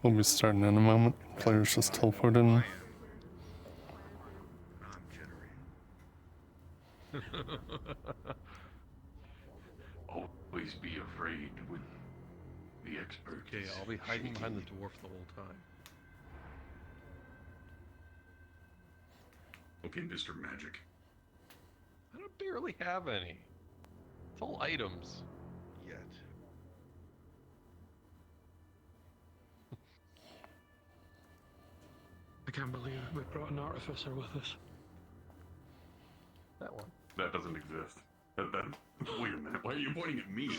We'll be starting in a moment. Players just teleported in. I'm jittery. Always be afraid when the expert. Okay, I'll be hiding behind the dwarf the whole time. Okay, Mr. Magic. I don't barely have any. It's all items. Yet. I can't believe we brought an artificer with us. That one. That doesn't exist. Wait a minute, why are you pointing at me?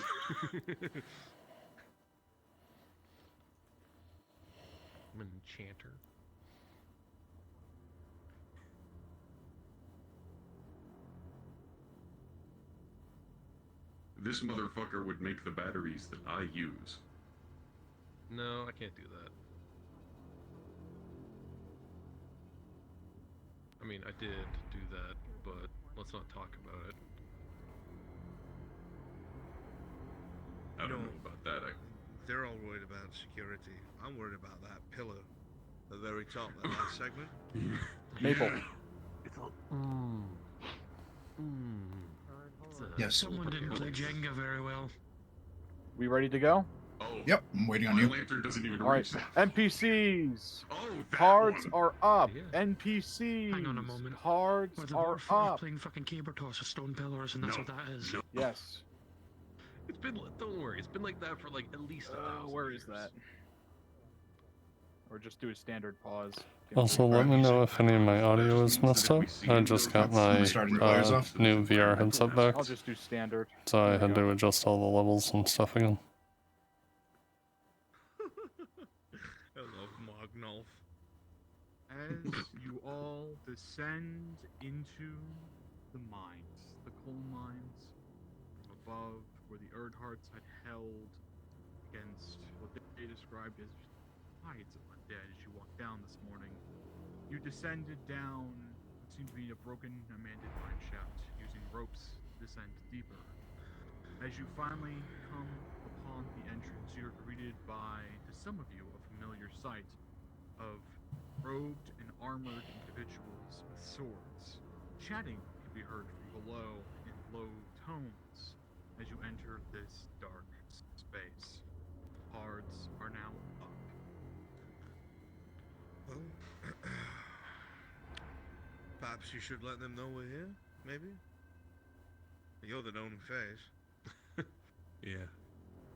I'm an enchanter. This motherfucker would make the batteries that I use. No, I can't do that. I mean, I did do that, but let's not talk about it. I don't know about that. They're all worried about security. I'm worried about that pillar at the very top, that last segment. Maple. It's all... Yes. Someone didn't play Jenga very well. We ready to go? Oh. Yep, I'm waiting on My you. lantern doesn't even All right. reach that. NPCs. Oh, that Cards one. are up. Yeah. NPCs. Hang on a moment. Cards Where the are dwarf up. playing fucking caber toss with stone pillars, and that's No, what that is. no. Yes. It's been, don't worry, it's been like that for like at least 1,000 Where is years. that? Or just do a standard pause. Also, let me know if any of my audio is messed up. I just got my Starting the players off. new VR headset back, I'll just do standard. so I There we had go. to adjust all the levels and stuff again. I love Mognolf. As you all descend into the mines, the coal mines from above, where the Erdharts had held against what they described as hides of undead as you walked down this morning, you descended down what seemed to be a broken, unmanned mine shaft, using ropes to descend deeper. As you finally come upon the entrance, you're greeted by, to some of you, a familiar sight of robed and armored individuals with swords. Chatting can be heard from below in low tones as you enter this dark space. Cards are now up. Well, perhaps you should let them know we're here, maybe? You're the known face. Yeah.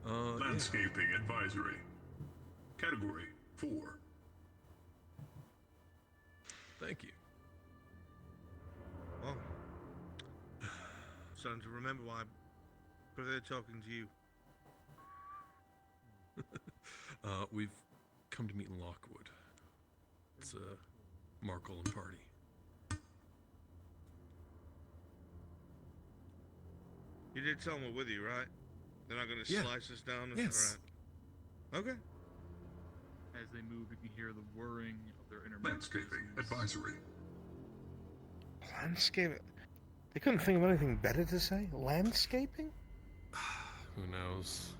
Landscaping advisory. Category 4. Thank you. Well, starting to remember why I prefer talking to you. We've come to meet in Lockwood. It's Markle and party. You did tell them we're with you, right? They're not going to Yeah. slice us down? Yes. Alright. Okay. As they move, you can hear the whirring of their inner Landscaping advisory. Landscape. They couldn't think of anything better to say? Landscaping? Who knows?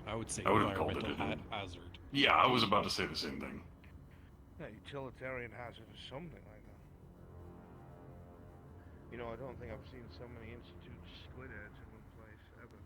I would say I would've called it environmental hazard. Yeah, I was about to say the same thing. Yeah, utilitarian hazard or something like that. You know, I don't think I've seen so many institute squid heads in one place ever.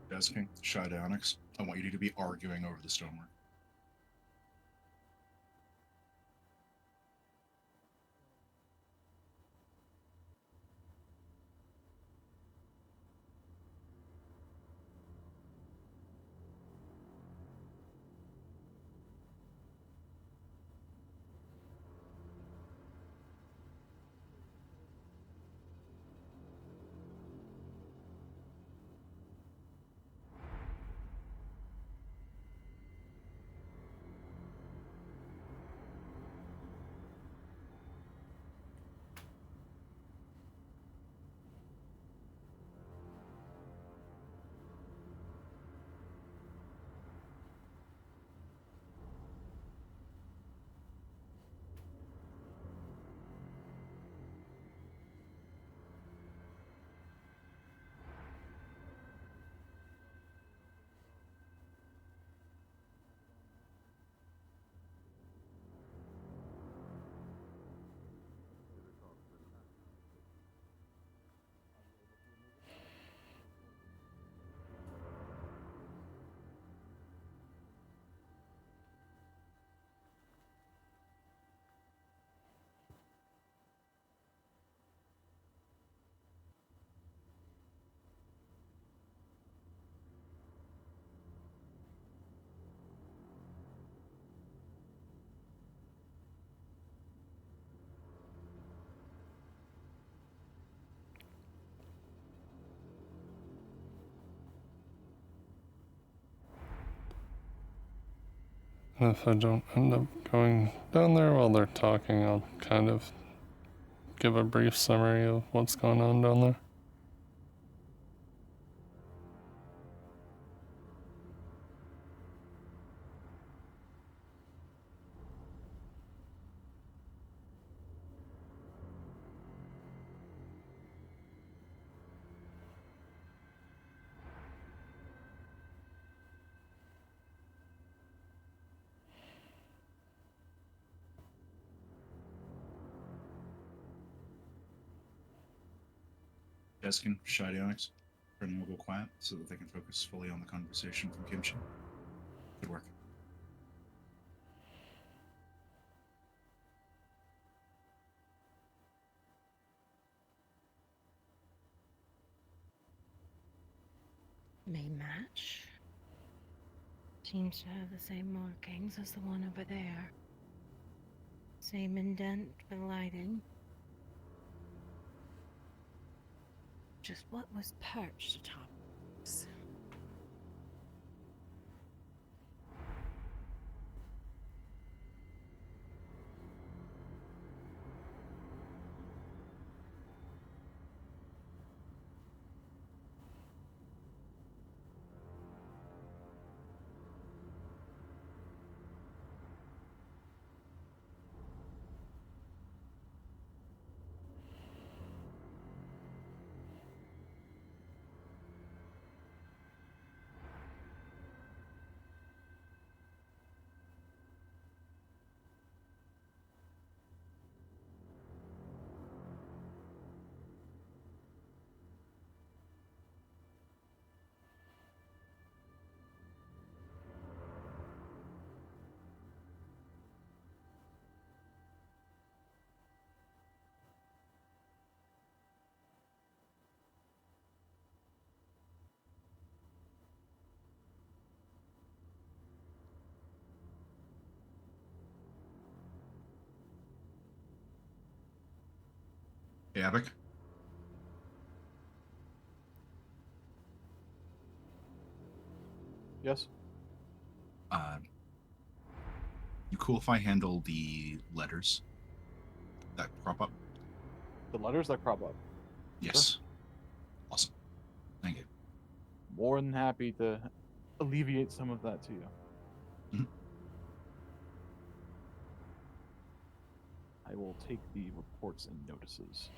Desking, Shy Onyx. I want you to be arguing over the stonework. And if I don't end up going down there while they're talking, I'll kind of give a brief summary of what's going on down there. Deskin, Shidionics. Everyone will go quiet so that they can focus fully on the conversation from Kimchi. Good work. May match. Seems to have the same markings as the one over there. Same indent for lighting. Just what was perched atop this? Hey, Abic. Yes? You cool if I handle the letters that crop up? The letters that crop up. Yes. Awesome. Thank you. More than happy to alleviate some of that to you. Mhm. I will take the reports and notices.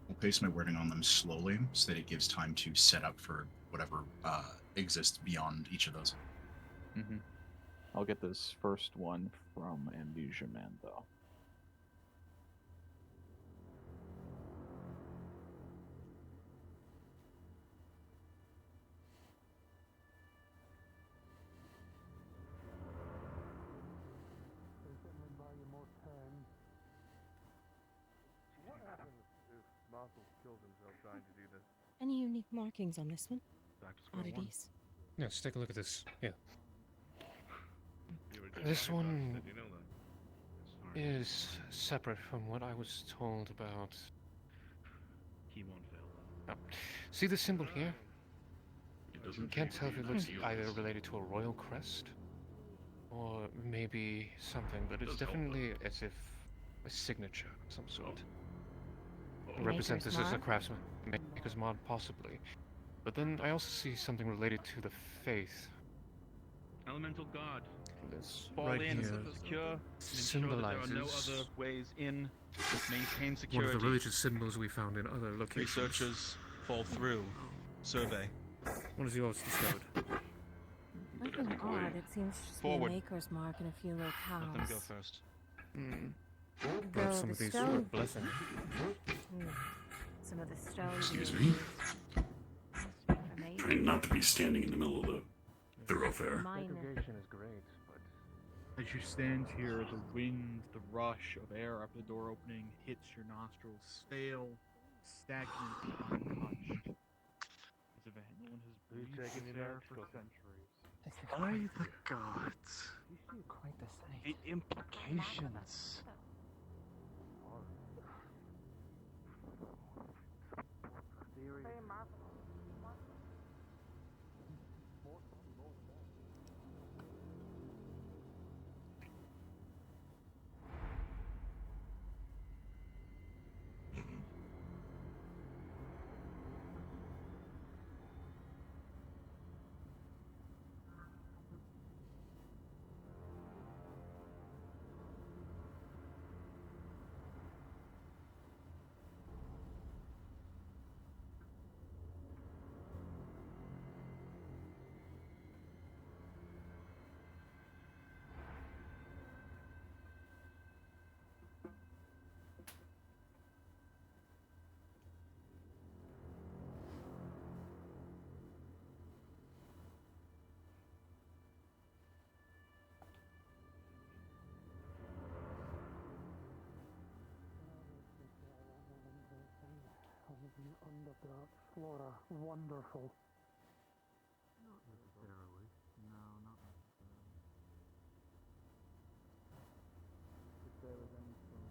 I'll paste my wording on them slowly so that it gives time to set up for whatever exists beyond each of those. Mm-hmm. I'll get this first one from Amnesia Man, though. Any unique markings on this one? Back to square one. Oddities? Yeah, let's take a look at this. Yeah. You were just This talking about it, one didn't you know that? is separate from what I was told about. He won't fail. Oh. See the symbol here? It doesn't Can't take tell if me it to looks feel either this. related to a royal crest or maybe something, but it's Does help, definitely as if a signature of some sort. Oh. Represent Maker's this as a mark? craftsman, maker's mod, possibly. But then I also see something related to the faith. Elemental God. This Fall right in, here secure, ensure that there are no symbolizes other ways in. Maintain one of security. the religious symbols we found in other locations. Researchers fall through. Survey. What has yours discovered? Nothing odd. It seems to just Forward. be a maker's mark in a few locales. Let them go first. Hmm. Though Perhaps some the of these stone... were blessing. Some of the stone... Excuse used me? must be from ages. Trying not to be standing in the middle of the thoroughfare. Minor. Segregation is great, but As you stand here, the wind, the rush of air after the door opening hits your nostrils, stale, stagnant, untouched. As if anyone has breathed this air for centuries. By the gods. Quite the sight. The implications. underdark flora wonderful? Not necessarily. No, not necessarily. If there is anything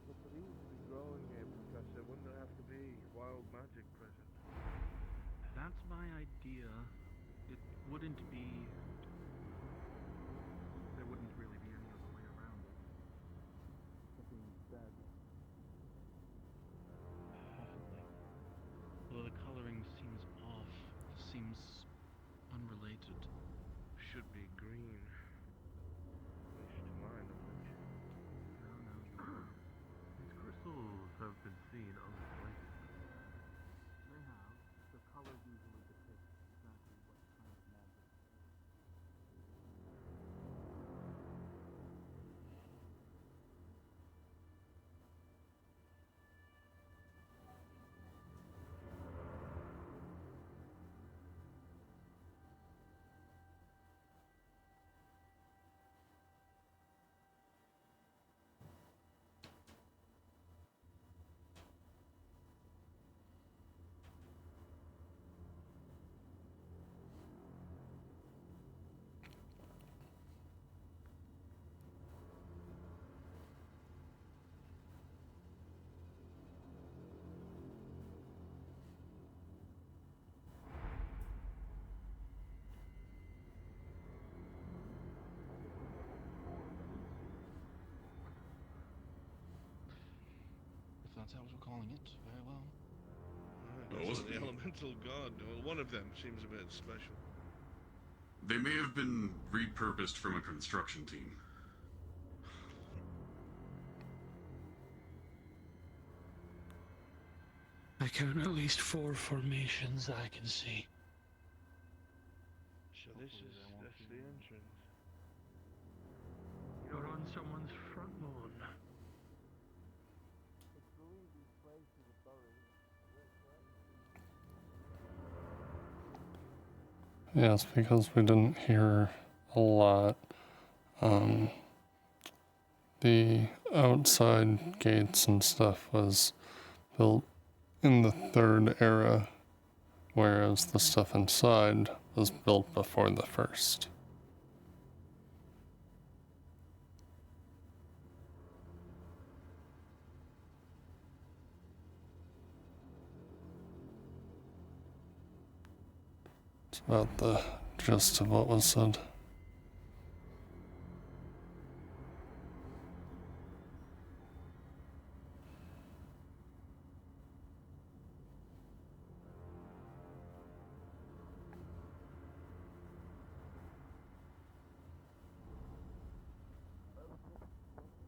But the leaves would be growing here, Professor. Wouldn't there have to be wild magic present? That's my idea. It wouldn't be. There wouldn't really be any other way around it. That being said, possibly. Although the coloring seems off, seems unrelated. Should be green. At least to my knowledge. No, no. These crystals have been seen unrelated. They have. The colors usually depict exactly what kind of magic it is. If that's how we're calling it, very well. Well, wasn't The he? elemental god. Well, one of them seems a bit special. They may have been repurposed from a construction team. I count at least 4 formations I can see. So that's the entrance. You're on someone's front lawn. Yes, because we didn't hear a lot. The outside gates and stuff was built in the third era, whereas the stuff inside was built before the first. It's about the gist of what was said.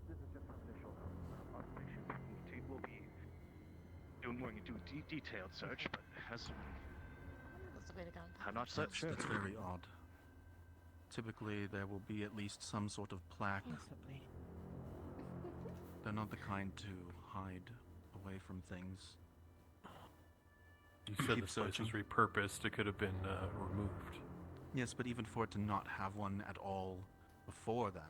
This is just some initial observation. The team will be doing more detailed search, but has That's the way to go. have not searched. That's very odd. Typically, there will be at least some sort of plaque. Possibly. They're not the kind to hide away from things. You said Keep this place was searching. repurposed. It could have been removed. Yes, but even for it to not have one at all before then,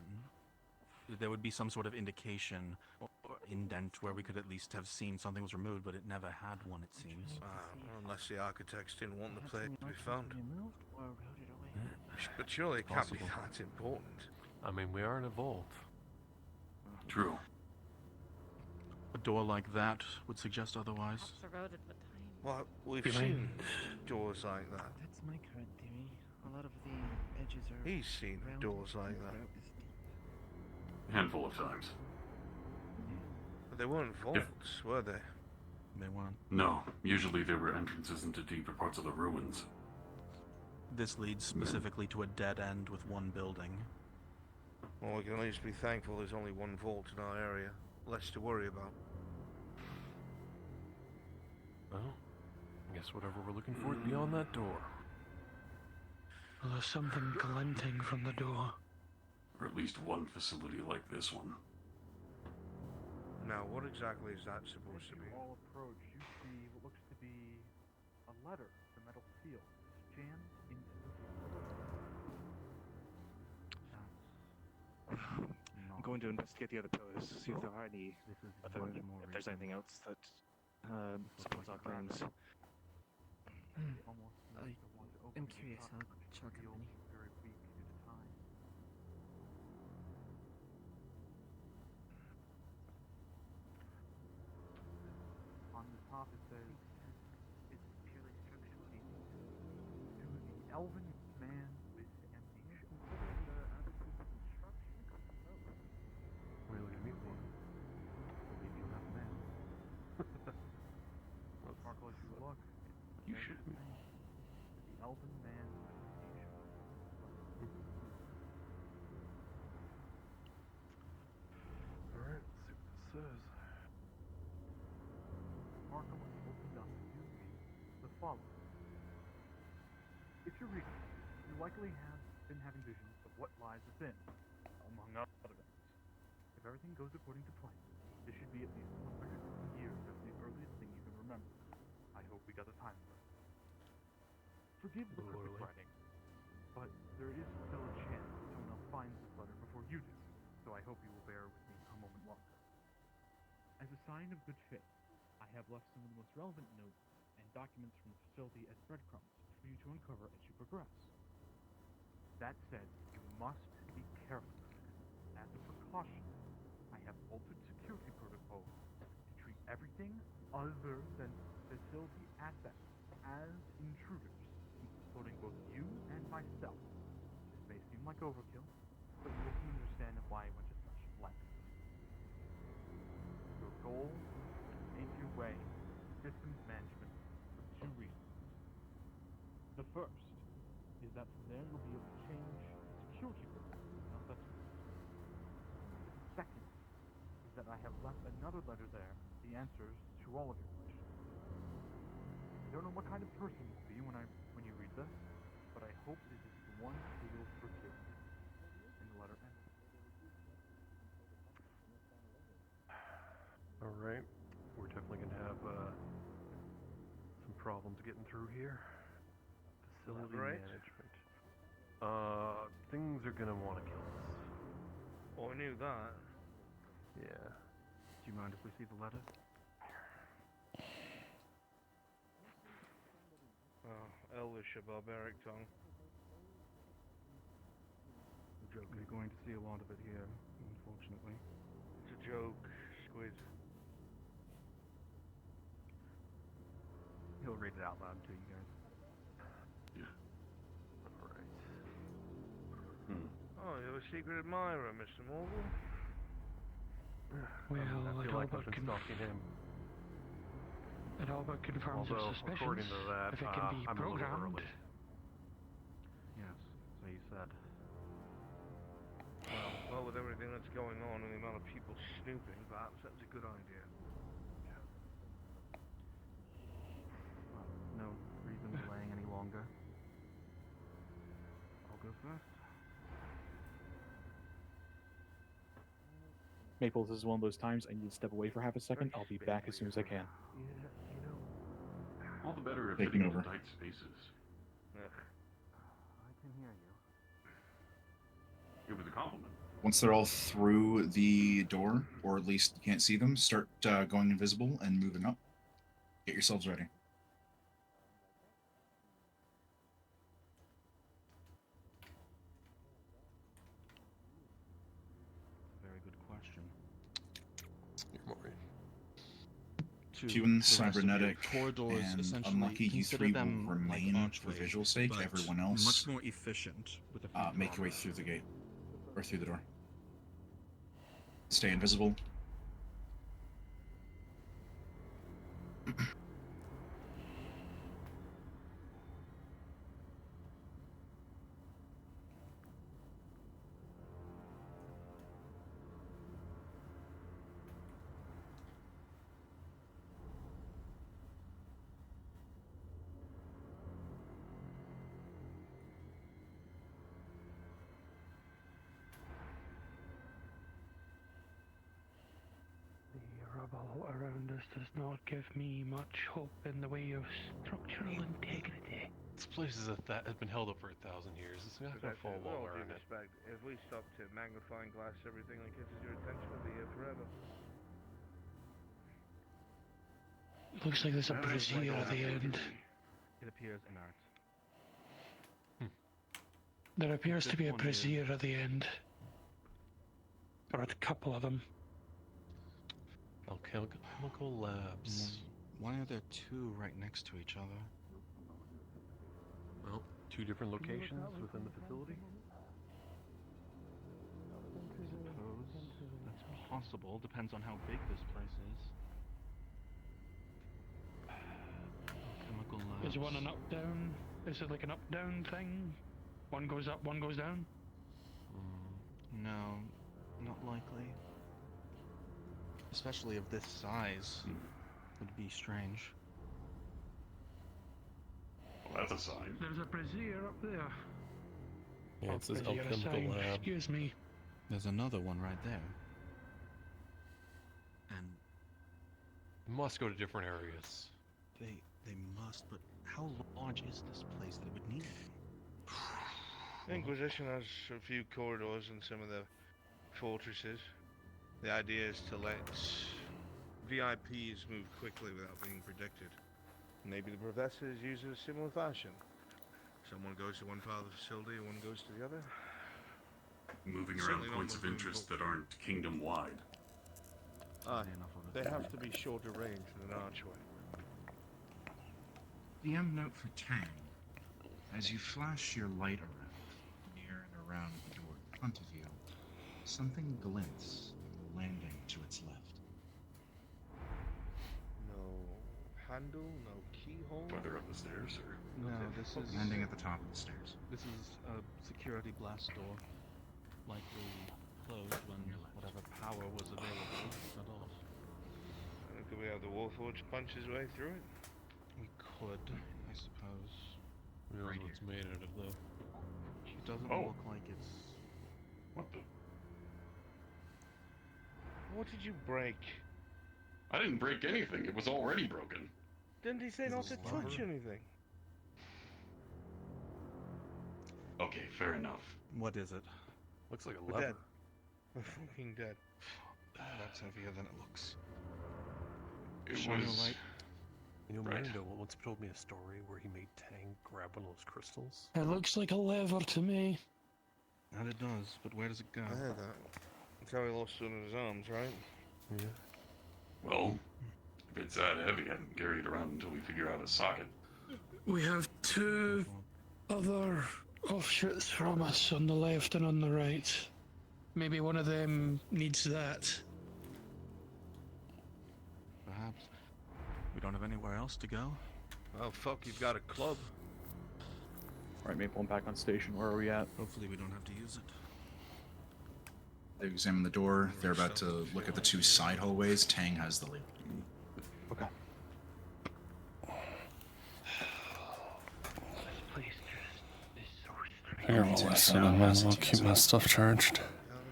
there would be some sort of indication or indent where we could at least have seen something was removed, but it never had one, it seems. Unless the architects didn't want the plague to be found. Removed or eroded away. But surely it can't be Possible. that important. I mean, we are in a vault. True. A door like that would suggest otherwise. Perhaps eroded with time. Well, we've Behind- seen doors like that. That's my current theory. A lot of the edges are. He's seen rounded doors like and that. throughout is deep. Handful of times. But they weren't vaults, were they? They weren't. No, usually there were entrances into deeper parts of the ruins. This leads specifically to a dead end with one building. Well, we can at least be thankful there's only one vault in our area. Less to worry about. Well, I guess whatever we're looking for is beyond that door. Well, there's something glinting from the door. Or at least one facility like this one. Now, what exactly is that supposed to As be? you all approach, you see what looks to be a letter, the metal seal, jammed into the floor. going to investigate the other pillars, see if there are any other, if there's anything else that supports our claims. I'm curious. I'll accompany. Very weak due to time. On the top it says, it's purely structural. To the elven man with amnesia. We're looking to meet one. Believe you'll have a man. Marco, as you look, You should be. the elven man with amnesia. Alright, let's see what this says. Marco opened up to read the following. If you're reading, you likely have been having visions of what lies within, among other things. If everything goes according to plan, this should be at least 100 years as the earliest thing you can remember. I hope we got the time right. Forgive the cryptic writing, but there is still a chance that someone else finds this letter before you do, so I hope you will bear with me a moment longer. As a sign of good faith, I have left some of the most relevant notes and documents from the facility as breadcrumbs for you to uncover as you progress. That said, you must be careful. As a precaution, I have altered security protocols to treat everything other than facility assets as intruders, including both you and myself. This may seem like overkill, but you will soon understand why I went to such lengths. Your goal is to make your way in systems management for two reasons. The first is that from there you'll be able to change security protocols. Now that's the second is that I have left another letter there, the answers to all of your questions. I don't know what kind of person you will be when you read this, but I hope it is the one who will forgive me. And the letter ends. Alright, we're definitely going to have some problems getting through here. Facility management. Things are going to want to kill us. Oh, I knew that. Yeah. Do you mind if we see the letter? Oh, Elvish, a barbaric tongue. Joke. You're going to see a lot of it here, unfortunately. It's a joke, Squid. He'll read it out loud to you guys. Alright. Oh, you're a secret admirer, Mr. Morgan? Well, I it feel all like but I've been stalking him. it all but confirms Although, your suspicions. according to that, if it can be I'm a little programmed. early. Yes, so you said. Well, with everything that's going on and the amount of people snooping, perhaps that's a good idea. Well, no reason delaying any longer. I'll go first. Maple, this is one of those times I need to step away for half a second. I'll be back as soon as I can. All the better if Taking fitting over. into tight spaces. I can hear you. It was a compliment. Once they're all through the door, or at least you can't see them, start going invisible and moving up. Get yourselves ready. Very good question. Human, the rest of you, cybernetic, corridors, and essentially, unlucky, you consider three will them like remain for archways, visual sake. but Everyone else, much more efficient with a few make your way drawbacks. through the gate, or through the door. Stay invisible. The rubble around us does not give me much hope in the way of structural integrity. This place is has been held up for 1,000 years. It's not gonna fall With while all we're due in it. respect, if we stop to magnifying glass everything that catches your attention, we'll be here forever. Looks like there's a brazier at the end. It appears inert. There appears This to be a one brazier at the end. Or a couple of them. Alchemical labs. Why are there two right next to each other? Well, 2 different locations within the facility. Suppose that's possible. Depends on how big this place is. Chemical labs. Is one an up-down? Is it like an up-down thing? One goes up, one goes down? No, not likely. Especially of this size. Would be strange. Well, that's a sign. There's a brazier up there. Yeah, it says brazier alchemical sign. lab. Excuse me. There's another one right there. And We must go to different areas. they must, but how large is this place that it would need? The Inquisition has a few corridors in some of the fortresses. The idea is to let VIPs move quickly without being predicted. Maybe the professors use it in a similar fashion. Someone goes to one part of the facility and one goes to the other. Moving Certainly around not points of moving interest that aren't kingdom-wide. They have to be shorter range than an archway. DM note for Tang. As you flash your light around, near and around the door in front of you, something glints, landing to its left. No handle, no keyhole. Whether up the stairs or... No, this is Landing at the top of the stairs. This is a security blast door, likely closed when whatever power was available shut off. Could we have the Warforged punch his way through it? We could, I suppose. We don't know what it's made out of, though. It doesn't Oh. look like it's... What the... What did you break? I didn't break anything. It was already broken. Didn't he say not to this touch anything? Okay, fair enough. What is it? Looks like a We're lever. dead. We're fucking dead. That's heavier than it looks. It Shine your was... light. You know, Right. Miranda once told me a story where he made Tang grab one of those crystals. It looks like a lever to me. And it does, but where does it go? I heard that. That's how he lost one of his arms, right? Yeah. Well, if it's that heavy, I can carry it around until we figure out a socket. We have 2 other offshoots from us on the left and on the right. Maybe one of them needs that. Perhaps. We don't have anywhere else to go. Oh fuck, you've got a club. Alright, Maple, I'm back on station. Where are we at? Hopefully we don't have to use it. They examine the door. They're about to look at the 2 side hallways. Tang has the lead. Okay. This place just is so strange. Here, while I sit, I might as well keep my stuff charged. How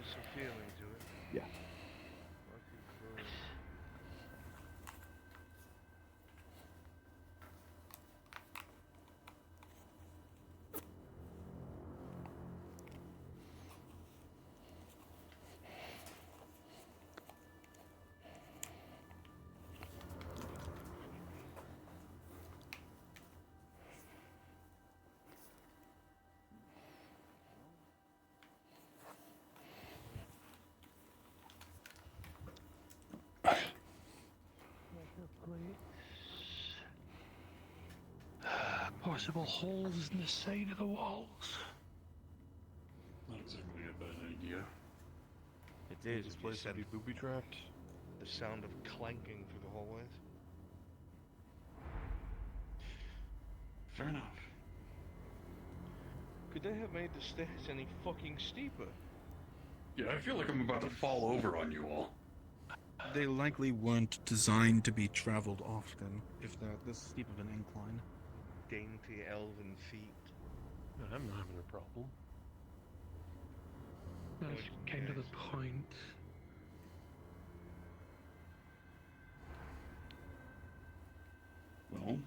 is he feeling to it? Yeah. What's he feeling? Possible holes in the side of the walls. Not exactly a bad idea. It is. This If you place said would be booby-trapped. the sound of clanking through the hallways. Fair enough. Could they have made the stairs any fucking steeper? Yeah, I feel like I'm about to fall over on you all. They likely weren't designed to be traveled often, if they're this steep of an incline. Dainty elven feet. I'm not having a problem. That's kind of the point. Well,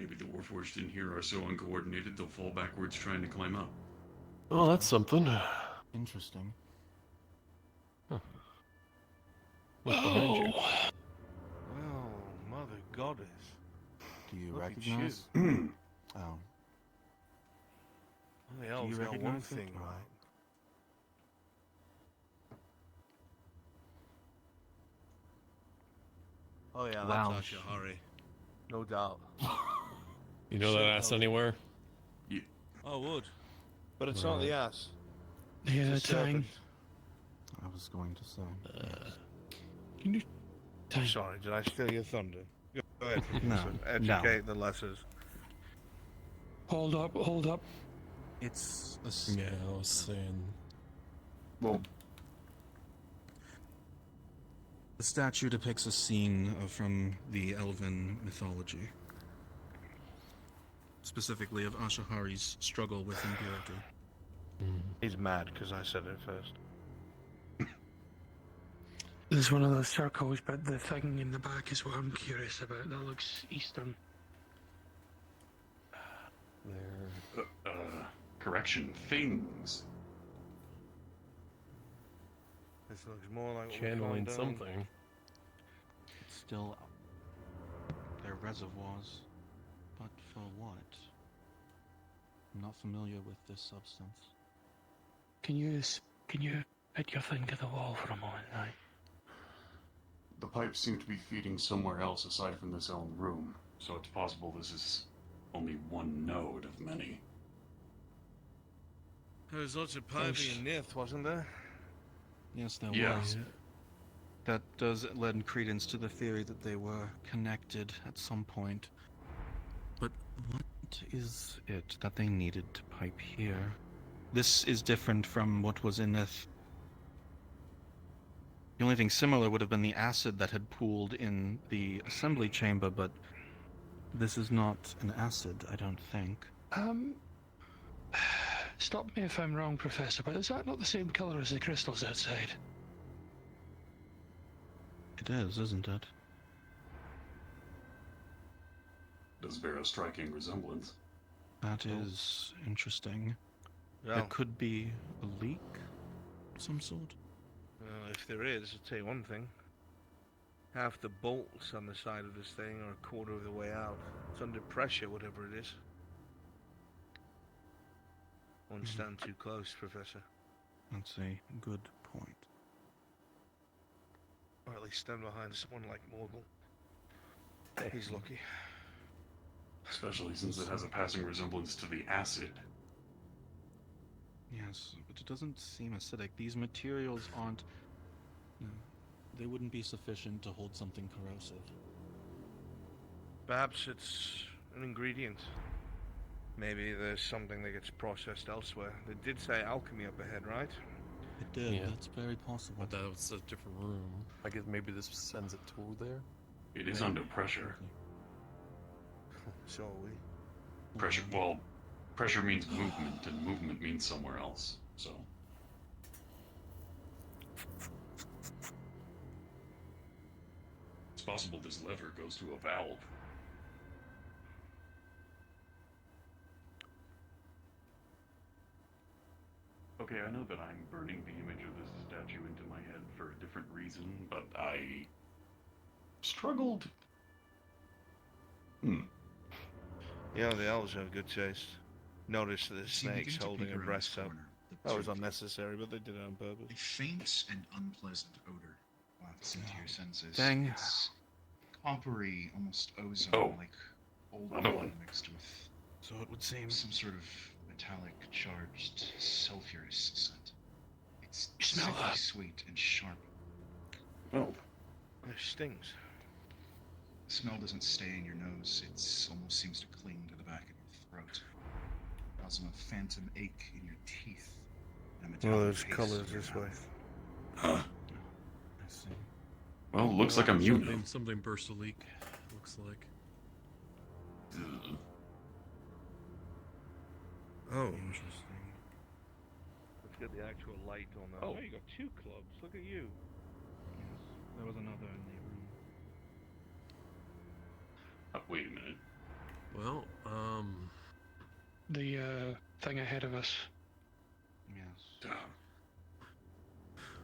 Maybe the Warforged in here are so uncoordinated they'll fall backwards trying to climb up. Oh, that's something. Interesting. What's behind you? Oh, mother goddess. Do you Look at recognize? you. Oh. Well, the elves got one recognize it, thing or- right. Oh yeah, Wow. that's Ashihari. No doubt. You know that ass anywhere? Oh, would. But it's not the ass. Yeah, It's a Tang. serpent. I was going to say. Can you... Tang. Sorry, did I steal your thunder? Go ahead, No, Professor. Educate the lessers. Hold up, hold up. It's a Yeah, I was saying. Well, the statue depicts a scene from the elven mythology, specifically of Ashihari's struggle with impurity. He's mad because I said it first. There's one of those circles, but the thing in the back is what I'm curious about. That looks Eastern. There. Correction, things. This looks more like what we Channeling found down. something. It's still their reservoirs, but for what? I'm not familiar with this substance. Can you hit your thing to the wall for a moment, right? The pipes seem to be feeding somewhere else aside from this own room, so it's possible this is only one node of many. There was lots of piping in Nith, wasn't there? Yes, there Yeah. was. That does lend credence to the theory that they were connected at some point. But what is it that they needed to pipe here? This is different from what was in Nith. The only thing similar would have been the acid that had pooled in the assembly chamber, but this is not an acid, I don't think. Stop me if I'm wrong, Professor, but is that not the same color as the crystals outside? It is, isn't it? Does bear a striking resemblance. That is interesting. Well, There could be a leak of some sort. if there is, I'll tell you one thing. Half the bolts on the side of this thing are a quarter of the way out. It's under pressure, whatever it is. Won't stand too close, Professor. That's a good point. Or at least stand behind someone like Morgul. He's lucky. Especially since it has a passing resemblance to the acid. Yes, but it doesn't seem acidic. These materials aren't... No, they wouldn't be sufficient to hold something corrosive. Perhaps it's an ingredient. Maybe there's something that gets processed elsewhere. They did say alchemy up ahead, right? It did, Yeah. that's very possible. But that was a different room. I guess maybe this sends it to there. It is under pressure. So are we. Pressure, well, pressure means movement, and movement means somewhere else, so. It's possible this lever goes to a valve. Okay, I know that I'm burning the image of this statue into my head for a different reason, but I struggled. Yeah, the elves have good taste. Notice the As you begin snakes to holding peek her around breasts this up. corner, the That was two- unnecessary, but they did it on A purpose. faint and unpleasant odor wafts into your senses. Dang. It's coppery, almost Oh. ozone-like old Another wine one. mixed with So it would seem... some sort of metallic, charged, sulfurous scent. It's Smell sickly that. sweet and sharp. Oh, It stings. The smell doesn't stay in your nose, it almost seems to cling to the back of your throat, causing a phantom ache in your teeth. And a Well, metallic there's taste colours in your this way. mouth. huh. I see. Well, looks like I'm immune. Something burst a leak, looks like. Ugh. Oh. Interesting. Let's get the actual light on that. Oh. You got two clubs. Look at you. Yes, there was another in the room. Wait a minute. Well, The thing ahead of us. Yes.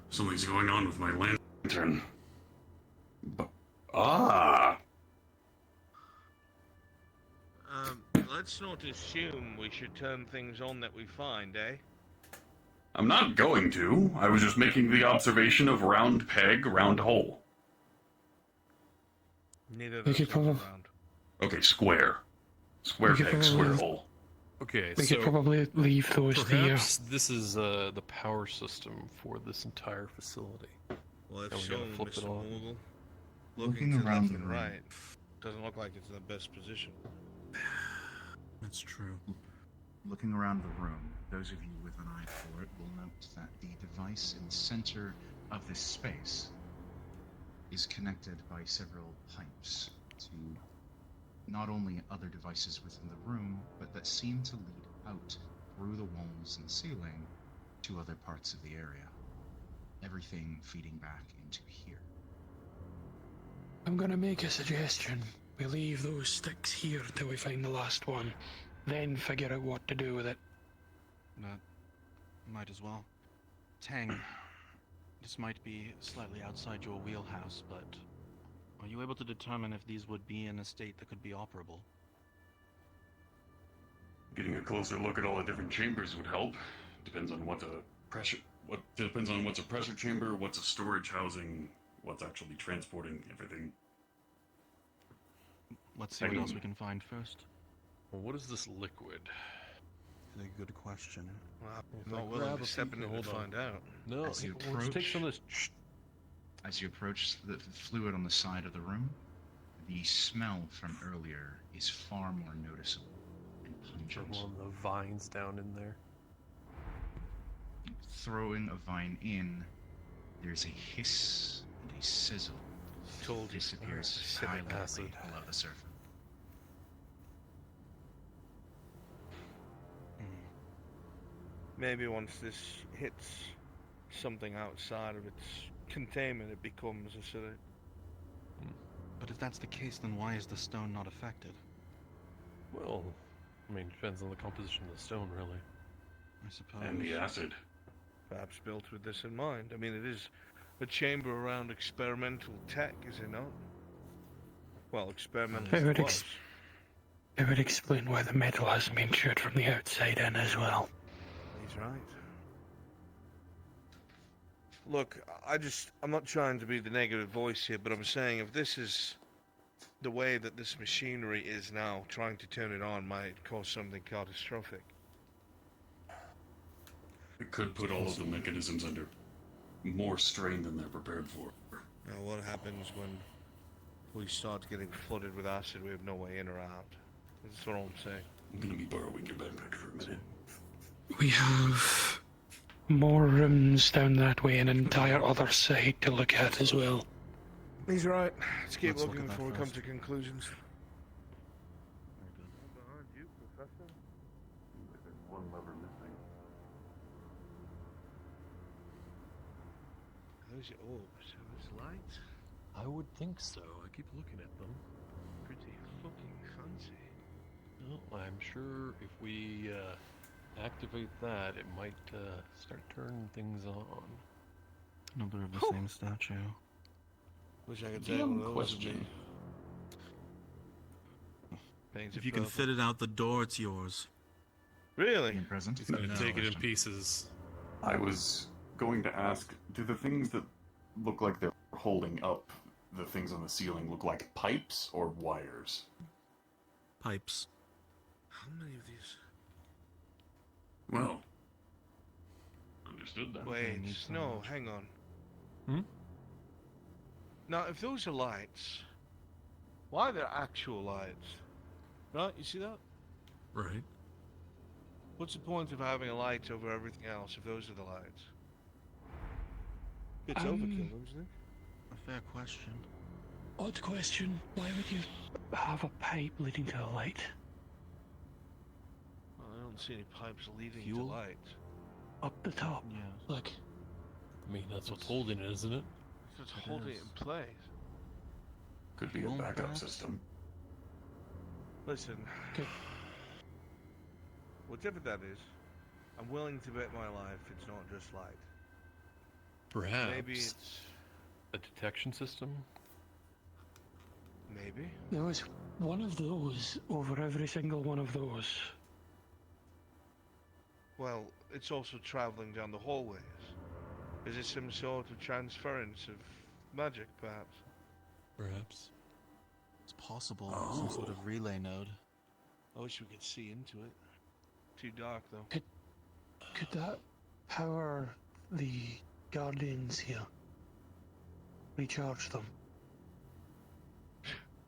Something's going on with my lantern. Let's not assume we should turn things on that we find, eh? I'm not going to. I was just making the observation of round peg, round hole. Neither of We those could things probably- are round. Okay, square. Square We could peg, square probably- hole. Okay, We so could probably leave those there. perhaps this is the power system for this entire facility. Well, if And we so, gotta flip it Mr. on. Morgul, Looking looking to around left the and room. right, doesn't look like it's in the best position. That's true. Looking around the room, those of you with an eye for it will note that the device in the center of this space is connected by several pipes to not only other devices within the room, but that seem to lead out through the walls and ceiling to other parts of the area. Everything feeding back into here. I'm gonna make a suggestion. We leave those sticks here till we find the last one, then figure out what to do with it. That might as well. Tang, this might be slightly outside your wheelhouse, but are you able to determine if these would be in a state that could be operable? Getting a closer look at all the different chambers would help. Depends on what's a pressure chamber, what's a storage housing, what's actually transporting everything. Let's see what else we can find first. Well, what is this liquid? That's a good question. Well, If I'm I not willing grab to a step few- in it hold to on. find out. No, As you let's take some of this. As you approach the fluid on the side of the room, the smell from earlier is far more noticeable and Put pungent. one of the vines down in there. Throwing a vine in, there's a hiss and a sizzle. Told you. Disappears Citric silently acid. below the surface. Maybe once this hits something outside of its containment, it becomes acidic. But if that's the case, then why is the stone not affected? Well, I mean, depends on the composition of the stone, really. I suppose. And the acid. Perhaps built with this in mind. I mean, it is a chamber around experimental tech, is it not? Well, experimental It would, was. it would explain why the metal hasn't been chewed from the outside in as well. He's right. Look, I'm not trying to be the negative voice here, but I'm saying if this is the way that this machinery is now, trying to turn it on might cause something catastrophic. It could put all of the mechanisms under more strain than they're prepared for. Now, what happens when we start getting flooded with acid? We have no way in or out. That's what I'm saying. I'm gonna be borrowing your backpack for a minute. We have more rooms down that way, an entire other side to look at as well. He's right. Let's keep Let's look looking at that before we come first. to conclusions. Very good. Behind you, Professor. There's one lever missing. Those are orbs. Are those lights? I would think so. I keep looking at them. Pretty fucking fancy. Well, I'm sure if we activate that, it might start turning things on. Another of the same statue. Wish I could take one of those. Question. If you can fit it out the door, it's yours. Really? Being present. He's gonna No. take it in pieces. I was going to ask, do the things that look like they're holding up the things on the ceiling look like pipes or wires? Pipes. How many of these? Well, understood that. Wait, need so no, much. hang on. Hmm? Now, if those are lights, why are there actual lights? Right, you see that? Right. What's the point of having a light over everything else if those are the lights? It's overkill, don't you think? A fair question. Odd question. Why would you have a pipe leading to a light? Well, I don't see any pipes leading Fuel? to lights. Up the top. Yeah. Look. I mean, that's what's holding it, isn't it? So it's holding it in place. Could be a Well, backup perhaps. system. Listen, whatever that is, I'm willing to bet my life it's not just light. Perhaps. Maybe it's... a detection system? Maybe. There was one of those over every single one of those. Well, it's also traveling down the hallways. Is it some sort of transference of magic, perhaps? Perhaps. It's possible. Some sort of relay node. I wish we could see into it. Too dark, though. Could that power the guardians here? Recharge them?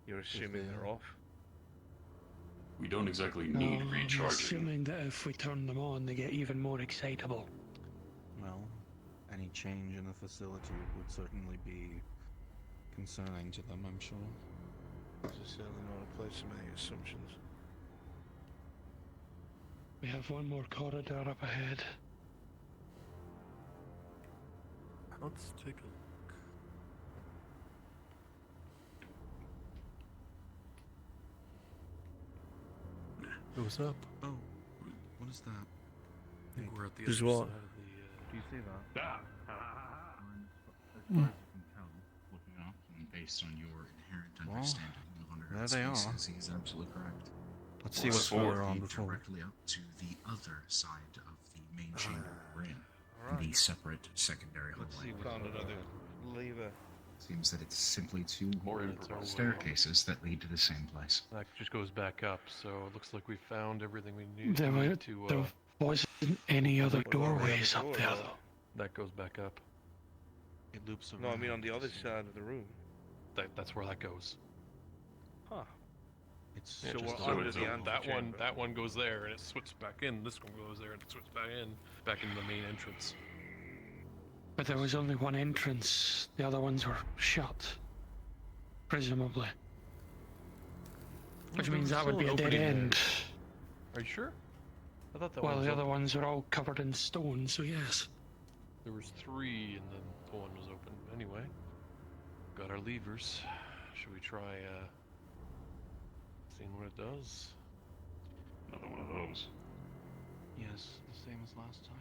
You're assuming they're off? We don't exactly need I'm recharging. assuming that if we turn them on, they get even more excitable. Well, any change in the facility would certainly be concerning to them, I'm sure. This is certainly not a place to make assumptions. We have one more corridor up ahead. Let's take a look. What's up? Oh, what is that? I think we're at the Is other what? side of the... Do you see that? As far as you can tell, looking up, and based on your inherent Well, understanding of there underground they are. spaces, he is absolutely correct. Let's see what Or floor we're on lead before. directly up to the other side of the main chamber we're in, the separate secondary Let's see, hallway. we found another lever. Seems that it's simply two More staircases that lead to the same place. That just goes back up, so it looks like we found everything we need There to... wasn't any other doorways up there, though. That goes back up. It loops around. No, I mean on the other side of the room. That's where that goes. Huh. It's Yeah, So just we're under so the that one goes there, and it switches back in. This one goes there, and it switches back into the main entrance. But there was only one entrance. The other ones were shut. Presumably. Which There means was that would be still a an dead opening end. Are you sure? I thought that Well, one was the other open. ones are all covered in stone, so yes. There was 3, and then the one was open. Anyway, got our levers. Should we try seeing what it does? Another one of those. Yes, the same as last time.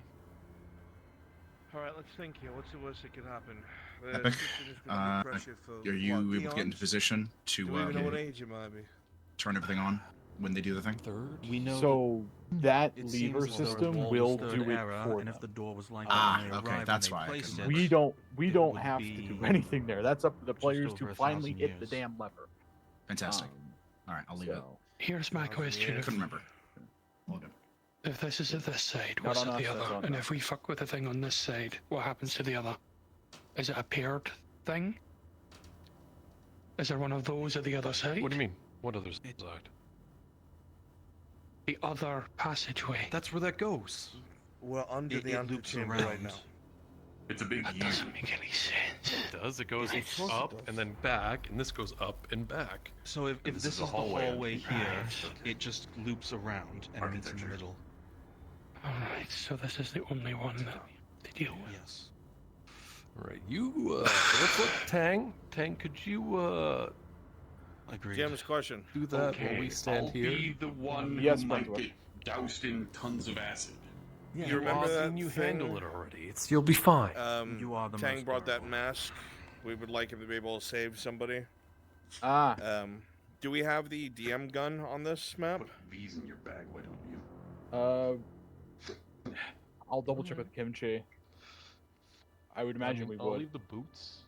Alright, let's think here. What's the worst that could happen? The Epic, system is gonna be pressure for, are you what, able to get into eons? position Do we even know what to age it might be? turn everything on when they do the thing? Third? We know So that it lever seems as though the system wall will was do third it era, for and them. if the door was like Ah, when they okay, arrived that's and they why I placed couldn't it, We don't it don't would have to be do anything there. That's up to the just players over to 1,000 finally hit the years. damn lever. Fantastic. Alright, I'll leave it. So, Here's my question. I If, couldn't remember. All good. if this is at this side, Not what's on at the us, that's other? on And them. if we fuck with the thing on this side, what happens to the other? Is it a paired thing? Is there one of those at the other side? What do you mean? What other side? The other passageway. That's where that goes. We're under It- the it loops antechamber right around. now. It's a big That U. doesn't make any sense. It does. It goes Of course it up does. and then back, and this goes up and back. So if This this is a is the hallway. hallway here, Right. it just loops around and meets in the Architecture. middle. Alright, so this is the only one that they deal with. Yes. All right, you. Let's let Tang. Tang, could you Agreed. James, question. do that while we stand I'll here? be the one Yes, who might Brentwood. get doused in tons of acid. Yeah, You remember well, that you thing? handle it already. You'll be fine. You are the Tang most brought that durable. mask. We would like him to be able to save somebody. Ah, Do we have the DM gun on this map? Put these in your bag, why don't you? I'll double check with Kimchi. I would imagine we I'll would. leave the boots.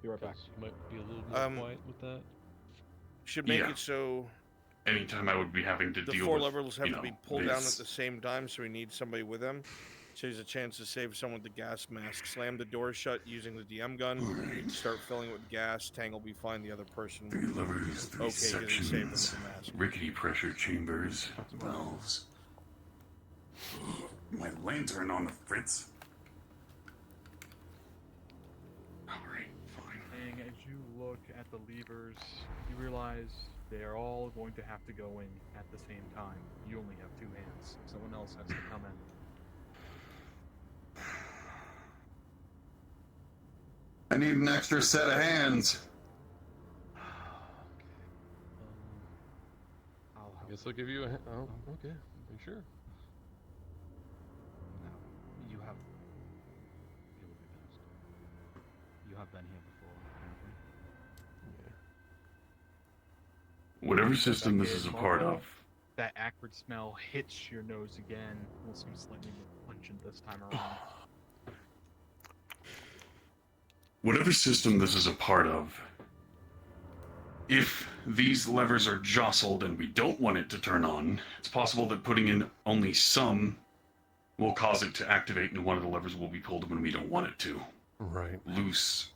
Be right back. 'cause You might be a little more quiet with that. Should make Yeah. it so Anytime I would be having to the deal 4 with, levels have you to be know, pulled down at this. the same time, so we need somebody with them. So there's a chance to save someone with the gas mask. Slam the door shut using the DM gun. Alright. Start filling it with gas. Tang will be fine. The other person 3 levers, 3 okay because he saved them with sections, the mask. rickety pressure chambers, valves. My lantern on the fritz. Alright, fine. And as you look at the levers, you realize they are all going to have to go in at the same time. You only have 2 hands. Someone else has to come in. I need an extra set of hands. I'll Guess I'll give you a hand. Oh, okay. Are you sure? No, you have. It will be best. You have been here before, apparently. Whatever system this is a part of. That acrid smell hits your nose again. Will seem slightly more pungent this time around. Whatever system this is a part of, if these levers are jostled and we don't want it to turn on, it's possible that putting in only some will cause it to activate and one of the levers will be pulled when we don't want it to. Right. Loose.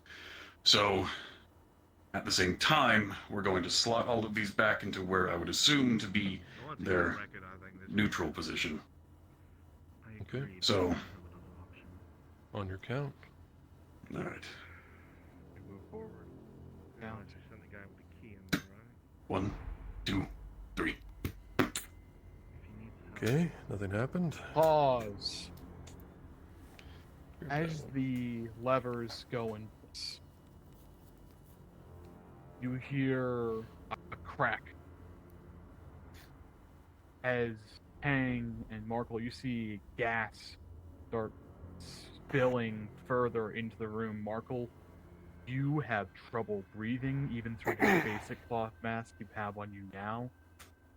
So, at the same time, we're going to slot all of these back into where I would assume to be their neutral position. Okay. So, on your count. All right. Move forward. Now, I send the guy with the key in there, right? 1, 2, 3. Okay, nothing happened. Pause. As the levers go in place, you hear a crack. As Tang and Markle, you see gas start spilling further into the room. Markle, you have trouble breathing even through the basic cloth mask you have on you now.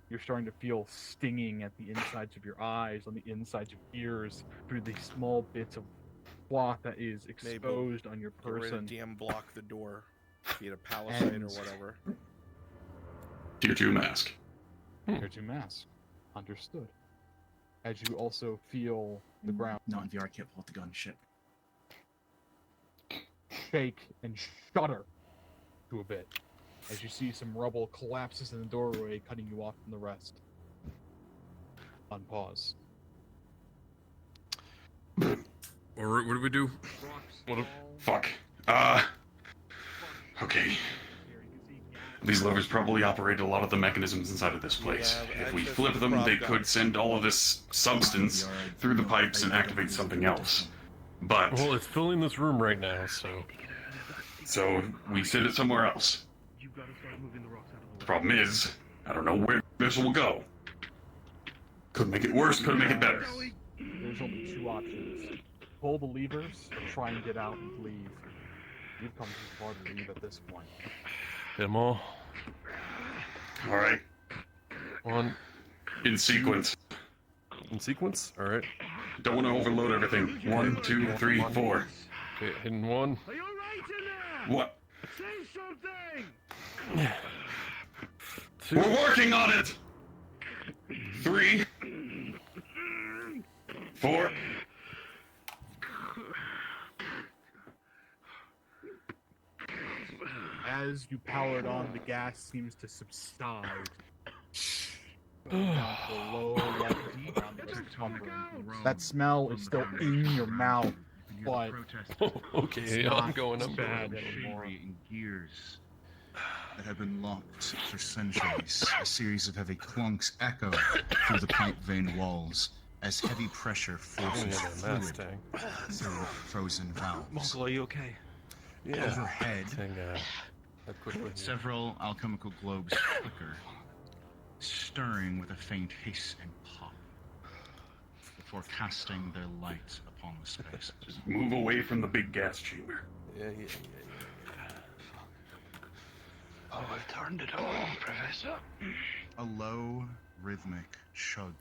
You're starting to feel stinging at the insides of your eyes, on the insides of ears, through the small bits of cloth that is exposed on your person. DM block the door, be it a palisade or whatever. Tier 2 mask. Tier 2 mask. Understood. As you also feel the ground. Not in VR, I can't pull out the gun. Shit. Shake and shudder to a bit as you see some rubble collapses in the doorway, cutting you off from the rest. Unpause. Alright, what do we do? Fuck. Okay. These levers probably operate a lot of the mechanisms inside of this place. If we flip them, they could send all of this substance through the pipes and activate something else. But... Well, it's filling this room right now, so... So, we send it somewhere else. The problem is, I don't know where this will go. Could make it worse, could make it better. There's only two options. Pull the levers or try and get out and leave. You've come too far to leave at this point. Hit them all. Alright. One. In sequence. In sequence? Alright. Don't want to overload everything. 1, 2, 3, 4. Okay, hitting one. Are you alright in there? What? Say something! We're working on it! 3. 4. As you power it on, the gas seems to subside. Down to a low level around the rest of the tumbling. That smell is still in your mouth, but okay, I'm going. Bad anymore. In gears that have been locked for centuries. A series of heavy clunks echo through the pipe vein walls as heavy pressure forces fluid through frozen valves. Mongol, are you okay? Yeah. Overhead, quickly. several alchemical globes flicker, stirring with a faint hiss and pop, before casting their light upon the space. Just move away from the big gas chamber. Yeah. Oh, I've turned it on, Professor. A low, rhythmic chug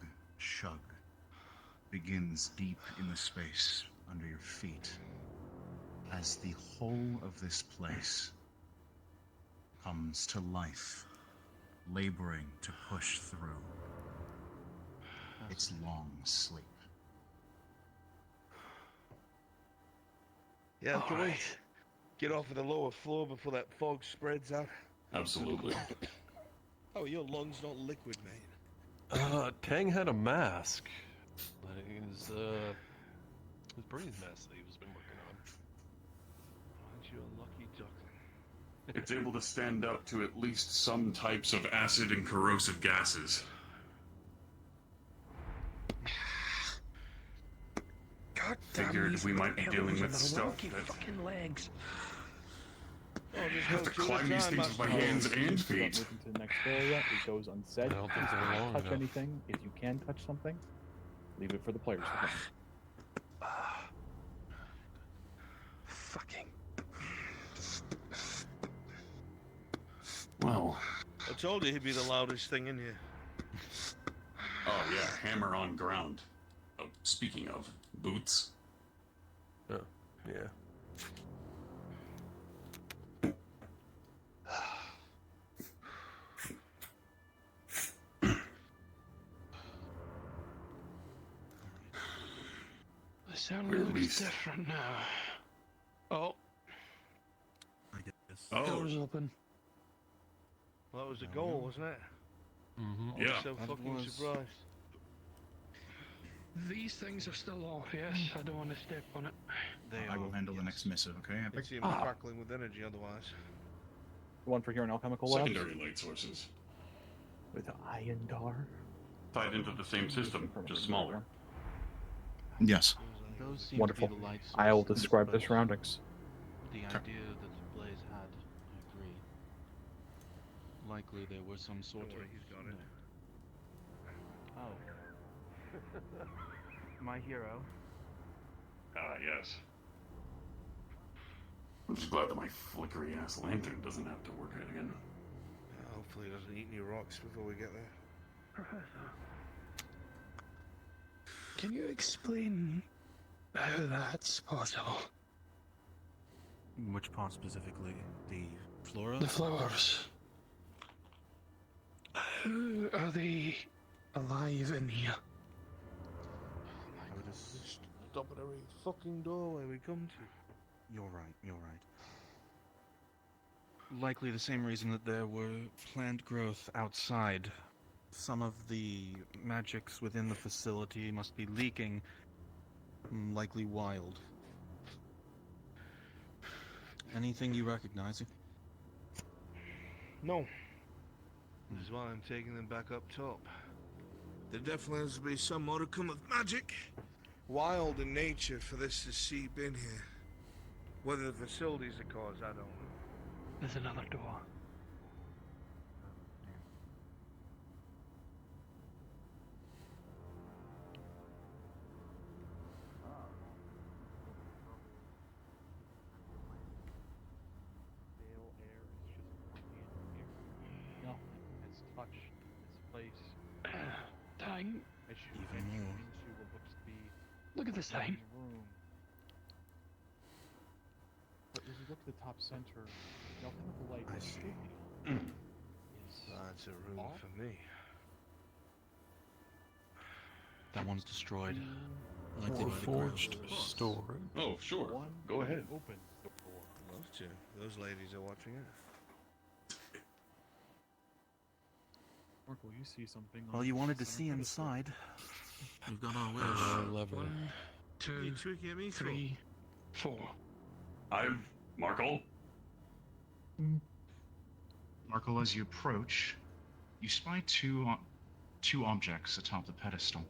begins deep in the space under your feet as the whole of this place comes to life, laboring to push through its long sleep. Yeah, can we get off of the lower floor before that fog spreads out? Absolutely. Oh, your lungs not liquid, mate. Tang had a mask. His breathing mask that he was been working on. Aren't you a lucky duck? It's able to stand up to at least some types of acid and corrosive gases. God Figured we might be dealing with stuff that fucking legs. I have to climb these things with my hands and feet. Moving to the next area, it goes unsaid. I don't think they're Don't long touch enough. anything. If you can touch something, leave it for the players to find. Fucking. Well. I told you he'd be the loudest thing in here. Oh yeah, hammer on ground. Oh, speaking of, boots. Oh, yeah. The sound Or at looks least- different now. Oh, I guess. Oh, door's open. Well, that was the goal, wasn't it? Mm-hmm. I was Yeah. so That fucking was. surprised. These things are still off, yes? I don't want to step on it. I will handle the next missive, okay? They seem crackling with energy otherwise. The one for here in Alchemical Labs secondary light sources. with iron dar. Tied into the same system, just smaller. Yes. Those seem Wonderful. to be the light I'll sources, describe the but surroundings. The idea that Blaze had, I agree. Likely there was some sort Don't worry, of. he's got it. Oh. My hero. Ah, yes. I'm just glad that my flickery ass lantern doesn't have to work right again. Hopefully he doesn't eat any rocks before we get there. Professor, can you explain how that's possible? Which part specifically? The flora? The flowers. How are they alive in here? I would Just stop at every fucking doorway we come to. You're right, you're right. Likely the same reason that there were plant growth outside. Some of the magics within the facility must be leaking, likely wild. Anything you recognize? No. This is why I'm taking them back up top. There definitely has to be some modicum of magic, wild in nature, for this to seep in here. Whether the facility's the cause, I don't know. There's another door. Stale air is just here. Nothing has touched this place. Dang. As you Even enter more. into what looks to be Look at this thing. room. But as you look at the top center, the alchemical light I that see. should be on is That's a room off. for me. That one's destroyed. Likely Or by the forged growth. storage. Oh, sure. one Go ahead. open door. Love to. Those ladies are watching it. Markle, you see something. Well, on you the wanted to center see pedestal. inside. We've got our wish. Lever. 1, What are you 2, tweaking at me for? 3, 4. Markle. Markle, as you approach, you spy two objects atop the pedestal.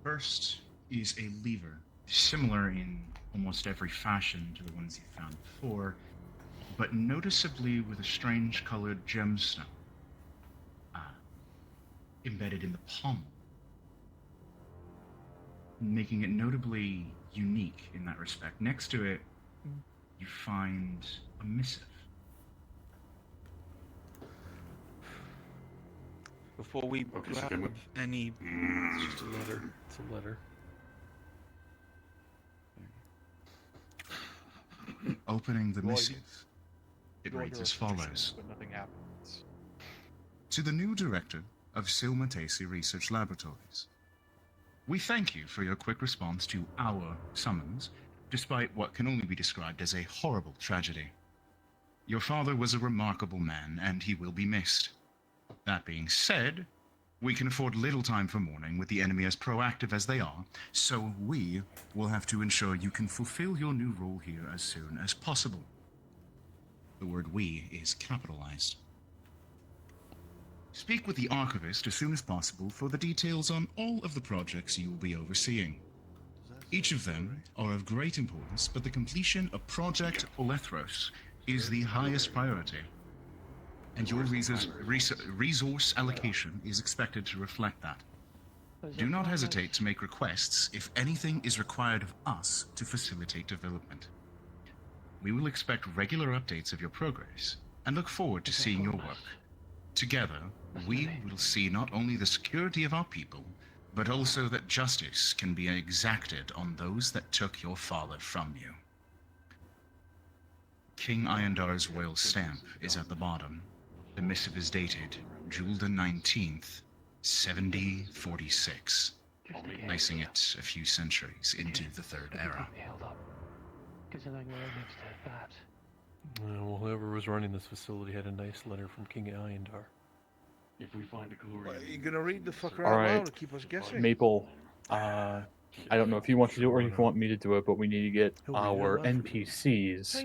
First is a lever, similar in almost every fashion to the ones you've found before, but noticeably with a strange colored gemstone embedded in the pommel, making it notably unique in that respect. Next to it, you find a missive. Before we Okay, so grab can we- any. It's just a letter. It's a letter. Opening the Well, missive, it You'll reads hear as a commotion, follows. But nothing happens. To the new director of Silmatesi Research Laboratories, we thank you for your quick response to our summons, despite what can only be described as a horrible tragedy. Your father was a remarkable man, and he will be missed. That being said, we can afford little time for mourning with the enemy as proactive as they are, so we will have to ensure you can fulfill your new role here as soon as possible. The word "we" is capitalized. Speak with the archivist as soon as possible for the details on all of the projects you will be overseeing. Each of them are of great importance, but the completion of Project Olethros is the highest priority, and your resource allocation is expected to reflect that. Do not hesitate to make requests if anything is required of us to facilitate development. We will expect regular updates of your progress and look forward to seeing your work. Together, we will see not only the security of our people, but also that justice can be exacted on those that took your father from you. King Irondar's royal stamp is at the bottom. The missive is dated June the 19th, 7046, placing it a few centuries into the Third Era. Well, whoever was running this facility had a nice letter from King Iondar. If we find a clue, Are you gonna read the fucker All out right, loud and keep us guessing? Maple. I don't know if you want to do it or if you want me to do it, but we need to get our NPCs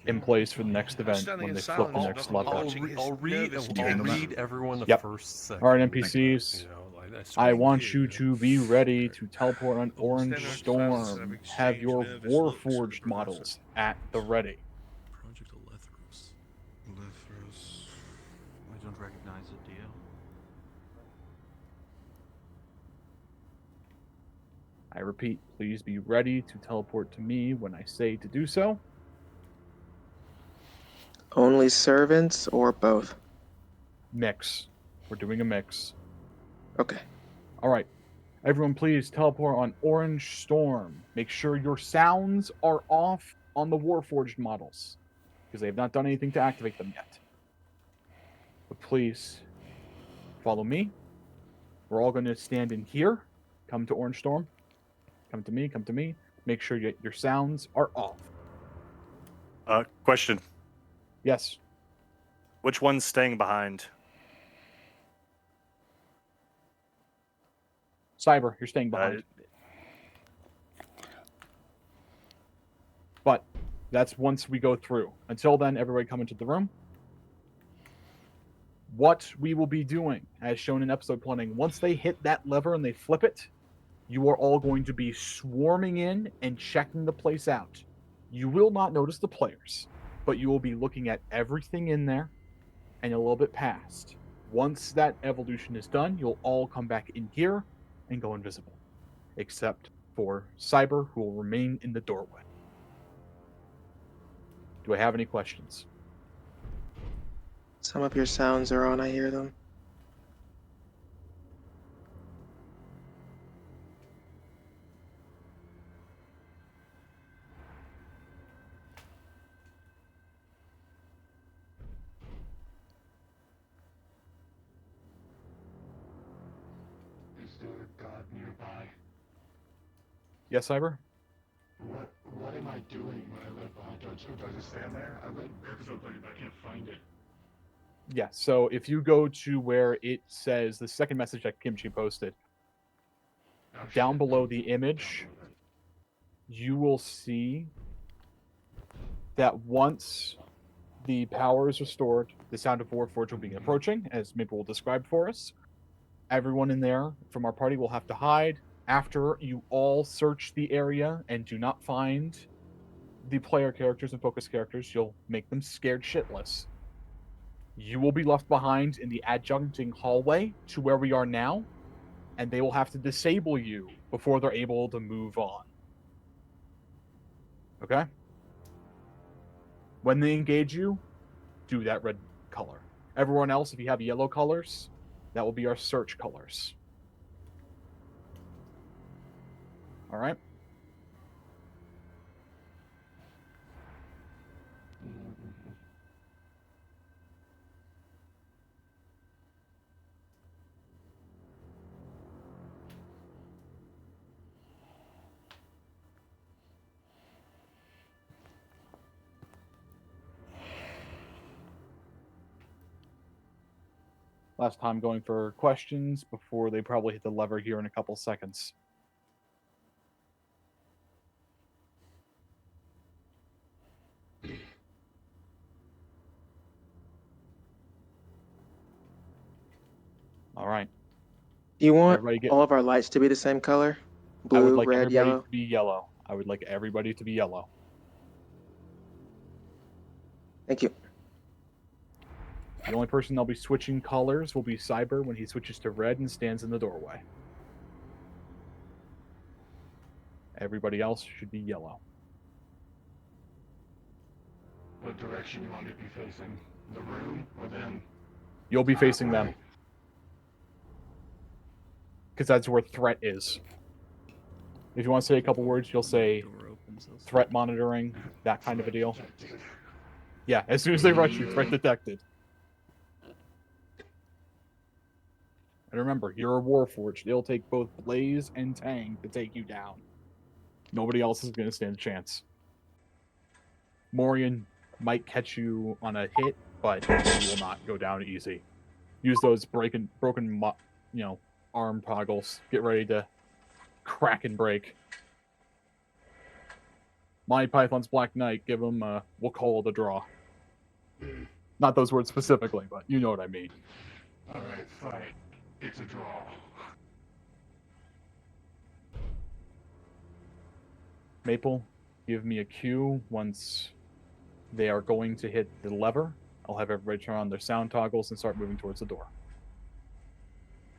in place for the next event when they flip the next level. I'll read everyone the Yep. first second. All right, NPCs. I want you to be ready to teleport on Orange Storm. Have your Warforged models at the ready. Project Alethros. Alethros. I don't recognize it, do you? I repeat, please be ready to teleport to me when I say to do so. Only servants or both? Mix. We're doing a mix. Okay. All right. Everyone, please teleport on Orange Storm. Make sure your sounds are off on the Warforged models, because they have not done anything to activate them yet. But please, follow me. We're all going to stand in here. Come to Orange Storm. Come to me, come to me. Make sure your sounds are off. Question. Yes. Which one's staying behind? Cyber, you're staying behind. But that's once we go through. Until then, everybody come into the room. What we will be doing, as shown in episode planning, once they hit that lever and they flip it, you are all going to be swarming in and checking the place out. You will not notice the players, but you will be looking at everything in there and a little bit past. Once that evolution is done, you'll all come back in here and go invisible, except for Cyber, who will remain in the doorway. Do I have any questions? Some of your sounds are on, I hear them. Is there a god nearby? Yes, Cyber? What am I doing when I live behind Dulce? Do I just stand there? I read episode planning, but I can't find it. Yeah, so if you go to where it says the second message that Kimchi posted, down below the image, you will see that once the power is restored, the sound of Warforged will be approaching, as Maple will describe for us. Everyone in there from our party will have to hide. After you all search the area and do not find the player characters and focus characters, you'll make them scared shitless. You will be left behind in the adjuncting hallway to where we are now, and they will have to disable you before they're able to move on. Okay? When they engage you, do that red color. Everyone else, if you have yellow colors, that will be our search colors. All right? Last time going for questions before they probably hit the lever here in a couple seconds. All right. Do you want Everybody all of our lights to be the same color? I would Blue, like red, everybody yellow? to be yellow. I would like everybody to be yellow. Thank you. The only person that'll be switching colors will be Cyber when he switches to red and stands in the doorway. Everybody else should be yellow. What direction you want to be facing? The room or them? You'll be facing them. Because that's where threat is. If you want to say a couple words, you'll say threat monitoring, that kind of a deal. Yeah, as soon as they rush you, threat detected. And remember, you're a Warforged. It'll take both Blaze and Tang to take you down. Nobody else is going to stand a chance. Morian might catch you on a hit, but you will not go down easy. Use those broken arm toggles. Get ready to crack and break. Monty Python's Black Knight, give him we'll call it a draw. Not those words specifically, but you know what I mean. Alright, fight. It's a draw. Maple, give me a cue once they are going to hit the lever. I'll have everybody turn on their sound toggles and start moving towards the door.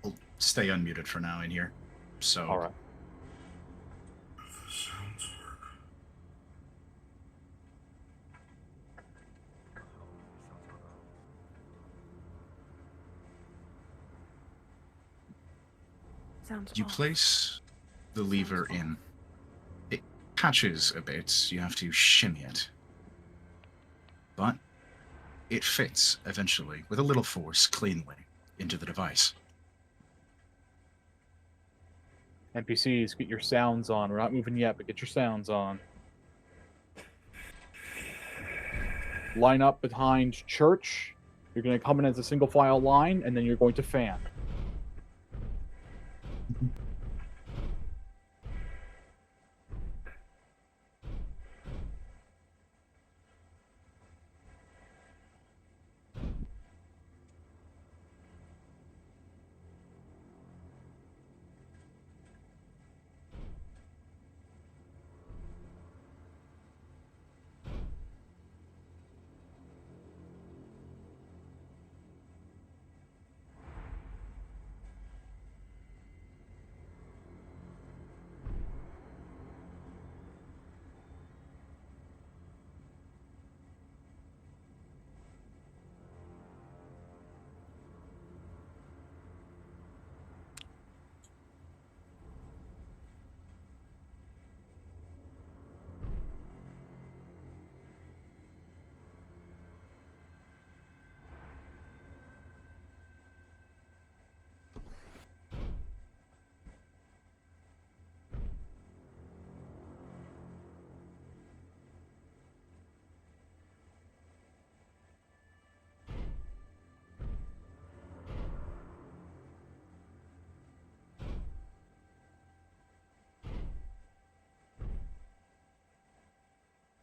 We'll stay unmuted for now in here. So. All right. You place the lever in. It catches a bit. You have to shimmy it. But it fits eventually, with a little force, cleanly, into the device. NPCs, get your sounds on. We're not moving yet, but get your sounds on. Line up behind Church. You're going to come in as a single file line, and then you're going to fan.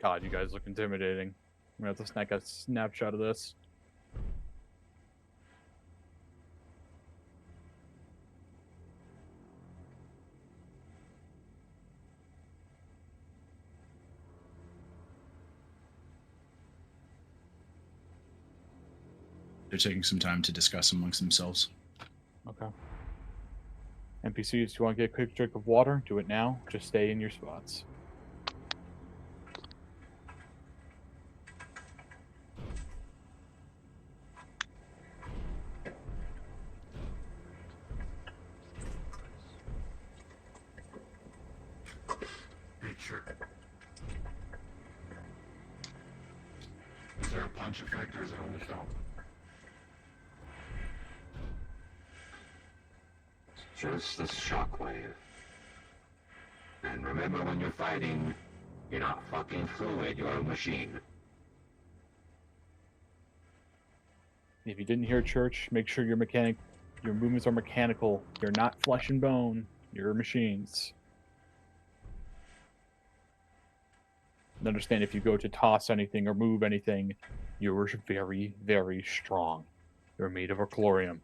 God, you guys look intimidating. I'm going to have to snap a snapshot of this. They're taking some time to discuss amongst themselves. Okay. NPCs, do you want to get a quick drink of water? Do it now. Just stay in your spots. Is there a punch effect or is it only felt? Just the shockwave. And remember, when you're fighting, you're not fucking fluid, you're a machine. If you didn't hear Church, make sure your movements are mechanical. You're not flesh and bone. You're machines. And understand, if you go to toss anything or move anything, you're very, very strong. You're made of a chlorium.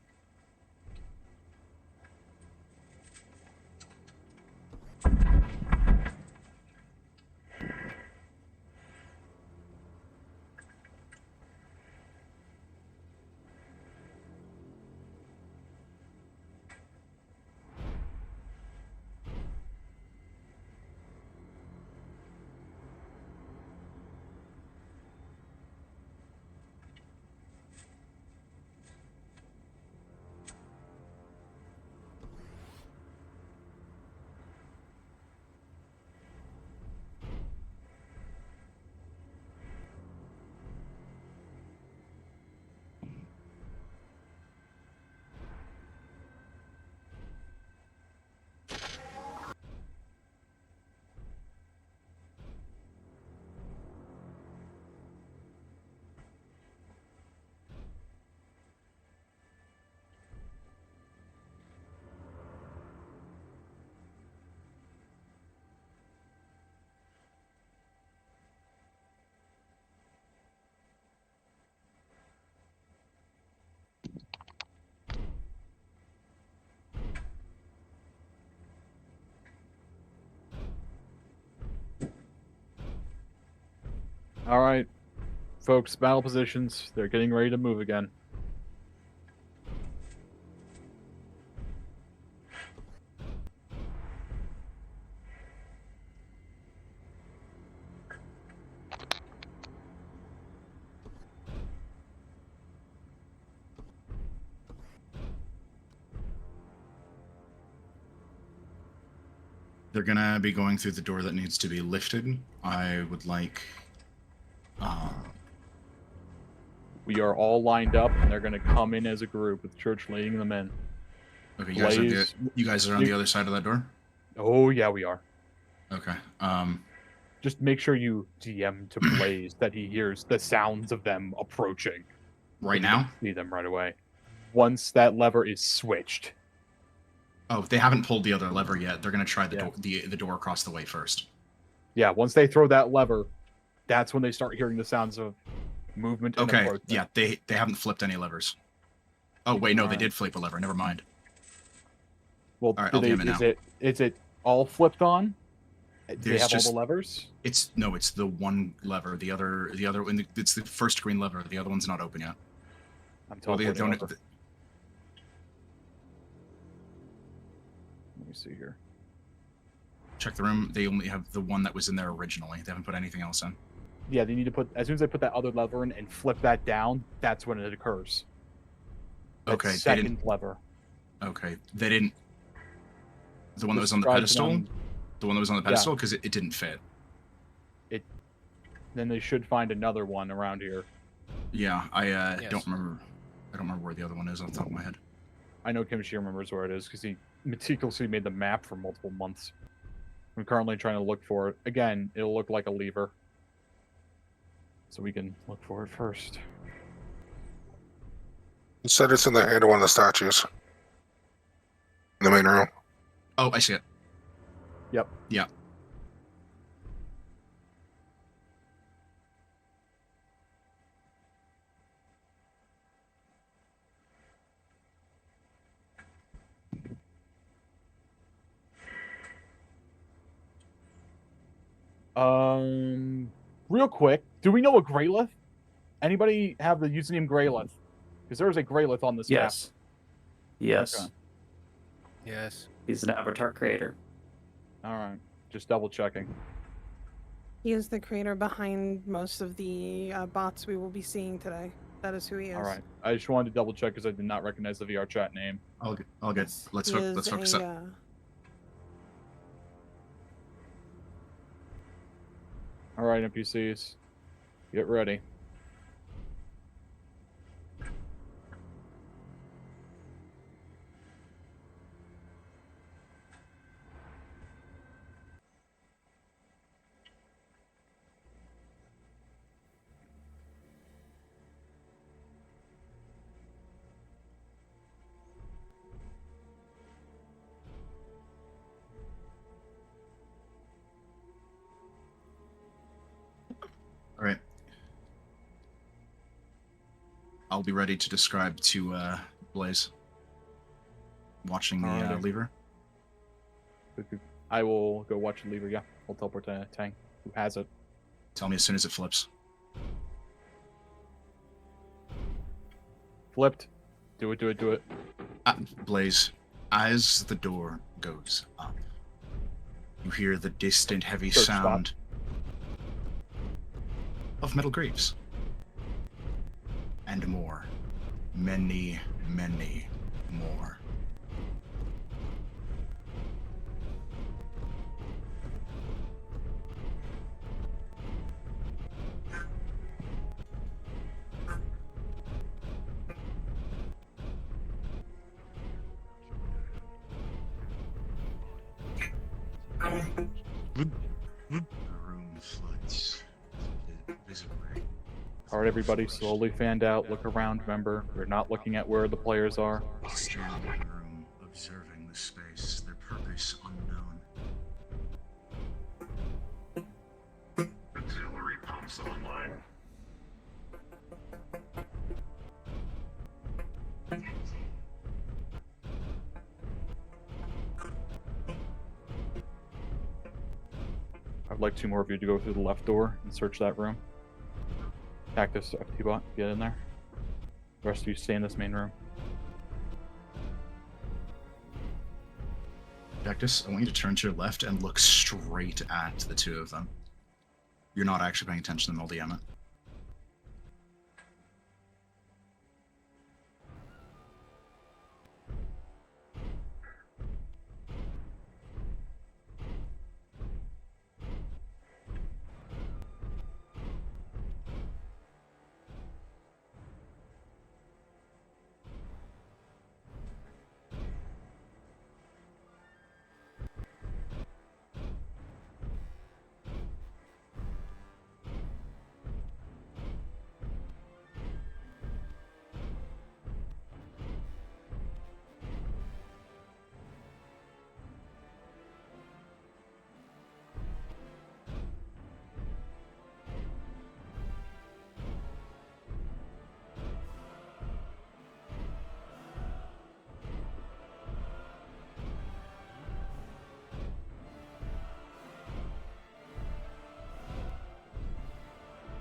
All right, folks, battle positions. They're getting ready to move again. They're gonna be going through the door that needs to be lifted. I would like. We are all lined up, and they're going to come in as a group with Church leading them in. Okay, you guys are on the other side of that door? Oh, yeah, we are. Okay. Just make sure you DM to Blaze that he hears the sounds of them approaching. Right now? See them right away. Once that lever is switched. Oh, they haven't pulled the other lever yet. They're going to try the door across the way first. Yeah, once they throw that lever, that's when they start hearing the sounds of movement. And Okay, approach. yeah, they haven't flipped any levers. Oh wait, no, they did flip a lever. Never mind. Well, all right, I'll DM it now. Is it all flipped on? Do they There's have all the levers? It's the one lever. The other, it's the first green lever. The other one's not open yet. I'm teleporting Let over. Let me see here. Check the room. They only have the one that was in there originally. They haven't put anything else in. Yeah, they need to put, as soon as they put that other lever in and flip that down, that's when it occurs. That Okay, second lever. Okay, they didn't. The one that was on the Describe it pedestal. on- The one that was on the pedestal because it didn't fit. Then they should find another one around here. Yeah, I don't remember. I don't remember where the other one is off the top of my head. I know Kimchi remembers where it is because he meticulously made the map for multiple months. I'm currently trying to look for it. Again, it'll look like a lever. So we can look for it first. You said it's in the hand of one of the statues. In the main room. Oh, I see it. Yep. Yeah. Real quick, do we know a Greylith? Anybody have the username Greylith? Because there's a Greylith on this map. Yes. Okay. Yes. He's an avatar creator. All right. Just double checking. He is the creator behind most of the bots we will be seeing today. That is who he is. All right. I just wanted to double check because I did not recognize the VR chat name. I'll get. Let's He is focus a, up. All right, NPCs. Get ready. All right. I'll be ready to describe to Blaze. Watching the Alrighty. lever. I will go watch the lever. Yeah, I'll teleport to Tang, who has it. Tell me as soon as it flips. Flipped. Do it, do it, do it. Blaze, as the door goes up, you hear the distant, heavy Search spot. sound of metal graves. And more. Many, many more. The room floods visibly. All right, everybody, slowly fanned out. Look around. Remember, we're not looking at where the players are. Standing in the room, observing the space, their purpose unknown. Auxiliary pumps online. I'd like two more of you to go through the left door and search that room. Cactus, T-Bot, get in there. The rest of you stay in this main room. Cactus, I want you to turn to your left and look straight at the two of them. You're not actually paying attention to them, I'll DM it.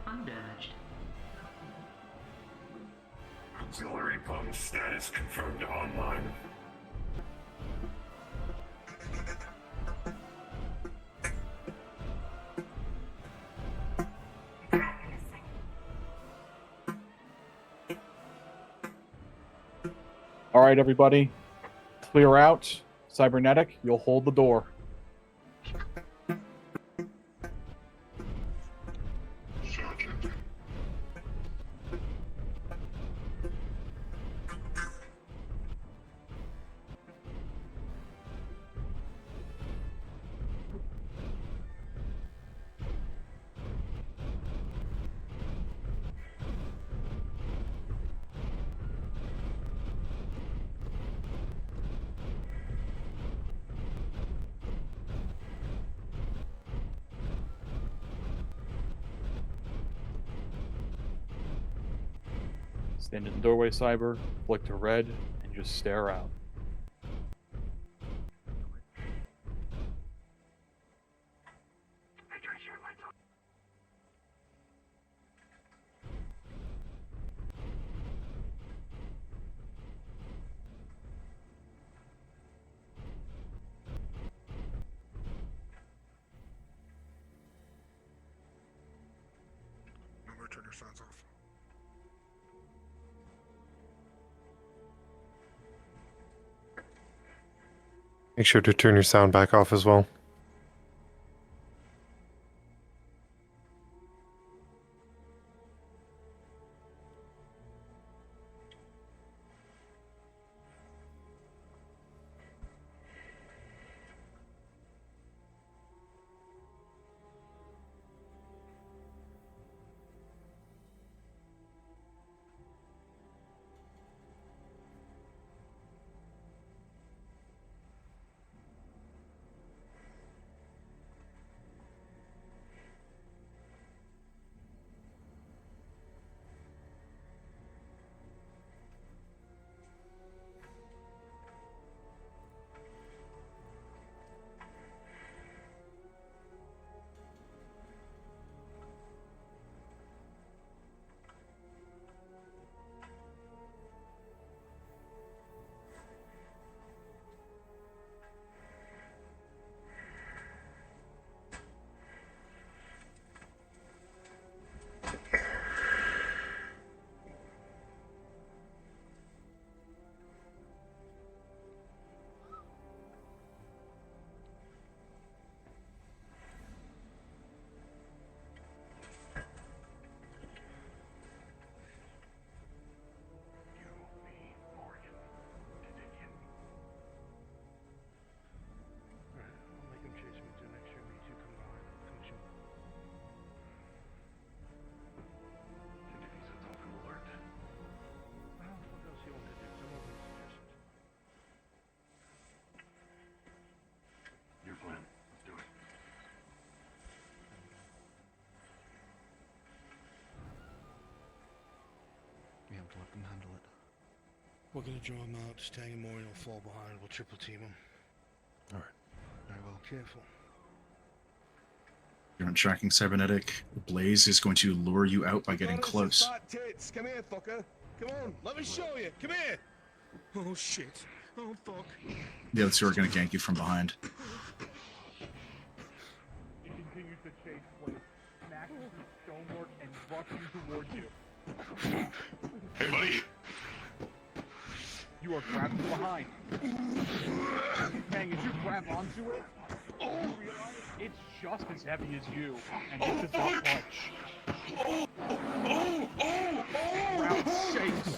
Undamaged. Auxiliary pump status confirmed online. All right, everybody, clear out. Cybernetic, you'll hold the door. Stand in the doorway, Cyber, flick to red, and just stare out. Remember, turn your sounds off. Make sure to turn your sound back off as well. Let them handle it. We're gonna draw him out, just hang him more and he'll fall behind. We'll triple team him. Alright. Very well. Careful. You're on tracking cybernetic. Blaze is going to lure you out by getting close. Come here, fucker. Come on, let me show you. Come here. Oh shit. Oh fuck. The other two are going to gank you from behind. He continues to chase Blaze, smacks his stonework, and rushes towards you. Hey, buddy. You are grabbed from behind. Hang, as you grab onto it, you realize it's just as heavy as you, and it does not budge. Ground shakes.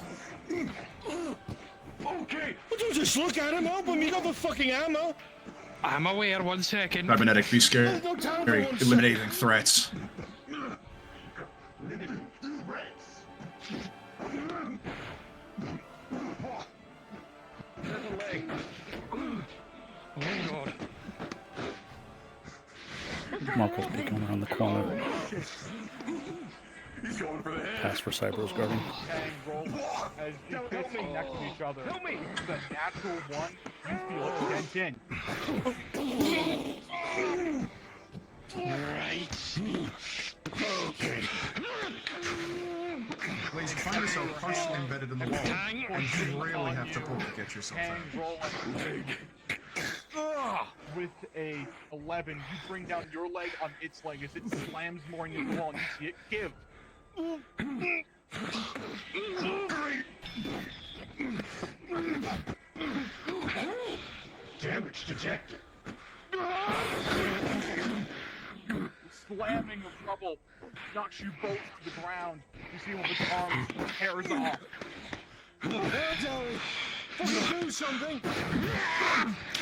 Okay. Well, don't just look at him. Help him. You got the fucking ammo. I'm aware, 1 second. Cybernetic, be scared. No time for one Eliminating threats. There's a leg. Oh god. Marco's peeking around the corner. He's going for the head. Pass for Cyber's guarding. Hang, roll. As the fists are next to each other. Help me! The natural one, you feel it dent in. Right. Okay. Blaze, you find yourself partially embedded in the wall, and you really have to pull to get yourself Hang, out. roll. With a 11, you bring down your leg on its leg as it slams more into the wall, and you see it give. Damage detected. Slamming of rubble knocks you both to the ground. You see one of its arms tears off. Fucking do something.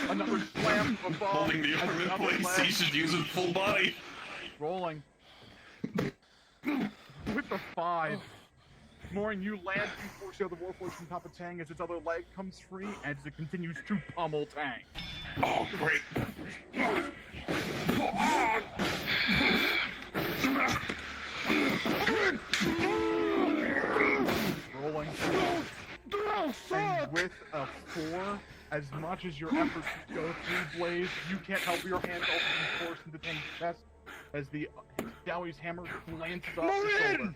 Another slam above. Holding the arm in place, he should use it full body. Rolling. With the 5. Morin, you land before the other Warforged from top of Tang as its other leg comes free as it continues to pummel Tang. Oh, great. Rolling. And with a 4, as much as your efforts go through Blaze, you can't help your hands also being forced into Tang's chest as the Dowie's hammer glances off the shoulder.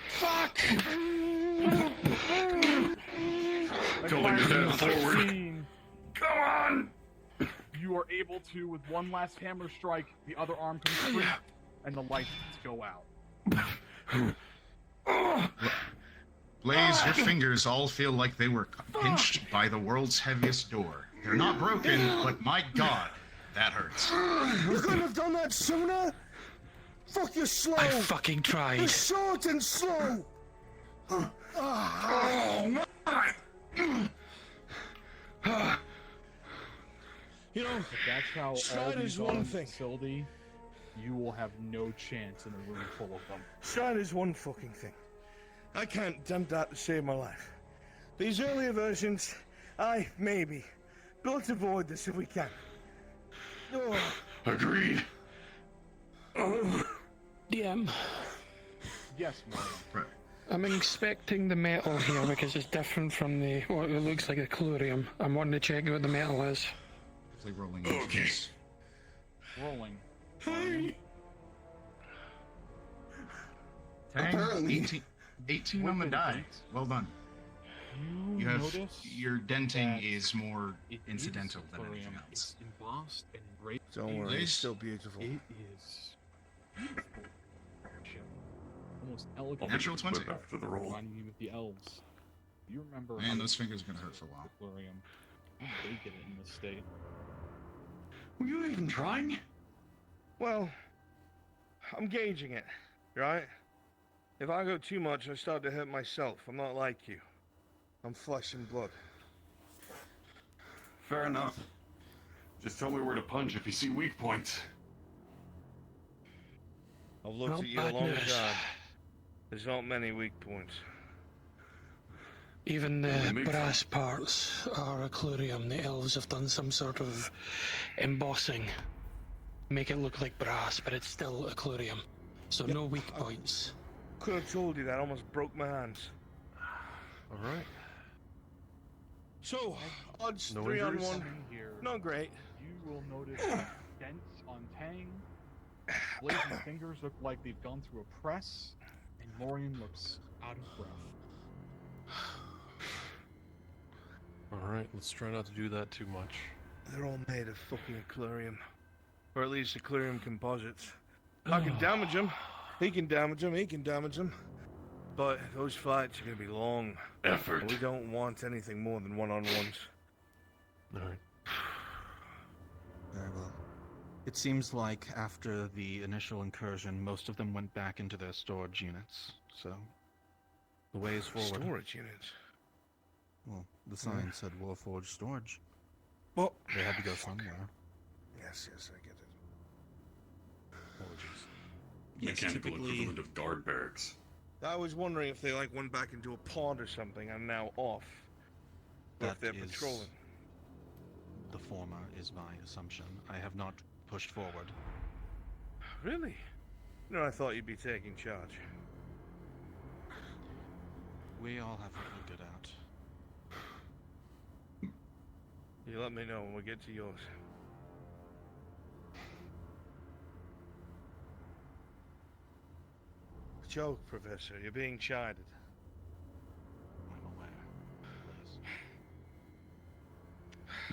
Fuck! Tilting his head forward. Come on! You are able to, with one last hammer strike, the other arm comes free, and the lights go out. Blaze, your fingers all feel like they were pinched by the world's heaviest door. They're not broken, but my god, that hurts. You couldn't have done that sooner? Fuck, you're slow. I fucking tried. You're short and slow. Oh, my. You know, if that's how all Strider's these are one in the thing. facility, you will have no chance in a room full of them. Strider's one fucking thing. I can't attempt that to save my life. These earlier versions, maybe. But let's avoid this if we can. Oh. Agreed. DM. Yes, Morin. I'm inspecting the metal here because it's different from the what it looks like a chlorium. I'm wanting to check what the metal is. Rolling. Okay. Rolling. Hey. Tang, 18 on the die. Well done. You have notice your denting that is more it incidental is than anything chlorium. else. It's embossed and engraved. Don't worry, it's still beautiful. It is beautiful. Almost elegant. Natural 20. After the roll. Reminding you of the elves. You remember how Man, those fingers are gonna hurt for a while. chlorium. How did they get it in this state? Were you even trying? Well, I'm gauging it, right? If I go too much, I start to hurt myself. I'm not like you. I'm flesh and blood. Fair enough. Just tell me where to punch if you see weak points. I've looked Oh, at you a long badness. time. There's not many weak points. Even the It makes brass parts are a chlorium. The elves have done some sort of embossing. Make it look like brass, but it's still a chlorium. So no weak points. Could have told you that. Almost broke my hands. All right. So, odds No 3 on injuries? 1. Not great. will notice dents on Tang. Blazing fingers look like they've gone through a press, and Morian looks out of breath. Alright, let's try not to do that too much. They're all made of fucking Eclurium. Or at least Eclurium composites. I can damage them. He can damage them. He can damage them. But those fights are going to be long. Effort. And we don't want anything more than one-on-ones. Alright. Very well. It seems like after the initial incursion, most of them went back into their storage units. So, the way is forward. Storage units? Well, the sign said Warforged storage. Well, they had to go somewhere. Yes, I get it. Apologies. Mechanical equivalent of guard barracks. I was wondering if they went back into a pod or something and now off. Or if they're patrolling. The former is my assumption. I have not pushed forward. Really? No, I thought you'd be taking charge. We all have to figure it out. You let me know when we get to yours. Joke, Professor. You're being chided. I'm aware. Please.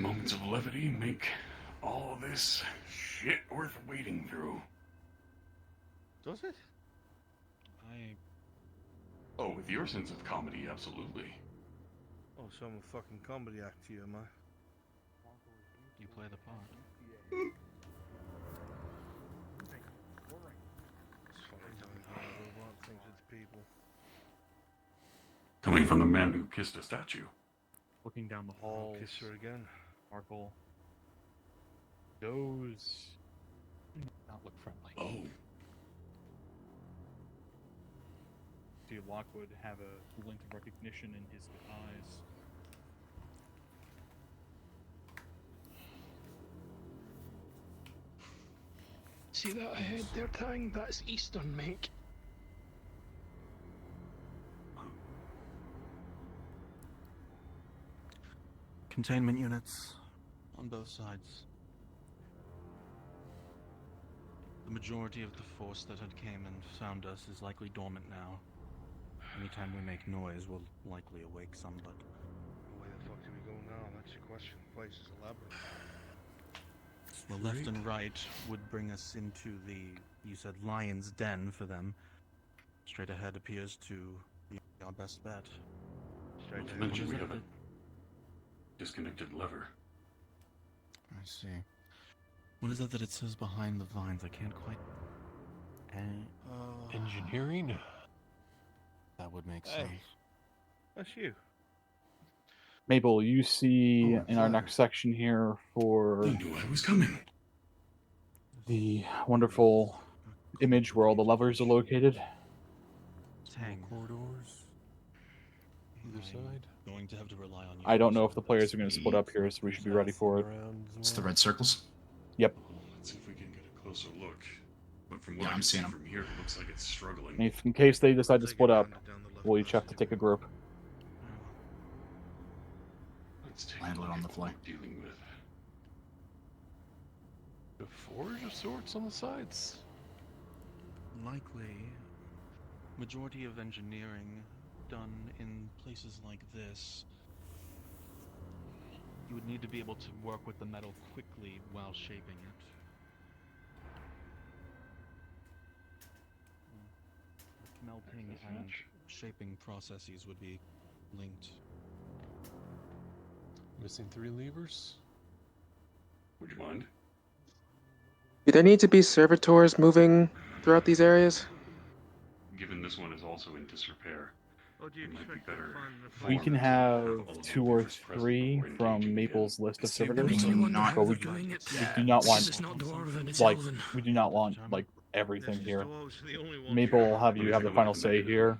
Moments of levity make all this shit worth wading through. Does it? Oh, with your sense of comedy, absolutely. Oh, so I'm a fucking comedy act to you, am I? You play the part. It's funny telling how I want things with people. Coming from the man who kissed a statue. Looking down the halls. Kiss her again. Markle. Those do not look friendly. Oh. See Lockwood have a glint of recognition in his eyes. See that ahead there, Tang? That's Eastern make. Containment units on both sides. The majority of the force that had came and found us is likely dormant now. Anytime we make noise, we'll likely awake some, but... Where the fuck do we go now? That's the question. The place is a labyrinth. The left and right would bring us into the, you said, lion's den for them. Straight ahead appears to be our best bet. Straight Not to ahead. mention we have a disconnected lever. I see. What is that it says behind the vines? I can't quite... Engineering? That would make Hey. sense. That's you. Mabel, you see in our next section here for I knew I was coming. the wonderful image where all the levers are located. Tang. Corridors. Either side. Going to have to rely on you. I don't know if the players are going to split up here, so we should be ready for it. It's the red circles. Yep. Let's see if we can get a closer look. But from what Yeah, I I'm can see seeing 'em. from here, it looks like it's struggling. If, in case they decide to split up, we'll each have to take a group. Let's take Handle it on the fly. Dealing with. A forge of sorts on the sides. Likely, majority of engineering done in places like this, you would need to be able to work with the metal quickly while shaping it. Melting and shaping processes would be linked. Missing 3 levers. Would you mind? Do there need to be servitors moving throughout these areas? Given this one is also in disrepair, Oh, do you it might be expect to better. find We can have 2 or 3 from Maple's list of servitors, but we do not want, like, we do not want, like, everything here. Maple will have you have the final say here,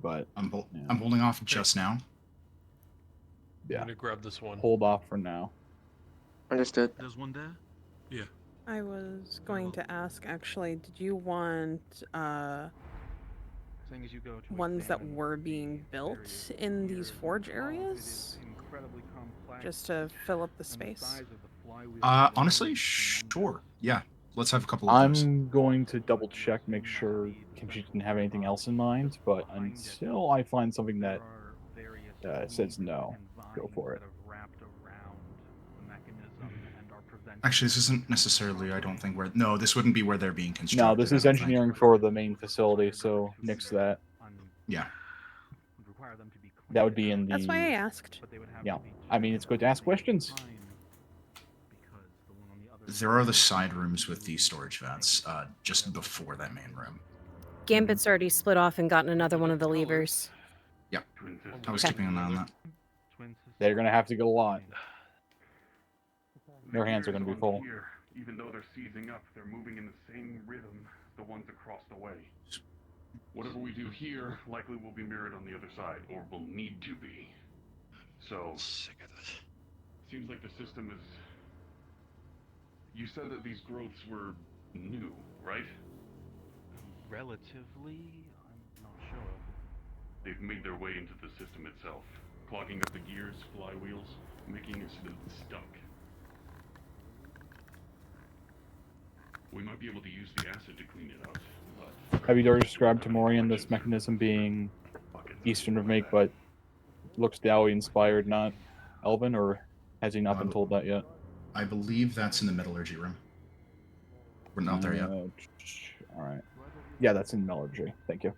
but I'm holding off just now. yeah, I'm gonna grab this one. hold off for now. Understood. There's one there? Yeah. I was going to ask, actually, did you want Thing is you go to ones that examine were being built in these forge areas? incredibly complex, Just to fill up the and the space? size of the Honestly, sure. Yeah, let's have a couple of those. I'm going to double check, make sure Kimchi didn't have anything else in mind, but until I find something that says no, go for it. Actually, this isn't necessarily, I don't think, where... No, this wouldn't be where they're being constructed. No, this is engineering for the main facility, so nix that. Yeah. That would be in the... That's why I asked. Yeah. I mean, it's good to ask questions. There are the side rooms with the storage vats, just before that main room. Gambit's already split off and gotten another one of the levers. Yeah, I was keeping an eye on that. They're going to have to get a lot. Their hands are going to be full. Here, even though they're seizing up, they're moving in the same rhythm the ones across the way. Whatever we do here likely will be mirrored on the other side, or will need to be. So, seems like the system is... You said that these growths were new, right? Relatively, I'm not sure. They've made their way into the system itself, clogging up the gears, flywheels, making it so that it's stuck. We might be able to use the acid to clean it out, but... Have you already described to Morian this mechanism being Eastern of make, but looks Dowie inspired, not Elven, or has he not been told that yet? I believe that's in the metallurgy room. We're not there yet. Alright. Yeah, that's in metallurgy. Thank you.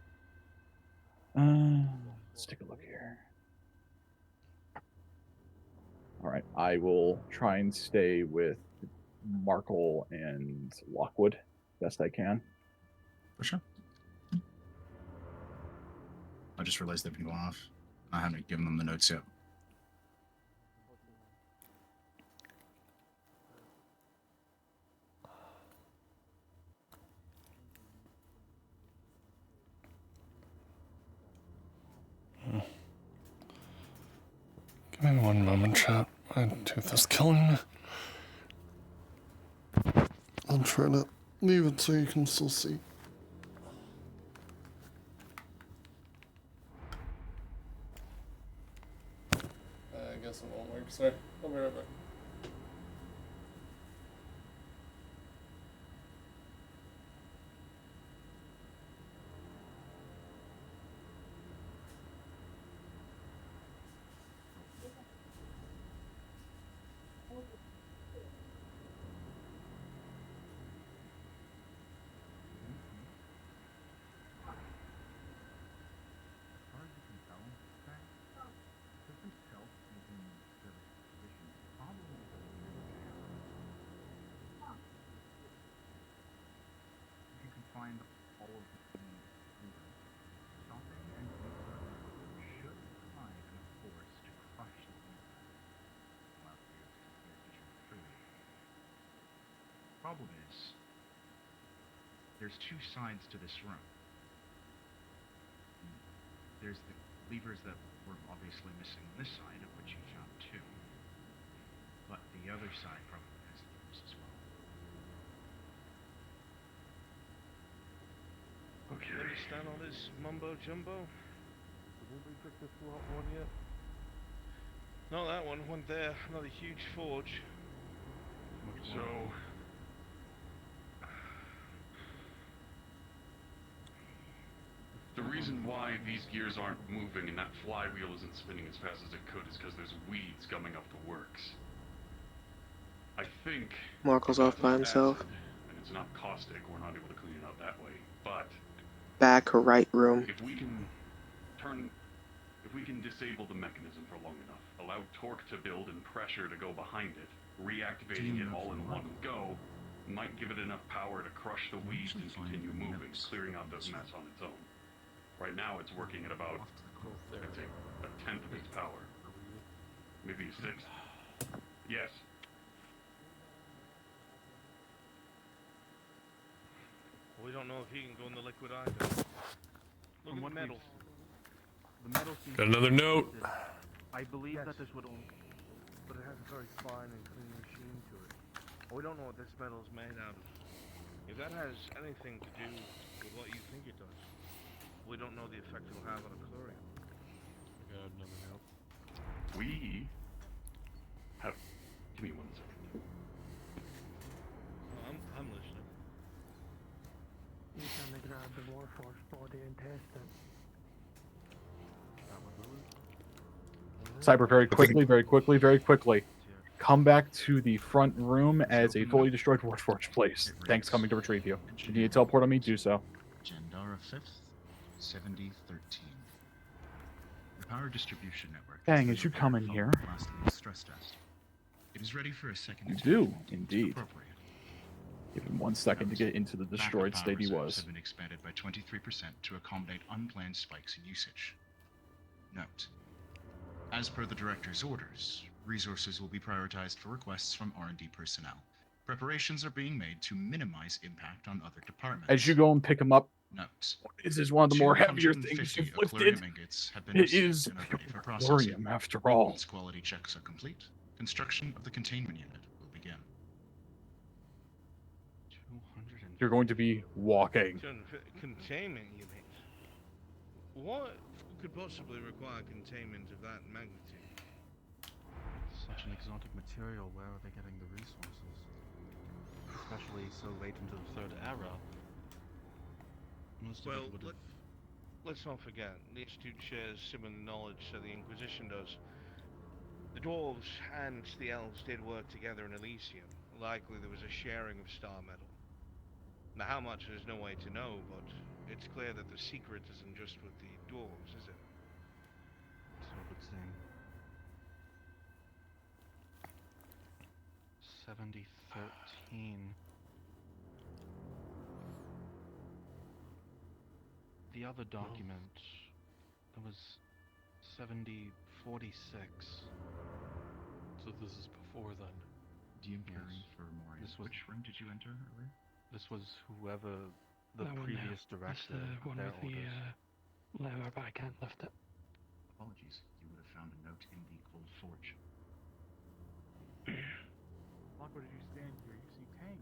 Let's take a look here. Alright, I will try and stay with Markle and Lockwood best I can. For sure. I just realized they've been going off. I haven't given them the notes yet. Give me one moment, chat. My tooth is killing me. I'll try to leave it so you can still see. I guess it won't work, sorry. I'll be right back. Find all of the stopping and should provide enough force to crush the allow players to pay attention freely. Problem is, there's two sides to this room. There's the levers that were obviously missing on this side, of which you found two. But the other side probably has levers as well. Okay. You understand all this mumbo jumbo? Did anybody pick this one yet? No, that one there. Another huge forge. So... The reason why these gears aren't moving and that flywheel isn't spinning as fast as it could is because there's weeds gumming up the works. I think... Markle's off by himself. Acid, and it's not caustic, we're not able to clean it out that way, but... Back right room. If we can disable the mechanism for long enough, allow torque to build and pressure to go behind it, reactivating it all in one go, might give it enough power to crush the weeds and continue moving, clearing out this mess on its own. Right now it's working at about, I'd say, a tenth of its power. Maybe a sixth. Yes. We don't know if he can go in the liquid either. Look at the metal. The metal seems Got another note. I believe that this would only... But it has a very fine and clean machine to it. We don't know what this metal is made out of. If that has anything to do with what you think it does, we don't know the effect it'll have on a chlorium. I got another note. We have... Give me 1 second. Warforged body and test it. Cyber, very quickly. Come back to the front room as a fully destroyed Warforged place. Tanks coming to retrieve you. If you need to teleport on me, do so. Jandara 5th, 7013. The power distribution network. Dang, as you come in here. Last week's stress test. It is ready for a second You attempt. do, indeed. Appropriate. Give him 1 second to get into the destroyed Backup state he power reserves was. have been expanded by 23% to accommodate unplanned spikes in usage. Note: as per the director's orders, resources will be prioritized for requests from R&D personnel. Preparations are being made to minimize impact on other departments. As you go and pick him up, Note: this is one of the more heavier things 250 you've lifted. aquarium ingots have been It received is and are ready for aquarium, processing. after all. Once quality checks are complete, construction of the containment unit will begin. You're going to be walking. Containment unit? What could possibly require containment of that magnitude? Such an exotic material, where are they getting the resources? Especially so late into the third era. Most of Well, it would have... let's not forget, the Institute shares similar knowledge to the Inquisition does. The dwarves and the elves did work together in Elysium. Likely there was a sharing of star metal. Now how much there's no way to know, but it's clear that the secret isn't just with the dwarves, is it? So it would seem. 7013. The other document, that was 7046. So this is before then. DM carry for more. Which room did you enter earlier? This was whoever the That one previous there. That's director. the one their with the orders. lever, but I can't lift it. Apologies, you would have found a note in the cold forge. Lockwood, as you stand here, you see Tang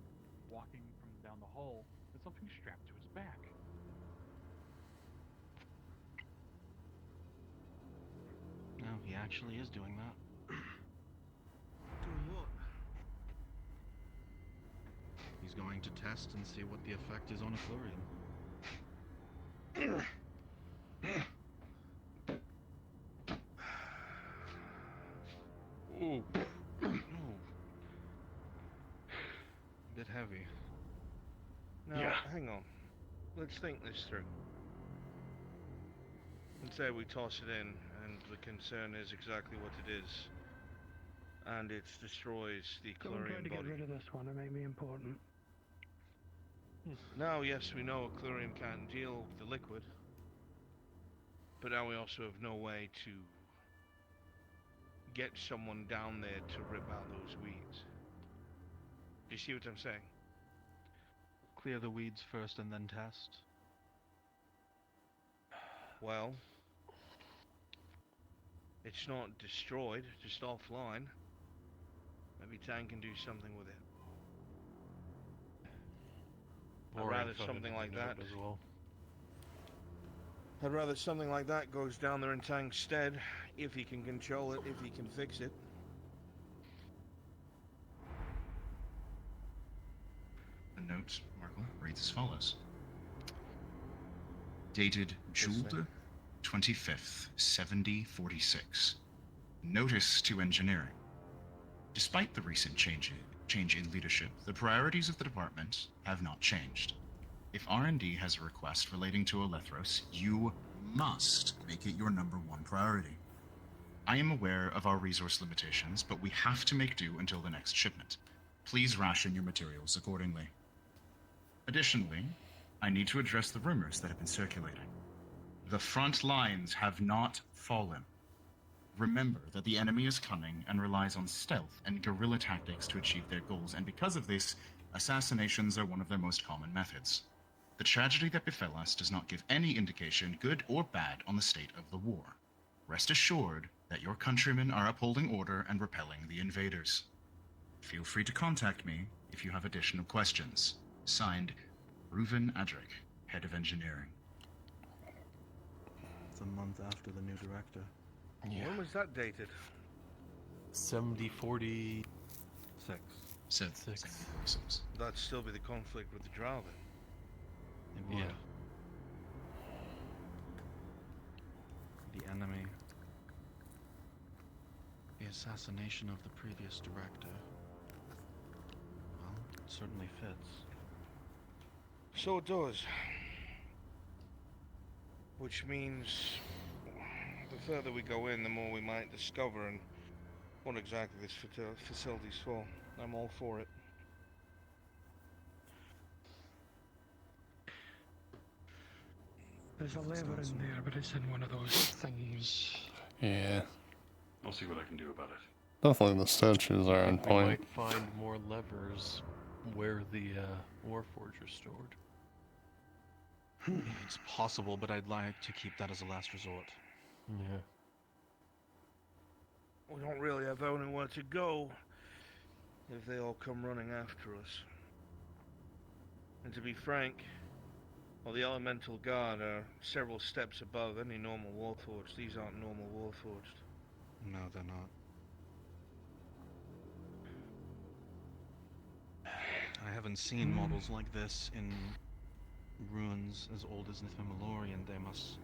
walking from down the hall with something strapped to his back. No, he actually is doing that. Doing what? He's going to test and see what the effect is on a Florian. Ooh. Ooh. A bit heavy. Now, hang on. Let's think this through. Let's say we toss it in, and the concern is exactly what it is. And it destroys the Go and try Chlorian to get body. rid of this one, it may be important. Now, yes, we know a Chlorian can't deal with the liquid. But now we also have no way to get someone down there to rip out those weeds. Do you see what I'm saying? Clear the weeds first and then test. Well, it's not destroyed, just offline. Maybe Tang can do something with it. I'd rather something like that as well. I'd rather something like that goes down there in Tang's stead, if he can control it, if he can fix it. The note, Markle, reads as follows. Dated Julde 25th, 7046. Notice to engineering. Despite the recent change in leadership, the priorities of the department have not changed. If R&D has a request relating to Elethros, you must make it your #1 priority. I am aware of our resource limitations, but we have to make do until the next shipment. Please ration your materials accordingly. Additionally, I need to address the rumors that have been circulating. The front lines have not fallen. Remember that the enemy is cunning and relies on stealth and guerrilla tactics to achieve their goals, and because of this, assassinations are one of their most common methods. The tragedy that befell us does not give any indication, good or bad, on the state of the war. Rest assured that your countrymen are upholding order and repelling the invaders. Feel free to contact me if you have additional questions. Signed, Reuven Adric, Head of Engineering. It's a month after the new director. Yeah. When was that dated? 7046. 746. That'd still be the conflict with the Drow then. Yeah. the enemy. The assassination of the previous director. Well, it certainly fits. So it does. Which means the further we go in, the more we might discover and what exactly this facility's for. I'm all for it. There's a lever in there, but it's in one of those things. Yeah. I'll see what I can do about it. Definitely the statues are on We point. might find more levers where the Warforged are stored. It's possible, but I'd like to keep that as a last resort. Yeah. We don't really have anywhere to go if they all come running after us. And to be frank, while the Elemental Guard are several steps above any normal Warforged, these aren't normal Warforged. No, they're not. I haven't seen models like this in ruins as old as Nithmamilorian. They must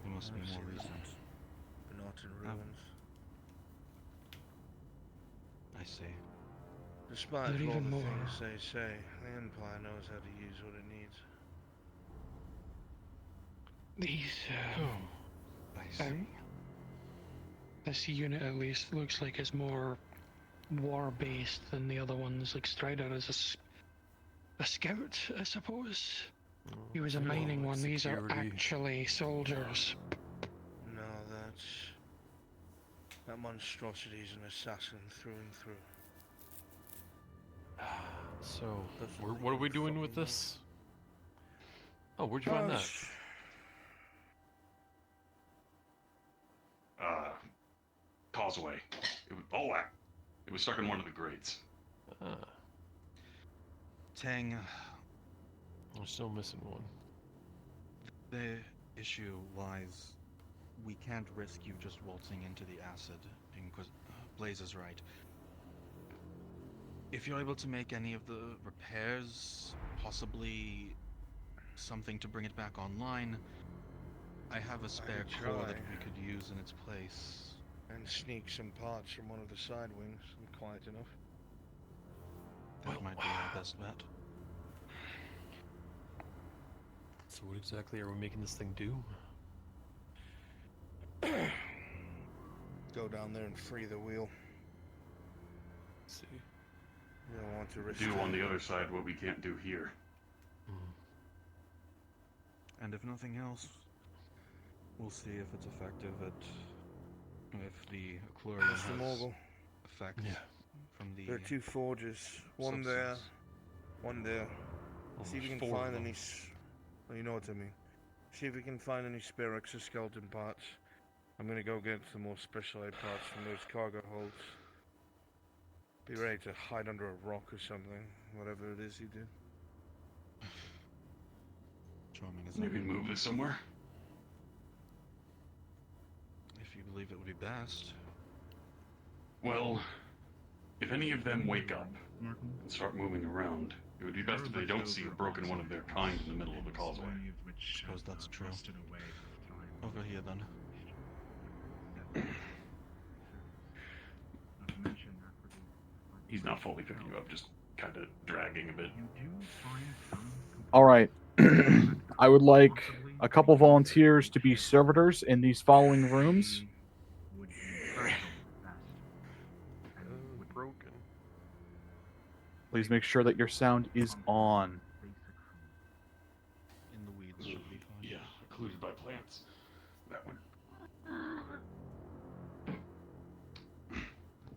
be more recent. But not in ruins. I see. Despite They're all even the more- things they say, the Empire knows how to use what it needs. These, this unit at least looks like it's more war-based than the other ones. Like Strider is a scout, I suppose. He was a mining one. These are actually soldiers. No, that monstrosity is an assassin through and through. So, what are we doing with this? Oh, where'd you find that? Causeway. It was stuck in one of the grates. Tang, I'm still missing one. the issue lies, we can't risk you just waltzing into the acid. Blaze is right. If you're able to make any of the repairs, possibly something to bring it back online, I have a spare core that we could use in its place. And sneak some parts from one of the side wings, I'm quiet enough. That might be our best bet. So what exactly are we making this thing do? Go down there and free the wheel. Let's see. We don't want to risk Do it. on the other side what we can't do here. And if nothing else, we'll see if it's effective if the Chlorium Mr. has Morgul. effect from the... There are two forges. One there, one there. See if you can find any... Well, you know what I mean. See if we can find any spare exoskeleton parts. I'm gonna go get some more specialized parts from those cargo holds. Be ready to hide under a rock or something, whatever it is you do. Charming, Maybe move this somewhere? If you believe it would be best. Well, if any of them wake up and start moving around, it would be best if they don't see a broken one of their kind in the middle of the causeway. Suppose that's true. Over here then. He's not fully picking you up, just kind of dragging a bit. All right. I would like a couple volunteers to be servitors in these following rooms. Broken. Please make sure that your sound is on. In the weeds should be fine. Yeah, occluded by plants. That one.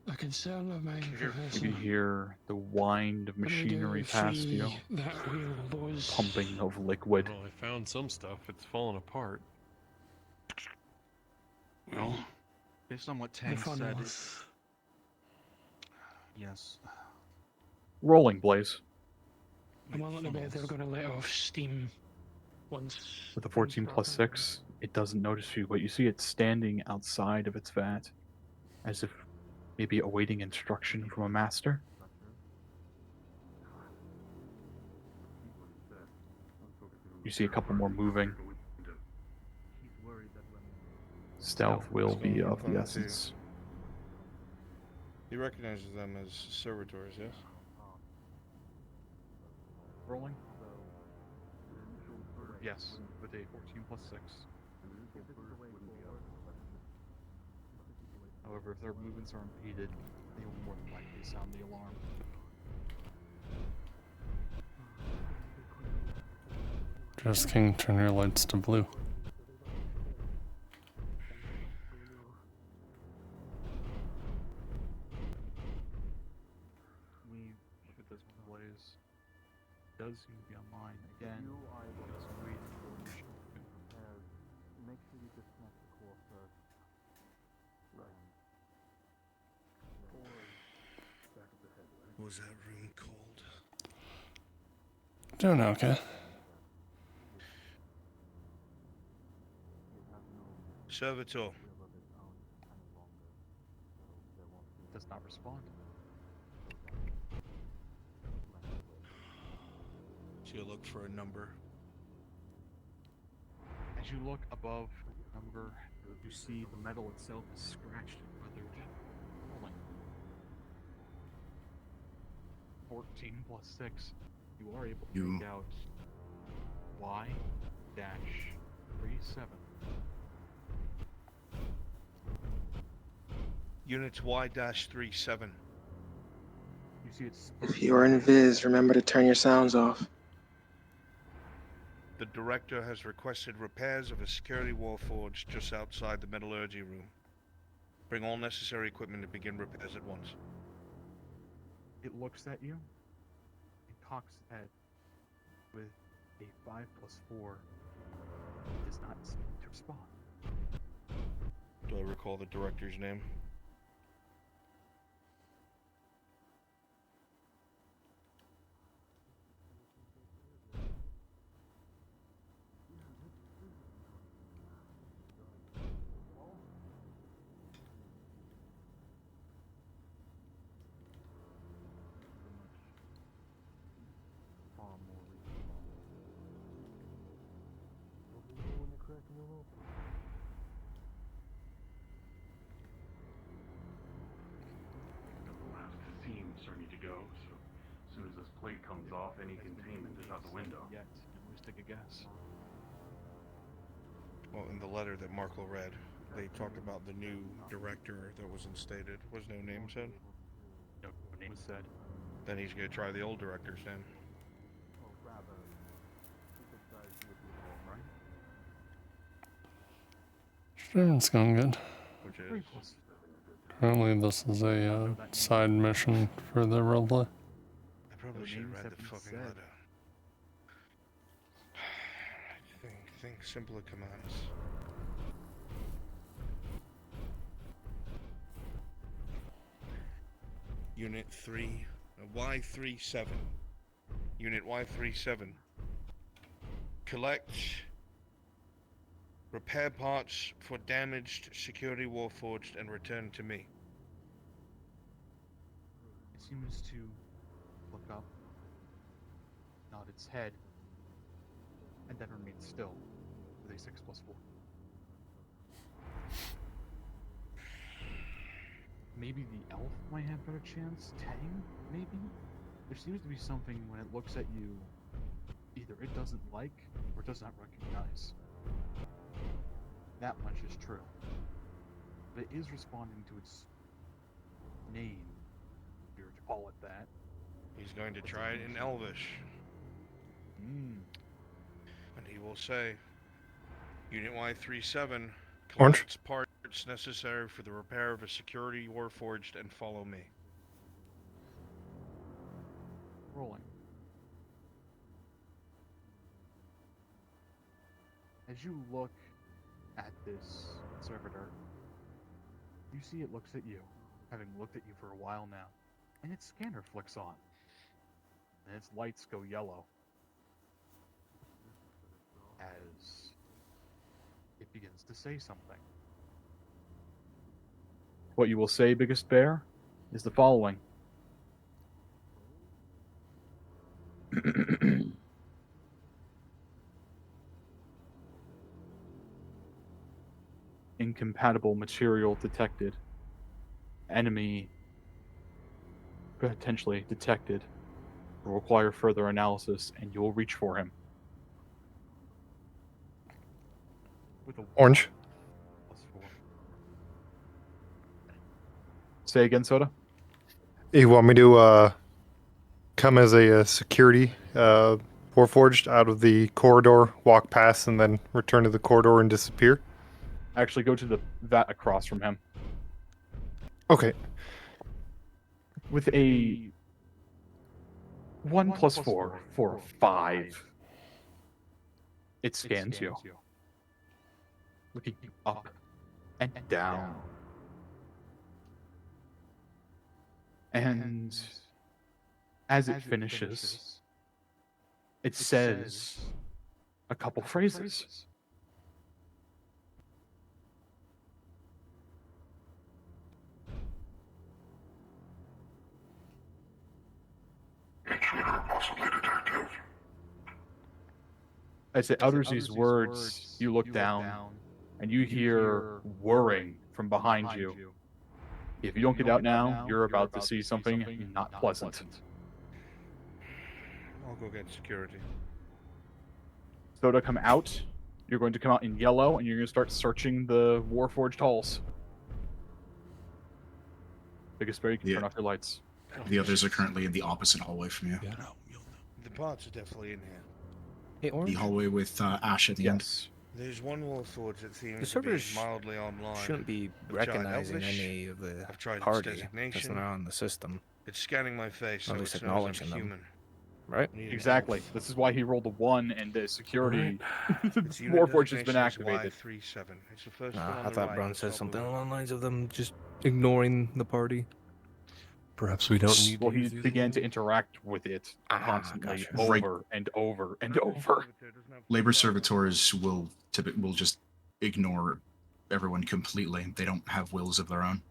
A concern of mine, You Professor. can hear the wind of What do we do machinery if past we- you. That wheel, those... Pumping of liquid. Well, I found some stuff. It's falling apart. Well, based on what The Tang said, funnels. yes. Rolling, Blaze. I'm willing to bet they're going to let off steam once... With a 14 plus 6, it doesn't notice you, but you see it standing outside of its vat, as if maybe awaiting instruction from a master. You see a couple more moving. Stealth will be of the Fine, too. essence. He recognizes them as servitors, yes? Rolling? Yes, with a 14 plus 6. However, if their movements are impeded, they will more than likely sound the alarm. Just King, turn your lights to blue. We look at this blaze. Does seem to be online again. Just wait for Make sure you disconnect the core first. What was that room called? Doing okay. Servitor. Does not respond. So you look for a number. As you look above the number, you see the metal itself is scratched and weathered. Rolling. 14 plus 6. You are able to make out Y-37. Units Y-37. You see it's. If you are in Viz, remember to turn your sounds off. The director has requested repairs of a security warforged just outside the metallurgy room. Bring all necessary equipment to begin repairs at once. It looks at you and cocks its head with a 5 plus 4. It does not seem to respond. Do I recall the director's name? Theme starting to go, so as soon as this plate comes off, any containment is out the window. Yet, always take a guess. Well, in the letter that Markle read, they talked about the new director that was instated. Was no name said? No name was said. Then he's gonna try the old director's name. Sure, it's going good. Which is? Currently, this is a side mission for the roleplay. I probably should have read the fucking letter. Think simpler commands. Unit 3, Y37. Unit Y37. Collect repair parts for damaged security warforged and return to me. It seems to look up, nod its head, and then remain still with a 6 plus 4. Maybe the elf might have better chance. Tang, maybe? There seems to be something when it looks at you, either it doesn't like or does not recognize. That much is true. But it is responding to its name, if you were to call it that. He's going to try it in Elvish. And he will say, Unit Y37, Orange? collects parts necessary for the repair of a security warforged and follow me. Rolling. As you look at this servitor, you see it looks at you, having looked at you for a while now, and its scanner flicks on, and its lights go yellow as it begins to say something. What you will say, Biggest Bear, is the following. incompatible material detected. Enemy potentially detected. Will require further analysis, and you will reach for him. With a Orange. +4. Say again, Soda? You want me to come as a security Warforged out of the corridor, walk past, and then return to the corridor and disappear? Actually, go to the vat across from him. Okay. With a 1 + 4 for 5. It scans you. Looking up and down. And as it finishes, it says a couple phrases. As it utters these words, you look down and you hear whirring from behind you. If you don't get out now, you're about to see something not pleasant. I'll go get security. Soda, come out. You're going to come out in yellow, and you're going to start searching the Warforged halls. Biggest Bear, you can turn off your lights. The others are currently in the opposite hallway from you. The parts are definitely in here. The hallway with Ash at the end. There's one Warforged that seems The to be servers mildly online. shouldn't be I've tried recognizing Elvish, any of the I've tried its party that's designation. not on the system. It's scanning my face, At so least it knows I'm acknowledging them. human. Right? Exactly. This is why he rolled a 1, and the security Its unit Warforged has been designation is activated. Y37. It's the first Nah, one on I the thought right, Brun the said top something left. along the lines of them just ignoring the party. Perhaps we don't need Well, to he use these began to interact with it constantly, over and over and over. Labor servitors will just ignore everyone completely. They don't have wills of their own.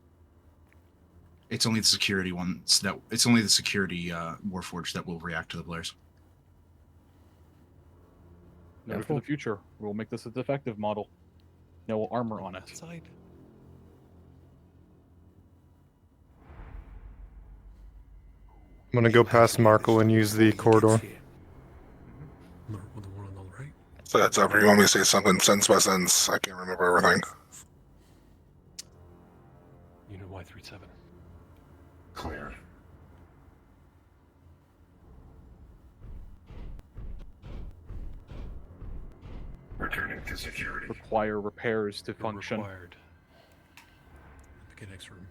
It's only the security ones that Warforged that will react to the blares. Note for the future, we'll make this a defective model. No armor on it. I'm gonna go past Marco and use the corridor. So that's up. You want me to say something sentence by sentence? I can't remember everything. Unit Y37. Clear. Returning to security. Require repairs to function. Required. The next room.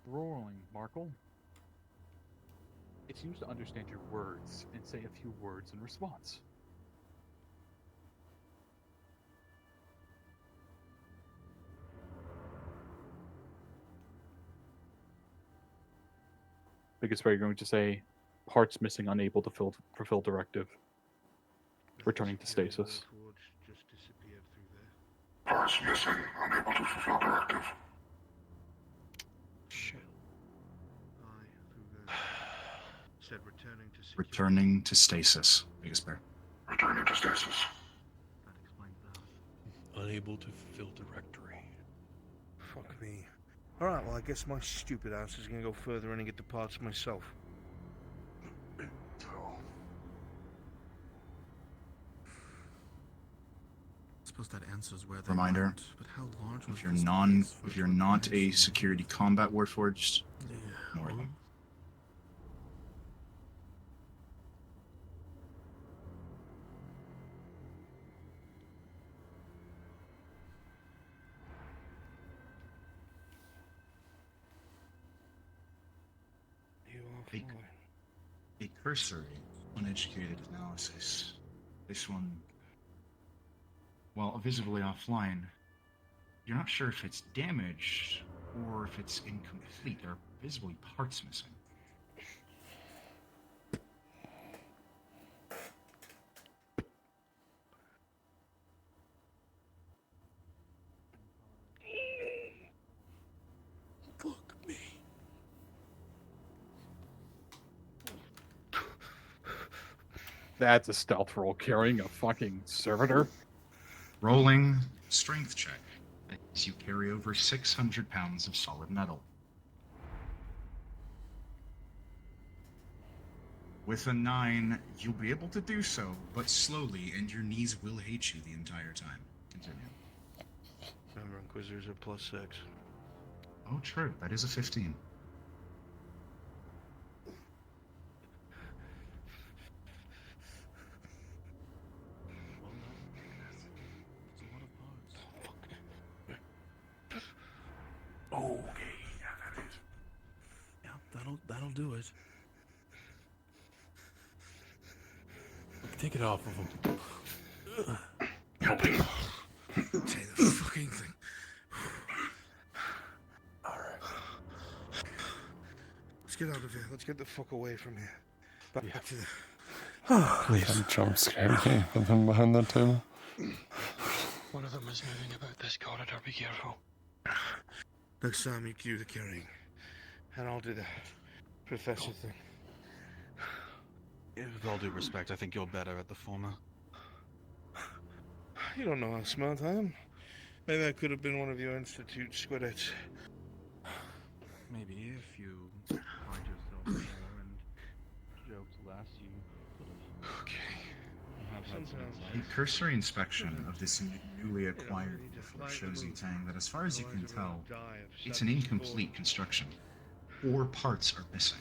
Rolling, Markle. It seems to understand your words and say a few words in response. Biggest Bear, you're going to say, parts missing, unable to fulfill directive. Returning to stasis. Just disappeared through there. Parts missing, unable to fulfill directive. Shit. Said returning to security. Returning to stasis. Biggest Bear. Returning to stasis. That explains that. Unable to fulfill directory. Fuck me. Alright, well I guess my stupid ass is gonna go further in and get the parts myself. I suppose that answers where they Reminder: went, but how large was if you're this non, place if you're not a security combat Warforged, ignore it. A cursory, uneducated analysis. This one, while visibly offline, you're not sure if it's damaged or if it's incomplete. There are visibly parts missing. Fuck me. That's a stealth roll carrying a fucking servitor. Rolling strength check as you carry over 600 pounds of solid metal. With a 9, you'll be able to do so, but slowly, and your knees will hate you the entire time. Continue. Remember, Inquisitors are +6. Oh, true. That is a 15. Okay, yeah, that is. Yeah, that'll do it. Take it off of him. Help him. Take the fucking thing. Alright. Let's get out of here. Let's get the fuck away from here. Back to the... That jump scared me with him behind the table. One of them is moving about this corridor. Be careful. Next time you do the carrying, and I'll do the professor thing. With all due respect, I think you're better at the former. You don't know how smart I am. Maybe I could have been one of your Institute squidettes. Maybe if you find yourself there and joked less, you could have. Okay. A cursory inspection of this newly acquired rifle shows you, Tang, that as far as you can tell, it's an incomplete construction. 4 parts are missing.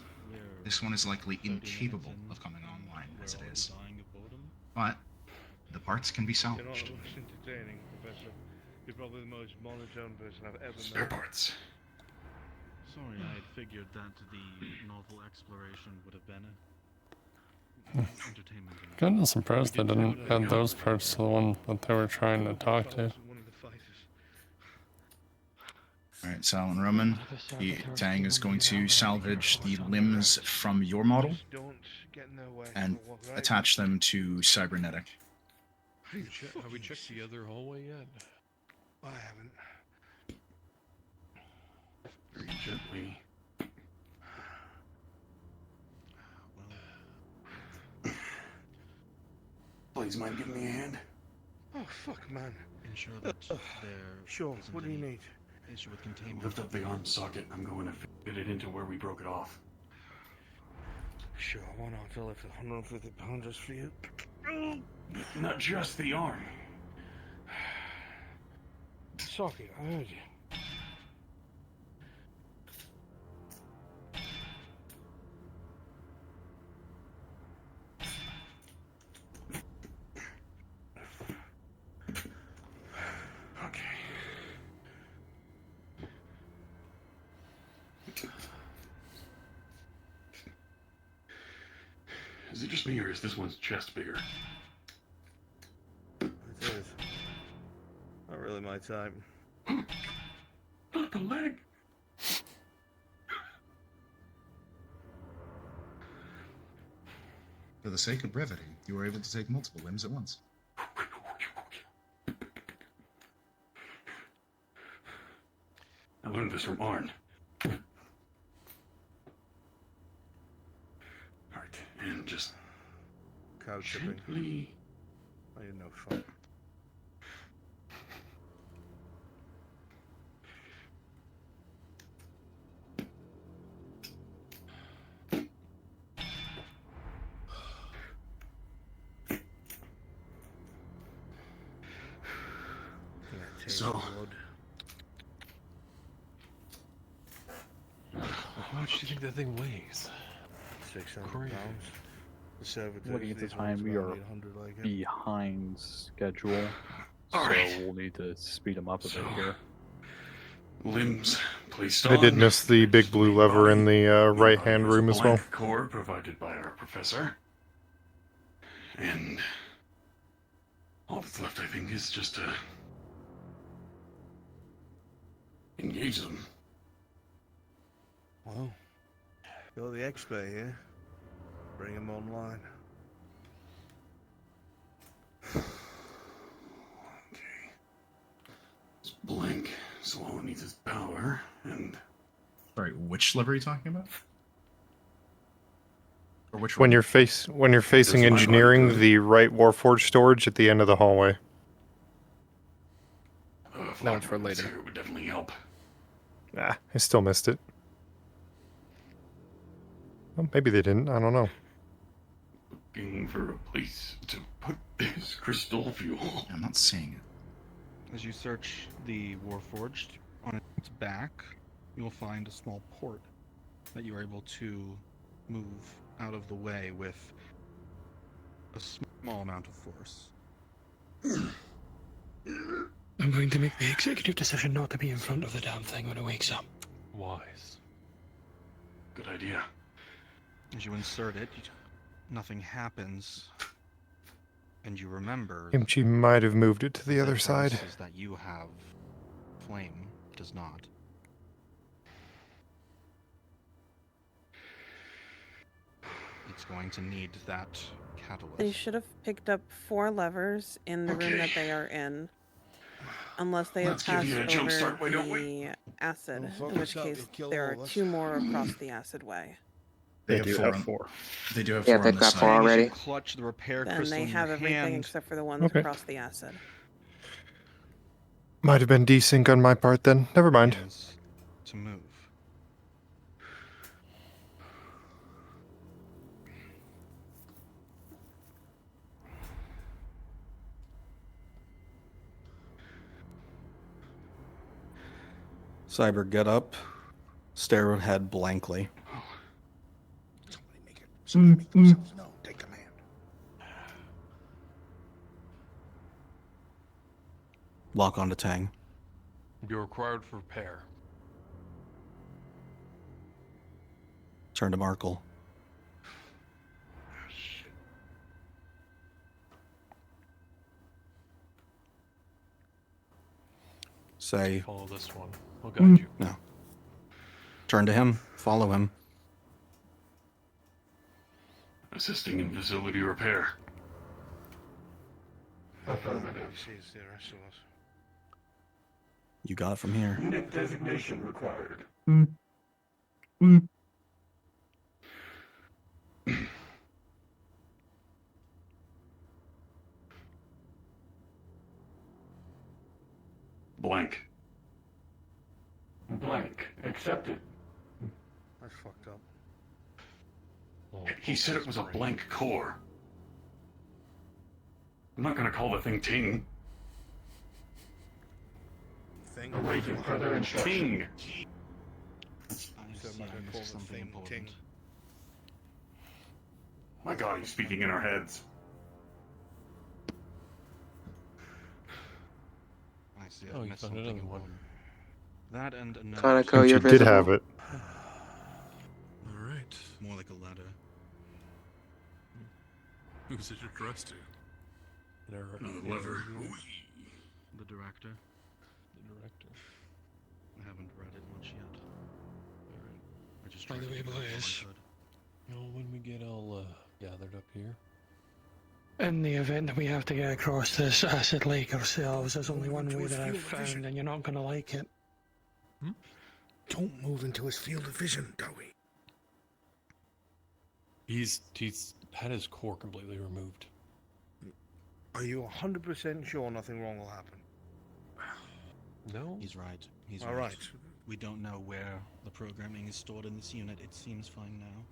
This one is likely incapable of coming online as it is. But the parts can be You're not salvaged. entertaining, Professor. You're probably the most monotone person I've ever met. Spare parts. Sorry, I had figured that the novel exploration would have been entertainment. Kind of surprised they didn't add those parts to the one that they were trying to talk to. Alright, Sal and Roman, Tang is going to salvage the limbs from your model and attach them to cybernetic. Have we checked the other hallway yet? I haven't. Very gently. Please mind giving me a hand? Oh, fuck, man. Ensure that there Sure, what do you need? issue with containment. Lift up the arm socket. I'm going to fit it into where we broke it off. Sure, why not? I'll lift 150 pounds just for you. Not just the arm. Socket, I heard you. Is it just me, or is this one's chest bigger? It is. Not really my type. Not the leg. For the sake of brevity, you were able to take multiple limbs at once. I learned this from Arn. Alright, and just Cow chipping. gently. I had no fun. So, how much do you think that thing weighs? 600 Crazy. pounds. The servitors, Looking at the these time, ones we about are 800 like it. behind schedule, All so right. we'll need to speed them up a bit here. limbs placed I on. did miss the big blue lever in the right-hand room as well. Blank core provided by our professor. And all that's left, I think, is just to engage them. Well, you're the expert here. Bring him online. Okay. It's blank, so all it needs is power, and... Sorry, which lever are you talking about? Or which When one? you're facing Does my body engineering, good? the right Warforged storage at the end of the hallway. That one's for later. It would definitely help. Ah, I still missed it. Well, maybe they didn't. I don't know. Looking for a place to put this crystal fuel. I'm not seeing it. As you search the Warforged, on its back, you will find a small port that you are able to move out of the way with a small amount of force. I'm going to make the executive decision not to be in front of the damn thing when it wakes up. Wise. Good idea. As you insert it, nothing happens, and you remember Kimchi might have moved it to the that other side. promises that you have, Flame does not. It's going to need that catalyst. They should have picked up 4 levers in the room that they are in. Unless they have Let's give passed you a jump over start, why don't we? the acid, Well, in which focus up, case you'll kill there all are of us. 2 more across the acid way. They do have 4. They do have Yeah, 4 they've on the got side. 4 already. Clutch the repair Then crystal they in have your everything hand. except for the ones Okay. across the acid. Might have been desync on my part then. Never mind. To move. Cyber, get up. Stare ahead blankly. Take command. Lock onto Tang. Be required for repair. Turn to Markle. Say. Follow this one. I'll guide you. No. Turn to him. Follow him. Assisting in facility repair. Affirmative. Sees the rest of us. You got it from here. Unit designation required. Blank. Blank. Accepted. That's fucked up. He said it was a blank core. I'm not gonna call the thing Ting. Thing. Awaiting further instruction. Ting. So I'm not gonna call the thing Ting. My God, he's speaking in our heads. I see. Oh, you found another one. That and a note. Kaneko, you're Kimchi did visible. have it. All right. More like a letter. Who's it addressed to? Lever. The director. The director. I haven't read it much yet. Alright. I just By tried the to way, do what I boys. could. You know, when we get all gathered up here. In the event that we have to get across this acid lake ourselves, there's only one way that I've found, and you're not going to like it. Don't move into his field of vision, Dowie. He's had his core completely removed. Are you 100% sure nothing wrong will happen? No. He's right. He's All right. We don't know where the programming is stored in this unit. It seems fine now.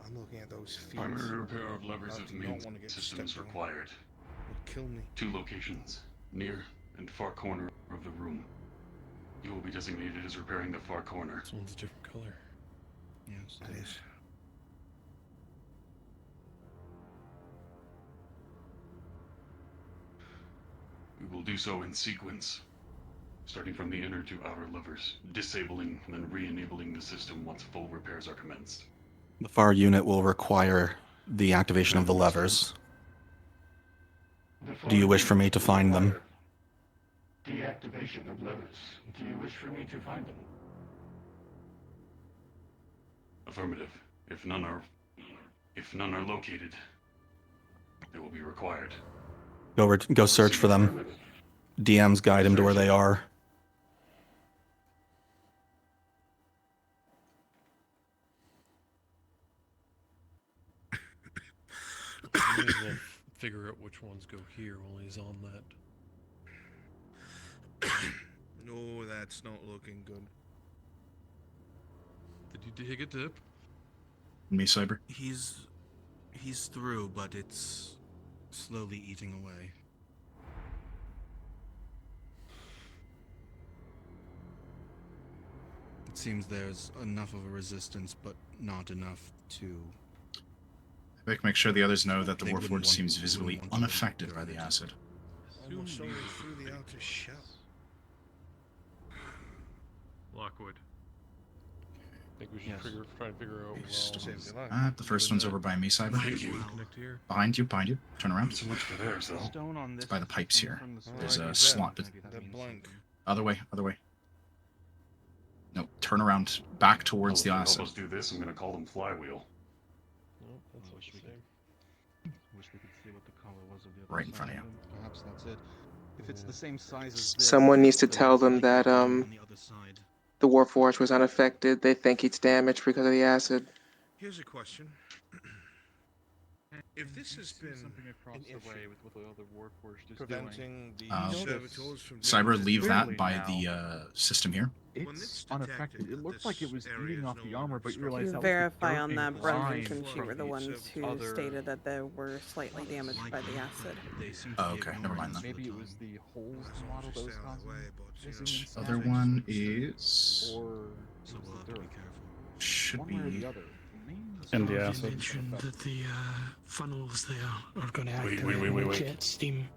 I'm looking at those fields. Primary repair of levers I of do main not want to get systems stepped on. required. It'll kill me. 2 locations, near and far corner of the room. You will be designated as repairing the far corner. This one's a different color. Yes, It is. We will do so in sequence, starting from the inner to outer levers, disabling and then re-enabling the system once full repairs are commenced. The far unit will require the activation of the levers. Do you wish for me to find them? Deactivation of levers. Do you wish for me to find them? Affirmative. If none are located, they will be required. Go search for them. DMs guide him to where they are. We need to figure out which ones go here while he's on that. That's not looking good. Did you take a dip? Me, Cyber. He's through, but it's slowly eating away. It seems there's enough of a resistance, but not enough to... Make sure the others know that the They wouldn't Warforged want- seems visibly wouldn't want to unaffected by the acid. Almost already through the outer shell. Lockwood. I think we should try and figure out. The first one's over by me, Cyber. Behind you, Turn around. So much for theirs, though. Stone on It's this by the pipes here. from the There's side. a slot. They're blank. Other way. No, turn around, back towards the Help acid. us do this. I'm gonna call them flywheel. That's what she's saying. Wish we could see what the color was of the other Right in front of side. you. Perhaps that's it. If it's the same size as this, Someone needs to then tell it's them likely that to be on the other side. the Warforged was unaffected. They think it's damaged because of the acid. Here's a question. If this has been something across an the issue way with what the other Warforged is preventing the Um, servitors from Cyber, leave that Clearly by now, the system here. It's unaffected. It looked like it was eating off the armor, but you realize To that verify was the on dirt that, being Brendan mined and she from were the ones who other- stated that they were slightly damaged by the acid. Oh, okay, never mind then. Maybe it was the holes in the model that was causing missing and Other salvage, one is or it was the dirt. should One way or be the other. And the They acid. mentioned that the funnels there are going to Wait, activate wait. jet steam.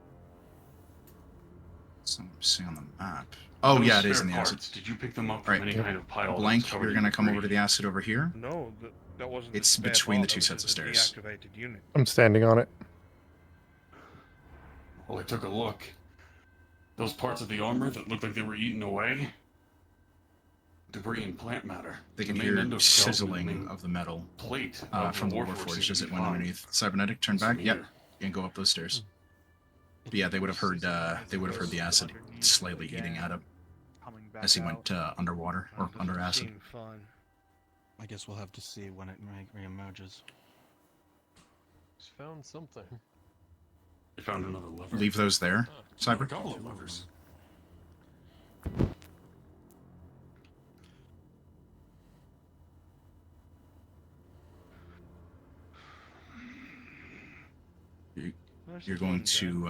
something see on the map. Oh Those yeah, it is spare in the acid. parts, did you pick them up Right. from any kind of pile? Blank, that's covered you're in gonna come over to debris? the acid over here. No, that wasn't. It's a spare between the part, two that sets was of a stairs. deactivated unit. I'm standing on it. Well, I took a look. Those parts of the armor that looked like they were eaten away. Debris and plant matter. They can The main hear endoskeleton, sizzling main of the metal plate from the Warforged Warforged seems as to it be went fine. underneath. Cybernetic, turn back. Some Yep, here. you can go up those stairs. But yeah, they would have heard the acid slightly eating at him Coming back as he out. went underwater or under acid. Seemed fine. I guess we'll have to see when it re-emerges. Just found something. They found another lever. Leave those there, A Cyber. couple of levers. You're going to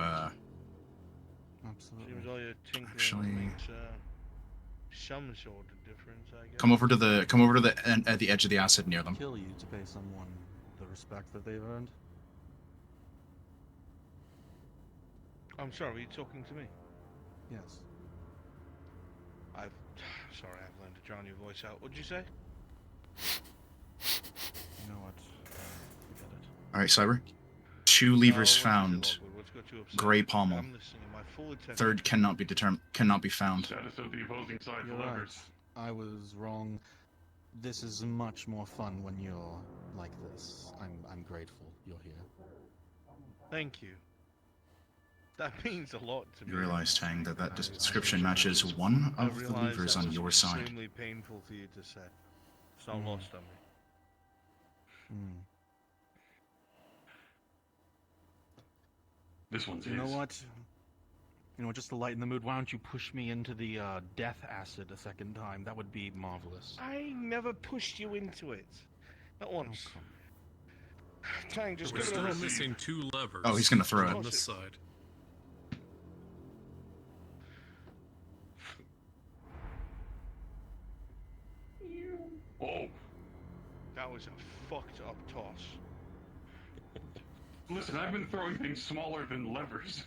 Absolutely. Seems all your tinkering Actually- makes some sort of difference, I guess. come over to the at the edge of the acid near them. Kill you to pay someone the respect that they've earned. I'm sorry, are you talking to me? Yes. Sorry, I've learned to drown your voice out. What'd you say? You know what? Forget it. All right, Cyber. 2 levers No, what's found. What's got you upset? Gray pommel. I'm listening. My full attention. Third cannot be found. Status of the opposing side You're for right. levers. I was wrong. This is much more fun when you're like this. I'm grateful you're here. Thank you. That means a lot to me. You realize, Tang, that description matches one I of the realize levers that on was your side. extremely painful for you to say. It's not lost on me. This one's You know his. what? You know, just to lighten the mood, why don't you push me into the death acid a second time? That would be marvelous. I never pushed you into it. Not once. Tang, just We're give it a still little. missing 2 levers. Oh, he's gonna throw on it. this side. Oh, That was a fucked up toss. listen, I've been throwing things smaller than levers.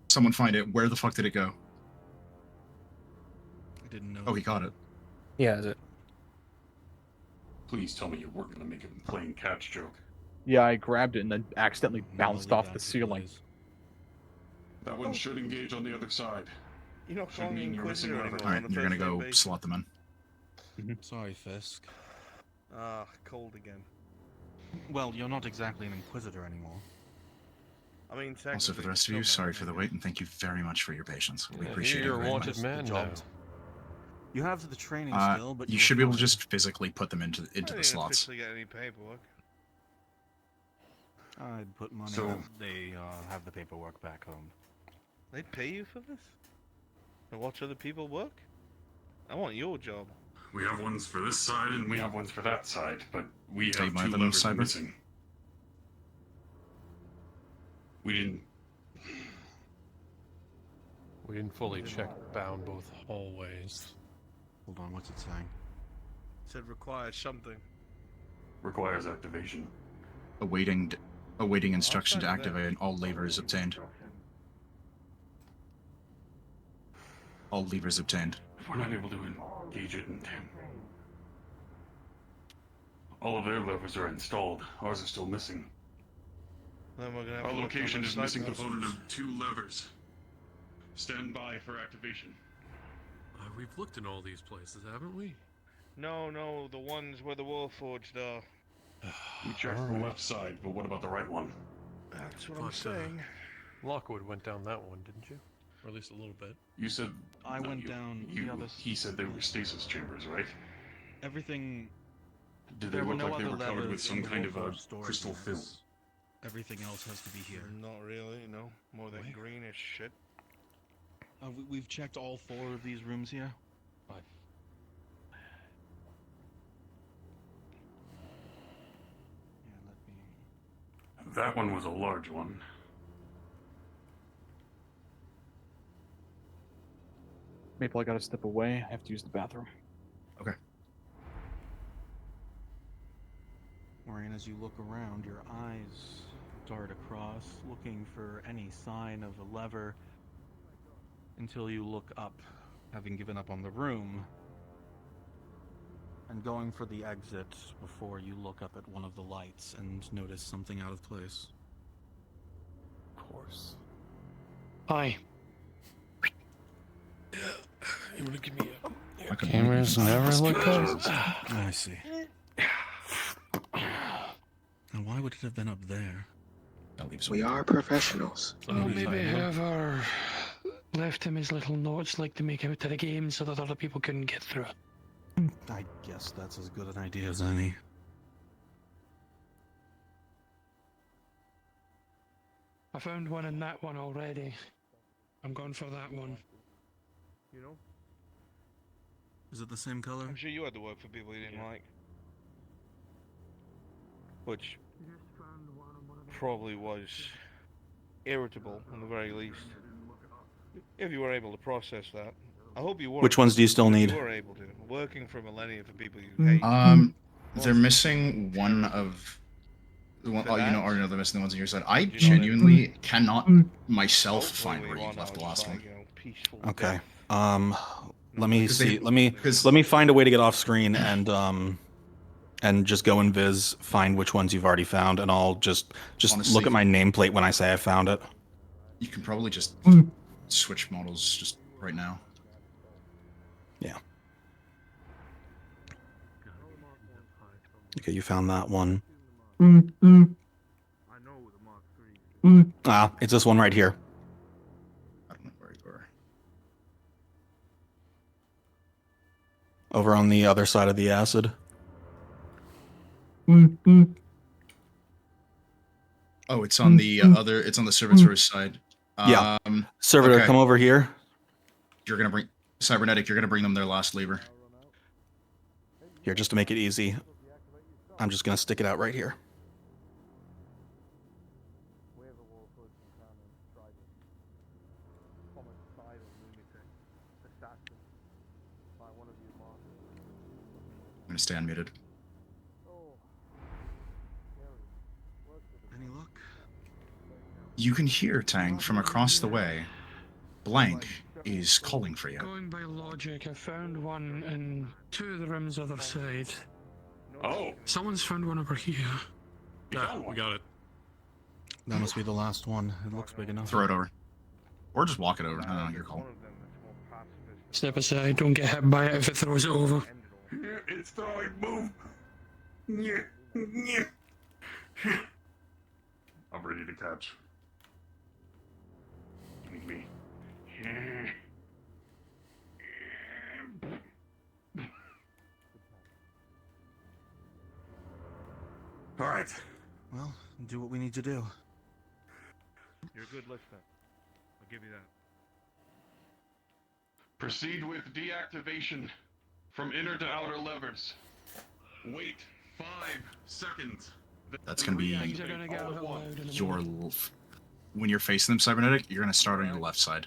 Someone find it. Where the fuck did it go? I didn't know. Oh, he caught it. Yeah, is it? Please tell me you weren't gonna make a plain catch joke. Yeah, I grabbed it and then accidentally bounced off the ceiling. That one should engage on the other side. You're not Should calling me mean you're missing Inquisitor lever. anymore. All right, you're gonna go slot them in. Sorry, Fisk. Ah, cold again. Well, you're not exactly an inquisitor anymore. I mean, Also, for the rest of you, sorry for the wait, and thank you very much for your patience. We Yeah, appreciate you're it a very wanted much. man Good now. job. You have the training still, but You were should be able to fine. just physically put them into I the didn't slots. officially get any paperwork. I'd put money So- on they have the paperwork back home. They pay you for this? And watch other people work? I want your job. We have ones for this side and we have ones for that side, but we have Take my two them, levers Cyber. missing. We didn't fully check down both hallways. Hold on, what's it saying? It said requires something. requires activation. Awaiting instruction to activate. All levers obtained. All levers obtained. If we're not able to engage it in 10. All of their levers are installed. Ours are still missing. Then we're gonna have Our to look location on the is missing sniper. component of 2 levers. Stand by for activation. We've looked in all these places, haven't we? No, the ones where the Warforged are. We checked the left side, but what about the right one? That's what I'm saying. Lockwood went down that one, didn't you? Or at least a little bit. You said... I went down the other... He said they were stasis chambers, right? Everything... Did they there were look no like they other were covered levers with some in the kind of a Warforged storage crystal film? units. Everything else has to be here. Not really, no. More than greenish shit. We've checked all 4 of these rooms here. 5. That one was a large one. Maple, I gotta step away. I have to use the bathroom. Okay. Maureen, as you look around, your eyes dart across, looking for any sign of a lever, until you look up, having given up on the room, and going for the exit before you look up at one of the lights and notice something out of place. Of course. Hi. You wanna give me a... Cameras never look up. I see. And why would it have been up there? We are professionals. Well, maybe whoever left him his little notes like to make out to the game so that other people couldn't get through. I guess that's as good an idea as any. I found one in that one already. I'm going for that one. You know? Is it the same color? I'm sure you had to work for people you didn't like. Which probably was irritable, at the very least. If you were able to process that. I hope you were. Which ones do you still need? You were able to. Working for Millennium for people you hate. They're missing one of the one. Oh, you know, already know they're missing the ones on your side. I genuinely cannot myself find where you left the last one. Okay. Let me see. Let me find a way to get off screen and just go in Viz, find which ones you've already found, and I'll just Honestly, look at my nameplate when I say I found it. You can probably just switch models just right now. Yeah. Okay, you found that one. Ah, it's this one right here. I don't know where you are. Over on the other side of the acid. Oh, it's on the other. It's on the servitor's side. Yeah. Servitor, okay. come over here. You're gonna bring cybernetic. You're gonna bring them their last lever. Here, just to make it easy, I'm just gonna stick it out right here. I'm gonna stay unmuted. Any luck? You can hear Tang from across the way. Blank is calling for you. Going by logic, I found one in 2 of the rooms other side. Oh. Someone's found one over here. Yeah, we got it. That must be the last one. It looks big enough. Throw it over, or just walk it over. I don't know your call. Step aside, don't get hit by it if it throws it over. It's throwing. Move. I'm ready to catch. Need me. All right. Well, do what we need to do. You're a good listener. I'll give you that. Proceed with deactivation from inner to outer levers. Wait 5 seconds. That's going to be Things are gonna get a bit loud in a minute. your. When you're facing them, cybernetic, you're going to start on your left side.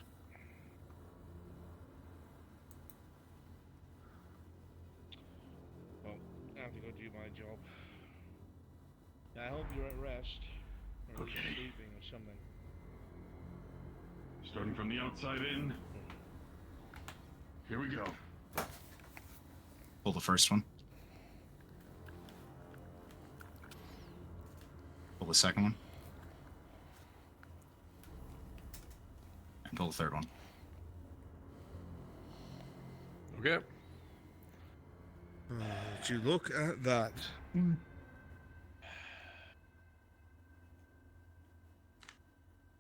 Well, I have to go do my job. I hope you're at rest. Or Okay. sleeping or something. Starting from the outside in. Here we go. Pull the first one. Pull the second one. And pull the third one. Okay. Would you look at that?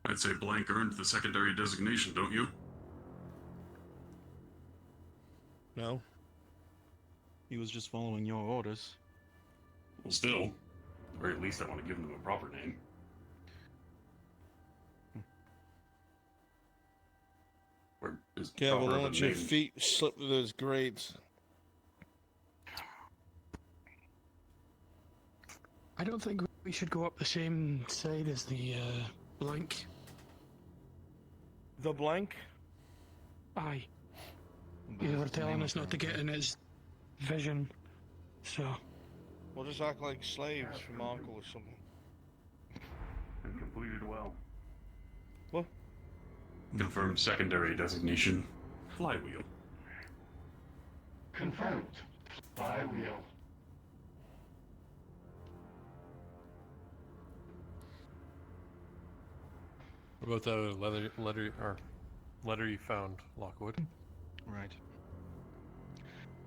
I'd say Blank earned the secondary designation, don't you? No. He was just following your orders. Well, still. Or at least I want to give him a proper name. Or is Careful, proper don't of let a your name. feet slip through those grates. I don't think we should go up the same side as the blank. The blank? Aye. You were telling us not to get in his vision, so. We'll just act like slaves from Uncle or something. And completed well. What? Confirmed secondary designation. Flywheel. Confirmed. Flywheel. What about the letter you found, Lockwood? Right.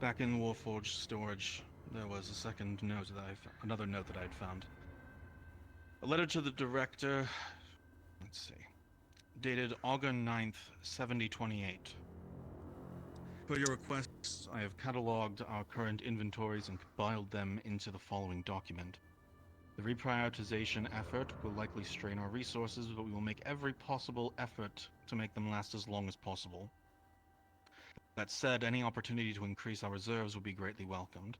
Back in Warforged storage, there was a second note that another note that I had found. A letter to the director. Let's see. Dated August 9th, 7028. Per your requests, I have cataloged our current inventories and compiled them into the following document. The reprioritization effort will likely strain our resources, but we will make every possible effort to make them last as long as possible. That said, any opportunity to increase our reserves will be greatly welcomed.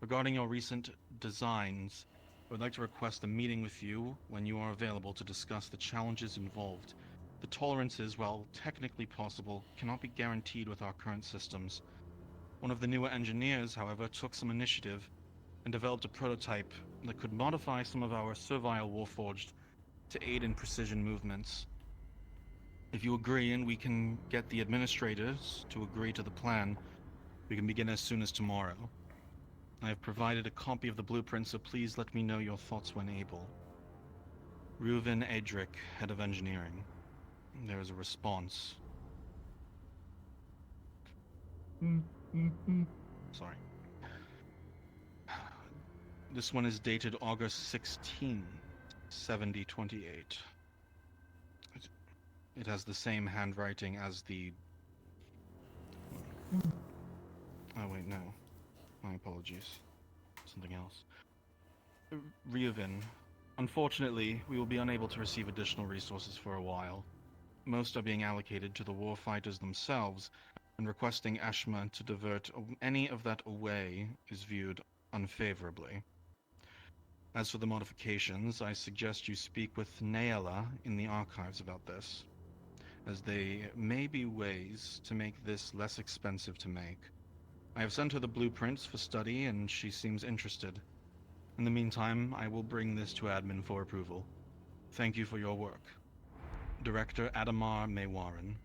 Regarding your recent designs, I would like to request a meeting with you when you are available to discuss the challenges involved. The tolerances, while technically possible, cannot be guaranteed with our current systems. One of the newer engineers, however, took some initiative and developed a prototype that could modify some of our servile Warforged to aid in precision movements. If you agree and we can get the administrators to agree to the plan, we can begin as soon as tomorrow. I have provided a copy of the blueprint, so please let me know your thoughts when able. Reuven Edric, Head of Engineering. There is a response. Sorry. This one is dated August 16, 7028. It has the same handwriting as the... Oh wait, no. My apologies. Something else. Reuven. Unfortunately, we will be unable to receive additional resources for a while. Most are being allocated to the warfighters themselves, and requesting Ashma to divert any of that away is viewed unfavorably. As for the modifications, I suggest you speak with Naela in the archives about this, as there may be ways to make this less expensive to make. I have sent her the blueprints for study, and she seems interested. In the meantime, I will bring this to admin for approval. Thank you for your work. Director Adamar Maywaran.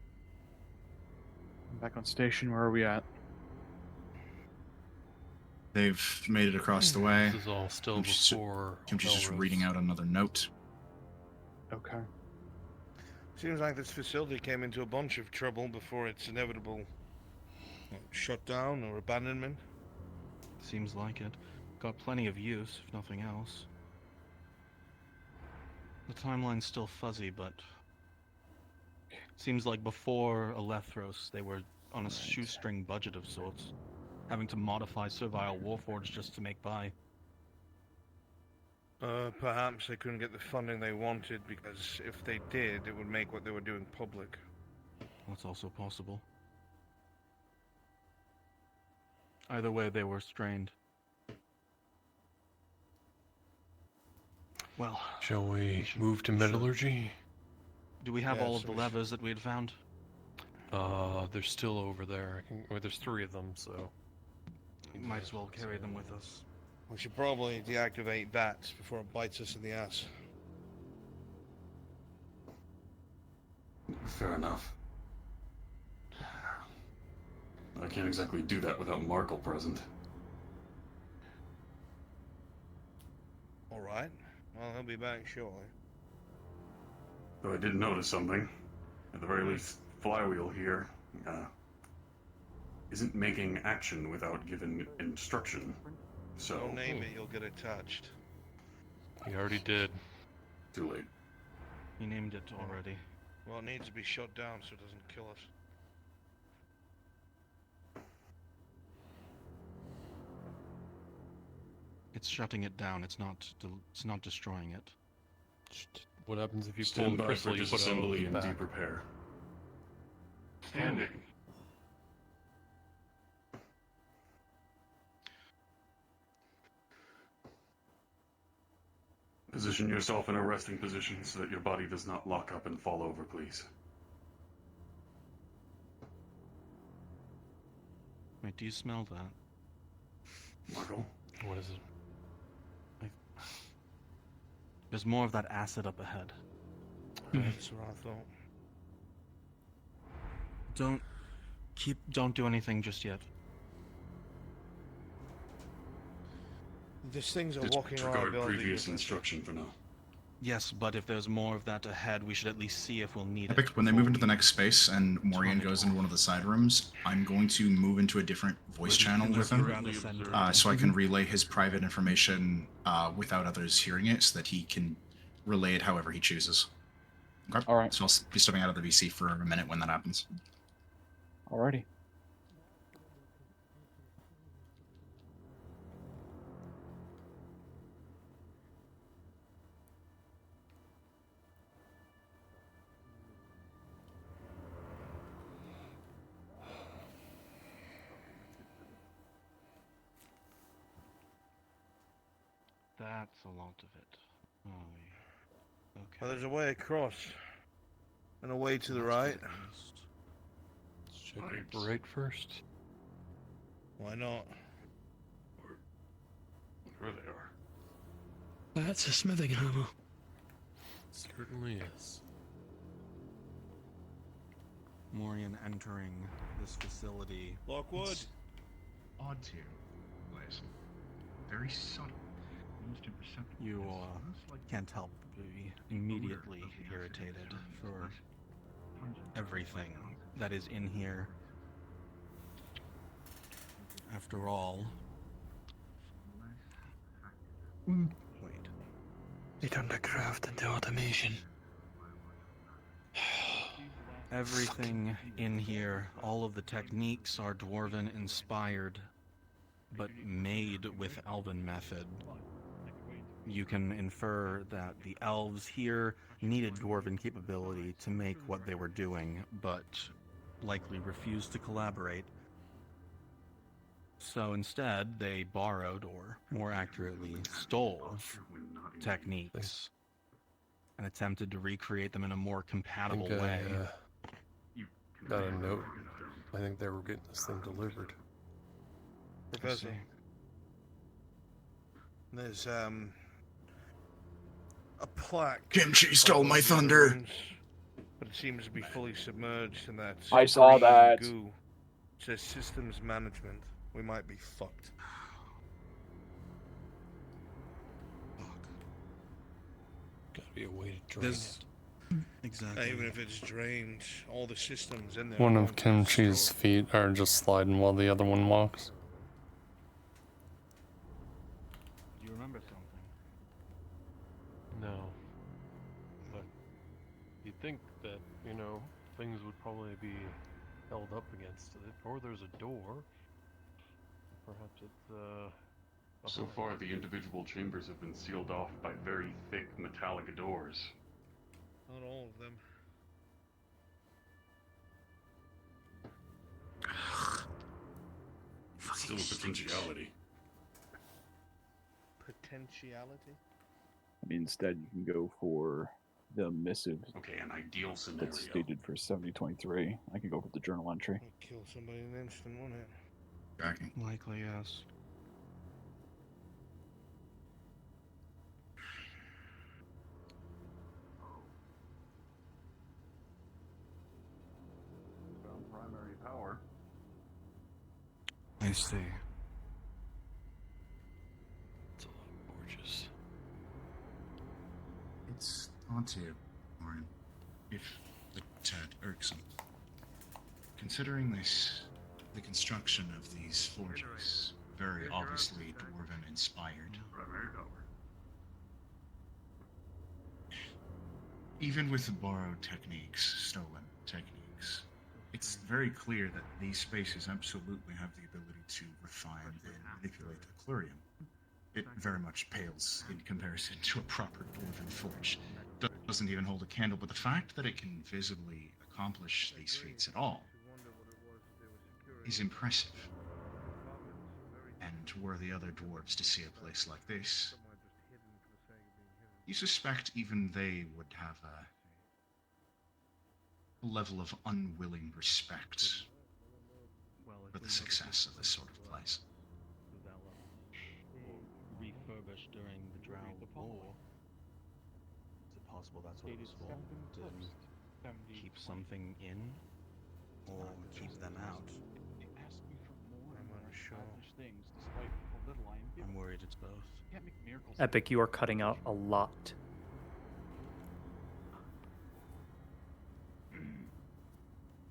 Back on station, where are we at? They've made it across the way. This is all still before Kimchi's just Elros. reading out another note. Okay. Seems like this facility came into a bunch of trouble before its inevitable shutdown or abandonment. Seems like it. Got plenty of use, if nothing else. The timeline's still fuzzy, but... Seems like before Alethros, they were on a shoestring budget of sorts, having to modify Servile Warforged just to make by. Perhaps they couldn't get the funding they wanted, because if they did, it would make what they were doing public. That's also possible. Either way, they were strained. Well, shall we move to metallurgy? Do we have Yeah, all of so the we should- levers that we had found? They're still over there. Well, there's 3 of them, so Might as well carry them with us. We should probably deactivate that before it bites us in the ass. Fair enough. I can't exactly do that without Markle present. Alright. Well, he'll be back shortly. Though I did notice something. At the very least, Flywheel here isn't making action without given instruction. So Don't name it, you'll get attached. he already did. Too late. He named it already. Well, it needs to be shut down so it doesn't kill us. It's shutting it down. It's not destroying it. What happens if you pull Stand the by crystal for you put out disassembly of the and back? de-prepare. Standing. Position yourself in a resting position so that your body does not lock up and fall over, please. Wait, do you smell that? Markle? What is it? There's more of that acid up ahead. That's what I thought. Don't do anything just yet. These things are walking around Disregard building. previous instruction for now. Yes, but if there's more of that ahead, we should at least see if we'll need Epic, it. when they move into the next space and Morian goes into one of the side rooms, I'm going to move into a different voice channel with him, so I can relay his private information without others hearing it, so that he can relay it however he chooses. Okay? All right. So I'll be stepping out of the VC for a minute when that happens. Alrighty. That's a lot of it. Oh, yeah. Okay. Well, there's a way across. And a way to the right. Let's check it right first. Why not? There they are. That's a smithing hammer. Certainly is. Morian entering this facility. Lockwood. It's odd to Blaze. Very subtle. Almost imperceptible. You Almost like can't help but be immediately irritated for everything that is in here. After all, wait. They turned the craft into automation. Everything in here, all of the techniques are Dwarven inspired, but made with Elven method. You can infer that the elves here needed Dwarven capability to make what they were doing, but likely refused to collaborate. So instead, they borrowed, or more accurately, stole techniques and attempted to recreate them in a more compatible way. Got a note. I think they were getting this thing delivered. Professor. There's a plaque. Kimchi stole my thunder. Rooms, but it seems to be fully submerged in that. I saw green that. Goo. It says systems management. We might be fucked. Gotta be a way to drain it. Exactly. Even if it's drained, all the systems in there. One are of going to be Kimchi's feet are just sliding while the other one walks. Do you remember something? No. But you'd think that, things would probably be held up against it. Or there's a door. Perhaps it's, So far, the individual chambers have been sealed off by very thick metallic doors. Not all of them. still a potentiality. Potentiality? I mean, instead, you can go for the missive. Okay, an ideal scenario. That's stated for 7023. I can go for the journal entry. It'll kill somebody in an instant, won't it? Tracking. Likely, yes. Found primary power. I see. It's a lot gorgeous. It's odd to you, Warren, if a tad irksome. Considering this, the construction of these forges, very obviously dwarven inspired. Primary power. Even with the borrowed techniques, stolen techniques, it's very clear that these spaces absolutely have the ability to refine and manipulate the Clurium. It very much pales in comparison to a proper dwarven forge. Doesn't even hold a candle, but the fact that it can visibly accomplish these feats at all is impressive. And were the other dwarves to see a place like this, you suspect even they would have a level of unwilling respect for the success of this sort of place. Refurbished during the Drow War. Is it possible that's what it was for? To keep something in, or keep them out? It asks me for more and I'm more unsure. childish things, despite how little I am given. I'm worried it's both. You can't make miracles. Epic, you are cutting out a lot.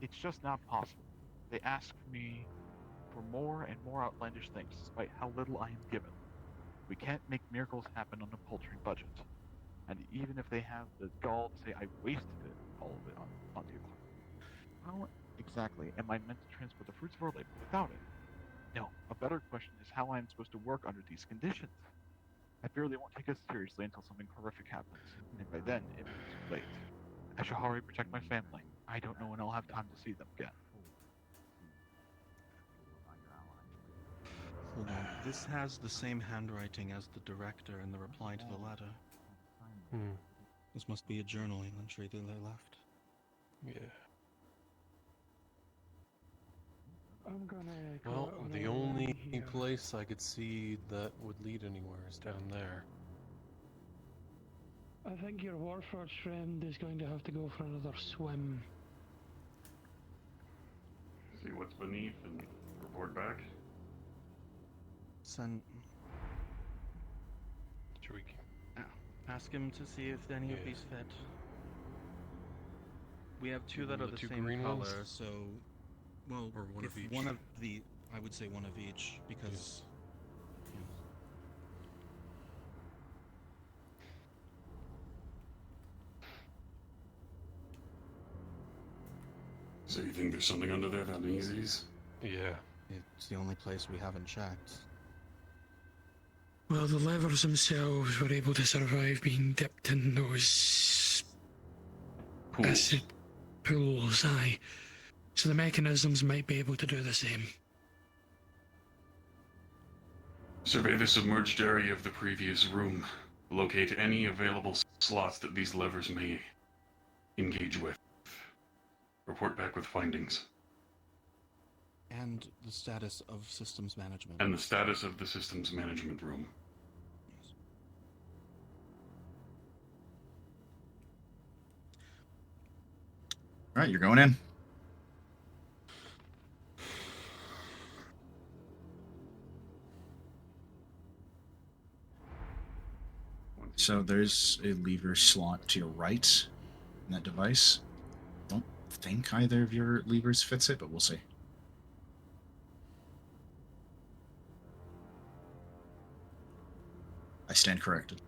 It's just not possible. They ask me for more and more outlandish things, despite how little I am given. We can't make miracles happen on a paltry budget. And even if they have the gall to say I wasted it, all of it on the equipment. How exactly am I meant to transport the fruits of our labor without it? No, a better question is how I am supposed to work under these conditions. I fear they won't take us seriously until something horrific happens, and by then it will be too late. I shall hurry protect my family. I don't know when I'll have time to see them again. Hold on. This has the same handwriting as the director in the reply to the letter. This must be a journaling entry that they left. Yeah. I'm gonna. Well, the only place I could see that would lead anywhere is down there. I think your Warforged friend is going to have to go for another swim. See what's beneath and report back. Send. Should we ask him to see if any of these fit? We have two that are the two same green color, ones? so. Well, Or one if of each? one of the. I would say one of each, because. So you think there's something under there that needs these? Yeah. It's the only place we haven't checked. Well, the levers themselves were able to survive being dipped in those acid pools, aye. So the mechanisms might be able to do the same. Survey the submerged area of the previous room. Locate any available slots that these levers may engage with. Report back with findings. And the status of systems management. And the status of the systems management room. All right, you're going in. So there's a lever slot to your right in that device. Don't think either of your levers fits it, but we'll see. I stand corrected.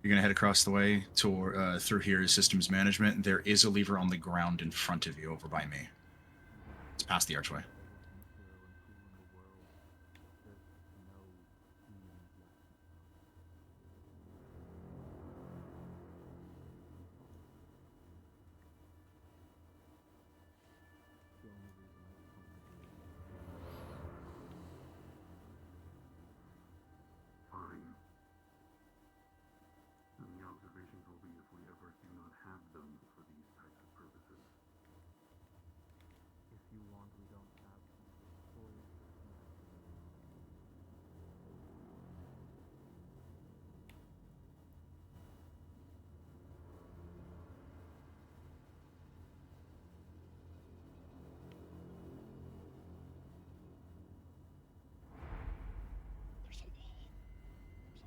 You're going to head across the way through here is systems management. There is a lever on the ground in front of you over by me. It's past the archway.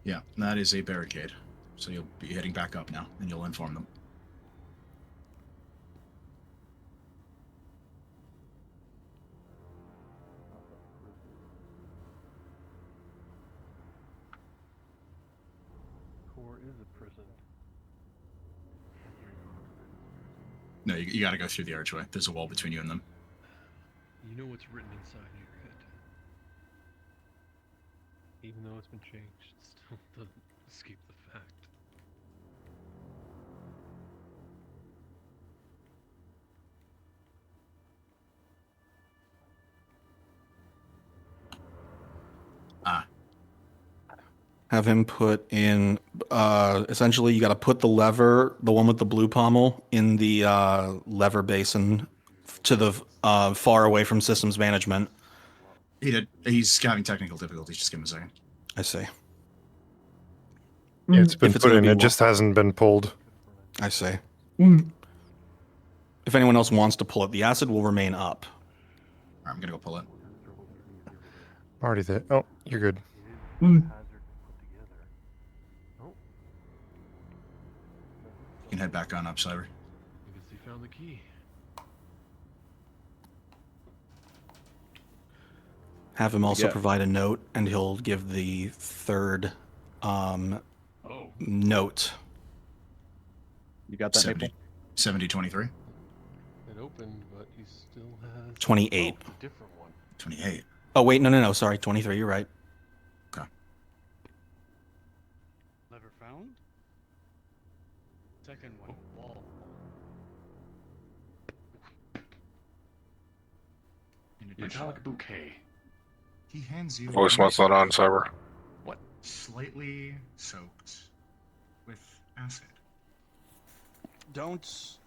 Yeah, that is a barricade. So you'll be heading back up now, and you'll inform them. Core is a prison. No, you got to go through the archway. There's a wall between you and them. You know what's written inside your head. Even though it's been changed, it still doesn't escape the fact. Have him put in, essentially you got to put the lever, the one with the blue pommel, in the lever basin to the far away from systems management. He's having technical difficulties. Just give him a second. I see. Yeah, it's been If it's put gonna in, be it just hasn't been pulled. I see. If anyone else wants to pull it, the acid will remain up. I'm going to go pull it. Already there. Oh, you're good. You can head back on up, Cyber. I guess he found the key. Have him also Yeah. provide a note, and he'll give the third note. You got that, Maple? 7023. It opened, but he still has 28. a different one. 28. Oh, wait, no, sorry, 23, you're right. Okay. Lever found? Second one. Wall. Metallic bouquet. He hands you Voicemail's not on, Cyber. what? Slightly soaked with acid. Don't.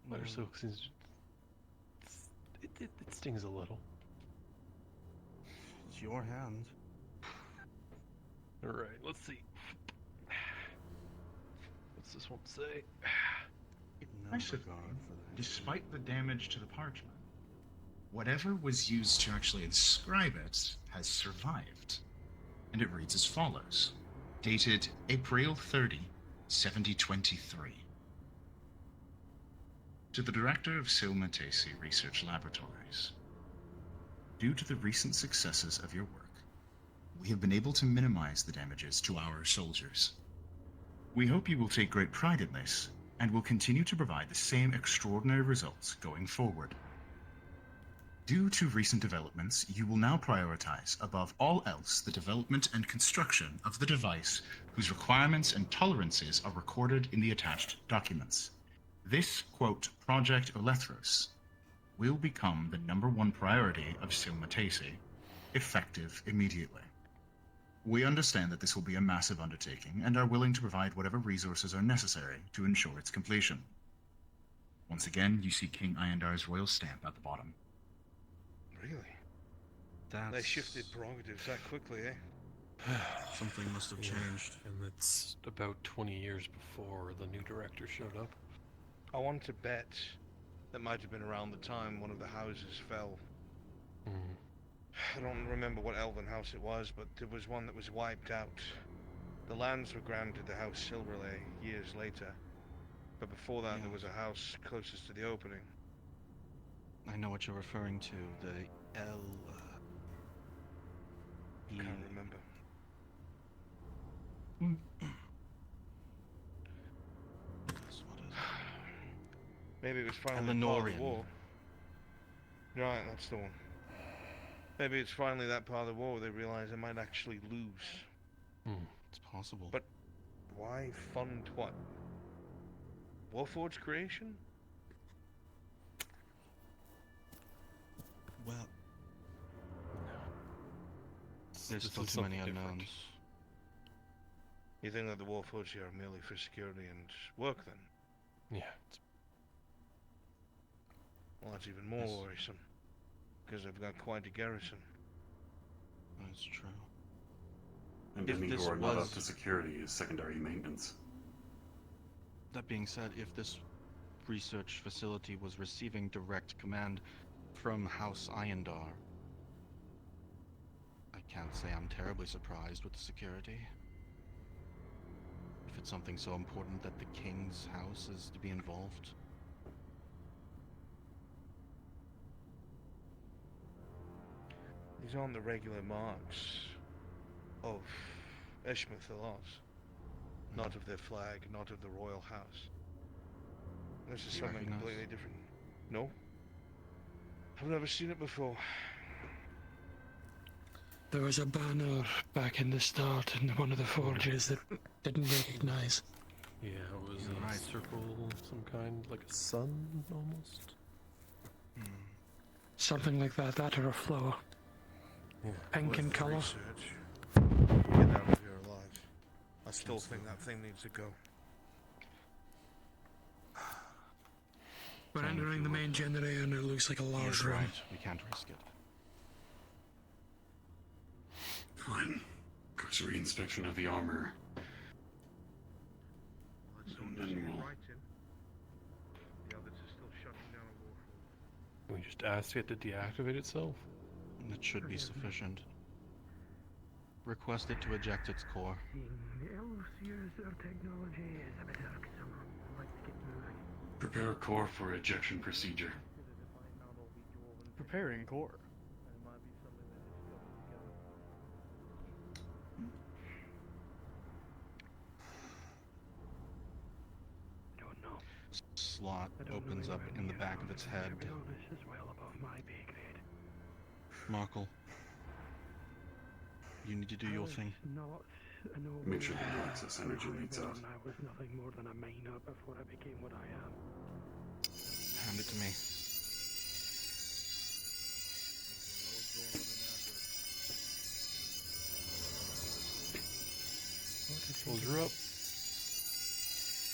Letter soaks is. It stings a little. It's your hand. All right, let's see. What's this one say? I suppose, despite the damage to the parchment, whatever was used to actually inscribe it has survived. And it reads as follows. Dated April 30, 7023. To the Director of Silma Tesi Research Laboratories. Due to the recent successes of your work, we have been able to minimize the damages to our soldiers. We hope you will take great pride in this, and will continue to provide the same extraordinary results going forward. Due to recent developments, you will now prioritize, above all else, the development and construction of the device whose requirements and tolerances are recorded in the attached documents. This, quote, Project Olethros, will become the #1 priority of Silma Tesi, effective immediately. We understand that this will be a massive undertaking and are willing to provide whatever resources are necessary to ensure its completion. Once again, you see King Iandar's royal stamp at the bottom. Really? They shifted prerogatives that quickly, eh? Something must have changed. And it's about 20 years before the new director showed up. I want to bet that might have been around the time one of the houses fell. I don't remember what elven house it was, but there was one that was wiped out. The lands were granted the House Silverlay years later, but before that there was a house closest to the opening. I know what you're referring to. The L. Can't remember. Maybe it was finally part of the war. Right, that's the one. Maybe it's finally that part of the war where they realize they might actually lose. It's possible. But why fund what? Warforged creation? Well, there's still too many unknowns. You think that the Warforged here are merely for security and work then? Yeah. Well, that's even more worrisome, because they've got quite a garrison. That's true. And If any this who are not was- up to security is secondary maintenance. That being said, if this research facility was receiving direct command from House Iandar, can't say I'm terribly surprised with the security. If it's something so important that the king's house is to be involved. These aren't the regular marks of Ishmael not of their flag, not of the royal house. This is Do you something recognize? completely different. No? I've never seen it before. There was a banner back in the start in one of the forges that didn't recognize. Yeah, it was a circle of some kind, like a sun almost. Something like that or a flower. Yeah. Pink in colour. Research. Get out of here alive. I still think that thing needs to go. We're entering the main generator and it looks like a large room. Right, we can't risk it. Fine. Cursory inspection of the armor. And then we'll... The others are still shutting down a war. Can we just ask it to deactivate itself? It should be sufficient. Request it to eject its core. The elves use their technology as a bit irksome. Let's get moving. Prepare a core for ejection procedure. Preparing core. Slot opens up in the back of its head. This is well above my pay grade. Markle, you need to do your thing. Make sure the access energy leads out. I was nothing more than a miner before I became what I am. Hand it to me. Controls are up.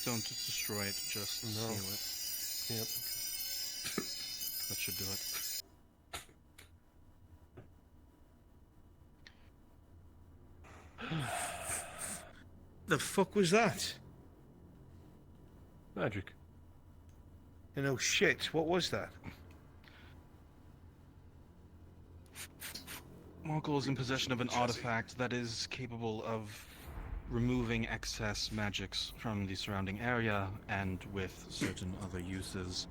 Don't destroy it, just seal it. Yep. That should do it. The fuck was that? Magic. You know, shit. What was that? Markle is in possession of an artifact that is capable of removing excess magics from the surrounding area and with certain other uses.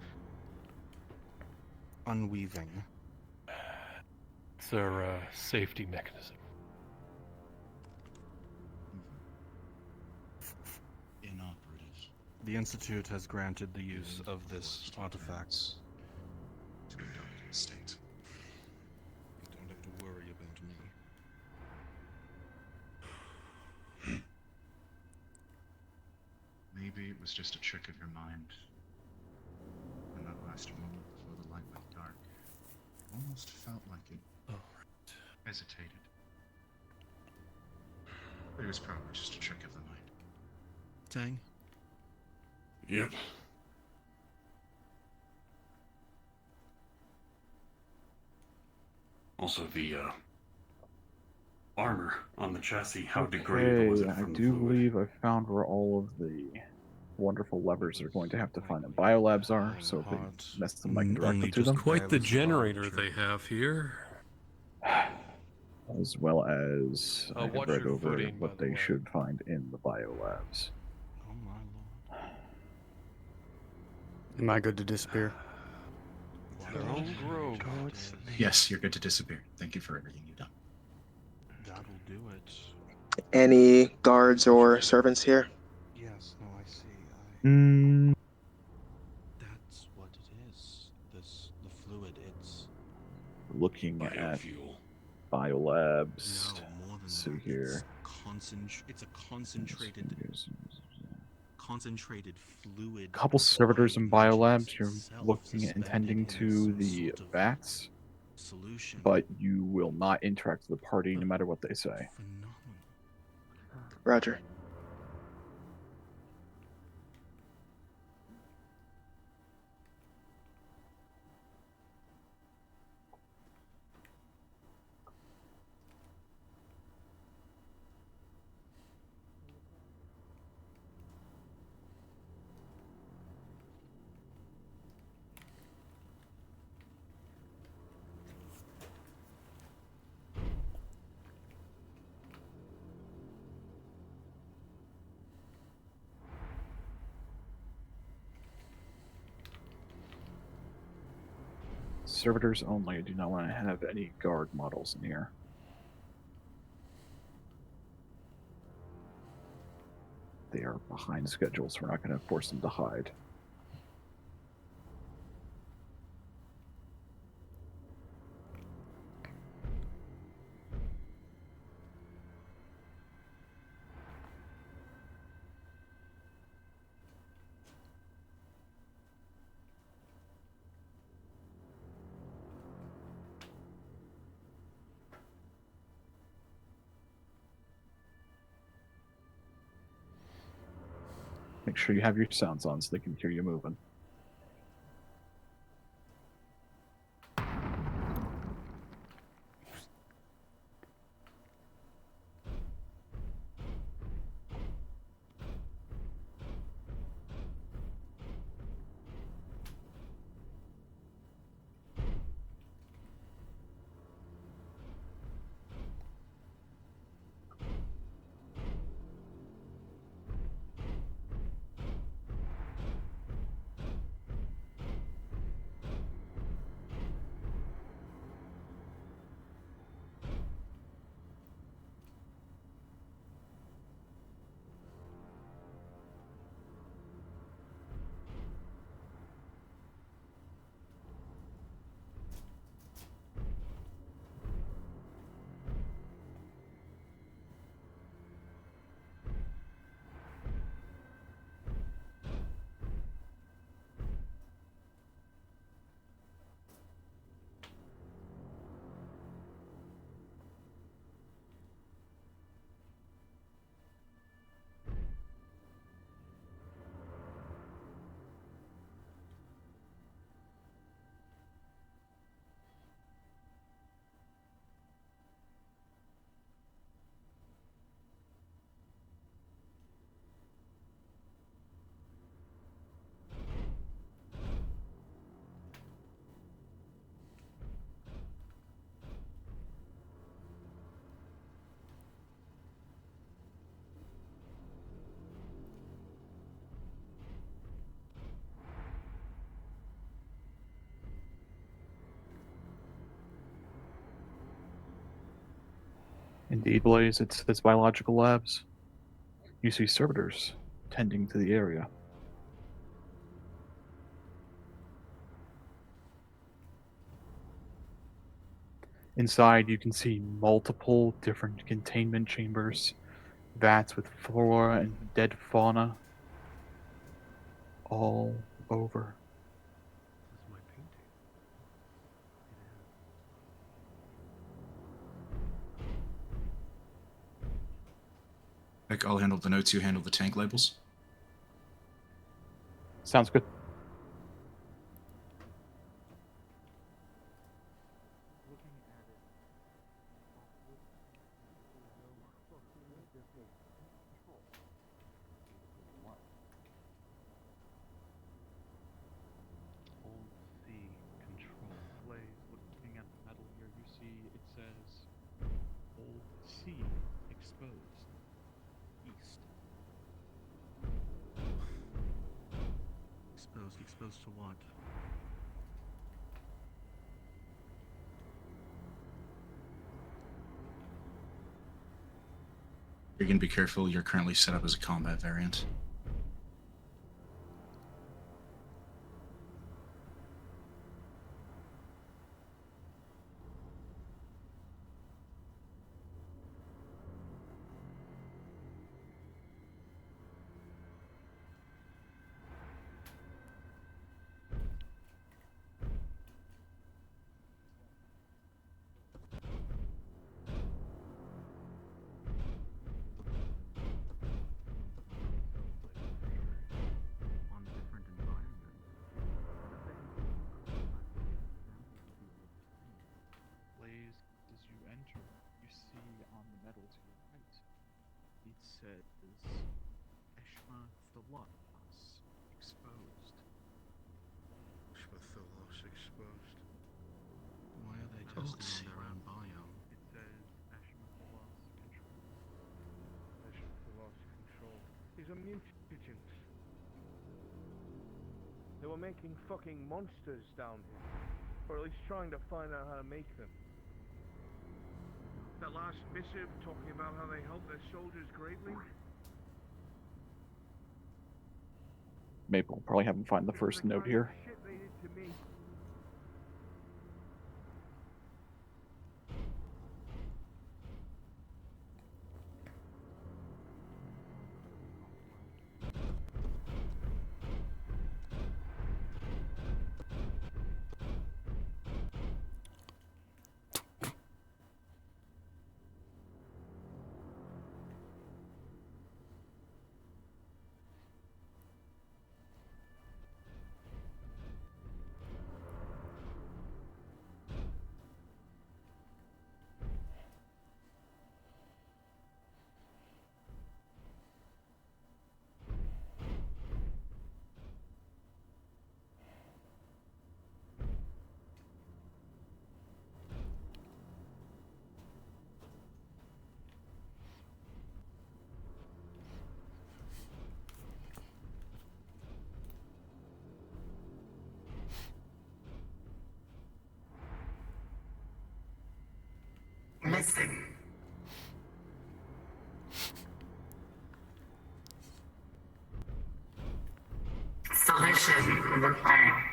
Unweaving. It's their safety mechanism. Inoperative. The Institute has granted the use of this artifact. To a delicate state. You don't have to worry about me. Maybe it was just a trick of your mind. In that last moment before the light went dark, it almost felt like it hesitated. But it was probably just a trick of the mind. Tang? Yep. Also, the armor on the chassis, how degraded was it I from the do fluid? believe I found where all of the wonderful levers they're going to have to find in biolabs are, so if they mess them, I can direct them to them. Quite the generator they have here. As well as I have watch read your over footing, what by the they way. should find in the biolabs. Oh my lord. Am I good to disappear? Their own grove. Yes, you're good to disappear. Thank you for everything you've done. That'll do it. Any guards or servants here? Yes, no, I see. That's what it is. The fluid, it's... Looking at Biofuel. biolabs. No, more than So that. here. It's a concentrated fluid. A couple servitors in biolabs. You're itself looking at intending to the vats, solution. but you will not interact with the party no matter what they say. Roger. servitors only. I do not want to have any guard models in here. They are behind schedule, so we're not going to force them to hide. Make sure you have your sounds on so they can hear you moving. Indeed, Blaze, it's biological labs. You see servitors tending to the area. Inside, you can see multiple different containment chambers, vats with flora and dead fauna all over. This is my painting. Like, I'll handle the notes, you handle the tank labels. Sounds good. Hold C, control. Blaze, looking at the metal here, you see it says hold C, exposed, east. Exposed to what? You're going to be careful, you're currently set up as a combat variant. On different environment. Blaze, as you enter, you see on the metal to your right, it says Eshma Thalos, exposed. Shvathalos exposed. Why are they testing on their own biome? It says Eshma Thalos control. Shvathalos control. He's a mutant. They were making fucking monsters down here. or at least trying to find out how to make them. That last missive talking about how they help their soldiers greatly. Maple, probably have him find the first note here. Shit they did to me. Missing. Solution required.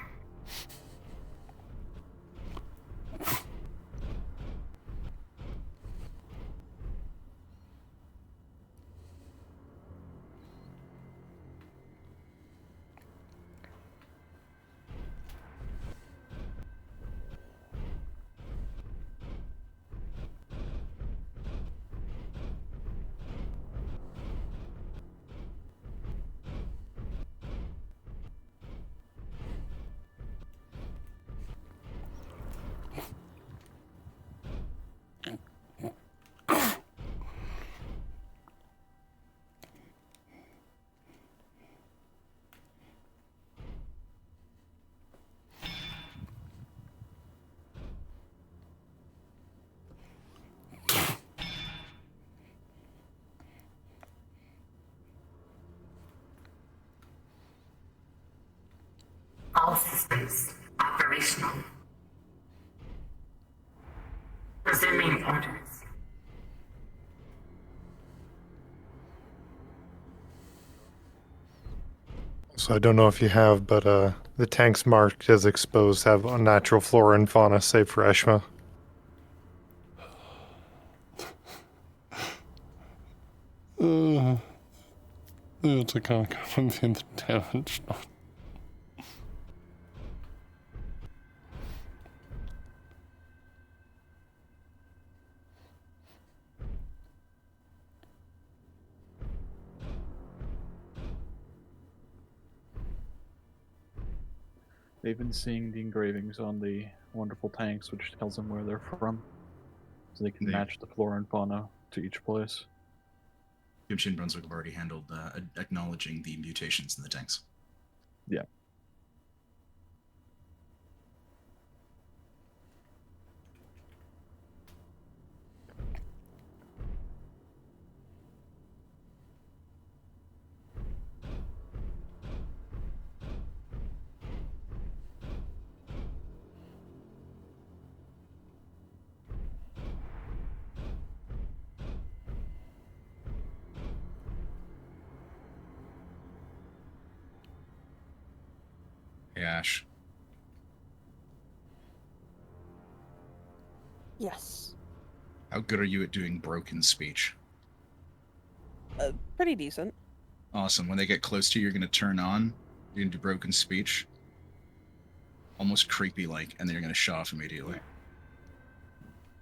All systems operational. Resuming orders. So I don't know if you have, but the tanks marked as exposed have unnatural flora and fauna, save for Eshma. It's a kind of common the damage. They've been seeing the engravings on the wonderful tanks, which tells them where they're from, so they can match the flora and fauna to each place. Kimchi and Brunswick have already handled acknowledging the mutations in the tanks. Yeah. Hey, Ash. Yes. How good are you at doing broken speech? Pretty decent. Awesome. When they get close to you, you're going to turn on. You're going to do broken speech. Almost creepy-like, and then you're going to shut off immediately.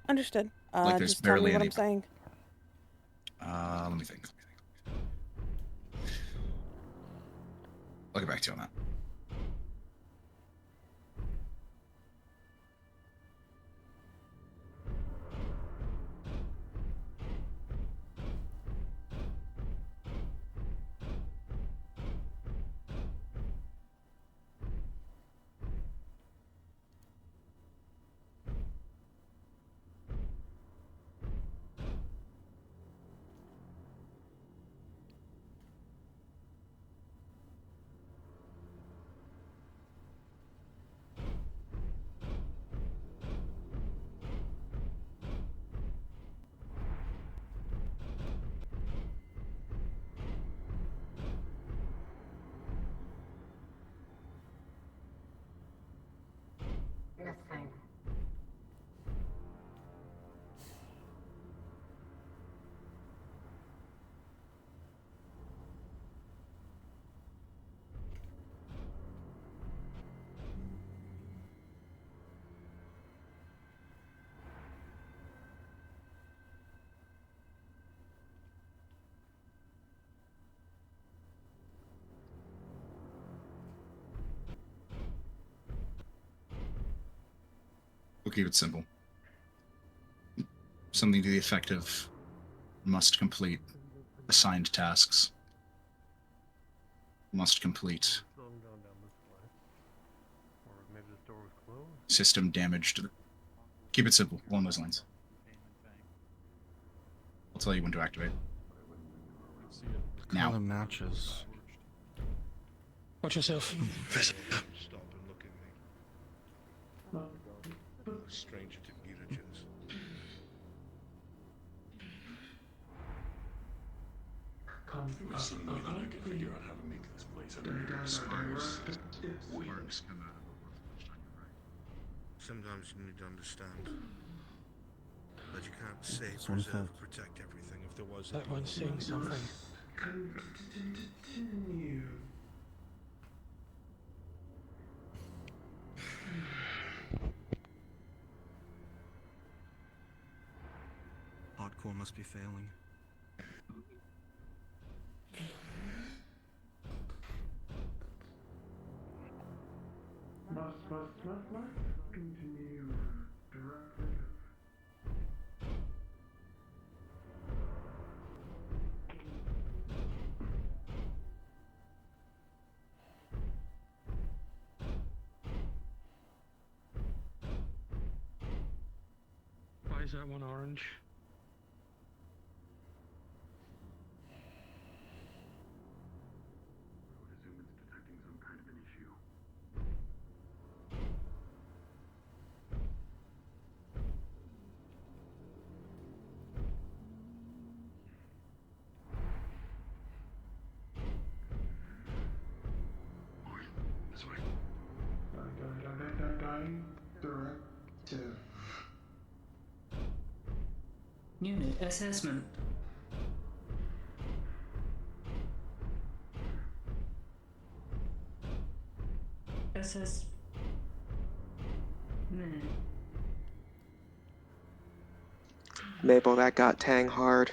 Understood. Like there's just tell me barely what any... I'm saying. Let me think. I'll get back to you on that. keep it simple. Something to the effect of must complete assigned tasks. Must complete system damaged. Keep it simple, along those lines. I'll tell you when to activate. Now. Color matches. Watch yourself. Stop and look at me. A stranger to mutagens. Listen, I can figure out how to make this place Sparks come out of the warforged on your right. Sometimes you need to understand that you can't say This one's preserve, felt. protect everything if there was. That one's saying something. Hardcore must be failing. Must continue directed. Why is that one orange? I would assume it's detecting some kind of an issue. This way. Directive. Unit assessment. Assess. Mabel, that got Tang hard.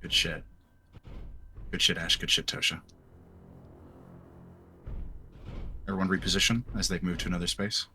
Good shit. Good shit, Ash. Good shit, Tosha. Everyone reposition as they move to another space.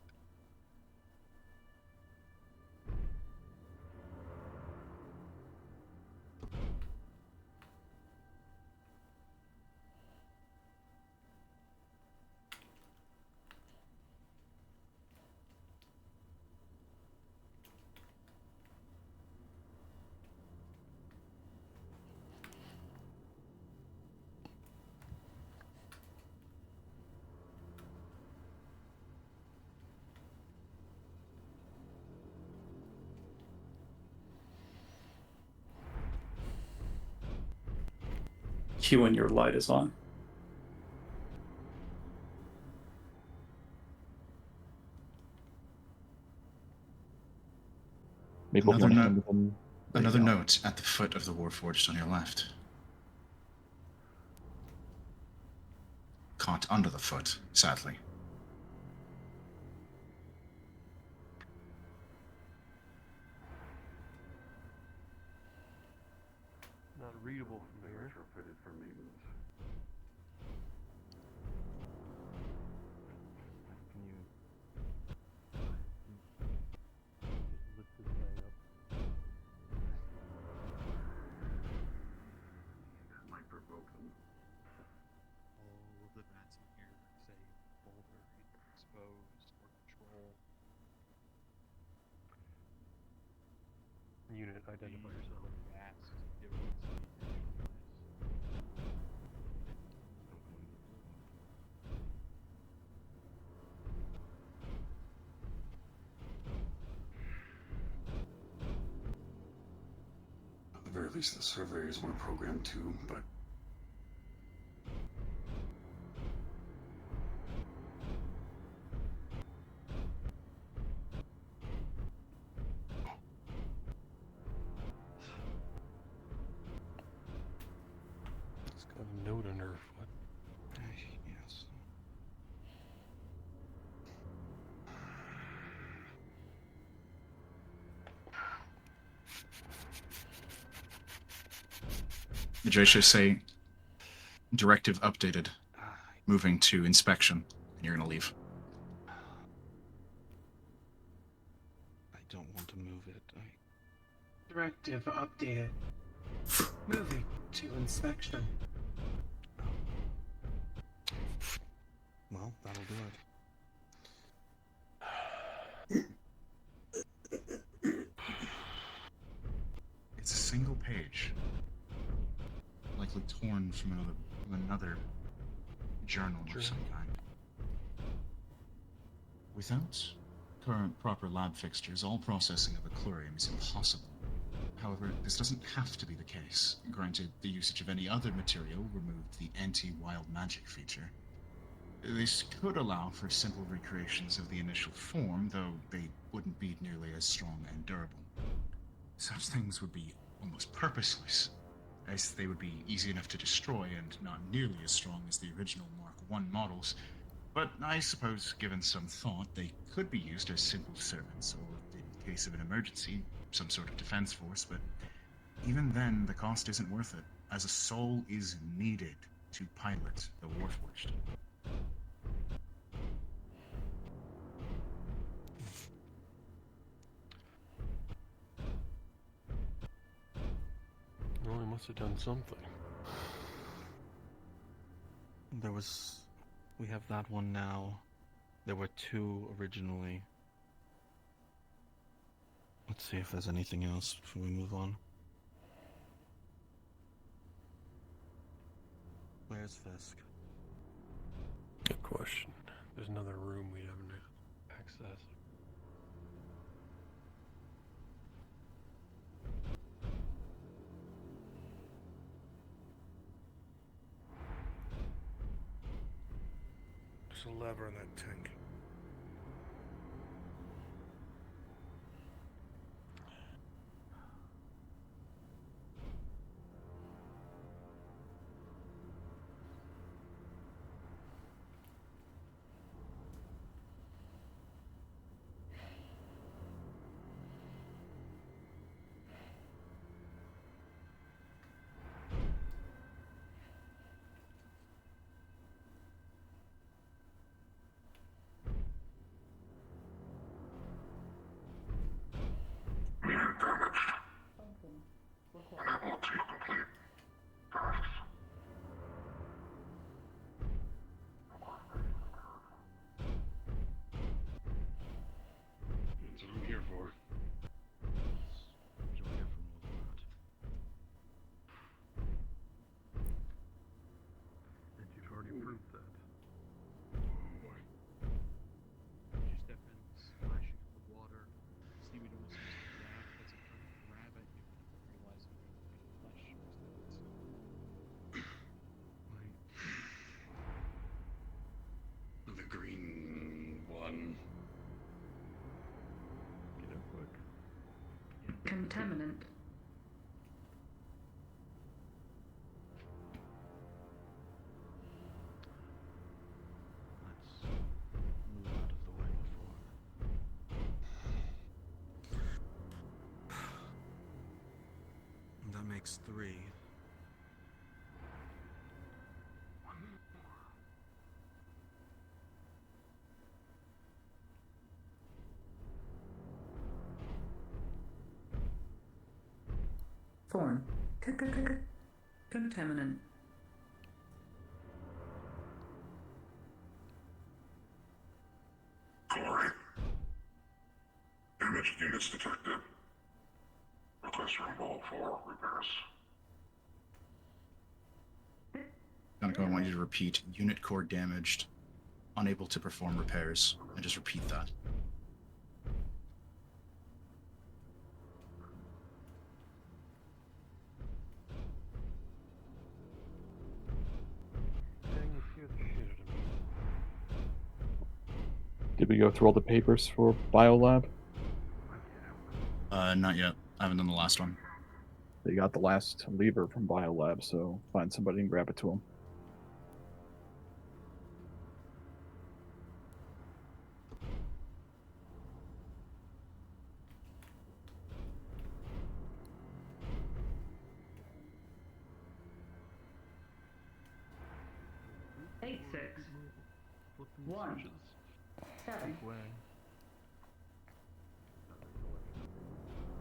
Q when your light is on. Another note at the foot of the Warforged on your left. Caught under the foot, sadly. Not readable from here. Retrofitted for maintenance. Can you lift this guy up? That might provoke them. All of the vats in here say boulder, exposed, or control. Unit, identify yourself. Vats, give it some At the very least, the surveyors were programmed too, but It's got a note under her foot. Yes. Joshua say, directive updated. Moving to inspection, and you're gonna leave. directive updated. Moving to inspection. Well, that'll do it. It's a single page, likely torn from another journal of some kind. Without current proper lab fixtures, all processing of a chlorium is impossible. However, this doesn't have to be the case. Granted, the usage of any other material removed the anti-wild magic feature. This could allow for simple recreations of the initial form, though they wouldn't be nearly as strong and durable. Such things would be almost purposeless, as they would be easy enough to destroy and not nearly as strong as the original Mark I models. But I suppose, given some thought, they could be used as simple servants, or in case of an emergency, some sort of defense force, but even then, the cost isn't worth it, as a soul is needed to pilot the Warforged. Well, he must have done something. We have that one now. There were 2 originally. Let's see if there's anything else before we move on. Where's Fisk? Good question. There's another room we haven't accessed. There's a lever in that tank. That's what I'm here for. And you've already proved that. You step in, splashing up with water. Seaweed almost seems to grab, gets it trying to grab at you, realizing you're flesh. The green one. Get up quick. Contaminant. Let's move out of the way before. That makes 3. Thorn. Contaminant. Chlorine. Damaged units detected. Request removal for repairs. Kanako, I want you to repeat unit core damaged, unable to perform repairs, and just repeat that. Dang, you scared the shit out of me. Did we go through all the papers for Biolab? Not yet. I haven't done the last one. They got the last lever from Biolab, so find somebody and grab it to them. Eight, 6, 1, 7. Big way.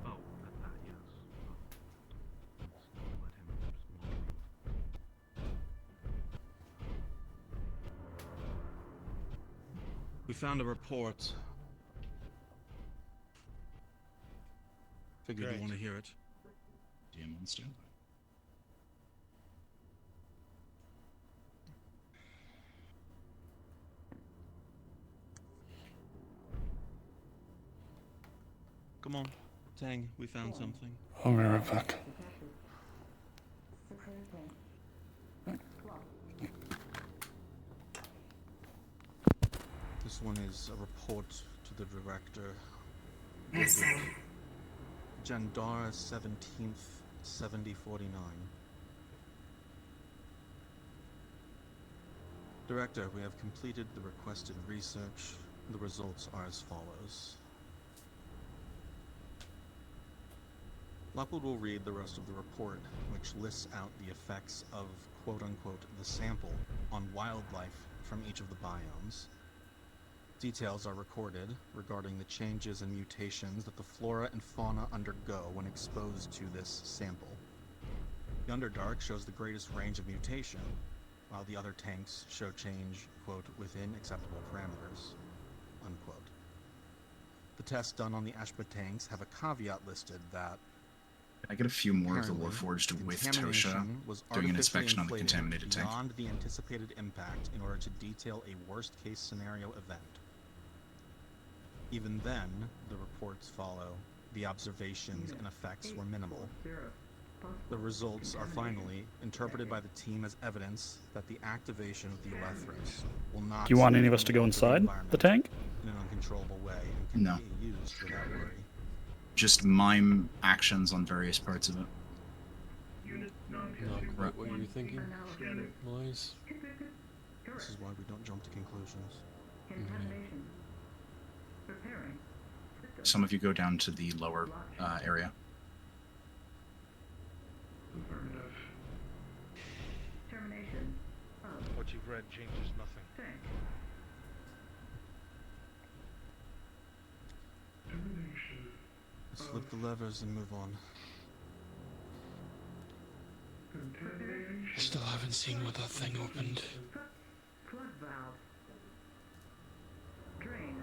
Oh, that, yes. We found a report. Figured Great. you want to hear it. DM on standby. Come on, Tang, we found something. I'll be right back. This one is a report to the director. Missing. Jandara 17th, 7049. Director, we have completed the requested research. The results are as follows. Lockwood will read the rest of the report, which lists out the effects of quote-unquote the sample on wildlife from each of the biomes. Details are recorded regarding the changes and mutations that the flora and fauna undergo when exposed to this sample. The Underdark shows the greatest range of mutation, while the other tanks show change, quote, within acceptable parameters, unquote. The tests done on the Ashba tanks have a caveat listed that Can I get a few more of the apparently, Warforged with Tosha contamination was doing an artificially inspection on the inflated contaminated tank? beyond the anticipated impact in order to detail a worst-case scenario event. Even then, the reports follow. The observations and effects were minimal. The results are finally interpreted by the team as evidence that the activation of the Elethris will not Do you want any of us to go inside the tank? in an unquentrable way and can No. be used without worry. Just mime actions on various parts of it. Not quite what you were thinking, Blaze. This is why we don't jump to conclusions. Some of you go down to the lower area. What you've read changes nothing. Let's flip the levers and move on. I still haven't seen what that thing opened. Flood valve. Drain.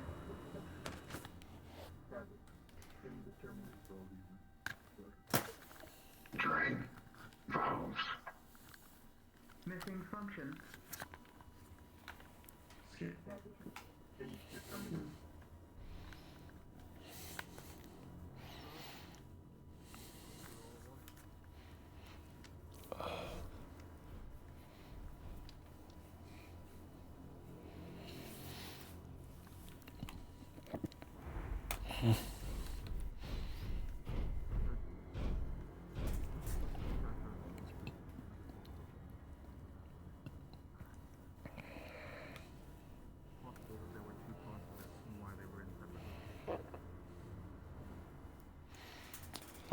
Drain. Valves. Missing function.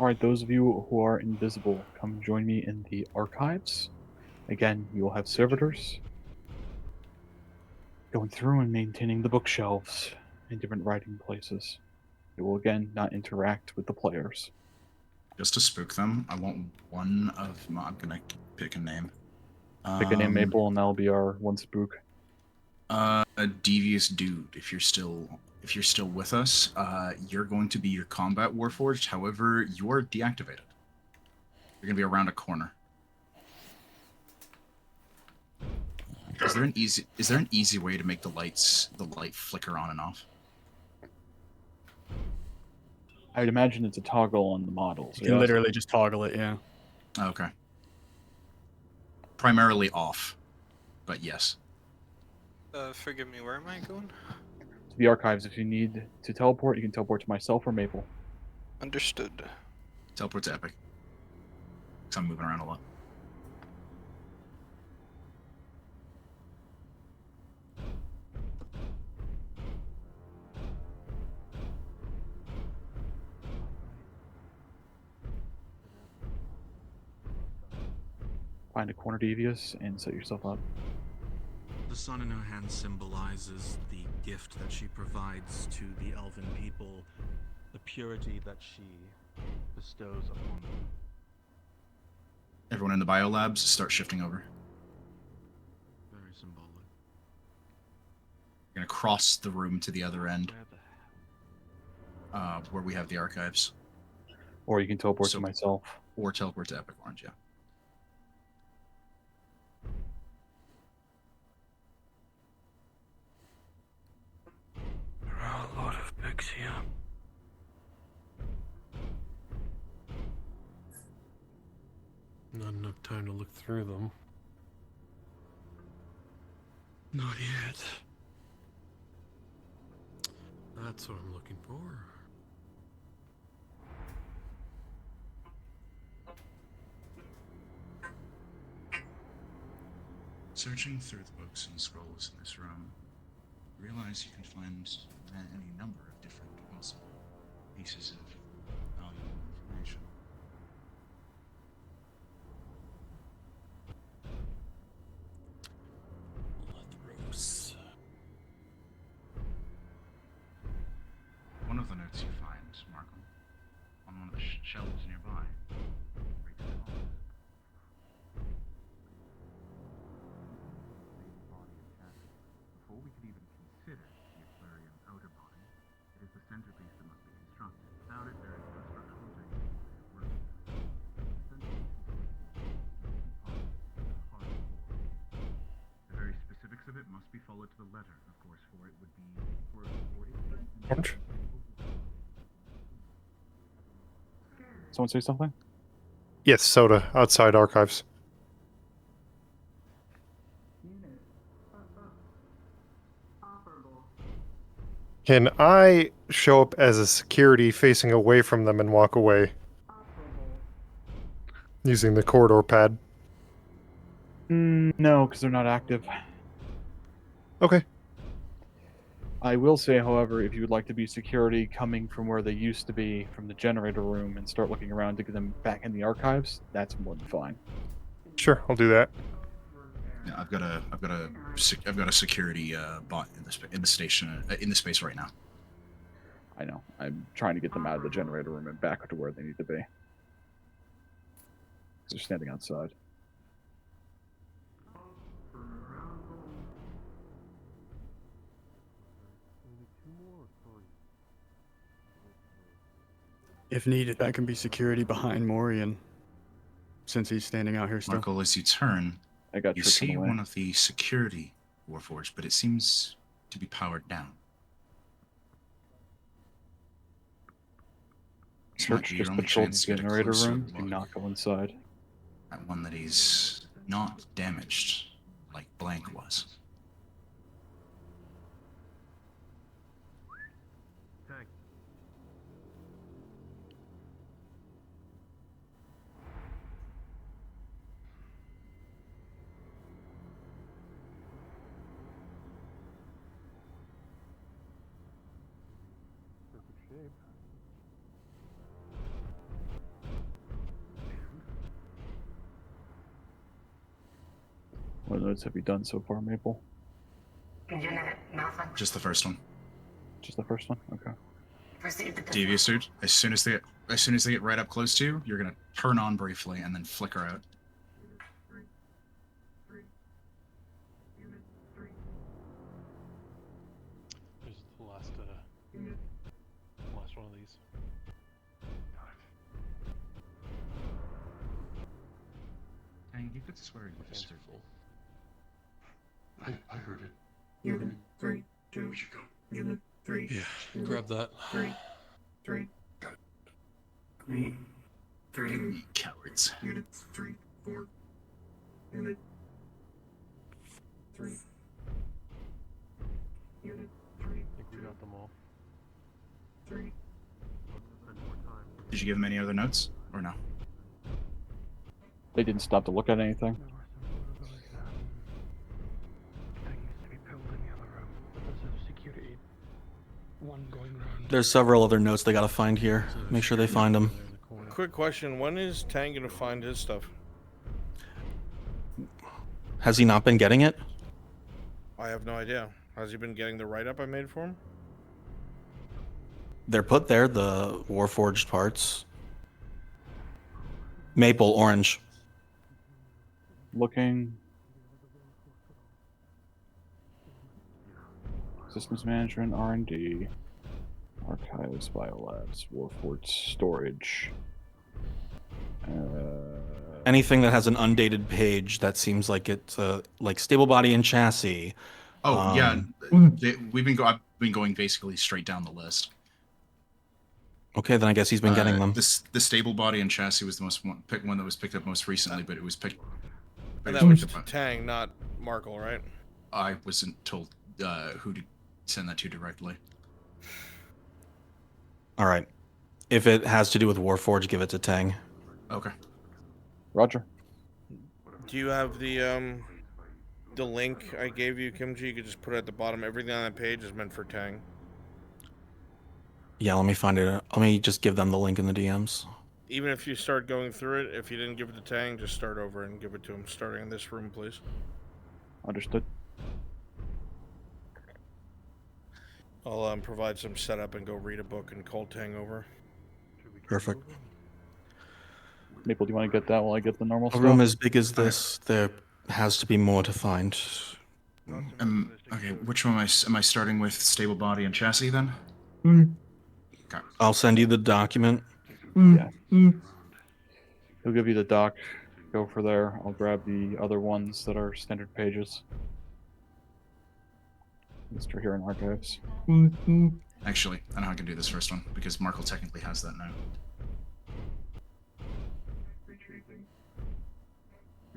Alright, those of you who are invisible, come join me in the archives. Again, you will have servitors going through and maintaining the bookshelves in different writing places. It will again not interact with the players. Just to spook them, I want one of my... I'm gonna pick a name. Pick a name, Maple, and that'll be our one spook. A devious dude. If you're still with us, you're going to be your combat warforged. However, you're deactivated. You're gonna be around a corner. Is there an easy way to make the light flicker on and off? I'd imagine it's a toggle on the models. You can literally just toggle it, yeah. Okay. Primarily off, but yes. Forgive me, where am I going? To the archives, if you need to teleport, you can teleport to myself or Maple. Understood. Teleport to Epic. Because I'm moving around a lot. Find a corner devious and set yourself up. The sun in her hand symbolizes the gift that she provides to the elven people, the purity that she bestows upon them. Everyone in the biolabs, start shifting over. Very symbolic. You're going to cross the room to the other end, where we have the archives. Or you can teleport to myself. Or teleport to Epic Orange, yeah. There are a lot of pigs here. Not enough time to look through them. Not yet. That's what I'm looking for. Searching through the books and scrolls in this room, you realize you can find any number of different possible pieces of valuable information. Lethros. One of the notes you find, Markham, on one of the shelves nearby, reads the following. Before we could even consider the aquarium outer body, it is the centerpiece that must be constructed. Without it, there is no structural integrity to the work. The very specifics of it must be followed to the letter, of course, for it would be Orange? Someone say something? Yes, soda outside archives. Can I show up as a security facing away from them and walk away? Using the corridor pad. No, because they're not active. Okay. I will say, however, if you would like to be security coming from where they used to be, from the generator room, and start looking around to get them back in the archives, that's more than fine. Sure, I'll do that. Yeah, I've got a security bot in the station in the space right now. I know. I'm trying to get them out of the generator room and back to where they need to be. They're standing outside. If needed, I can be security behind Morian, since he's standing out here still. Marco, as you turn, you tripped see away. one of the security warforged, but it seems to be powered down. This might Search be your just only patrol the chance to get a generator closer room. Do look not go inside. at one that is not damaged like Blank was. What notes have you done so far, Maple? Just the first one. Just the first one? Okay. Devious dude, as soon as they get right up close to you, you're gonna turn on briefly and then flicker out. There's the last one of these. And you could swear you just heard I heard it. Unit 3, 2, we should go. Unit 3. Yeah, grab that. 3. 3. Got it. 3. 3. Cowards. Unit 3, 4. Unit 3. Unit 3. I think we got them all. 3. Did you give him any other notes or no? They didn't stop to look at anything. One going round. There's several other notes they gotta find here. Make sure they find them. Quick question: when is Tang gonna find his stuff? Has he not been getting it? I have no idea. Has he been getting the write-up I made for him? They're put there, the Warforged parts. Maple, orange. Looking. Systems management, R&D, archives, biolabs, warforged storage. Anything that has an undated page that seems like it's like stable body and chassis. Oh yeah, I've been going basically straight down the list. Okay, then I guess he's been getting them. The stable body and chassis was the one that was picked up most recently, but it was picked. And that was to Tang, not Markle, right? I wasn't told who to send that to directly. All right. If it has to do with Warforged, give it to Tang. Okay. Roger. Do you have the link I gave you, Kimchi? You could just put it at the bottom. Everything on that page is meant for Tang. Yeah, let me find it. Let me just give them the link in the DMs. Even if you start going through it, if you didn't give it to Tang, just start over and give it to him. Starting in this room, please. Understood. I'll provide some setup and go read a book and call Tang over. Perfect. Maple, do you want to get that while I get the normal A stuff? room as big as this, there has to be more to find. Okay, which one am I starting with? Stable body and chassis then? Okay. I'll send you the document. Yeah. He'll give you the doc. Go for there. I'll grab the other ones that are standard pages. Mr. Here in Archives. Actually, I know how I can do this first one, because Markle technically has that now.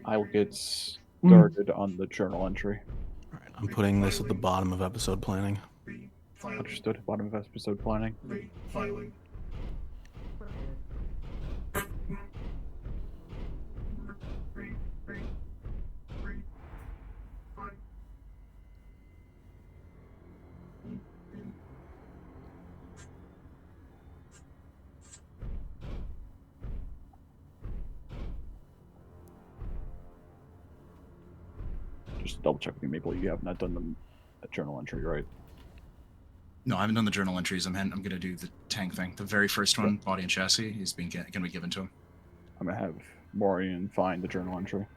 I'll get started on the journal entry. Alright, I'm putting this at the bottom of episode planning. Understood. Bottom of episode planning. Filing. Just double check with me, Maple. You have not done the journal entry, right? No, I haven't done the journal entries. I'm going to do the Tang thing. The very first one, body and chassis, is going to be given to him. I'm going to have Morian find the journal entry.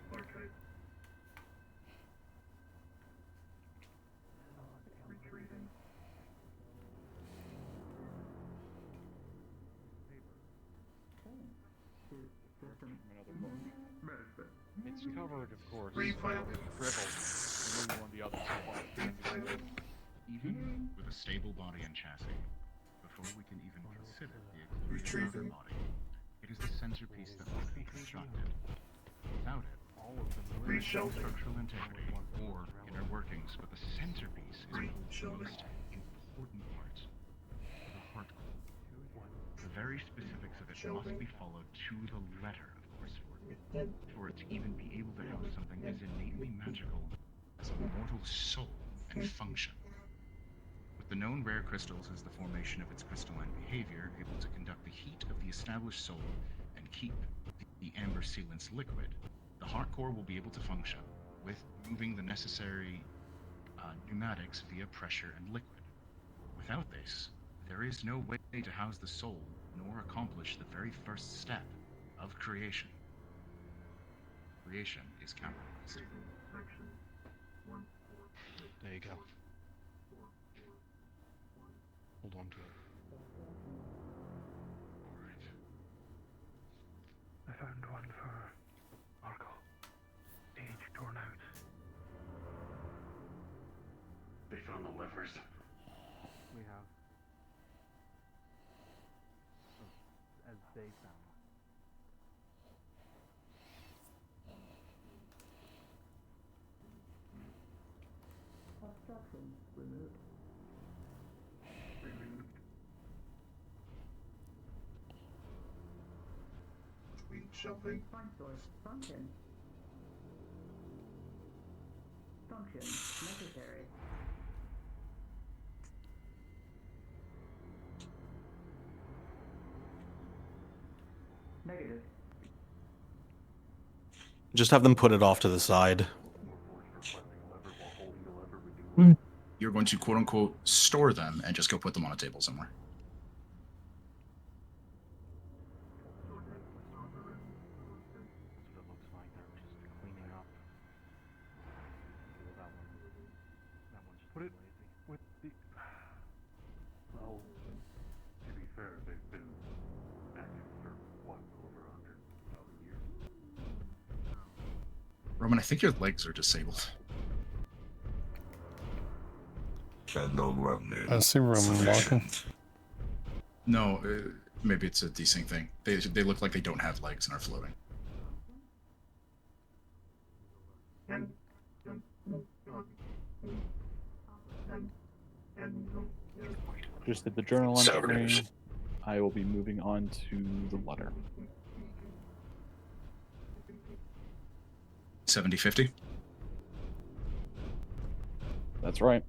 It's covered, of course. Shriveled. Maybe one of the others. Even with a stable body and chassis, before we can even consider the exclusion of the body, it is the centerpiece that must be constructed. Without it, all of them will lose structural integrity or inner workings, but the centerpiece is the most important part of the heart core. The very specifics of it must be followed to the letter, of course, for it to even be able to have something as innately magical as a mortal soul and function. With the known rare crystals as the formation of its crystalline behavior, able to conduct the heat of the established soul and keep the amber sealants liquid, the heart core will be able to function, with moving the necessary pneumatics via pressure and liquid. Without this, there is no way to house the soul, nor accomplish the very first step of creation. Creation is capitalized. There you go. Hold on to it. I found one for Marco. Page torn out. They found the levers. We have. As they found. Obstruction removed. Shelving. Point source function. Function necessary. Negative. Just have them put it off to the side. You're going to quote-unquote store them and just go put them on a table somewhere. Put it with the Roman, I think your legs are disabled. I see Roman walking. No, maybe it's a desync thing. They look like they don't have legs and are floating. Just did the journal entry. I will be moving on to the letter. 70-50? That's right.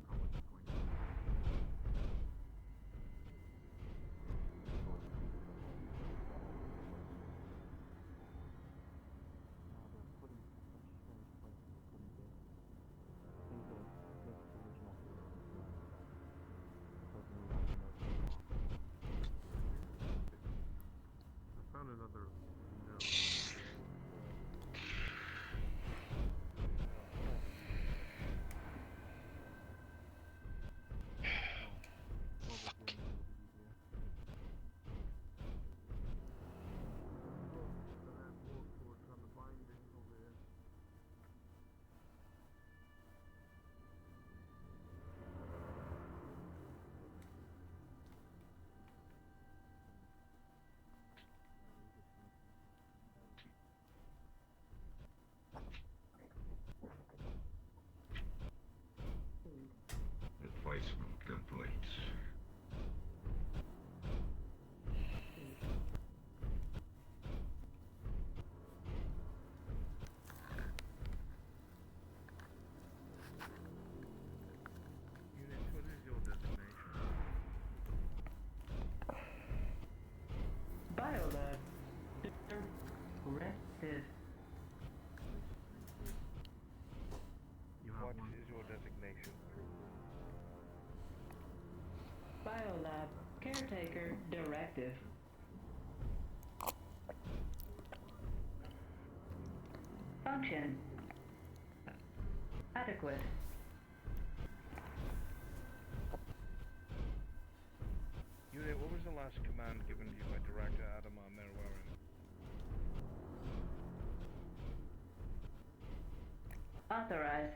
Replacement complete. Unit, what is your designation? Biolab. Directive. What is your designation? Biolab. Caretaker. Directive. Function. Adequate. Unit, what was the last command given to you by Director Adam Merwaren? Authorize.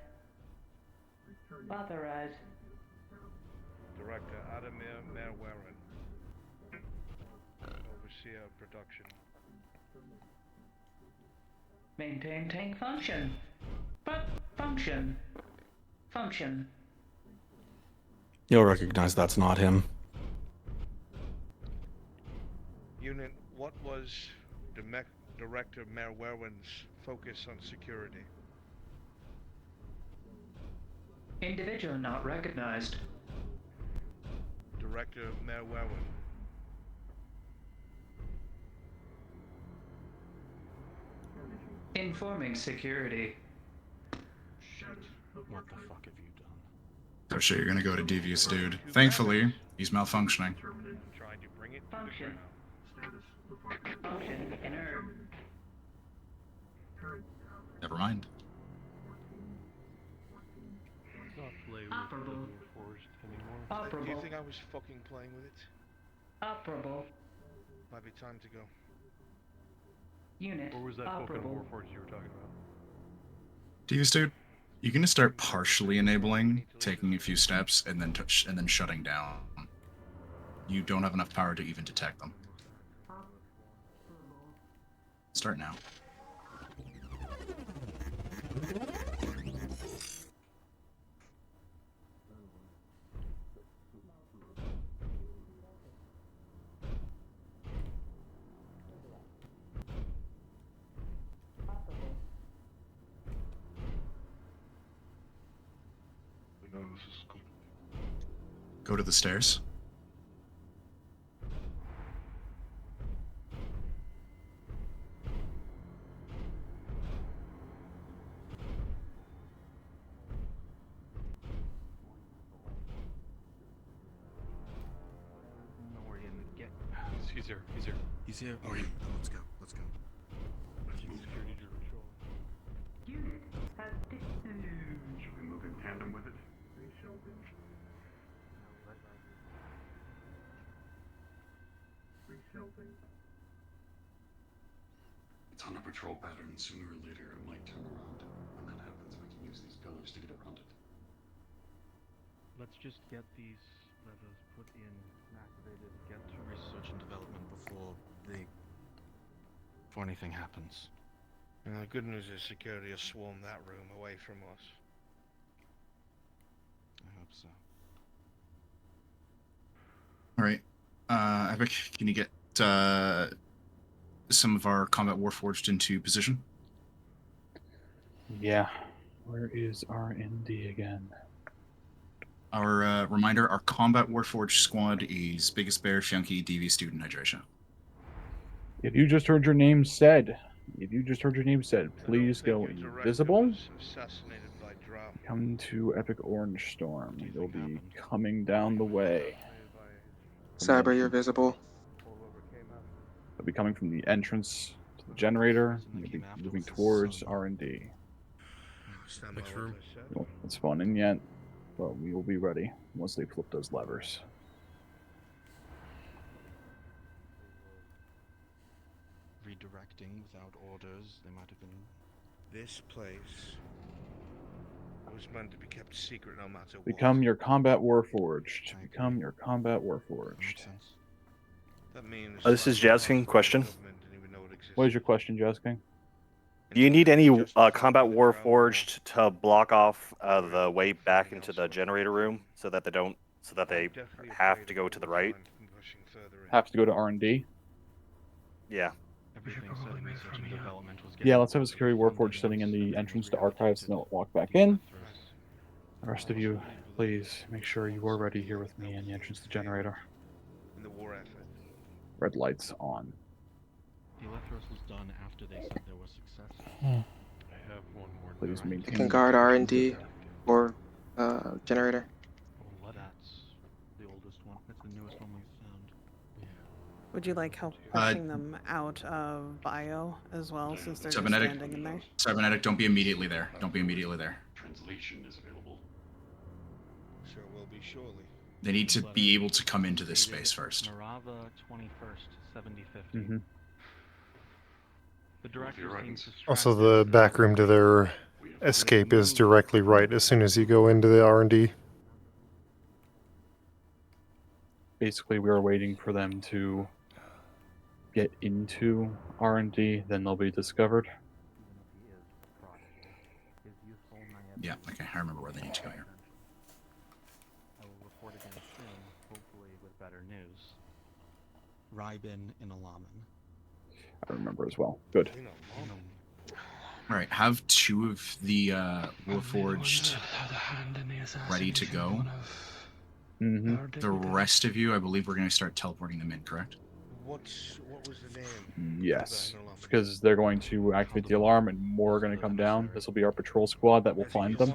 Authorize. Director Adamir Merwaren. Overseer of production. Maintain tank function. But function. Function. You'll recognize that's not him. Unit, what was Director Merwaren's focus on security? Individual not recognized. Director Merwaren. Informing security. What the fuck have you done? So sure, you're gonna go to Devious Dude. Thankfully, he's malfunctioning. Trying to bring it Function. Function inert. Never mind. Let's not play with Operable. the forest anymore. Do you Operable. think I was fucking playing with it? Operable. Might be time to go. Unit. Or was that fucking Operable. Warforged you were talking about? Devious Dude, you're gonna start partially enabling, taking a few steps, and then shutting down. You don't have enough power to even detect them. Start now. Go to the stairs. He's here. He's here. He's here. Okay, let's go. Let's go. Security to control. Unit has dispatched. Should we move in tandem with it? It's on a patrol pattern. Sooner or later, it might turn around. let's just get these levers put in and activated, get to research and development before anything happens. And the good news is security will swarm that room away from us. I hope so. All right. Epic, can you get some of our combat warforged into position? Yeah. Where is our ND again? Our reminder: our combat warforged squad is Biggest Bear, Shunky, Devious Dude, and Hydration. If you just heard your name said, please go invisible. Assassinated by Drow. Come to Epic Orange Storm. You'll be coming down the way. Cyber, you're visible. They'll be coming from the entrance to the generator. You'll be moving towards R&D. Next room. You won't spawn in yet, but we will be ready once they flip those levers. Redirecting without orders, they might have been... This place was meant to be kept secret no matter what. Become your combat warforged. Become your combat warforged. That means This is Jazz King. Question. What is your question, Jazz King? Do you need any combat warforged to block off the way back into the generator room so that they have to go to the right? Have to go to R&D? Yeah. Yeah, let's have a security warforged sitting in the entrance to archives and they'll walk back in. The rest of you, please make sure you are ready here with me in the entrance to the generator. In the war effort. Red lights on. The Electros was done after they said there was success. I have one more. Please maintain. You can guard R&D or generator. Well, that's the oldest one. That's the newest one we've found. Would you like help pushing them out of bio as well, since they're just Cybernetic, standing in there? Cybernetic, don't be immediately there. Don't be immediately there. Translation is available. Sure will be shortly. They need to be able to come into this space first. Marava 21st, 7050. Mm-hmm. The director seems to Also, the back room to their escape is directly right as soon as you go into the R&D. Basically, we are waiting for them to get into R&D, then they'll be discovered. Yeah, okay, I remember where they need to go here. I will report again soon, hopefully with better news. Rybin in Alaman. I remember as well. Good. All right, have two of the warforged ready to go. Mm-hmm. The rest of you, I believe we're going to start teleporting them in, correct? What was the name? Yes, because they're going to activate the alarm and more are going to come down. This will be our patrol squad that will find them.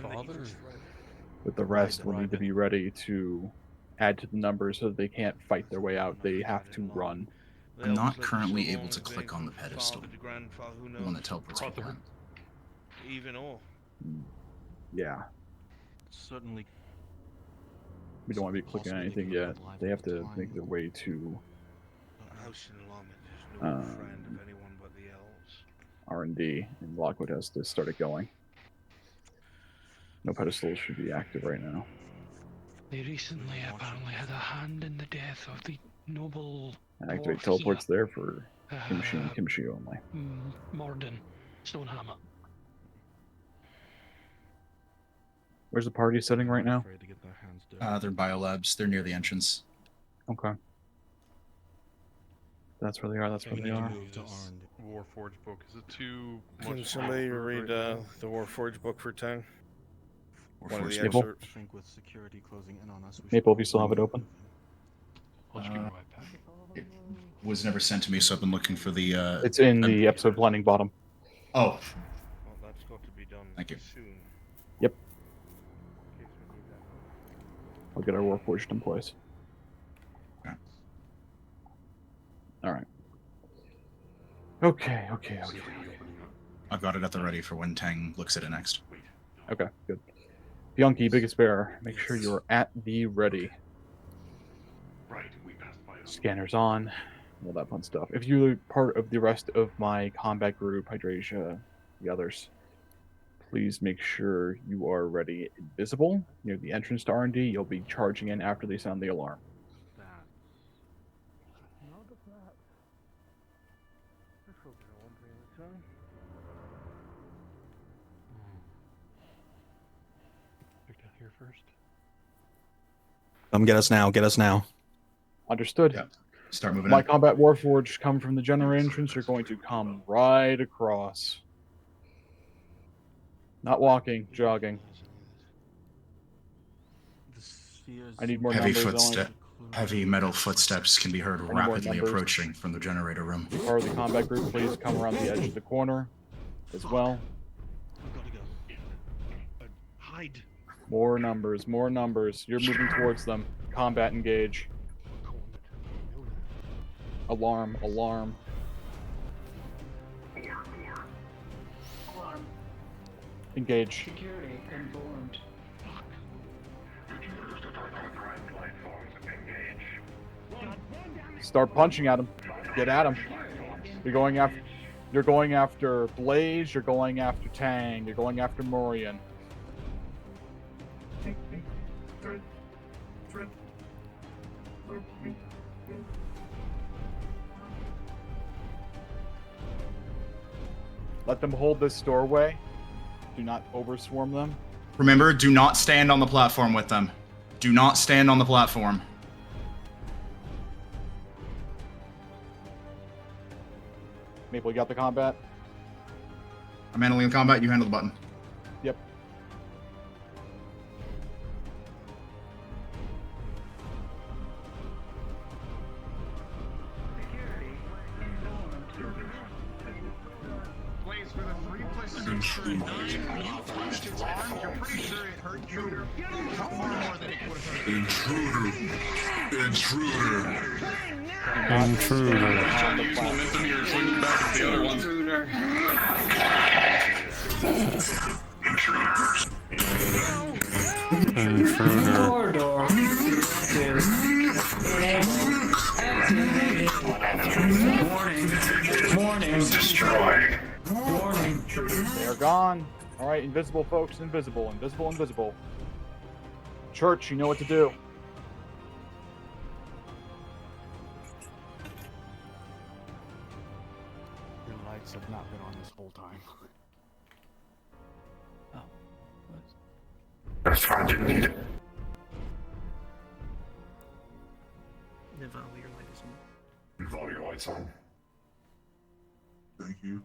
But the rest will need to be ready to add to the numbers so that they can't fight their way out. They have to run. I'm not currently able to click on the pedestal. The one that teleports people in. Even or. Yeah. Certainly. We don't want to be clicking on anything yet. They have to make their way to House in Alaman is no friend of anyone but the elves. R&D, and Lockwood has to start it going. No pedestals should be active right now. They recently apparently had a hand in the death of the noble Activate dwarf teleports here, there for Kimchi and Kimchi only. Morden Stonehammer. Where's the party sitting right now? They're biolabs. They're near the entrance. Okay. That's where they are. That's where they are. Warforged book. Is it too much? Can somebody read the Warforged book for 10? One of the Maple? excerpts. I think with security closing in on us, we Maple, if you still have it open. It was never sent to me, so I've been looking for the... It's in the episode blinding bottom. Oh. Well, that's got to be done Thank you. soon. Yep. I'll get our Warforged in place. Okay. Alright. Okay. I've got it at the ready for when Tang looks at it next. Okay, good. Bianchi, Biggest Bear, make sure you're at the ready. Right, we passed by. Scanners on, all that fun stuff. If you're part of the rest of my combat group, Hydrasia, the others, Please make sure you are ready invisible near the entrance to R&D. You'll be charging in after they sound the alarm. Down here first. Get us now. Get us now. Understood. Yeah. Start moving My in. combat warforged come from the generator entrance. You're going to come right across. Not walking, jogging. I need more Heavy numbers. heavy metal footsteps can be heard more rapidly numbers. approaching from the generator room. Part of the combat group, please come around the edge of the corner as well. Hide. More numbers, more numbers. You're moving towards them. Combat engage. Alarm, alarm. Engage. Security informed. Start punching at him. Get at him. You're going after Blaze, you're going after Tang, you're going after Morian. Let them hold this doorway. Do not overswarm them. Remember, do not stand on the platform with them. Do not stand on the platform. Maple, you got the combat? I'm handling the combat, you handle the button. Yep. Blaze, for the 3 plus 6 for 9 flashed its arm, you're pretty sure it hurt you far more than it would have hurt. Intruder. Intruder. Trying to use momentum here, swinging back at the other one. Corridor is activated. Warning. Destroyed. Warning. They're gone. Alright, invisible folks, invisible, invisible, invisible. Church, you know what to do. Your lights have not been on this whole time. Oh. That's fine, didn't need it. Nival, your light is on. Leave all your lights on. Thank you.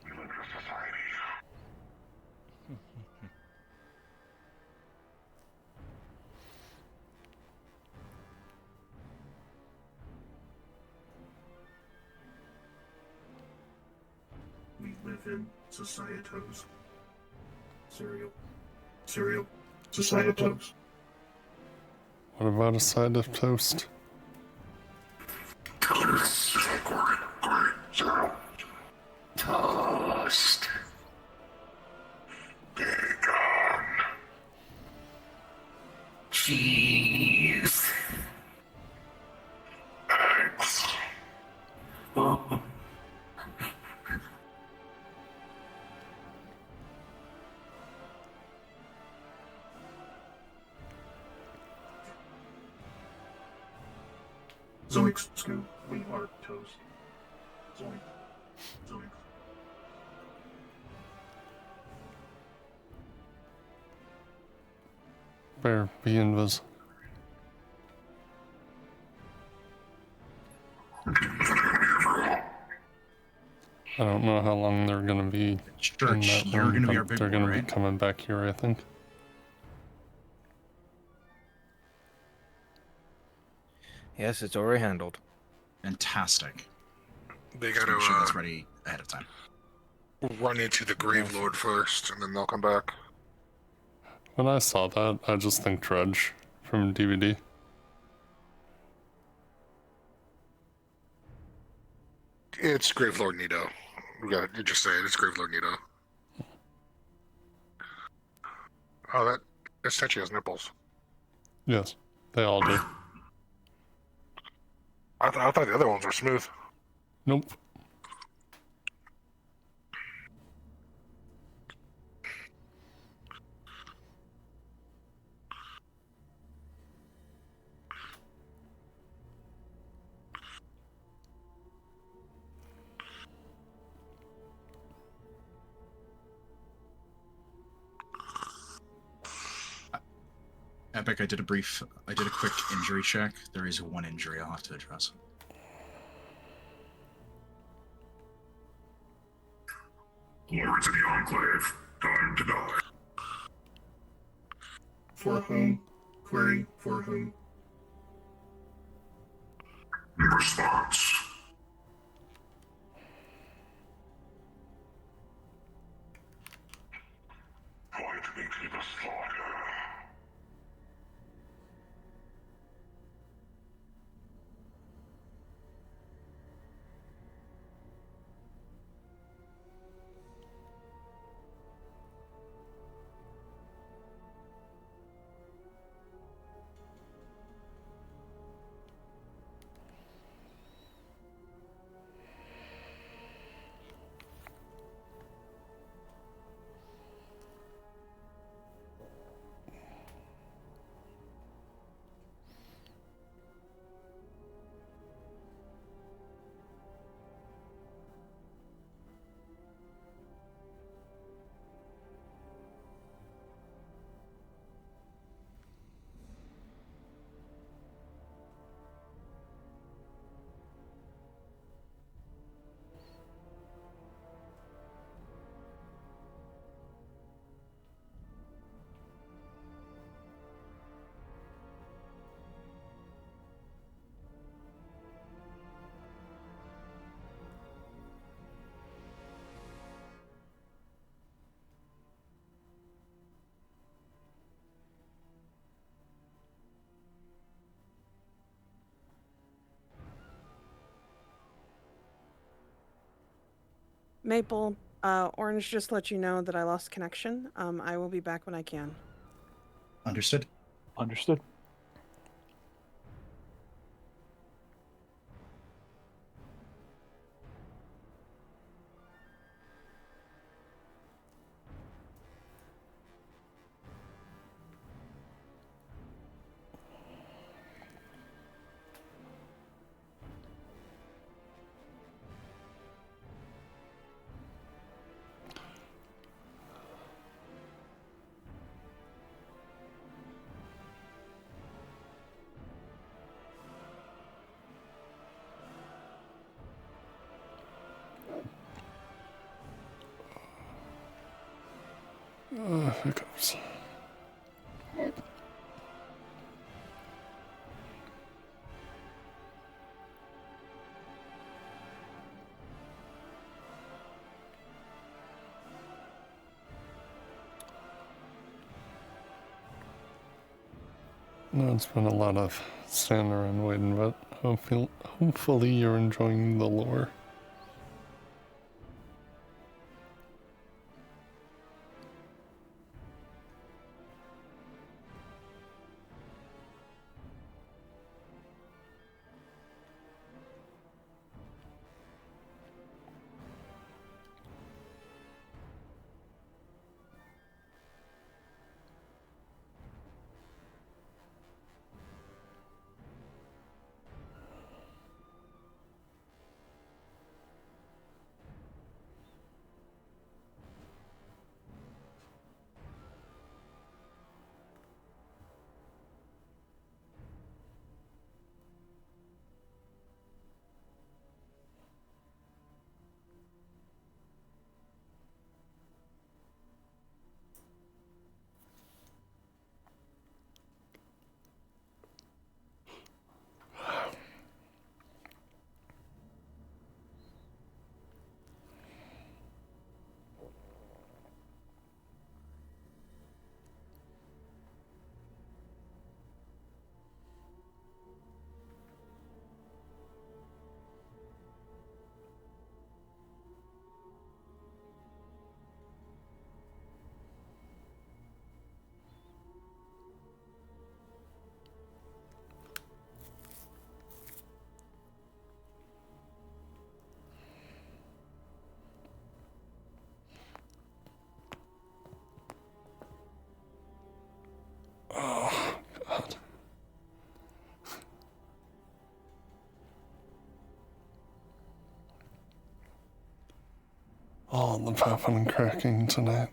We live for society. We live in societos. Cereal. Societos. What about a side of toast? Toast. Cereal. Toast. Bacon. Cheese. Eggs. Oh. Zoinks, Scoop, we are toast. Zoinks. Bear, be invis. I don't know how long they're gonna be Church, in that you're room, gonna be but our big they're boy, gonna right? be coming back here, I think. Yes, it's already handled. Fantastic. They gotta Make sure that's ready ahead of time. run into the Grave Lord first, and then they'll come back. When I saw that, I just think Dredge from DVD. It's Gravelord Nito. We got to just say it. It's Gravelord Nito. Oh, that statue has nipples. Yes, they all do. I thought the other ones were smooth. Nope. Epic, I did a quick injury check. There is one injury I'll have to address. Lords of the Enclave, time to die. For whom? Query, for whom? Response. Point me to the slaughter. Maple, Orange just let you know that I lost connection. I will be back when I can. Understood. Understood. Hiccups. No, it's been a lot of standing around waiting, but hopefully you're enjoying the lore. All the popping and cracking tonight.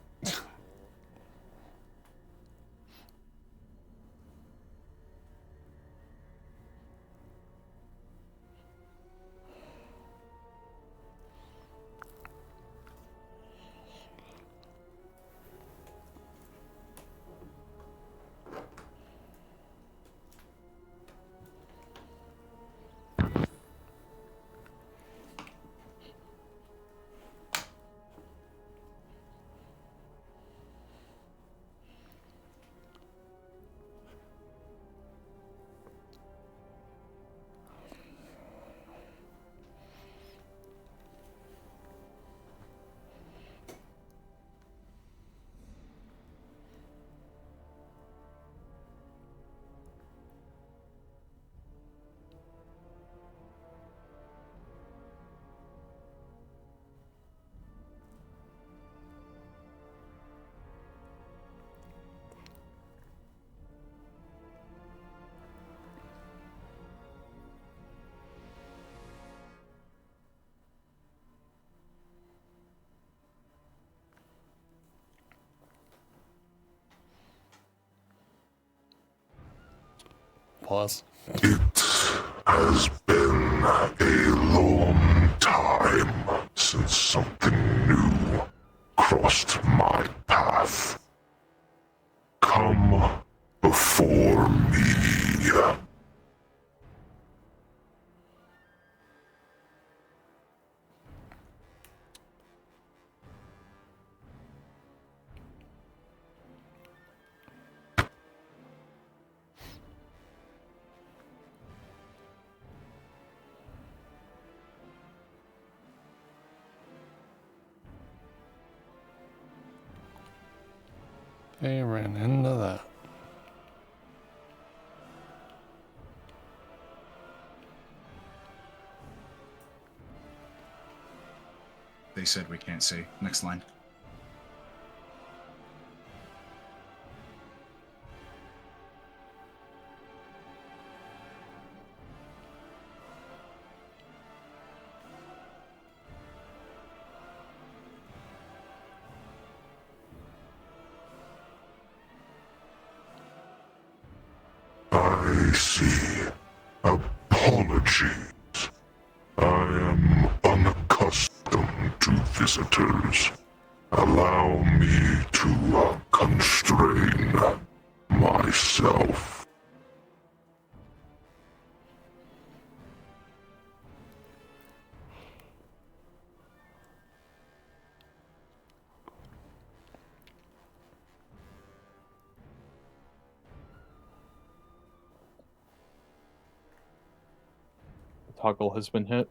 Pause. It has been a long time since something new crossed my path. Come before me. They ran into that. They said we can't see. Next line. I see. Apologies. I am unaccustomed to visitors. Allow me to constrain myself. The toggle has been hit.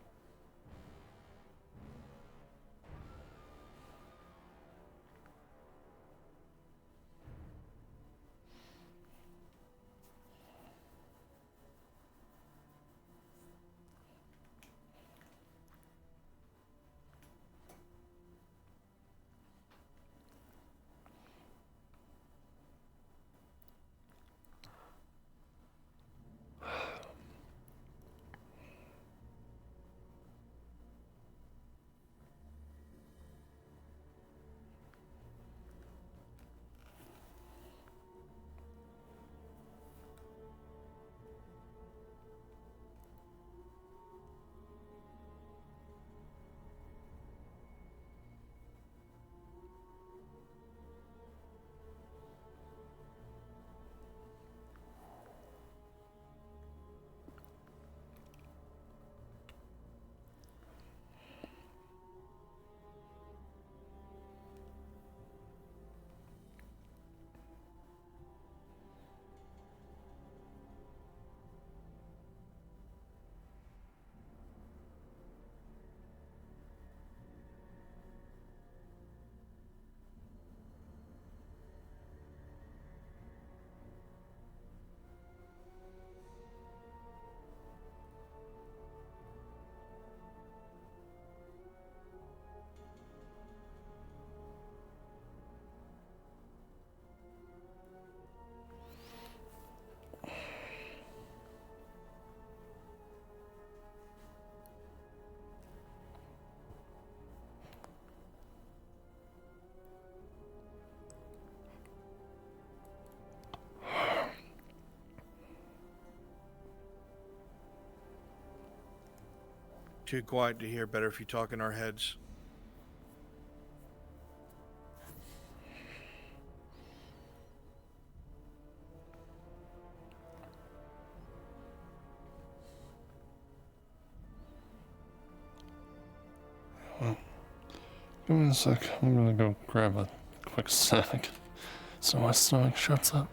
Too quiet to hear. Better if you talk in our heads. Well, give me a sec. I'm gonna go grab a quick snack so my stomach shuts up.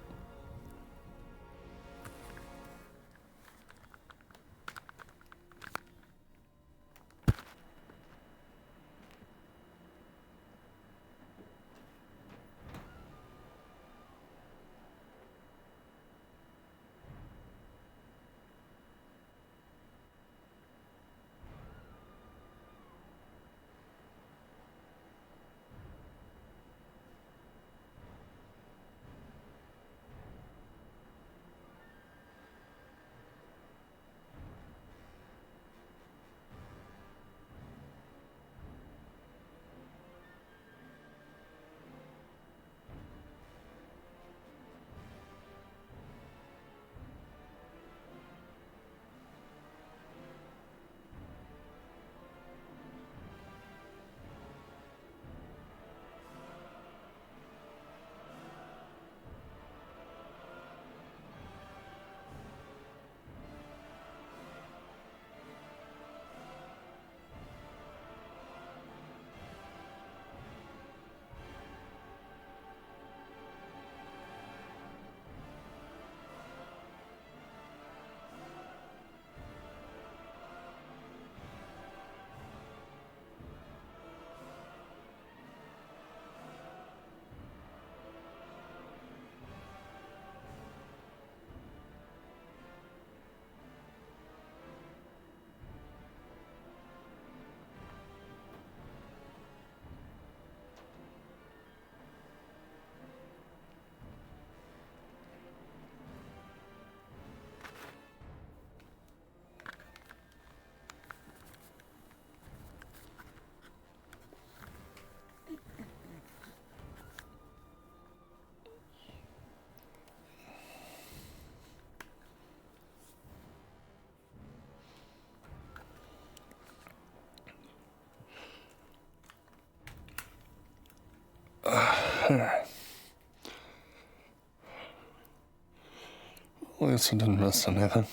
Alright. At least I didn't miss anything.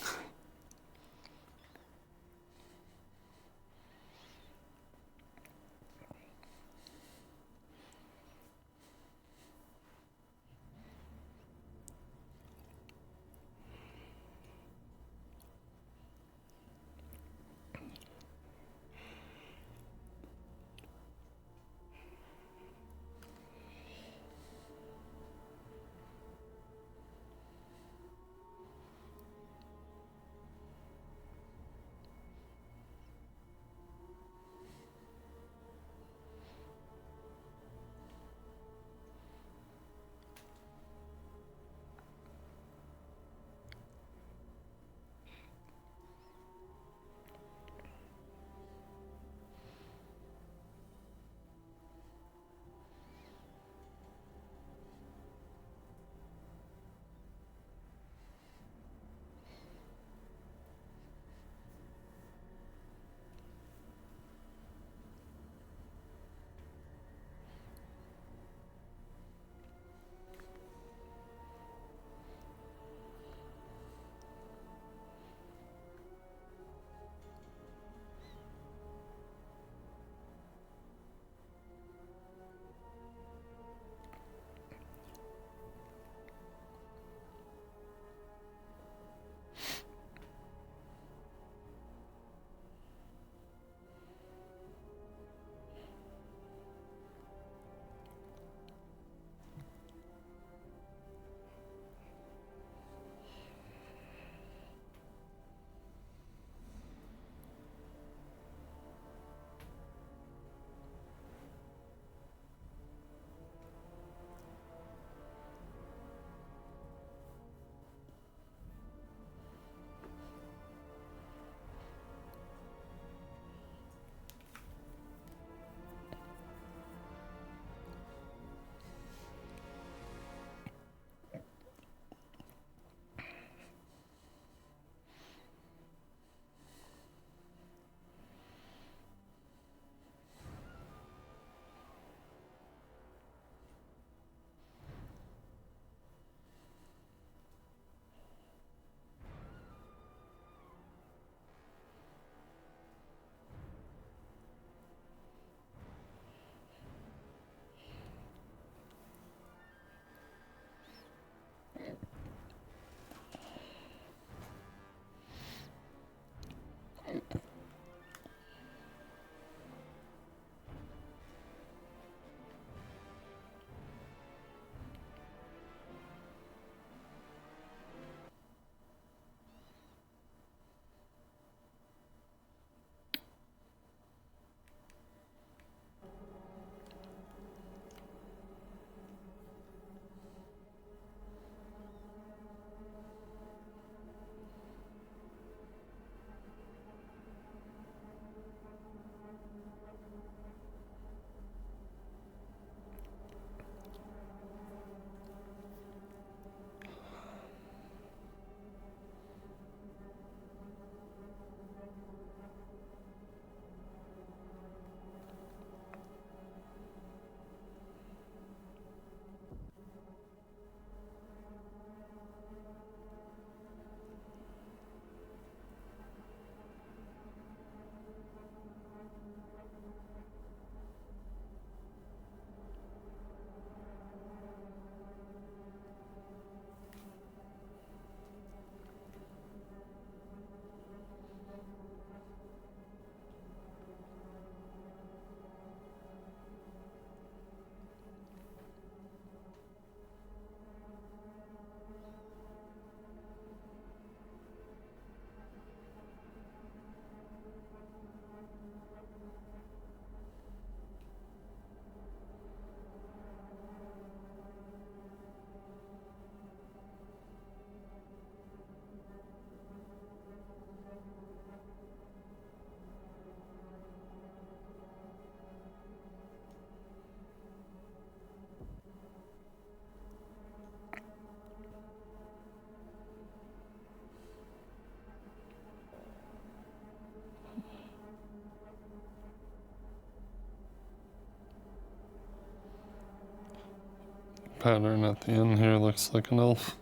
pattern at the end here looks like an elf.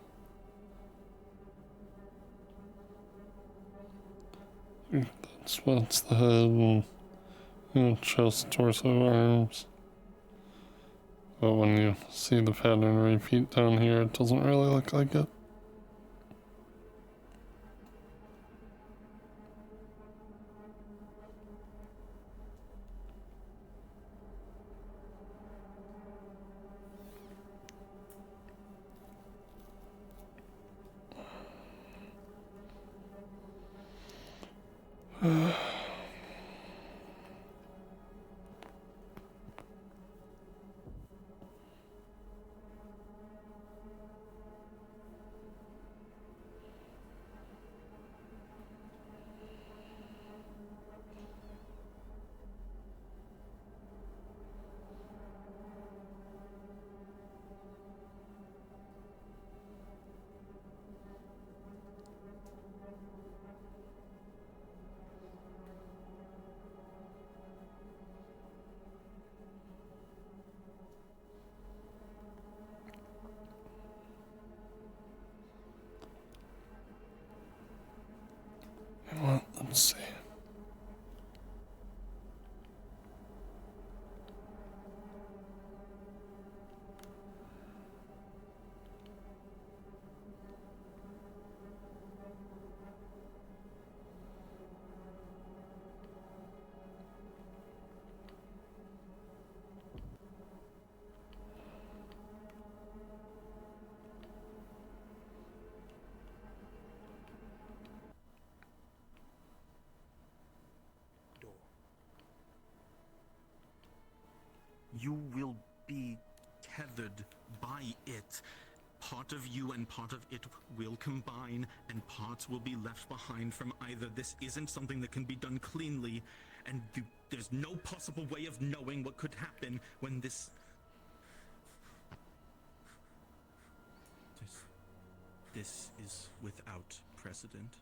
That's what's the head and chest, torso, arms. But when you see the pattern repeat down here, it doesn't really look like it. Well, let's see. You will be tethered by it. Part of you and part of it will combine, and parts will be left behind from either. This isn't something that can be done cleanly, and there's no possible way of knowing what could happen when this is without precedent.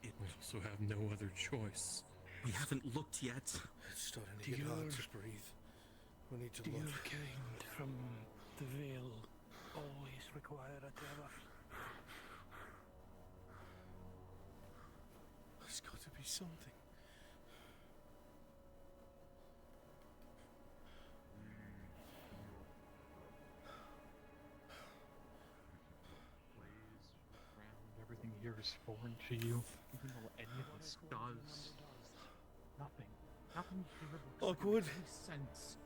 We also have no other choice. We haven't looked yet. It's starting to get hard to breathe. We need to Do look. your kind from the veil always require a tether? There's got to be something. Everything here is foreign to you, even though any of this does. Nothing. Nothing here looks Lockwood. makes sense.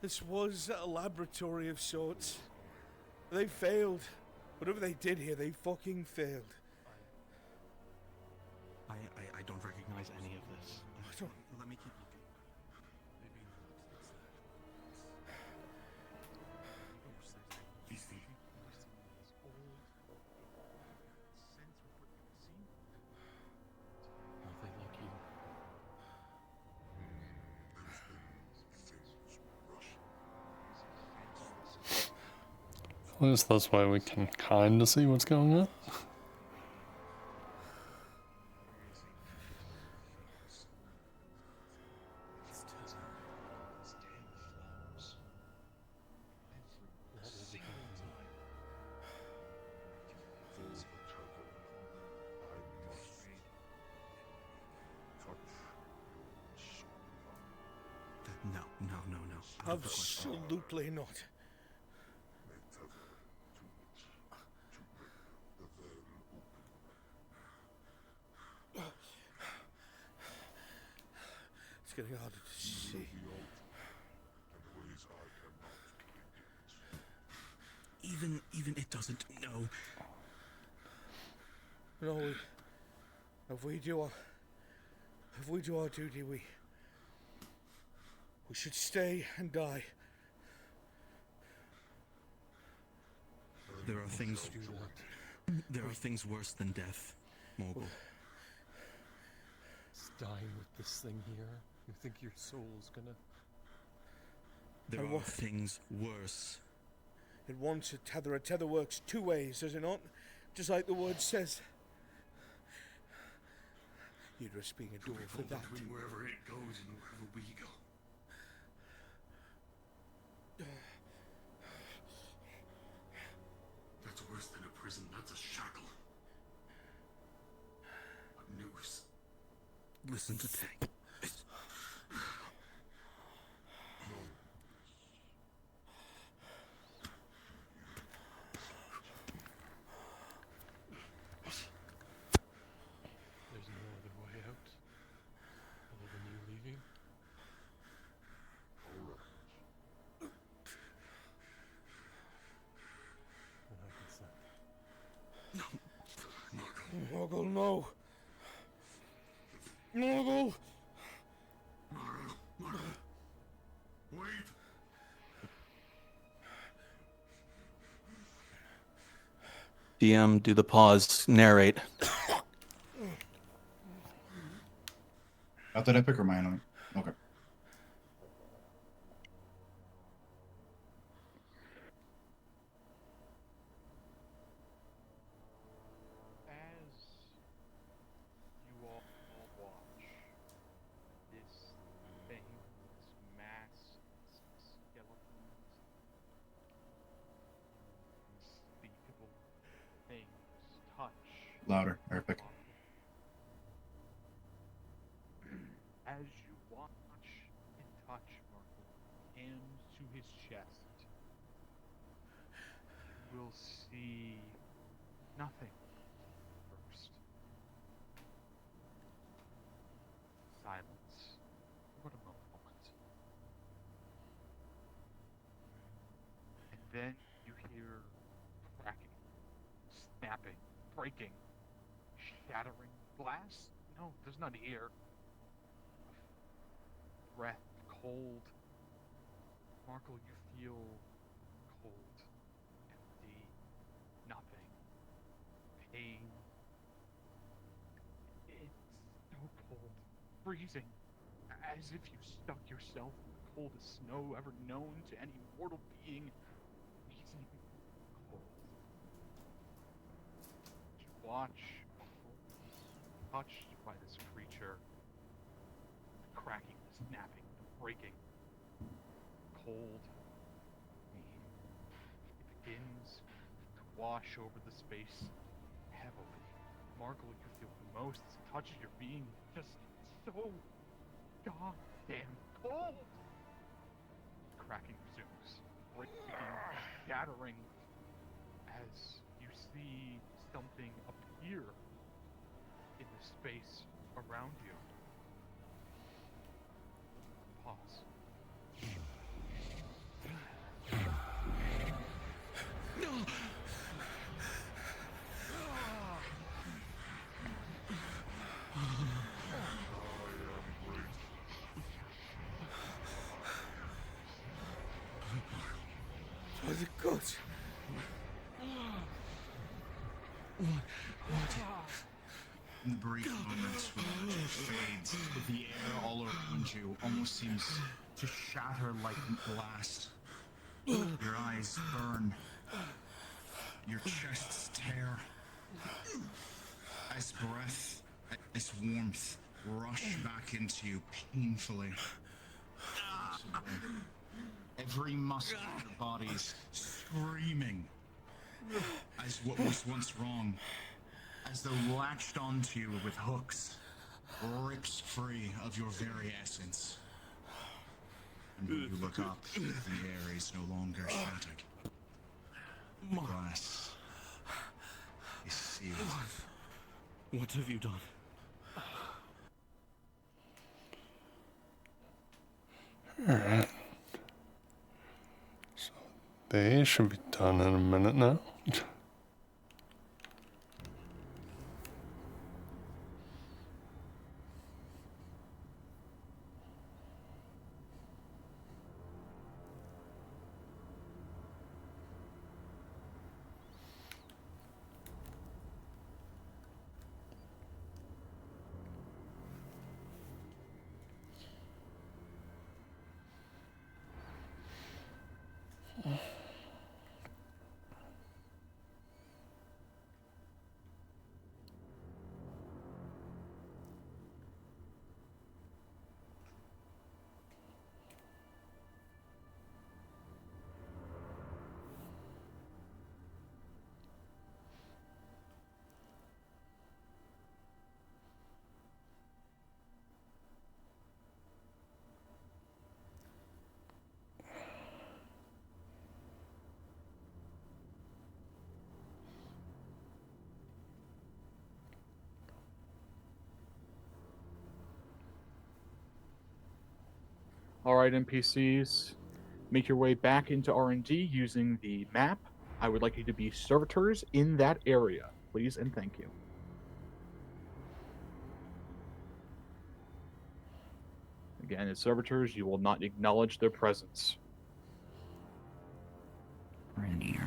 This was a laboratory of sorts. They failed. Whatever they did here, they fucking failed. I don't recognize any of this. Let me keep looking. Nothing like you. At least this way we can kind of see what's going on. No. Absolutely not. It's getting harder to see. Even it doesn't know. No, if we do our duty, we should stay and die. There are things worse than death, Morgul. It's dying with this thing here. You think your soul's gonna... There are things worse. It wants a tether. A tether works two ways, does it not? Just like the word says. You'd risk being a door for that. Between wherever it goes and wherever we go. listen to Tank. There's no other way out other than you leaving. And I consent. Mogul, no. Mogul. Wait. DM, do the pause, narrate. Got that epic or mine on? Okay. As you all watch this thing, this mass skeletons, unspeakable things touch. Louder, epic. As you watch and touch Markle, hands to his chest, you will see nothing first. Silence. What a moment. And then you hear cracking, snapping, breaking, shattering glass. No, there's none here. Breath, cold. Markle, you feel cold, empty, nothing, pain. It's so cold, freezing, as if you stuck yourself in the coldest snow ever known to any mortal being. Freezing cold. You watch, touched by this creature, cracking, snapping, breaking, cold. It begins to wash over the space heavily. Markle, you feel the most as it touches your being, just so goddamn cold. Cracking resumes, breaking, shattering, as you see something appear in the space around you. Pause. For the gods. In the brief moments when the magic fades, the air all around you almost seems to shatter like glass. Your eyes burn. Your chests tear. As breath, as warmth rush back into you painfully. Every muscle in your body's screaming as what was once wrong, as though latched onto you with hooks, rips free of your very essence. And when you look up, the air is no longer static. Glass is sealed. What have you done? Alright. So they should be done in a minute now. All right, NPCs, make your way back into R&D using the map. I would like you to be servitors in that area, please and thank you. Again, as servitors, you will not acknowledge their presence. R&D.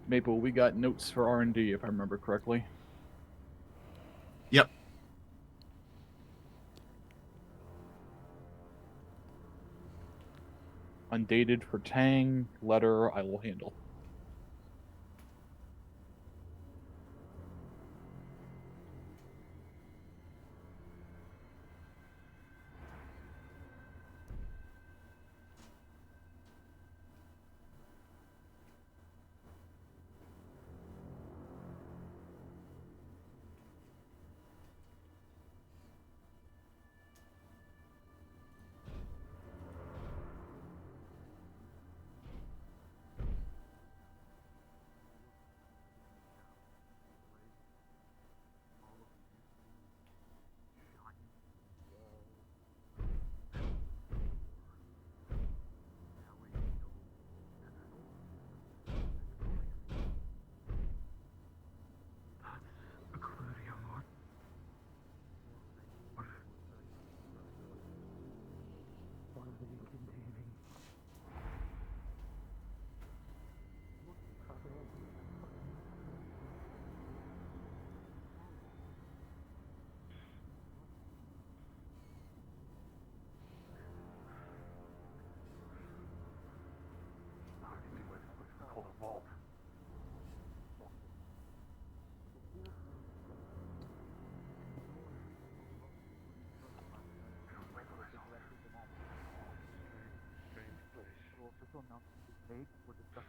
Maple, we got notes for R&D, if I remember correctly. Yep. Undated for Tang, letter I will handle.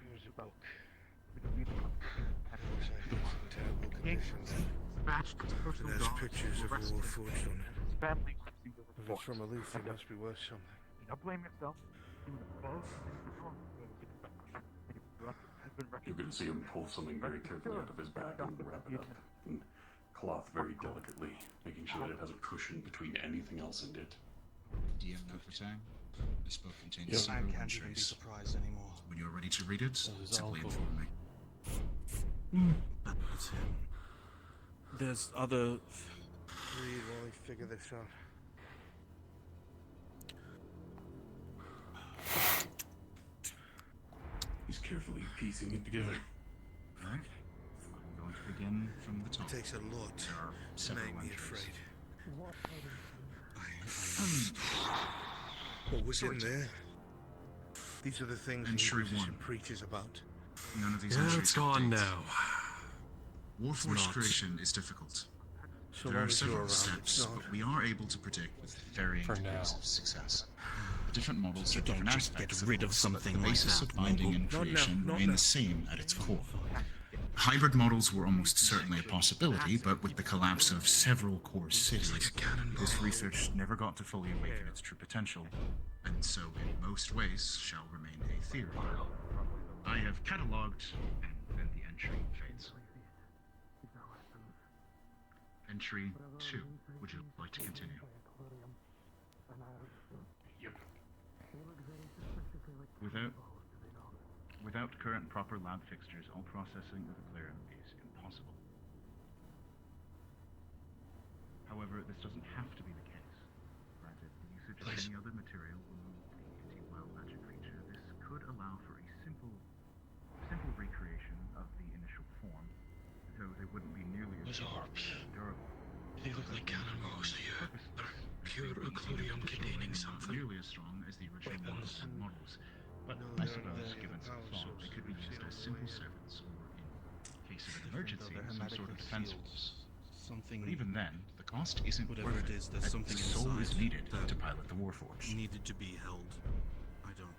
Here's a book. Looks like it's in terrible condition. It has pictures of a war forged on it. If it's from a Leaf, it must be worth something. Don't blame yourself. You can see him pull something very carefully out of his bag and wrap it up in cloth very delicately, making sure that it has a cushion between anything else and it. DM note for Tang. This book contains Yep. several I can't even be entries. surprised anymore. When you're ready to read it, simply awful. inform me. That's him. There's other... Read while we figure this out. He's carefully piecing it together. Alright. I'm going to begin from the top. It takes a lot There are to several make me entries. afraid. What was in there? These are the things the Entry Inquisition 1. preaches about. None of these Yeah, entries it's have gone dates. now. Warforged Not. creation is difficult. So There long are as you're several around, steps, it's not. but we are able to predict with varying For degrees now. of success. The different models You are different don't just aspects get rid of the whole, something but the like basis that, of binding and Not now, creation not remain now. the same at its core. Hybrid models were almost certainly a possibility, but with the collapse of several core cities, this research never got to fully awaken its true potential, and so in most ways shall remain a theory. I have catalogued, and then the entry fades. Entry 2. Would you like to continue? Yep. Without current proper lab fixtures, all processing of the clearing is impossible. this doesn't have to be the case. Granted, the usage of any other material will move the anti-wild magic creature. This could allow for a simple recreation of the initial form, though they wouldn't be nearly as durable. They look like cannonballs to you. They're pure occlurium containing something. Nearly as strong as the original models, but I suppose, given some thought, they could be used as simple servants, or in case of an emergency, some sort of defense force. Something. But even then, the cost isn't Whatever worth it is, there's something the soul is inside needed that to pilot the Warforged. Needed to be held. I don't.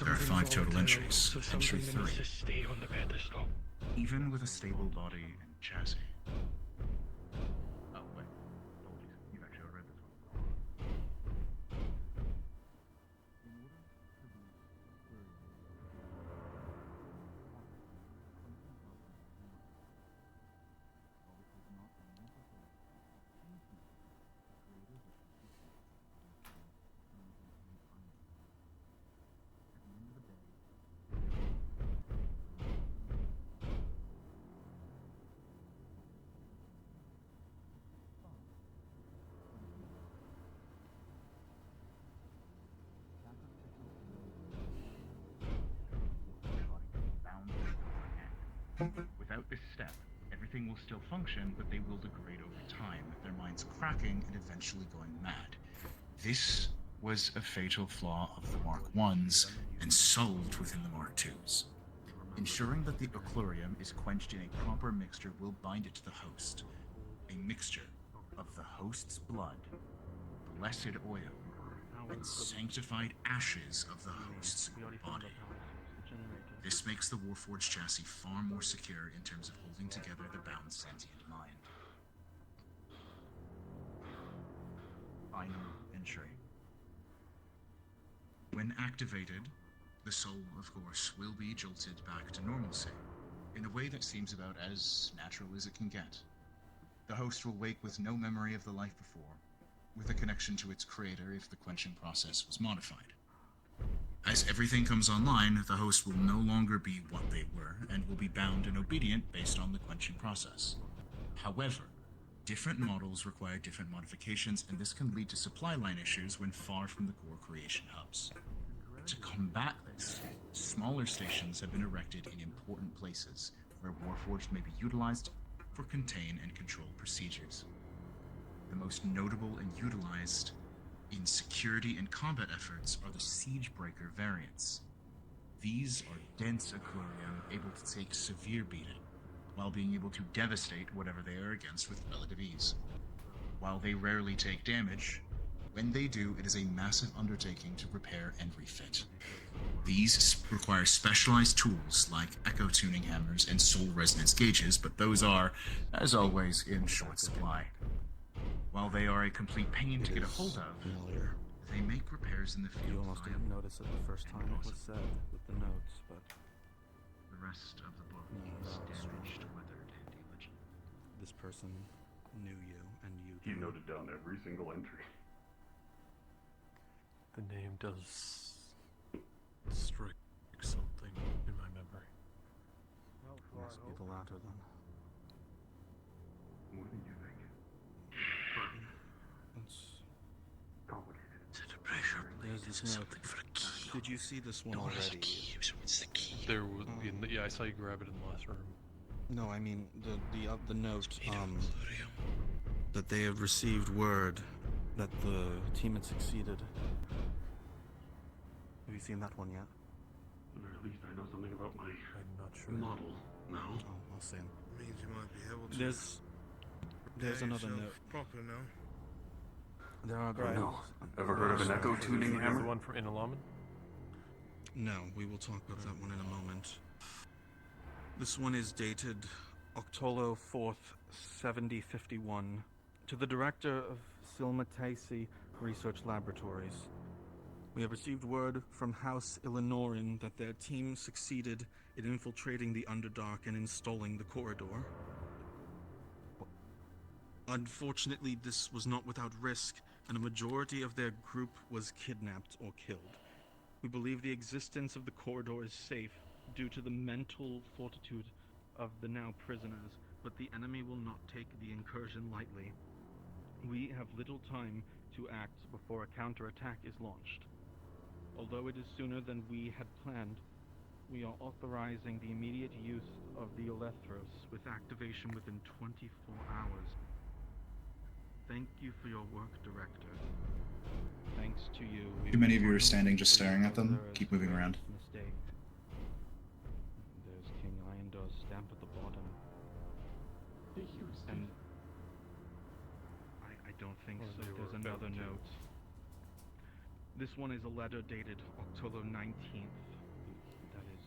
There are 5 total entries. So Entry something 3. needs to stay on the pedestal. Even with a stable body and chassis. Oh, wait. Apologies. You've actually read this one. Without this step, everything will still function, but they will degrade over time, their minds cracking and eventually going mad. This was a fatal flaw of the Mark Is and solved within the Mark IIs. Ensuring that the Occlurium is quenched in a proper mixture will bind it to the host. A mixture of the host's blood, blessed oil, and sanctified ashes of the host's body. This makes the Warforged chassis far more secure in terms of holding together the bound sentient mind. Final entry. When activated, the soul, of course, will be jolted back to normalcy, in a way that seems about as natural as it can get. The host will wake with no memory of the life before, with a connection to its creator if the quenching process was modified. As everything comes online, the host will no longer be what they were, and will be bound and obedient based on the quenching process. However, different models require different modifications, and this can lead to supply line issues when far from the core creation hubs. To combat this, smaller stations have been erected in important places, where Warforged may be utilized for contain and control procedures. The most notable and utilized in security and combat efforts are the Siegebreaker variants. These are dense Occlurium able to take severe beating, while being able to devastate whatever they are against with relative ease. While they rarely take damage, when they do, it is a massive undertaking to repair and refit. These require specialized tools like echo tuning hammers and soul resonance gauges, but those are, as always, in short supply. While they are a complete pain to get a hold of, they make repairs in the field. You almost didn't notice it the first time it was said with the notes, but the rest of the book is damaged, weathered, and illegible. This person knew you, and you He noted down every single entry. The name does strike something in my memory. Must be the latter then. More than you think. It's complicated. There's this note. Did you see this one already? There was, yeah, I saw you grab it in the last room. No, I mean the note. That they had received word that the team had succeeded. Have you seen that one yet? Or at least I know something about my model now. Oh, I'll see. Means you might be able to. There's another note. Proper now. There are Right. No. Ever heard of an echo tuning hammer? The one for Inalaman? No, we will talk about that one in a moment. This one is dated October 4th, 7051, to the director of Silmataisi Research Laboratories. We have received word from House Illinoran that their team succeeded in infiltrating the Underdark and installing the corridor. Unfortunately, this was not without risk, and a majority of their group was kidnapped or killed. We believe the existence of the corridor is safe due to the mental fortitude of the now prisoners, but the enemy will not take the incursion lightly. We have little time to act before a counterattack is launched. Although it is sooner than we had planned, we are authorizing the immediate use of the Olethros with activation within 24 hours. Thank you for your work, Director. Thanks to you. Too many of you are standing just staring at them. Keep moving around. Mistake. There's King Irondar's stamp at the bottom. And I don't think so. There's another note. This one is a letter dated October 19th. That is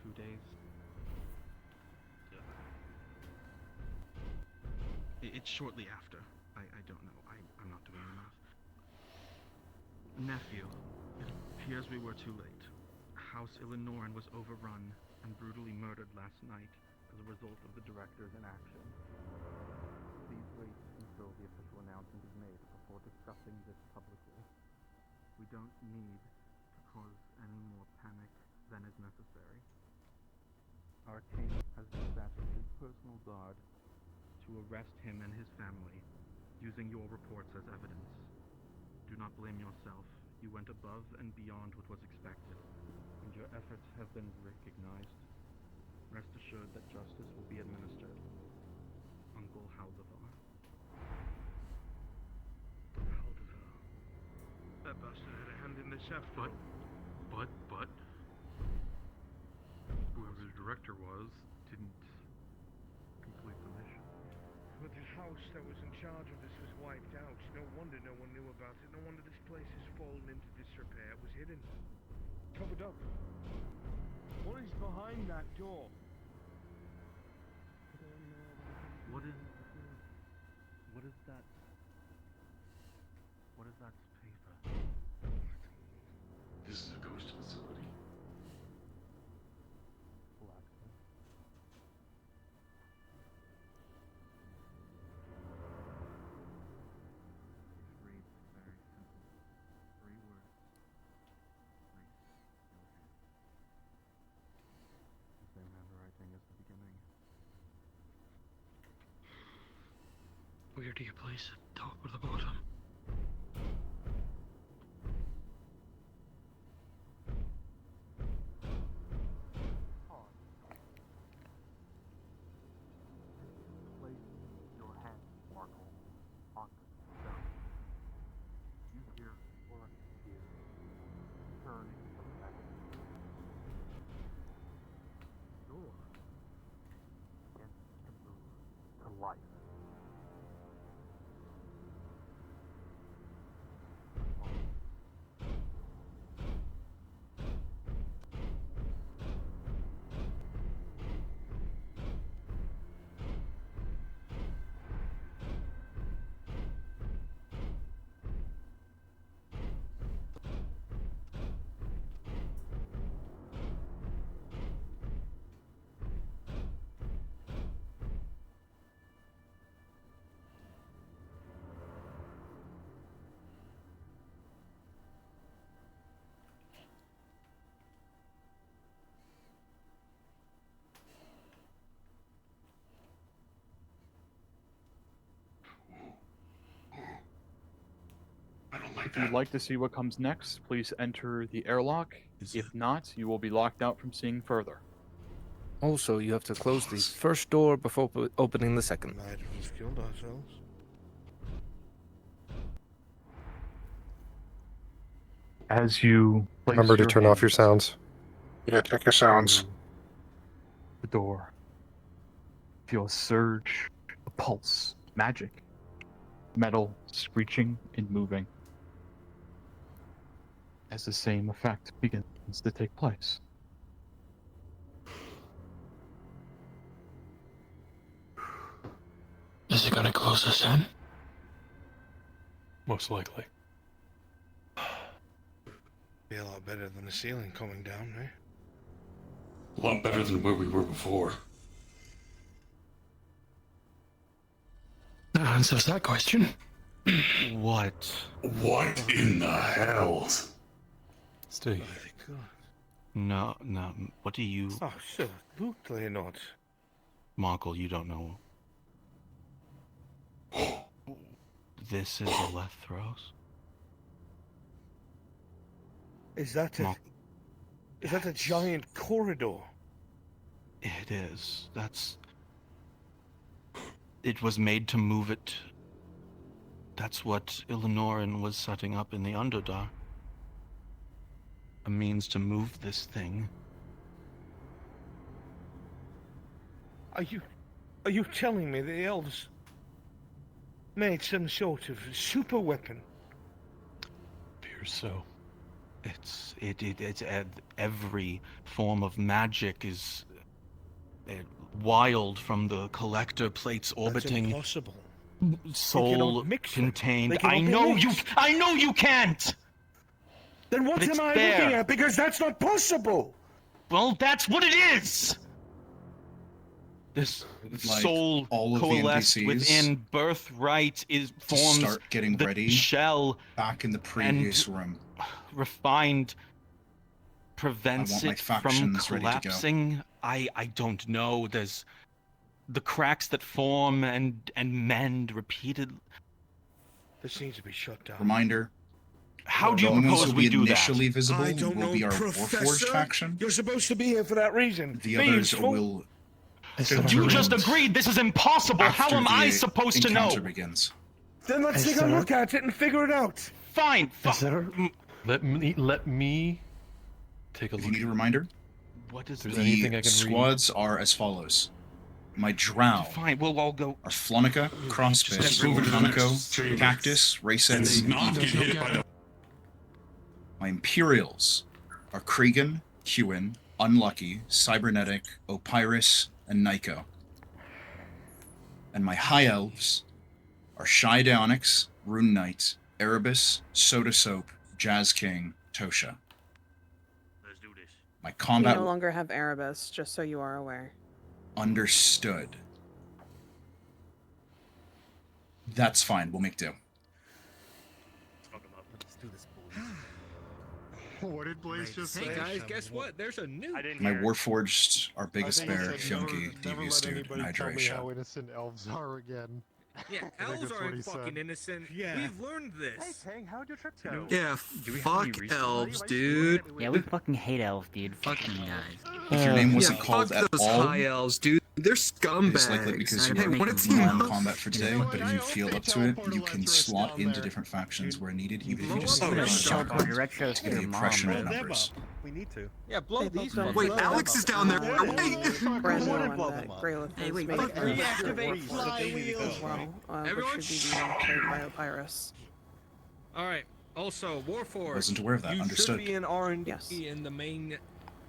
2 days. It's shortly after. I don't know. I'm not doing the math. Nephew, it appears we were too late. House Illinoran was overrun and brutally murdered last night as a result of the director's inaction. Please wait until the official announcement is made before discussing this publicly. We don't need to cause any more panic than is necessary. Our king has dispatched his personal guard to arrest him and his family, using your reports as evidence. Do not blame yourself. You went above and beyond what was expected, and your efforts have been recognized. Rest assured that justice will be administered. Uncle Haldivar. Haldivar. That bastard had a hand in this after all. But whoever the director was didn't complete the mission. But the house that was in charge of this was wiped out. No wonder no one knew about it. No wonder this place has fallen into disrepair. It was hidden. Covered up. What is behind that door? What is that? What is that paper? This is a ghost facility. Reads very simple. 3 words. Place your hand. The same handwriting as the beginning. Where do you place it? Top or the bottom? Place your hand, Markle, on the stone. You hear or hear turning of metal. Door begins to move to life. If you'd like to see what comes next, please enter the airlock. If not, you will be locked out from seeing further. Also, you have to close the first door before opening the second. Might have just killed ourselves. As you Remember to turn off your sounds. Yeah, check your sounds. The door. Feel a surge, a pulse, magic. Metal screeching and moving. As the same effect begins to take place. Is it gonna close us in? Most likely. Be a lot better than the ceiling coming down, eh? A lot better than where we were before. That answers that question. What? What in the hell? Steve. No. What do you... Absolutely not. Markle, you don't know. This is Alethros. Is that a giant corridor? It is. It was made to move it. That's what Illinoran was setting up in the Underdark. A means to move this thing. Are you telling me the elves made some sort of super weapon? Appears so. It's every form of magic is wild from the collector plates orbiting. That's impossible. Soul contained. They cannot I be know mixed. I know you can't. Then what But am it's I there. looking at? Because that's not possible. Well, that's what it is. This Like, soul all of the coalesced NPCs within birthright forms start getting the ready shell back in the previous and room. refined prevents I want my it from factions ready to go. collapsing. I don't know. There's the cracks that form and mend repeated. This needs to be shut down. Reminder. How do the you only ones propose who we will do be that? initially visible I don't will know, be our Professor. Warforged faction. You're supposed to be here for that reason. The Being others full- will. You just agreed this is impossible. How after am I the supposed to know? encounter begins. Then let's take a look at it and figure it out. Fine. Let me take a If look. you need a reminder, What is There's this? anything I the can read? squads are as follows. My Drow Fine, we'll all go. are Flonica, Crossbit, Funko, Cactus, Racens, and Evil. My Imperials are Cregan, Hewin, Unlucky, Cybernetic, Opyrus, and Nyko. And my High Elves are Shy Dionyx, Rune Knight, Erebus, Soda Soap, Jazz King, Tosha. Let's do this. My We combat no longer have Erebus, just so you are aware. understood. That's fine, we'll make do. What did Blaze just say? Hey guys, guess what? There's a new. My Warforged are Biggest I think he Bear, said never- Fyunky, never Devious let Dude, and anybody tell me Hydration. how innocent elves are again. Yeah, I think elves that's what aren't he fucking said. innocent. Yeah. We've learned this. Hey, Pang, how'd your trip go? Yeah, fuck elves, dude. Yeah, we fucking hate elves, dude. Fuck you guys. If your name wasn't Yeah, called fuck at those all, high elves, dude. They're scumbags. it's likely because you Hey, are what a team on up. combat for today, but if you feel up to it, you can slot into different factions where needed, even if you just I'm sit gonna around shout and talk retros to to the your mom, impression of man. numbers. We need to. Yeah, blow these. Wait, Alex is down there. Wait. Brando and Greyloth Hey, is wait, making fuck a reactivate flywheel as well, Everyone which should be carried by Opyrus. All right. Also, Warforged. Wasn't aware of that, You understood. should be in R&D Yes. in the main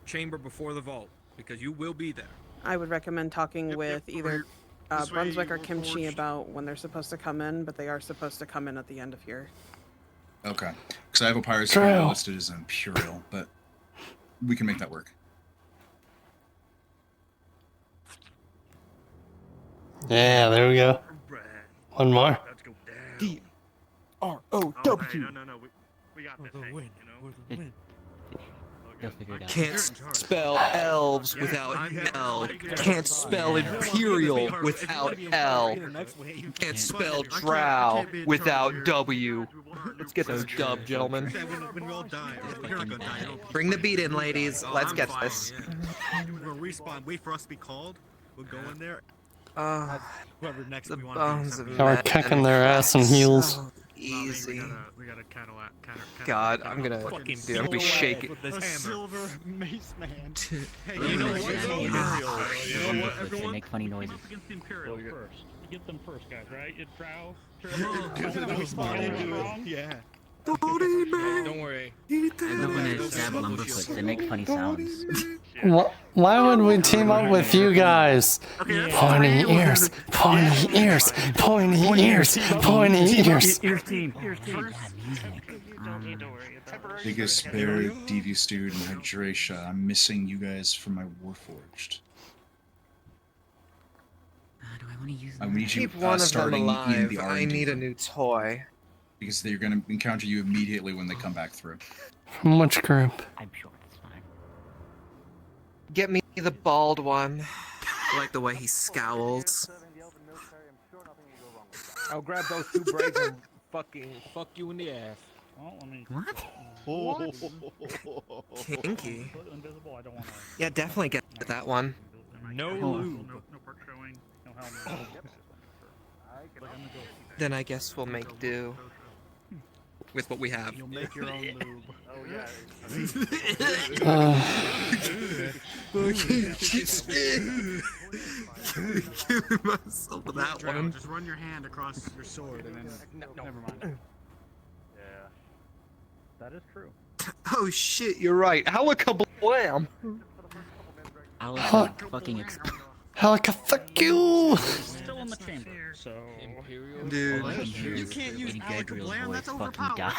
chamber before the vault because you will be there. I would recommend talking with either This way, Brunswick or Warforged. Kimchi about when they're supposed to come in, but they are supposed to come in at the end of here. Okay. Because I have a Pirates True. listed as Imperial, but we can make that work. Yeah, there we go. One more. D-R-O-W. No. We got this. Hey, win. you know? Can't spell elves without L. Can't spell imperial without L. Can't spell drow without W. Let's get this dub, gentlemen. When we all die, we're not gonna die. Bring the beat in, ladies. Let's get this. We'll respawn. Wait for us to be called. We'll go in there. Whoever next The we want bones to of be. They were kicking their ass in heels. So easy. We gotta counter. God, I'm gonna be shaking. With this hammer. Silver mace man. Hey, you know what? You know what, everyone? They make funny noises. Against the Imperial first. Get them first, guys, right? It's Drow. Yeah. Don't worry. I love when I stab lumberfoots. They make funny sounds. Why would we team up with you guys? Pointy ears, pointy ears, pointy ears, pointy ears. Ears team. Biggest Bear, Devious Dude, and Hydration. I'm missing you guys from my Warforged. Do I want to use I need you Keep one of them starting in alive. the I R&D need a room, new toy. because they're going to encounter you immediately when they come back through. From which group? I'm sure it's fine. Get me the bald one. I like the way he scowls. I'll grab those 2 braids and fucking fuck you in the ass. Well, let me. What? Kinky. Invisible. I don't want to. Yeah, definitely get that one. No lube. No perk showing. No helmet. Then I guess we'll make do with what we have. You'll make your own lube. Oh yeah. Give myself that one. Just run your hand across your sword and then. No, never mind. Yeah. That is true. Oh shit, you're right. Halakablam! Halaka, fuck you! Still in the chamber, so. Dude. You can't use Alakablam, that's overpowered.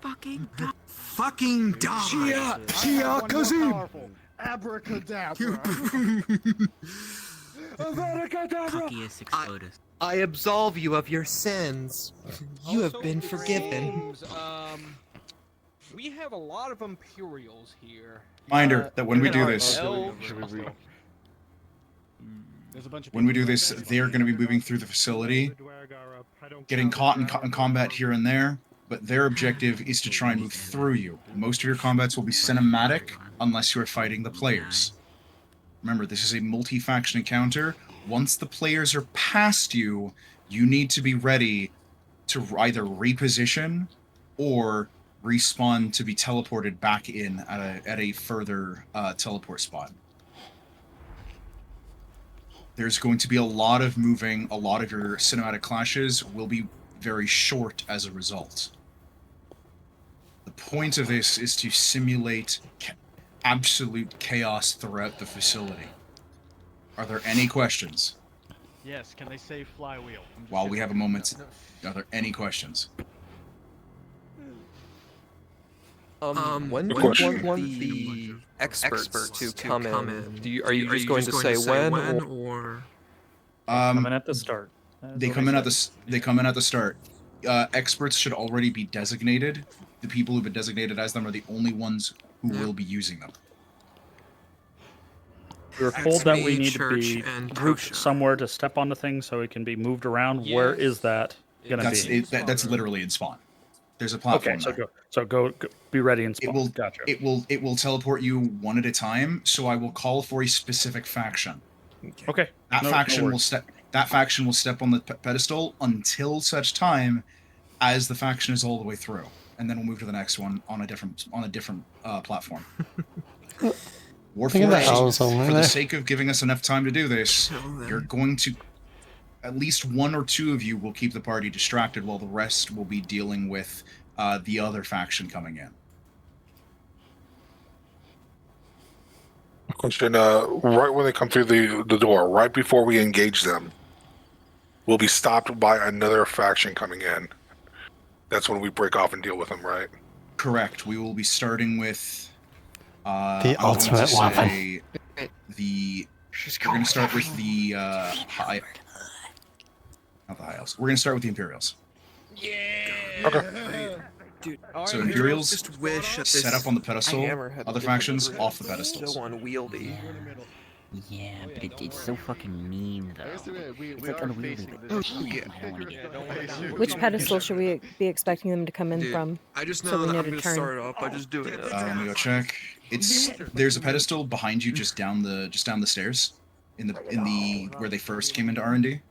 Fucking die. Fucking die. Chia, cousin! Abracadabra! I absolve you of your sins. You have been forgiven. We have a lot of Imperials here. Reminder that when we do this, they are going to be moving through the facility, getting caught in combat here and there, but their objective is to try and move through you. Most of your combats will be cinematic unless you are fighting the players. Remember, this is a multi-faction encounter. Once the players are past you, you need to be ready to either reposition or respawn to be teleported back in at a further teleport spot. There's going to be a lot of moving. A lot of your cinematic clashes will be very short as a result. The point of this is to simulate absolute chaos throughout the facility. Are there any questions? Yes, can they say flywheel? While we have a moment, are there any questions? When do you want the experts to come in? Are you just going to say when, or? Coming at the start. They come in at the start. Experts should already be designated. The people who've been designated as them are the only ones who will be using them. We were told that we need to be grouped somewhere to step onto things so it can be moved around. Yes. Where is that gonna be? That's literally in spawn. There's a platform. Okay, so go be ready and spawn. It will teleport you one at a time. So I will call for a specific faction. Okay. That faction will step on the pedestal until such time as the faction is all the way through, and then we'll move to the next one on a different platform. Warforged, for the sake of giving us enough time to do this, you're going to at least one or two of you will keep the party distracted while the rest will be dealing with the other faction coming in. Question, right when they come through the door, right before we engage them, we'll be stopped by another faction coming in. That's when we break off and deal with them, right? Correct. We will be starting with the ultimate weapon. We're going to start with the not the High Elves. We're going to start with the Imperials. Yeah. Okay. Dude, so Imperials just wish set up on the pedestal, other factions off the pedestals. So unwieldy. Yeah, but it's so fucking mean though. It's like unwieldy. Which pedestal should we be expecting them to come in from? I just know so that I'm going to start up. I just do it. Let me go check. There's a pedestal behind you, just down the stairs, in the where they first came into R&D.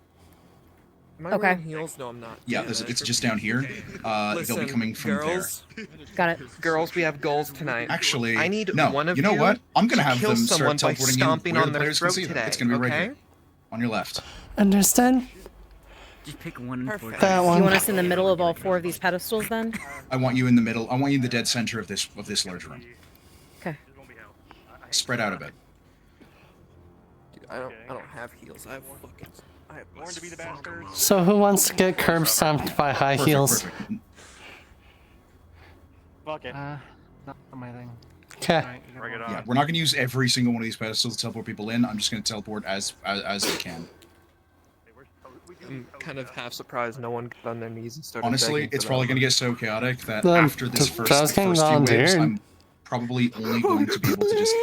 Am I wearing heels? No, I'm not. Yeah, it's just down here. Listen, they'll be coming from girls, there. Got it. Girls, we have goals tonight. Actually, I need no. one of you know what? I'm gonna have kill them someone start by teleporting stomping in where on the their players can throat see them. today. It's gonna be right okay? here, on your left. Understand? Just pick one. That one. You want us in the middle of all 4 of these pedestals then? I want you in the middle. I want you in the dead center of this large room. Okay. Spread out a bit. Dude, I don't have heels. I have fucking. I have born to be the bastard. So who wants to get curb stomped by high heels? Perfect. Fuck it. Not my thing. Okay. Yeah, we're not going to use every single one of these pedestals to teleport people in. I'm just going to teleport as we can. I'm kind of half surprised no one got on their knees and started. Honestly, it's probably going to get so chaotic that Then after this first Joe's getting few waves, volunteered. I'm probably only going to be able to just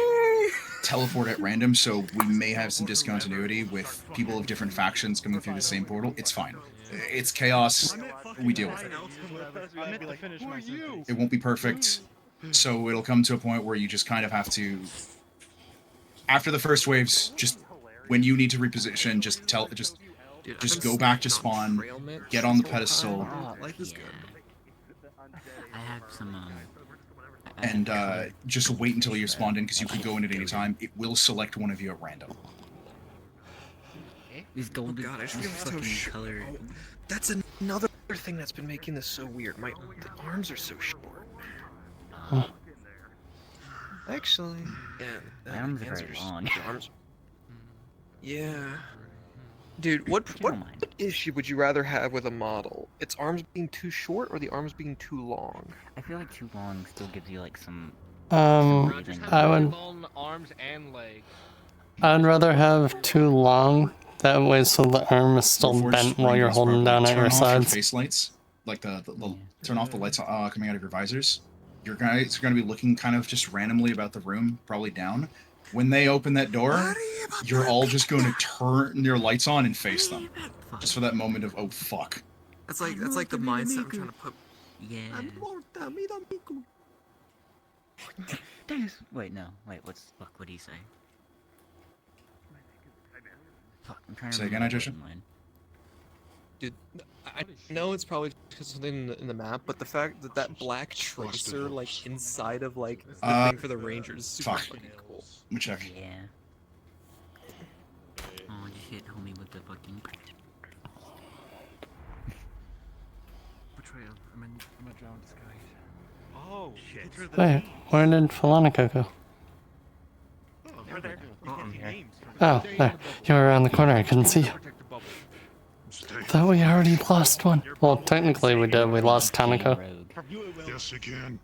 teleport at random, so we may have some discontinuity with people of different factions coming through the same portal. It's fine. It's chaos. We deal with it. It won't be perfect, so it'll come to a point where you just kind of have to, after the first waves, just when you need to reposition, just go back to spawn, get on the pedestal, I have some, and just wait until you're spawned in, because you can go in at any time. It will select one of you at random. These golden God, I just feel so fucking color. That's another thing that's been making this so weird. The arms are so short. Actually, yeah. My arms are very long. Yeah. Dude, what issue would you rather have with a model? Its arms being too short or the arms being too long? I feel like too long still gives you like some. I would. Arms and legs. I'd rather have too long. That way, so the arm is still bent while you're holding down at your Turn off your sides. face lights, like turn off the lights coming out of your visors. Your guys are going to be looking kind of just randomly about the room, probably down. When they open that door, you're all just going to turn your lights on and face them, just for that moment of, oh fuck. That's like the mindset I'm trying to put. Yeah. Wait, no. Wait, what did he say? Fuck, I'm trying to Say again, remember Adrian? mine. Dude, I know it's probably just something in the map, but the fact that that black tracer, like, inside of, like, the thing for the Rangers is super Fuck. fucking cool. Let me check. Yeah. Oh, just hit homie with the fucking. Betrayal. I'm a drowned disguise. Oh, shit. Wait, where did Phalonica go? They're there. Oh, there. You were around the corner. I couldn't see you. Thought we already lost one. Well, technically we did. We lost Tanaka. Yes, again.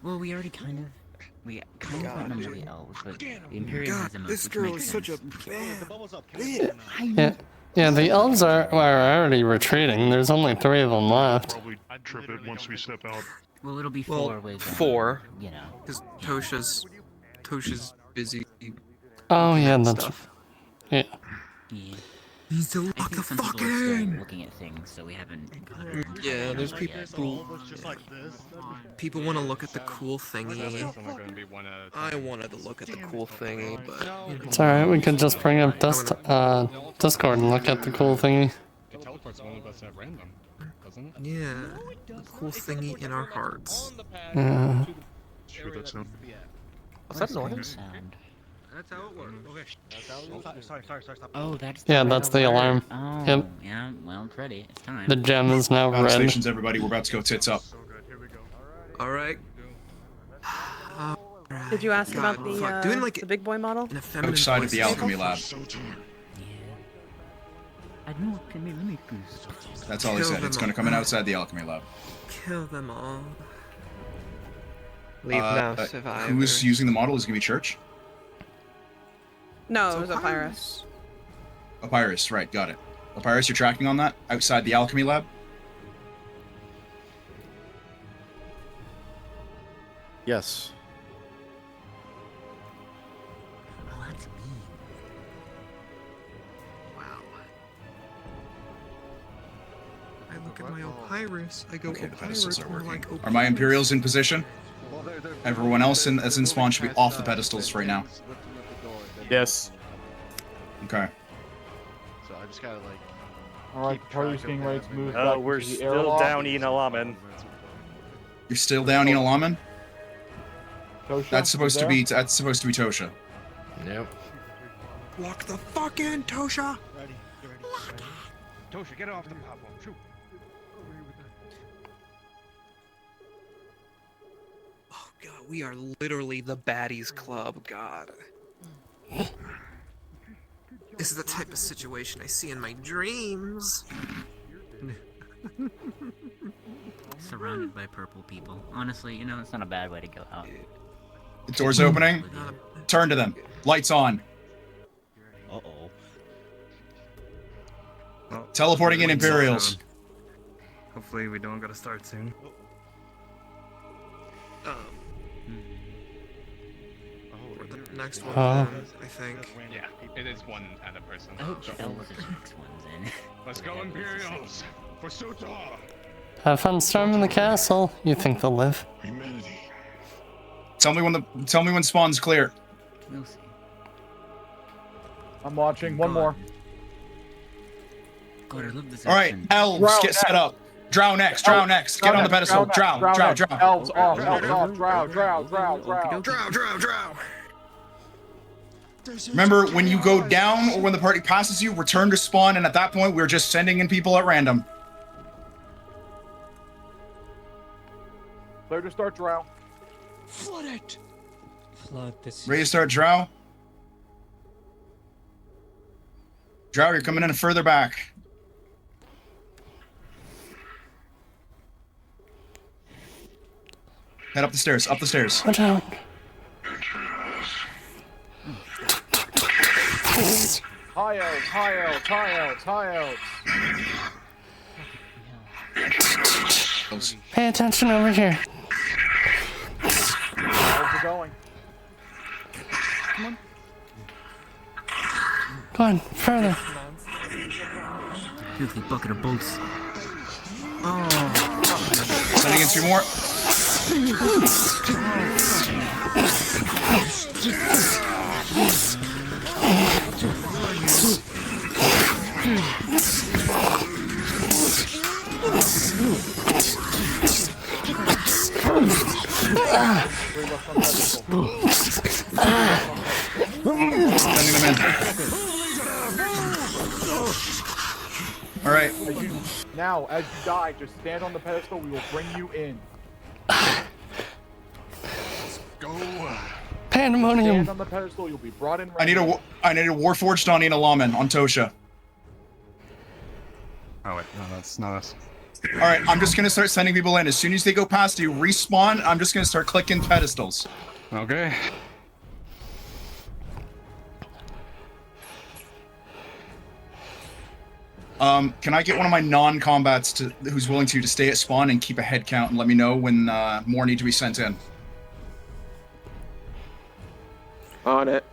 Well, we already kind of outnumber the elves, but the Imperium has the most, This which girl makes is sense. such a bad Yeah, yeah. The elves are already retreating. There's only 3 of them left. Probably trip it once we step out. Well, it'll be Well, 4 with four. you know. Because Tosha's busy. Oh yeah, at that's stuff. yeah. Yeah. Needs to I lock think the some fuck people are still in. looking at things, so we haven't. Yeah, there's yet. people. People want to look at the cool thingy. I wanted to look at the cool thingy, but you know. It's alright. We could just bring up Discord and look at the cool thingy. It teleports one of us at random, doesn't it? Yeah, the cool thingy in our hearts. Yeah. Sure, that's not. What's that noise? Sound. That's how it works. Okay. That's how it works. Sorry, stop. Oh, that's. Yeah, that's the alarm. Oh, Yep. yeah. Well, it's ready. It's time. The gem is now red. Stations, everybody. We're about to go tits up. All right. Did you ask God, about the fuck, doing like the big boy model? an effeminate Outside of the voice. alchemy lab. That's all he said. It's going to come in outside the alchemy lab. Kill them all. Leave now, survivor. Who's using the model? Is it going to be Church? No, it was Opyrus. Opyrus, right, got it. Opyrus, you're tracking on that? Outside the alchemy lab? Yes. Oh, that's me. Wow. I look at my Opyrus. I go Okay, the Opyrus. pedestals are and I'm working. like, Are my Imperials in position? Everyone else that's in spawn should be off the pedestals right now. Yes. Okay. So I just gotta like. Alright, Charlie's getting ready to move back Oh, we're into the still airlock. down Inalaman. You're still down Inalaman? Tosha, That's supposed you to there? be Tosha. Nope. walk the fuck in, Tosha. Ready. Tosha, get off the platform. Shoot. Oh god, we are literally the baddies club. God. This is the type of situation I see in my dreams. Surrounded by purple people. Honestly, you know, it's not a bad way to go out. The door's opening. Turn to them. Lights on. Uh-oh. Teleporting in Imperials. Hopefully we don't gotta start soon. next one, Oh. then, I think. Yeah, it is one at a person. I hope elves are the next ones in. Let's go, Imperials! For Sutor! Have fun storming the castle. You think they'll live? Tell me when spawn's clear. We'll see. I'm watching. One more. God, I love this. All right, elves, get set up. Drow next. Drow next. Get on the pedestal. Drow. Elves off. Elves off. Drow. Remember, when you go down or when the party passes you, return to spawn, and at that point, we're just sending in people at random. Clear to start Drow. Flood it. Flood this. Ready to start Drow? Drow, you're coming in further back. Head up the stairs, Watch out. High elves. Pay attention over here. Elves are going. Come on. Go on, further. Filthy bucket of bolts. Sending in 2 more. Sending them in. All right. Now, as you die, just stand on the pedestal. We will bring you in. Go. Pandemonium. Stand on the pedestal. You'll be brought in. I need a Warforged on Nina Lawman on Tosha. Oh wait, no, that's not us. All right, I'm just gonna start sending people in. As soon as they go past you, respawn. I'm just gonna start clicking pedestals. Okay. Can I get one of my non-combats who's willing to stay at spawn and keep a head count and let me know when more need to be sent in? On it.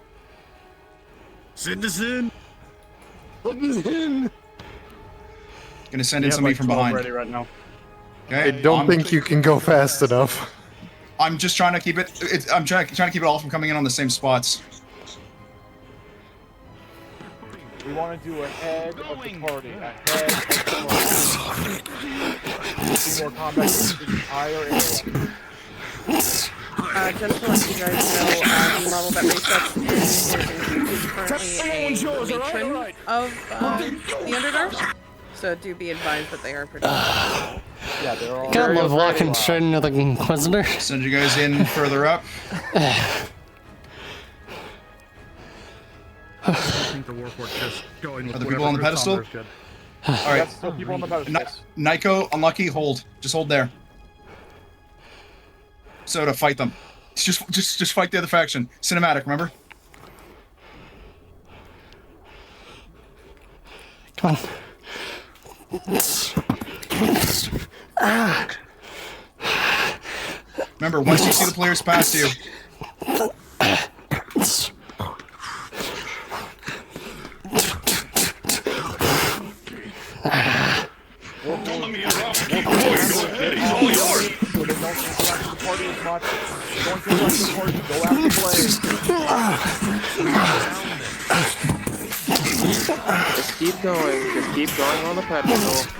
Citizen. Gonna send in somebody from behind. Ready right now. Okay. I don't think you can go fast enough. I'm just trying to keep it. I'm trying to keep it all from coming in on the same spots. We want to do ahead of the party. Ahead of the party. See more combat in the entire area. Just to let you guys know, the model that resets is currently a matron of the Underdark. So do be advised that they are pretty. Yeah, they're all. Gotta love walking straight into the Inquisitor. Send you guys in further up. I think the Warforged just going with Are the people on the pedestal? All right. Yes, still people on the pedestal. Nico, unlucky, hold. Just hold there. So to fight them. Just fight the other faction. Cinematic, remember? Come on. Remember, once you see the players past you. Don't let me interrupt. He's all yours. So they don't interact with the party as much. Don't interact with the party. Go after Just keep going. Just keep going on the pedestal.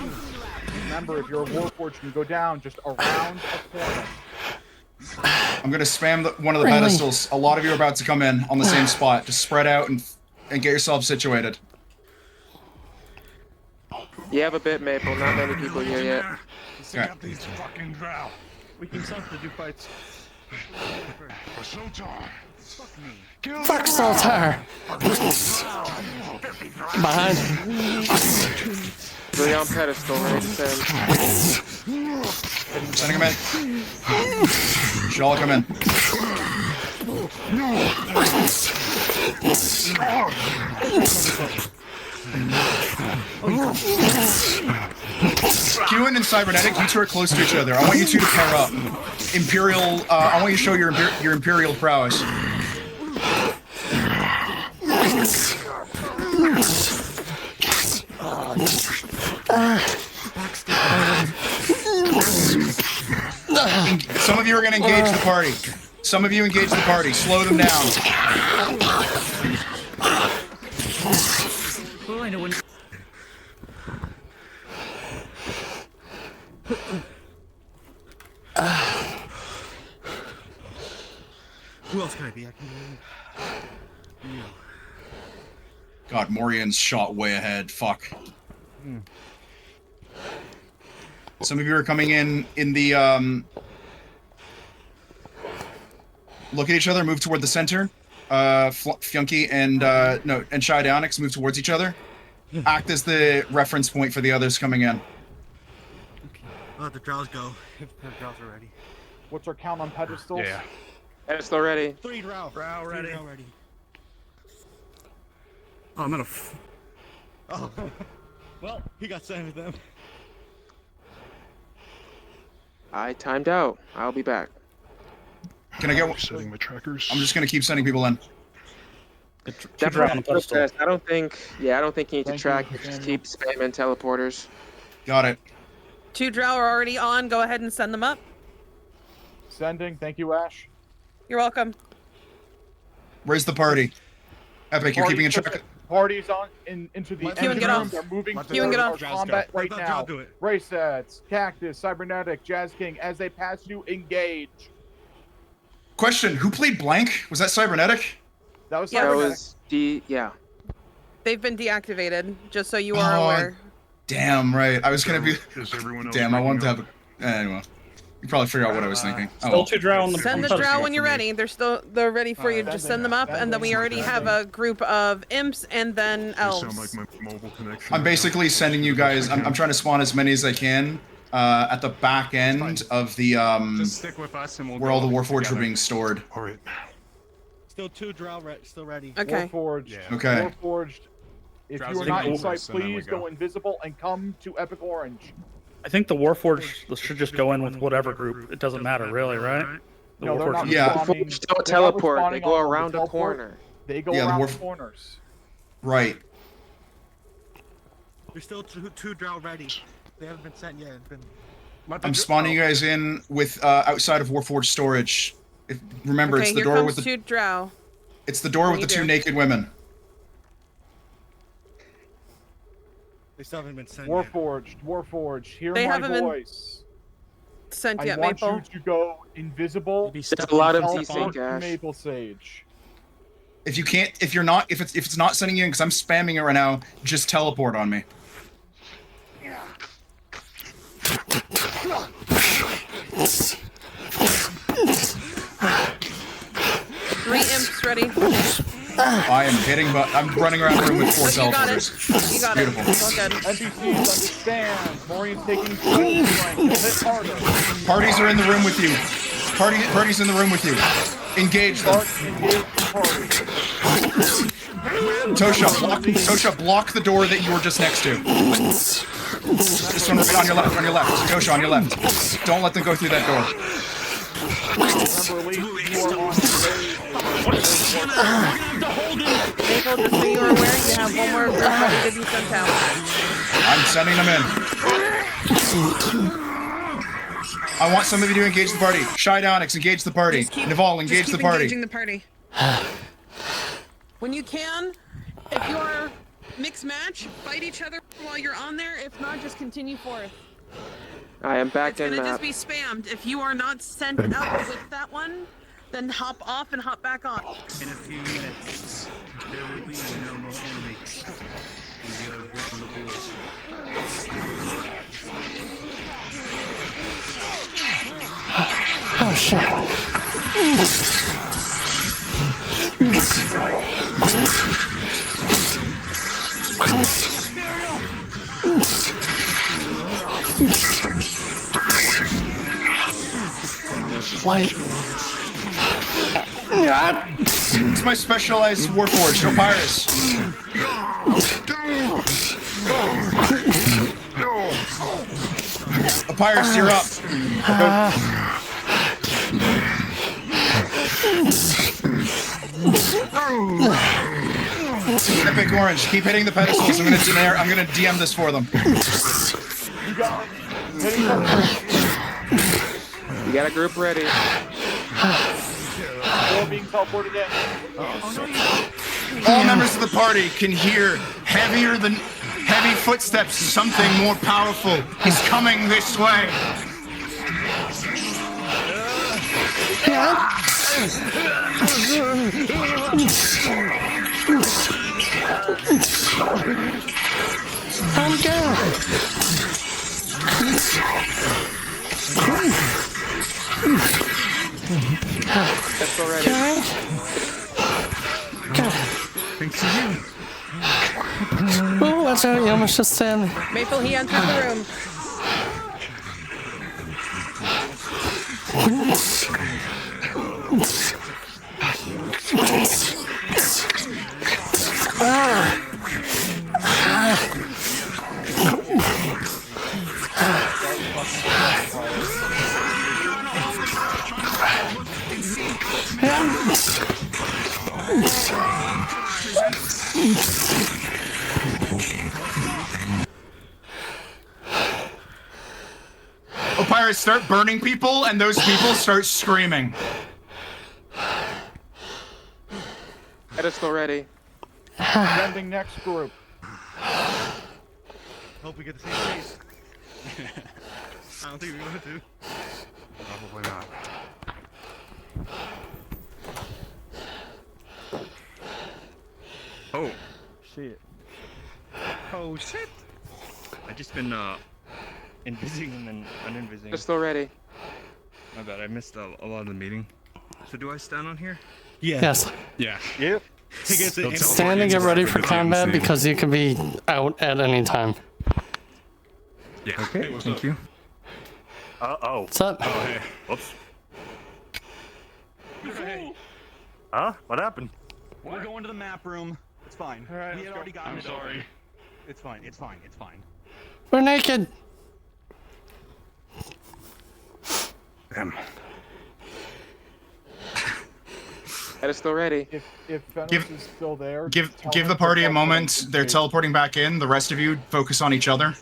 Remember, if you're a Warforged, you go down just around a corner. I'm gonna spam one of the pedestals. A lot of you are about to come in on the same spot. Just spread out and get yourself situated. You have a bit, Maple. Not many people here yet. Okay. These fucking drow. We can start to do fights. For Sutor. Fuck me. Fuck Saltar! Behind. 3 on pedestal, ready to send. Sending them in. Should all come in. Kewan and Cybernetic, you two are close to each other. I want you two to pair up. Imperial, I want you to show your Imperial prowess. Some of you are going to engage the party. Some of you engage the party. Slow them down. Oh, I know when. Who else can I be? I can be. God, Morian's shot way ahead. Fuck. Some of you are coming in the look at each other, move toward the center. Funky and and Shy Downix move towards each other. Act as the reference point for the others coming in. Let the drows go. If the drows are ready. What's our count on pedestals? Yeah. Pedestal ready. 3 drow. Drow ready. Drow ready. Oh, I'm gonna. Oh. Well, he got 7 of them. I timed out. I'll be back. Can I get one? Setting my trackers. I'm just gonna keep sending people in. Definitely real fast. I don't think you need to track. Just keep spamming teleporters. Got it. 2 drow are already on. Go ahead and send them up. Sending. Thank you, Ash. You're welcome. Where's the party? Epic, you're keeping in track. Party's on into the engine room. They're moving towards our combat right now. Ray sets, Cactus, Cybernetic, Jazz King. As they pass you, engage. Question: who played blank? Was that Cybernetic? That was Cybernetic. Yeah. They've been deactivated, just so you are aware. Damn right. I was gonna be. Damn, I wanted to have. Anyway, you probably figured out what I was thinking. Still 2 drow on the. Send the drow when you're ready. They're ready for you. Just send them up, and then we already have a group of imps and then elves. I'm basically sending you guys. I'm trying to spawn as many as I can at the back end of the Just stick with us and we'll where all the Warforged were being stored. All right. Still 2 drow still ready. Okay. Warforged. Yeah. Okay. Warforged. If Drowsy you are not in sight, Warforged, and then we please go. go invisible and come to Epic Orange. I think the Warforged should just go in with whatever group. It doesn't matter, really, right? The No, they're not Warforged- Yeah. respawning. Don't They're not teleport. They responding go on around a teleport. corner. They go Yeah, the around Warf- corners. Right. There's still two drow ready. They haven't been sent yet. It's been... I'm spawning you guys in with outside of Warforged storage. Remember, Okay, it's the here door comes with the 2 drow. it's the door with the What do 2 you do? naked women. They still haven't been sent yet. Warforged, hear They my haven't been voice. Sent I yet, want Maple. you to go invisible. There's a lot of teleport desync, to Ash. Maple Sage. If you can't, if it's not sending you in, because I'm spamming it right now, just teleport on me. 3 imps ready. I am hitting, but I'm running around the room with 4 You got it. teleporters. You got it. Beautiful. It's all good. NPCs understand. Morian's taking full strength. Hit harder. Parties are in the room with you. Parties in the room with you. Engage them. Engage the party. Tosha, block the door that you were just next to. This one right on your left, Tosha, on your left. Don't let them go through that door. Remember, Lee, you are on Maple, just so you are aware, you have one more group ready to be sent out. I'm sending them in. I want somebody to engage the party. Shy Downix, engage the party. Naval, engage the party. Engaging the party. When you can, if you are mixed match, fight each other while you're on there. If not, just continue forth. I am back It's in gonna map. just be spammed. If you are not sent up with that one, then hop off and hop back on. In a few minutes, there will be no more enemies. We are on the board. Oh shit. Wait. It's my specialized Warforged, no Pyrus. Pyrus, you're up. Epic Orange, keep hitting the pedestals. I'm gonna DM this for them. You got it. You got a group ready. All being teleported in. All members of the party can hear heavy footsteps. Something more powerful is coming this way. I'm good. That's already. Thanks to you. Oh, watch out, you almost just stand. Maple, he entered the room. Pirates start burning people, and those people start screaming. Pedestal ready. Sending next group. Hope we get the same face. I don't think we're going to. Probably not. Oh. Shit. Oh shit. I just been invising and then uninvising. Pedestal ready. My bad, I missed a lot of the meeting. So do I stand on here? Yeah. Yes. Yeah. Yep. Stand and get ready for combat because you can be out at any time. Yeah. Okay. Thank you. Oh. What's up? Oh hey. Whoops. Hey. Huh? What happened? We're going to the map room. It's fine. All right, we had already gotten I'm it sorry. over. It's fine. It's fine. It's fine. We're naked. Damn. Pedestal ready. If Venomous is still there, Give tell the him to party a teleport moment. in They're case. teleporting back in. The rest of you focus on each other.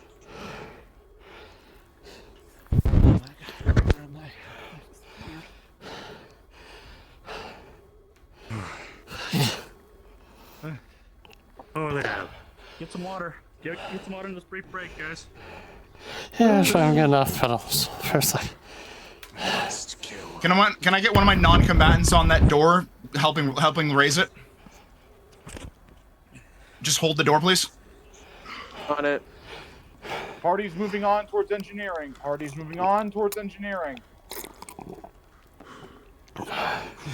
Oh, they have. Get some water. Get some water in this brief break, guys. Yeah, sure, I'm getting off pedals for a sec. Can I get one of my non-combatants on that door, helping raise it? Just hold the door, please. On it. Party's moving on towards engineering. Party's moving on towards engineering.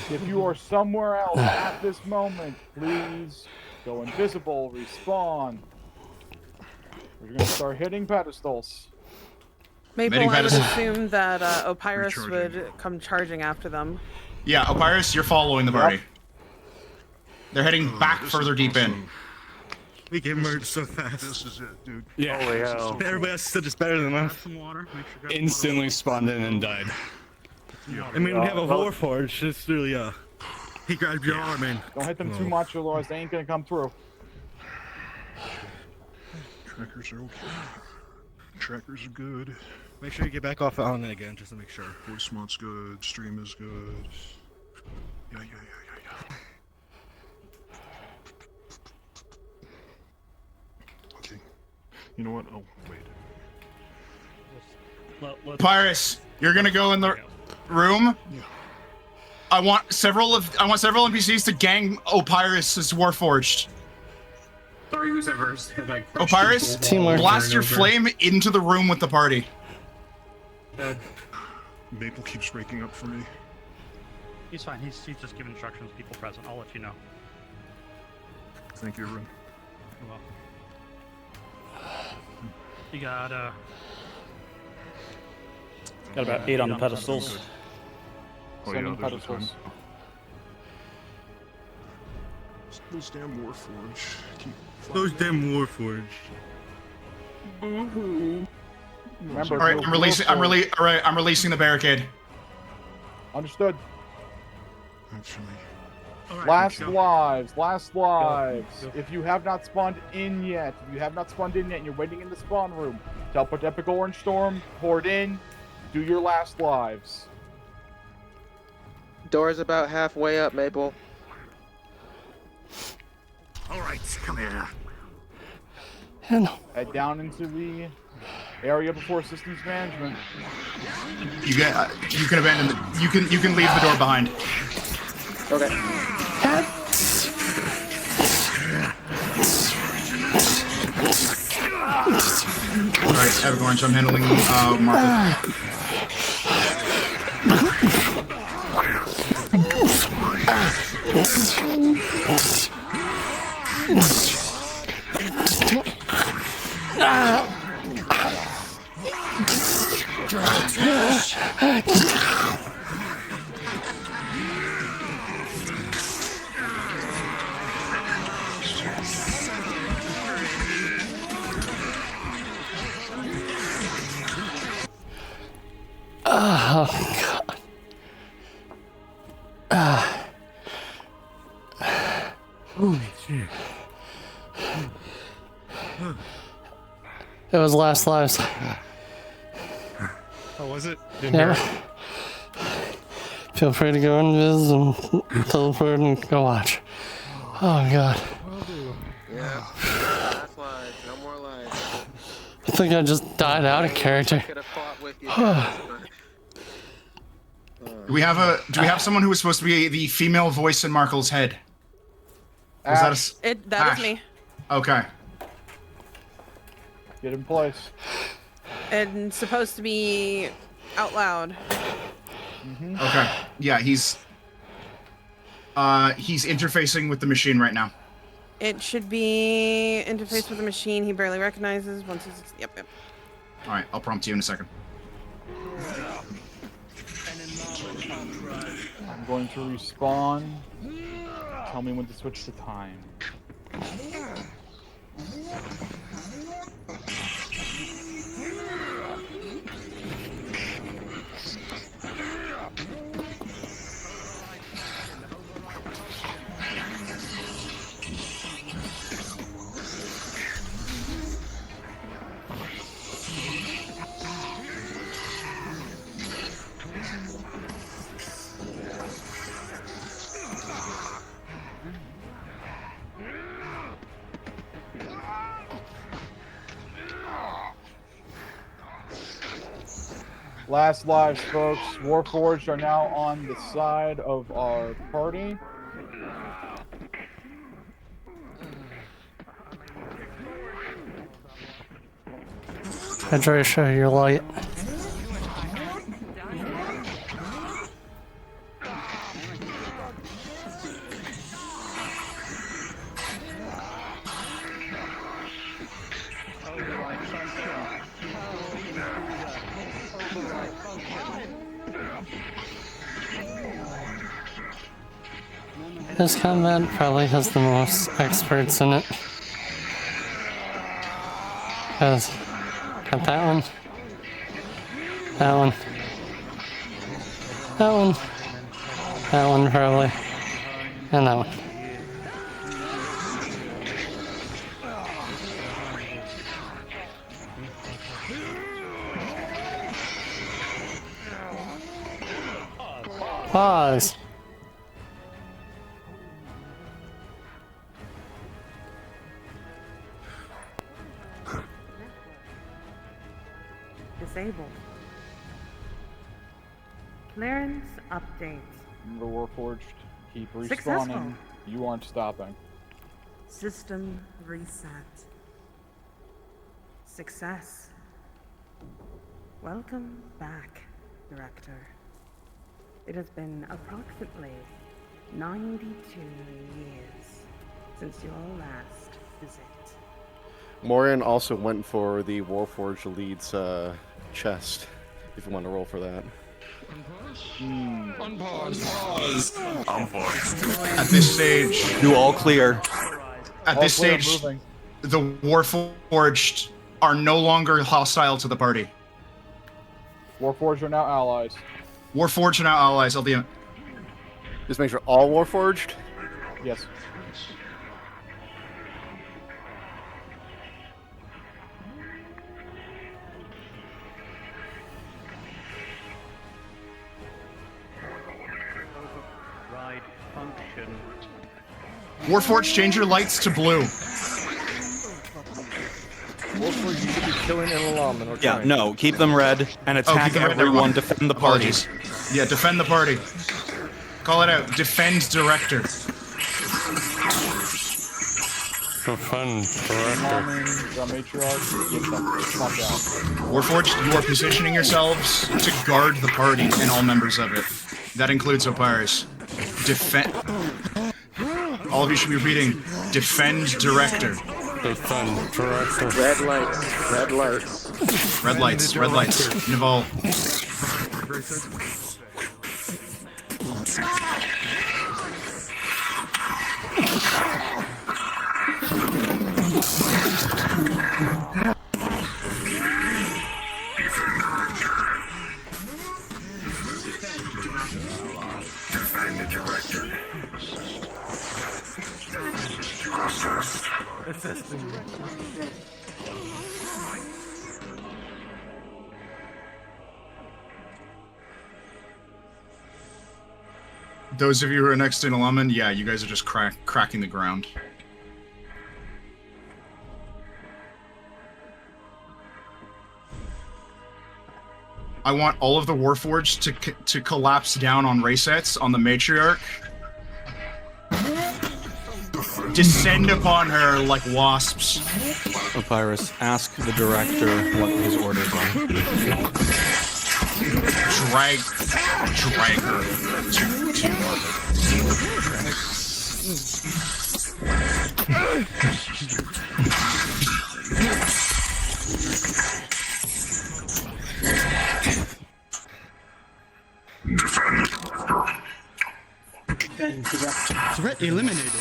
If you are somewhere else at this moment, please go invisible, respawn. We're gonna start hitting pedestals. Maple, Hitting I would pedestal. assume that Opyrus Recharging. would come charging after them. Yeah, Opyrus, you're following the party. They're heading back further deep in. We get merged so fast. This is it, dude. Yeah. Holy hell. Everybody else still just better than us. Some water. Make sure Instantly spawned in and died. I mean, we have a well- Warforged. It's really, he grabbed your arm, man. Don't hit them too much, otherwise they ain't gonna come through. Trackers are okay. Trackers are good. Make sure you get back off on it again, just to make sure. Voice mod's good. Stream is good. Yeah. Okay. You know what? Oh, wait. Pyrus, you're gonna go in the room. I want several NPCs to gang Opyrus' Warforged. Opyrus, Teamwork. blast your flame into the room with the party. Maple keeps breaking up for me. He's fine. He's just giving instructions. People present. I'll let you know. Thank you, everyone. You got Got about 8 on the pedestals. Sending pedestals. Those damn Warforged. Those damn Warforged. Remember, All right, those I'm releasing the barricade. Understood. Actually, Last lives. If you have not spawned in yet, and you're waiting in the spawn room, teleport to Epic Orange Storm, horde in, do your last lives. Door's about halfway up, Maple. Alright, come here. Head down into the area before systems management. You can abandon the. You can leave the door behind. Okay. All right, Epic Orange. I'm handling Marco. Oh, God. Holy shit. It was last lives. How was it? Yeah. Feel free to go invis and teleport and go watch. Oh, God. Yeah. Last lives. No more lives. I think I just died out of character. Do we have someone who was supposed to be the female voice in Markle's head? Was that That is me. Okay. Get in place. And supposed to be out loud. Okay. Yeah, he's interfacing with the machine right now. It should be interface with the machine he barely recognizes. Once he's yep. All right, I'll prompt you in a second. I'm going to respawn. Tell me when to switch to time. Last lives, folks. Warforged are now on the side of our party. I try to show you your light. This combat probably has the most experts in it. Got that one. That one. That one. That one probably. And that one. Pause. Disabled. Clearance update. The Warforged keep respawning. Successful. You aren't stopping. System reset. Success. Welcome back, Director. It has been approximately 92 years since your last visit. Morian also went for the Warforged Lead's chest, if you want to roll for that. Unpause. At this stage, You all clear. at All this clear, stage, moving. the Warforged are no longer hostile to the party. Warforged are now allies. Warforged are now allies. LDM. Just make sure all Warforged? Yes. Ride function. Warforged, change your lights to blue. Warforged, you should be killing an alarm or Yeah, trying. no, keep them red and attack keep them red, everyone. never mind. Defend the party. Apologies. Yeah, defend the party. Call it out. Defend director. Defend director. Warforged, you are positioning yourselves to guard the party and all members of it. That includes Opires. Defend. All of you should be repeating. Defend director. Defend director. Red lights. Red lights. Red lights. Red lights. Naval. Those of you who are next in Alaman, yeah, you guys are just cracking the ground. I want all of the Warforged to collapse down on Raysets on the Matriarch. Descend upon her like wasps. Opires, ask the director what his orders are. Drag her Threat eliminated.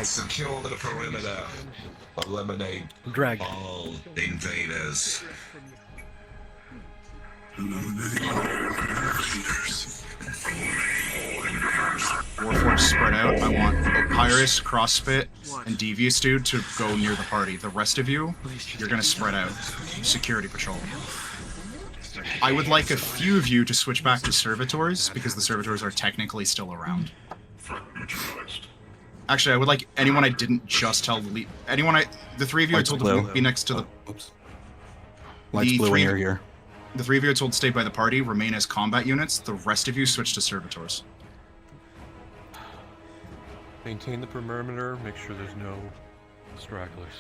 Secure the perimeter. Eliminate Drag. all invaders. Warforged spread out. I want Opires, Crossspit, and Devious Dude to go near the party. The rest of you, you're gonna spread out. Security patrol. I would like a few of you to switch back to Servitors, because the Servitors are technically still around. Actually, I would like anyone I didn't just tell to leave. The three of you I told to be next to the... Lights blue when you're here. The three of you I told to stay by the party, remain as combat units. The rest of you switch to Servitors. Maintain the perimeter, make sure there's no stragglers.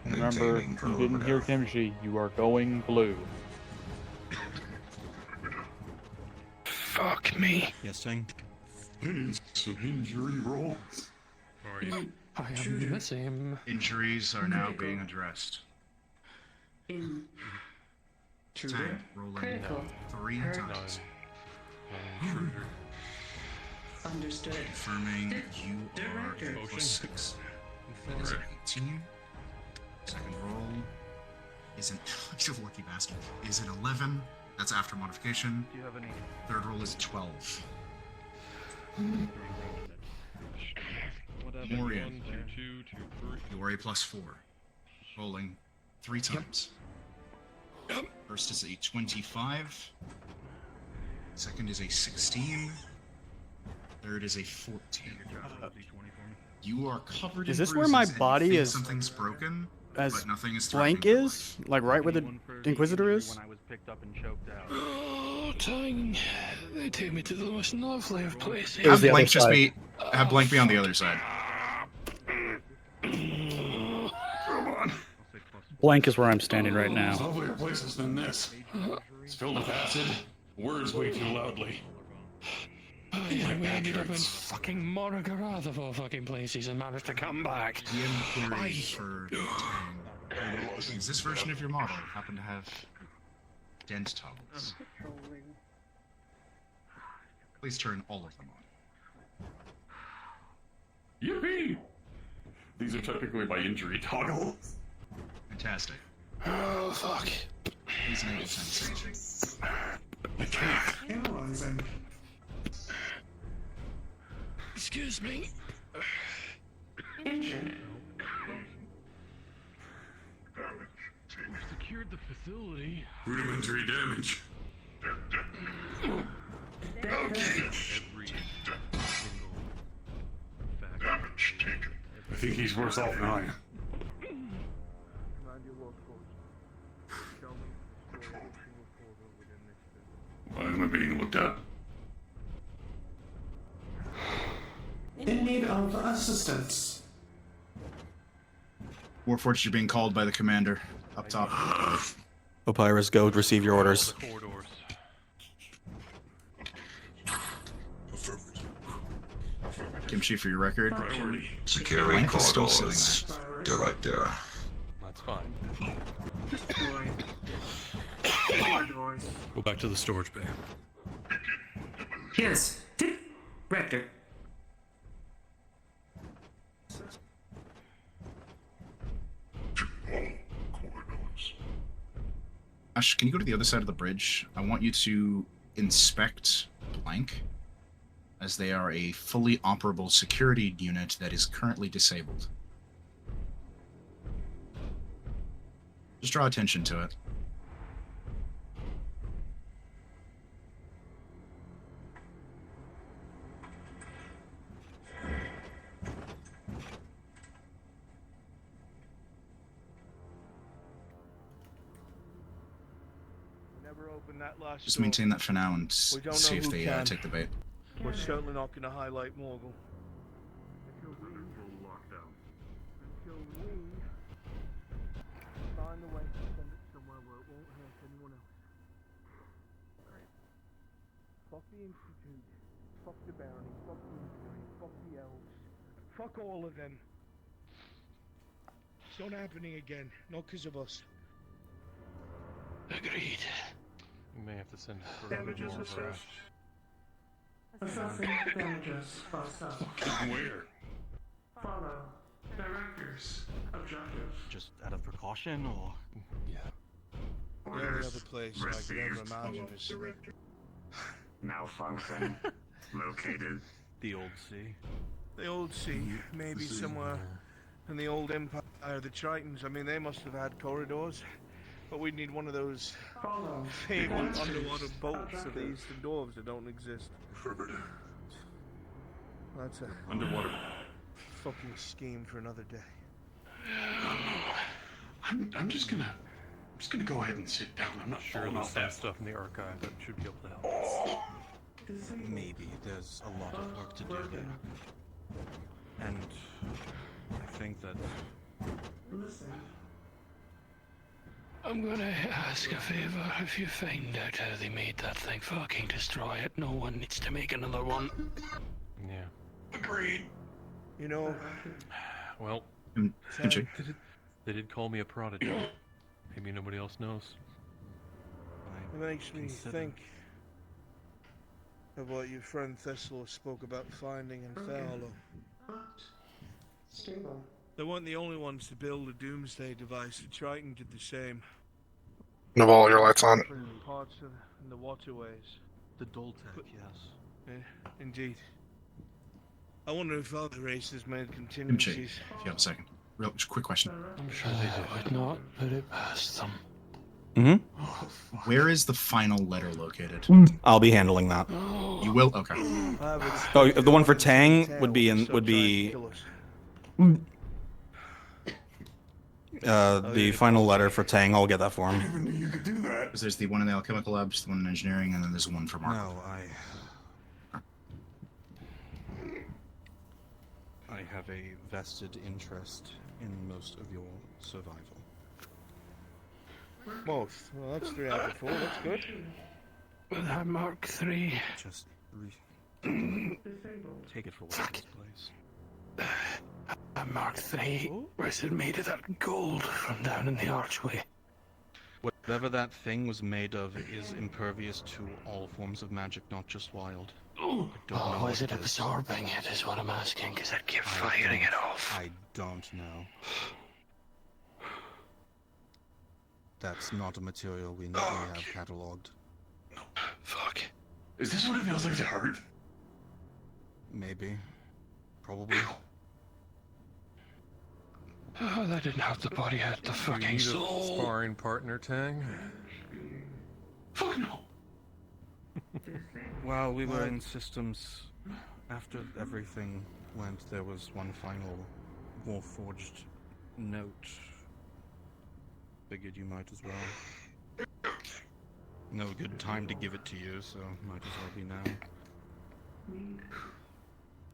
Remember, you didn't hear Kimchi, you are going blue. Fuck me. Yes, Sing. It's an injury roll. I am the same. Injuries are now being addressed. Intruder. Rolling 3 times. Understood. Confirming you are +6. That is an 18. Second roll is an you lucky bastard. Is an 11. That's after modification. Do you have any? Third roll is 12. Morian. You are a +4. Rolling 3 times. First is a 25. Second is a 16. Third is a 14. You are covered in Is this bruises where my and you body think is something's broken, as but nothing is blank threatening your is? Like right where the Inquisitor is? When I was picked up and choked out. Oh, dang. They take me to the most lovely of places. Have blank just be have blank be on the other side. Blank is where I'm standing right now. Lovelier places than this. It's filled with acid. Words way too loudly. Yeah, we ended up in fucking Moragarath of all fucking places and managed to come back. The inquiry for Does this version of your model happen to have dent toggles? Please turn all of them on. Yippee! These are technically my injury toggles. Fantastic. Oh, fuck. Please enable sensation. I can't. Excuse me. Injured. We've secured the facility. Rudimentary damage. Every single fact. Damage taken. I think he's worse off than I am. Why am I being looked at? In need of assistance. Warforged, you're being called by the commander up top. Papyrus, go receive your orders. Kimchi, for your record. Securing Blank is still sitting corridors. there. Director. That's fine. Go back to the storage bay. Yes. Director. Ash, can you go to the other side of the bridge? I want you to inspect Blank, as they are a fully operable security unit that is currently disabled. Just draw attention to it. Just maintain that for now and see if they take the bait. We're certainly not going to highlight Morgul. Find a way to send it somewhere where it won't hurt anyone else. Fuck the Institute. Fuck the Barony. Fuck the Imperium. Fuck the Elves. Fuck all of them. It's not happening again. Not because of us. Agreed. We may have to send for Damages more assessed. harassed. Assessing damages processed. Where? Follow. Director's objective. Just out of precaution, or? Yeah. The only other place I could ever imagine is Malfunction. Located. The old sea. the old sea, maybe somewhere in the old empire, the Tritons. I mean, they must have had corridors. But we'd need one of those fabled underwater boats of the Eastern Dwarves that don't exist. That's a underwater fucking scheme for another day. I'm just gonna go ahead and sit down. I'm not sure there's some stuff in the archive that should be able to help. Maybe there's a lot of work to do there. And I think that I'm gonna ask a favor. If you find out how they made that thing, fucking destroy it. No one needs to make another one. Yeah. Agreed. You know, well, they did call me a prodigy. Maybe nobody else knows. It makes me think of what your friend Thessal spoke about finding in Fairhollow. They weren't the only ones to build a doomsday device. The Triton did the same. Have all your lights on. Parts of in the waterways. The Dulce, yes. Yeah, indeed. I wonder if other races made Kimchi, contingencies. if you have a second. Real quick question. I'm sure they would not put it past them. Where is the final letter located? I'll be handling that. You will? Okay. Oh, the one for Tang would be the final letter for Tang. I'll get that for him. Because there's the one in the alchemical labs, the one in engineering, and then there's one for Mark. No, I have a vested interest in most of your survival. Most. Well, that's 3 out of 4. That's good. With that Mark III. Just take it for what it is, please. That Mark III, was it made of that gold from down in the archway? Whatever that thing was made of is impervious to all forms of magic, not just wild. Oh, is it absorbing it is what I'm asking, because I'd keep firing it off. I don't know. That's not a material we have catalogued. Fuck. Is this what it feels like to hurt? Maybe. Probably. Oh, that didn't help the body had the Do you fucking need a soul. sparring partner, Tang? Fuck no. While we were in systems, after everything went, there was one final Warforged note. Figured you might as well. No good time to give it to you, so might as well be now.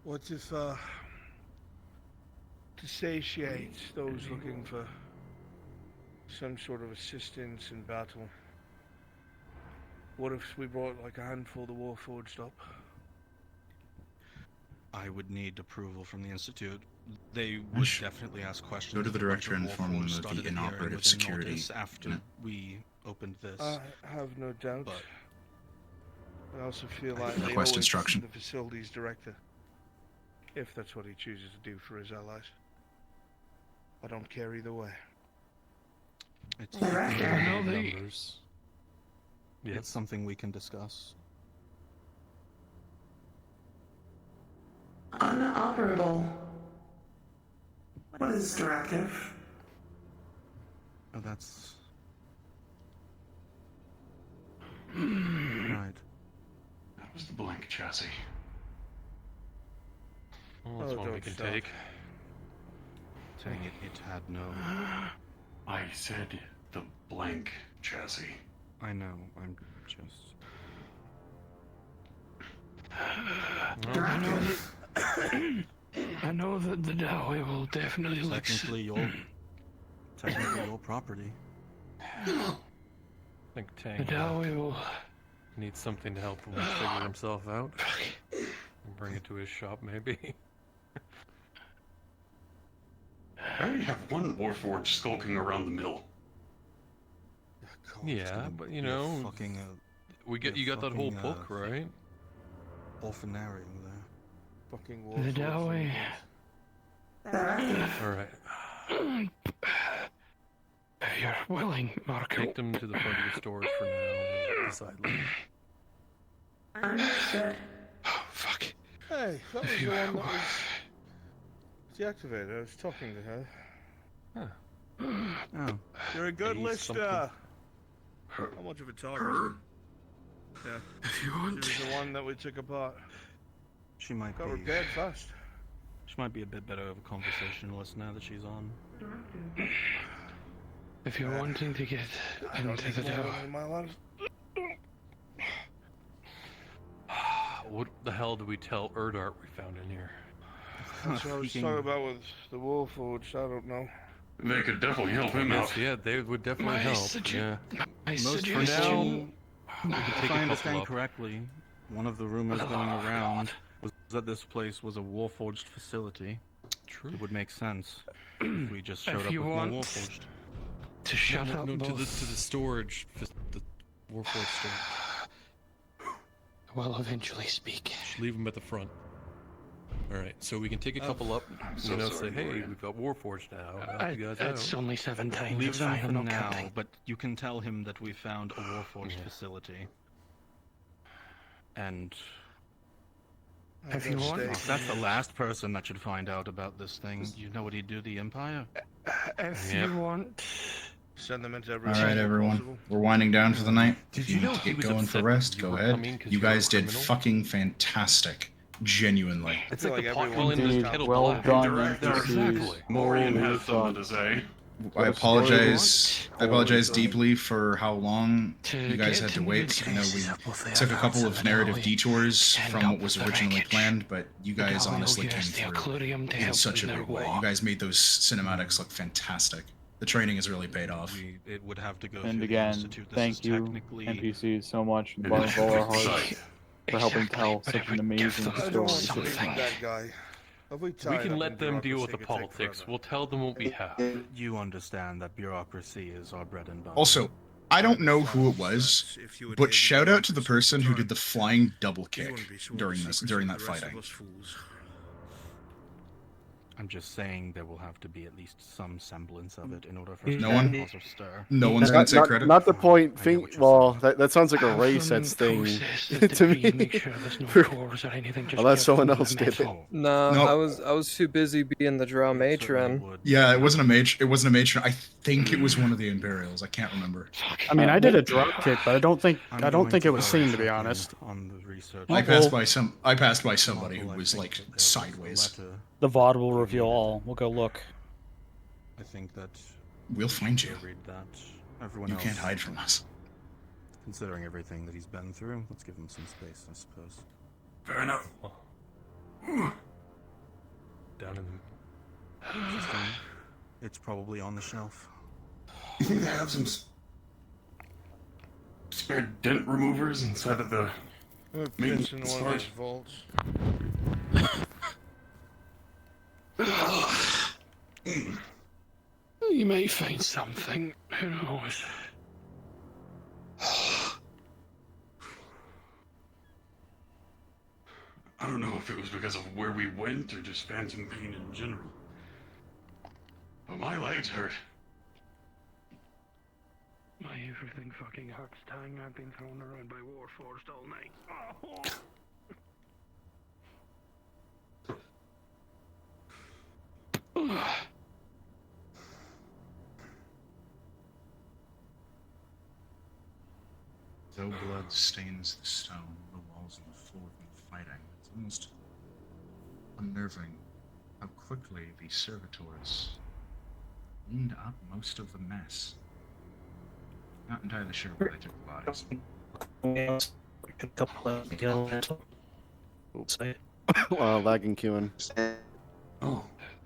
What if, to satiate those looking for some sort of assistance in battle, what if we brought like a handful of the Warforged up? I would need approval from the Institute. They would definitely ask questions. Go to the if a bunch director of and inform them Warforged of started the appearing inoperative within security. Nordis after we opened this. I have no doubt. But I also feel like they Request owe it instruction. to the facilities director, if that's what he chooses to do for his allies. I don't care either way. It's Numbers. Yeah. It's something we can discuss. Unoperable. What is directive? Oh, that's right. That was the blank chassis. Well, that's one we can take. Saying it had no. I said the blank chassis. I know. I'm just. I know that the Dowey will definitely look. Technically your property. I think Tang The Dowey will. needs something to help him figure himself out. And bring it to his shop, maybe. I already have one Warforged skulking around the mill. Yeah, but you know, fucking, you got that whole book, right? Orphanarium there. Fucking The Dowey. All right. If you're willing, Marco. Take them to the front of the stores for now. We'll decide later. Understood. Oh, fuck. Hey, that was the one that was deactivated. I was talking to her. Oh. You're a good Maybe listener. How much of a talker? Yeah. If you want. She was the one that we took apart. She might Got be. repaired fast. She might be a bit better of a conversationalist now that she's on. If you're wanting to get into the Dowey. In my life. What the hell do we tell Erdart we found in here? That's what I was talking about with the Warforged. I don't know. They could definitely help him out. Yeah, they would definitely help. Yeah. Most for now, if I understand correctly, one of the rumors going around was that this place was a Warforged facility. True. It would make sense if we just showed up with more Warforged. To shut up No, to both. the storage, the Warforged store. We'll eventually speak. Just leave them at the front. All right, so we can take a couple up. so Say, sorry, hey, Morgan. we've got Warforged now. Help you guys It's out. only 7 times. Leave It's them fine, for I'm not now, counting. but you can tell him that we found a Warforged facility. And If you want. that's the last person that should find out about this thing. You know what he'd do to the Empire? If you want. Send them into every. All right, channel everyone. possible. We're winding down for the night. Did If you you know need to he get was going upset for rest, you go were ahead. coming 'cause You you were a guys did criminal? fucking fantastic. Genuinely. It's I feel like the like pot everyone calling this did kettle well black. done, Exactly. Morian has something to say. I apologize. I apologize deeply for how long you guys had to wait. I know we took a couple of narrative detours from what was originally planned, but you guys honestly came through in such a big way. You guys made those cinematics look fantastic. The training has really paid off. It would have to go And through again, the Institute. This thank is you, technically NPCs, so much from the bottom of all our hearts for helping tell such an amazing I don't want story. to be that guy. Have we We tied can up let in them deal with the bureaucracy, it could take politics. We'll tell them what we have. You understand that bureaucracy is our bread and butter. Also, I don't know who it was, but shout out to the person who did the flying double kick during that fighting. I'm just saying there will have to be at least some semblance of it in order for us No to one- cause a stir. No one's gonna take credit. Not the point. Well, that sounds like a racist thing to me. Unless someone else did it. No, No. I was too busy being the drow matron. Yeah, it wasn't a mage. It wasn't a matron. I think it was one of the Imperials. I can't remember. I mean, I did a drop kick, but I don't think it was seen, to be honest. On the research. I passed by somebody who was like sideways. The VOD will reveal all. We'll go look. I think that We'll find you. read that. Everyone You else, can't hide from us. considering everything that he's been through, let's give him some space, I suppose. Fair enough. Down in Interesting. It's probably on the shelf. You think they have some spare dent removers inside of the It's in one of storage? his vaults. You may find something. Who knows? I don't know if it was because of where we went or just phantom pain in general. But my legs hurt. My everything fucking hurts, Tang. I've been thrown around by Warforged all night. Though blood stains the stone, the walls and the floor from the fighting, it's almost unnerving how quickly the servitors cleaned up most of the mess. Not entirely sure where they took the bodies. Lagging queuing. Oh,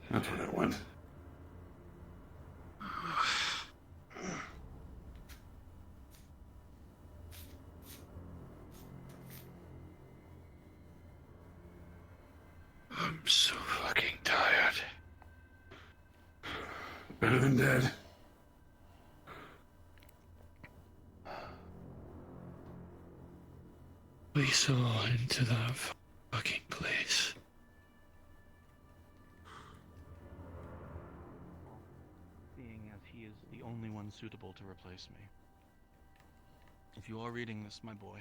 that's where that went. I'm so fucking tired. Better than dead. We saw into that fucking place. Seeing as he is the only one suitable to replace me. If you are reading this, my boy,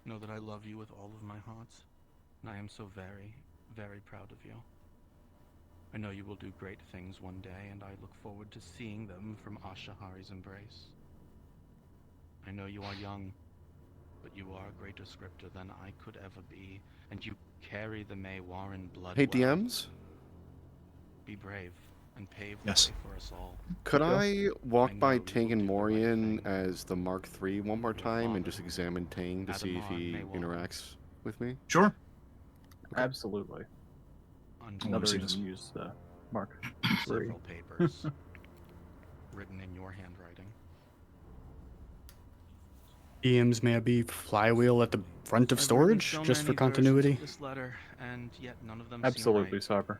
know that I love you with all of my heart, and I am so very, very proud of you. I know you will do great things one day, and I look forward to seeing them from Ashahari's embrace. I know you are young, but you are a greater scripter than I could ever be, and you carry the May Warren blood. Hey, well. DMs? Be brave and pave Yes. the way for us all. Could I walk by Tang and Morian as the Mark III one more time and just examine Tang to see if he interacts with me? Sure. Absolutely. Another reason to use the Mark III. Several papers written in your handwriting. DMs, may I be flywheel at the front of storage, just for continuity? This letter, and yet none of them Absolutely, Cyber.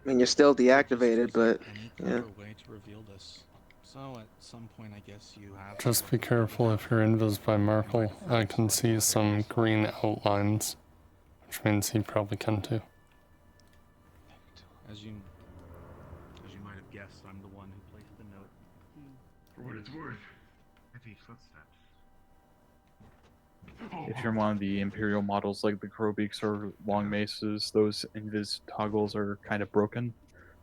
I mean, you're still deactivated, but yeah. way to reveal this. So at some point, I guess you have. Just be careful if you're invis by Merkel. I can see some green outlines, which means he probably can too. As you might have guessed, I'm the one who placed the note. For what it's worth. Heavy footsteps. If you're one of the Imperial models like the Crowbeaks or Long Maces, those invis toggles are kind of broken.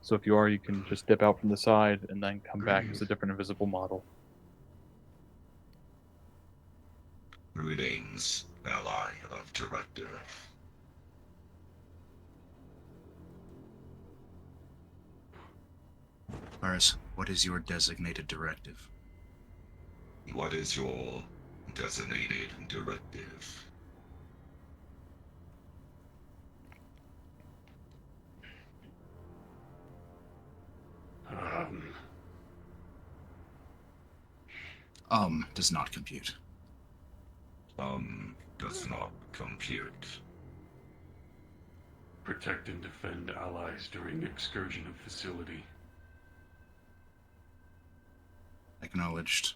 So if you are, you can just dip out from the side and then come back as a different invisible model. Greetings, ally of Director. Iris, what is your designated directive? What is your designated directive? Does not compute. Does not compute. Protect and defend allies during excursion of facility. Acknowledged.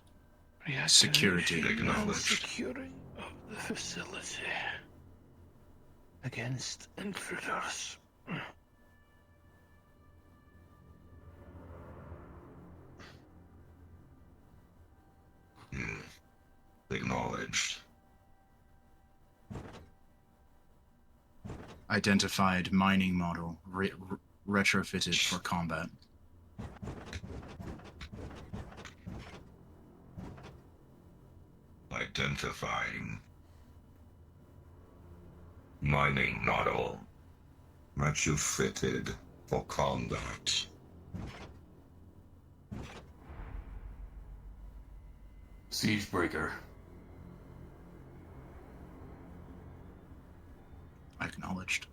Yes, Security acknowledged. Security of the facility against intruders. Acknowledged. Identified mining model retrofitted for combat. Identifying. Mining model. Retrofitted for combat. Siegebreaker. Acknowledged.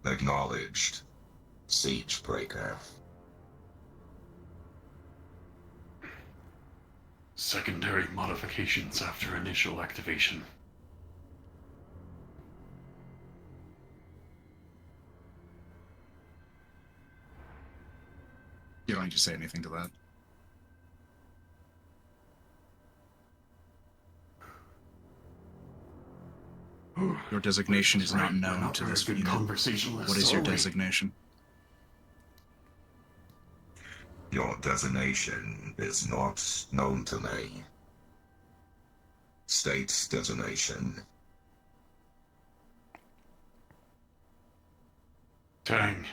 Acknowledged. Siegebreaker. Secondary modifications after initial activation. You don't need to say anything to that. Your designation is not known to this unit. What is your designation? Your designation is not known to me. State designation. Tang.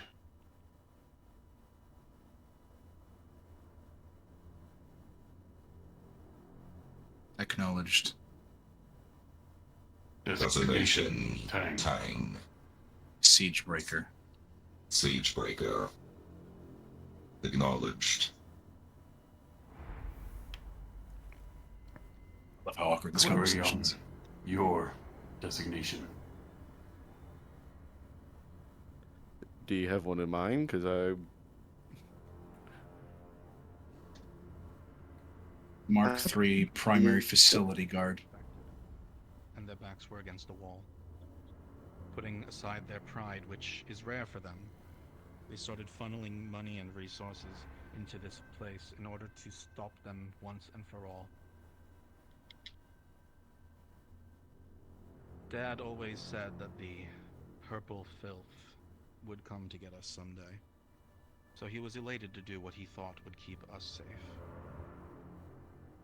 Acknowledged. Designation. Tang. Siegebreaker. Siegebreaker. Acknowledged. Love how awkward this Query conversation is. on your designation. Do you have one in mind? Because I... Mark III primary facility guard. And their backs were against the wall. Putting aside their pride, which is rare for them, they started funneling money and resources into this place in order to stop them once and for all. Dad always said that the purple filth would come to get us someday. So he was elated to do what he thought would keep us safe.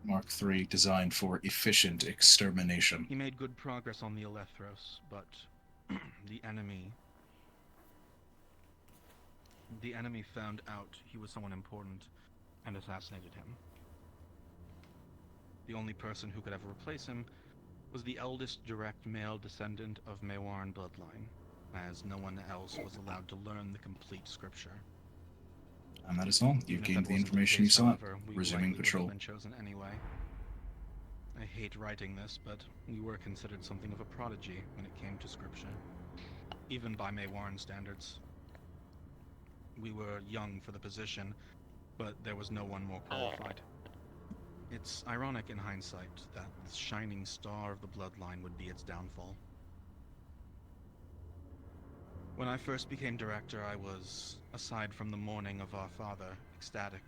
Mark III designed for efficient extermination. He made good progress on the Elethros, but the enemy found out he was someone important and assassinated him. The only person who could ever replace him was the eldest direct male descendant of Mewarn bloodline, as no one else was allowed to learn the complete scripture. And that is all. You've gained the information you sought. Resuming patrol. Been chosen anyway. I hate writing this, but we were considered something of a prodigy when it came to scripture, even by Mewarn standards. We were young for the position, but there was no one more qualified. It's ironic in hindsight that the shining star of the bloodline would be its downfall. When I first became director, I was, aside from the mourning of our father, ecstatic.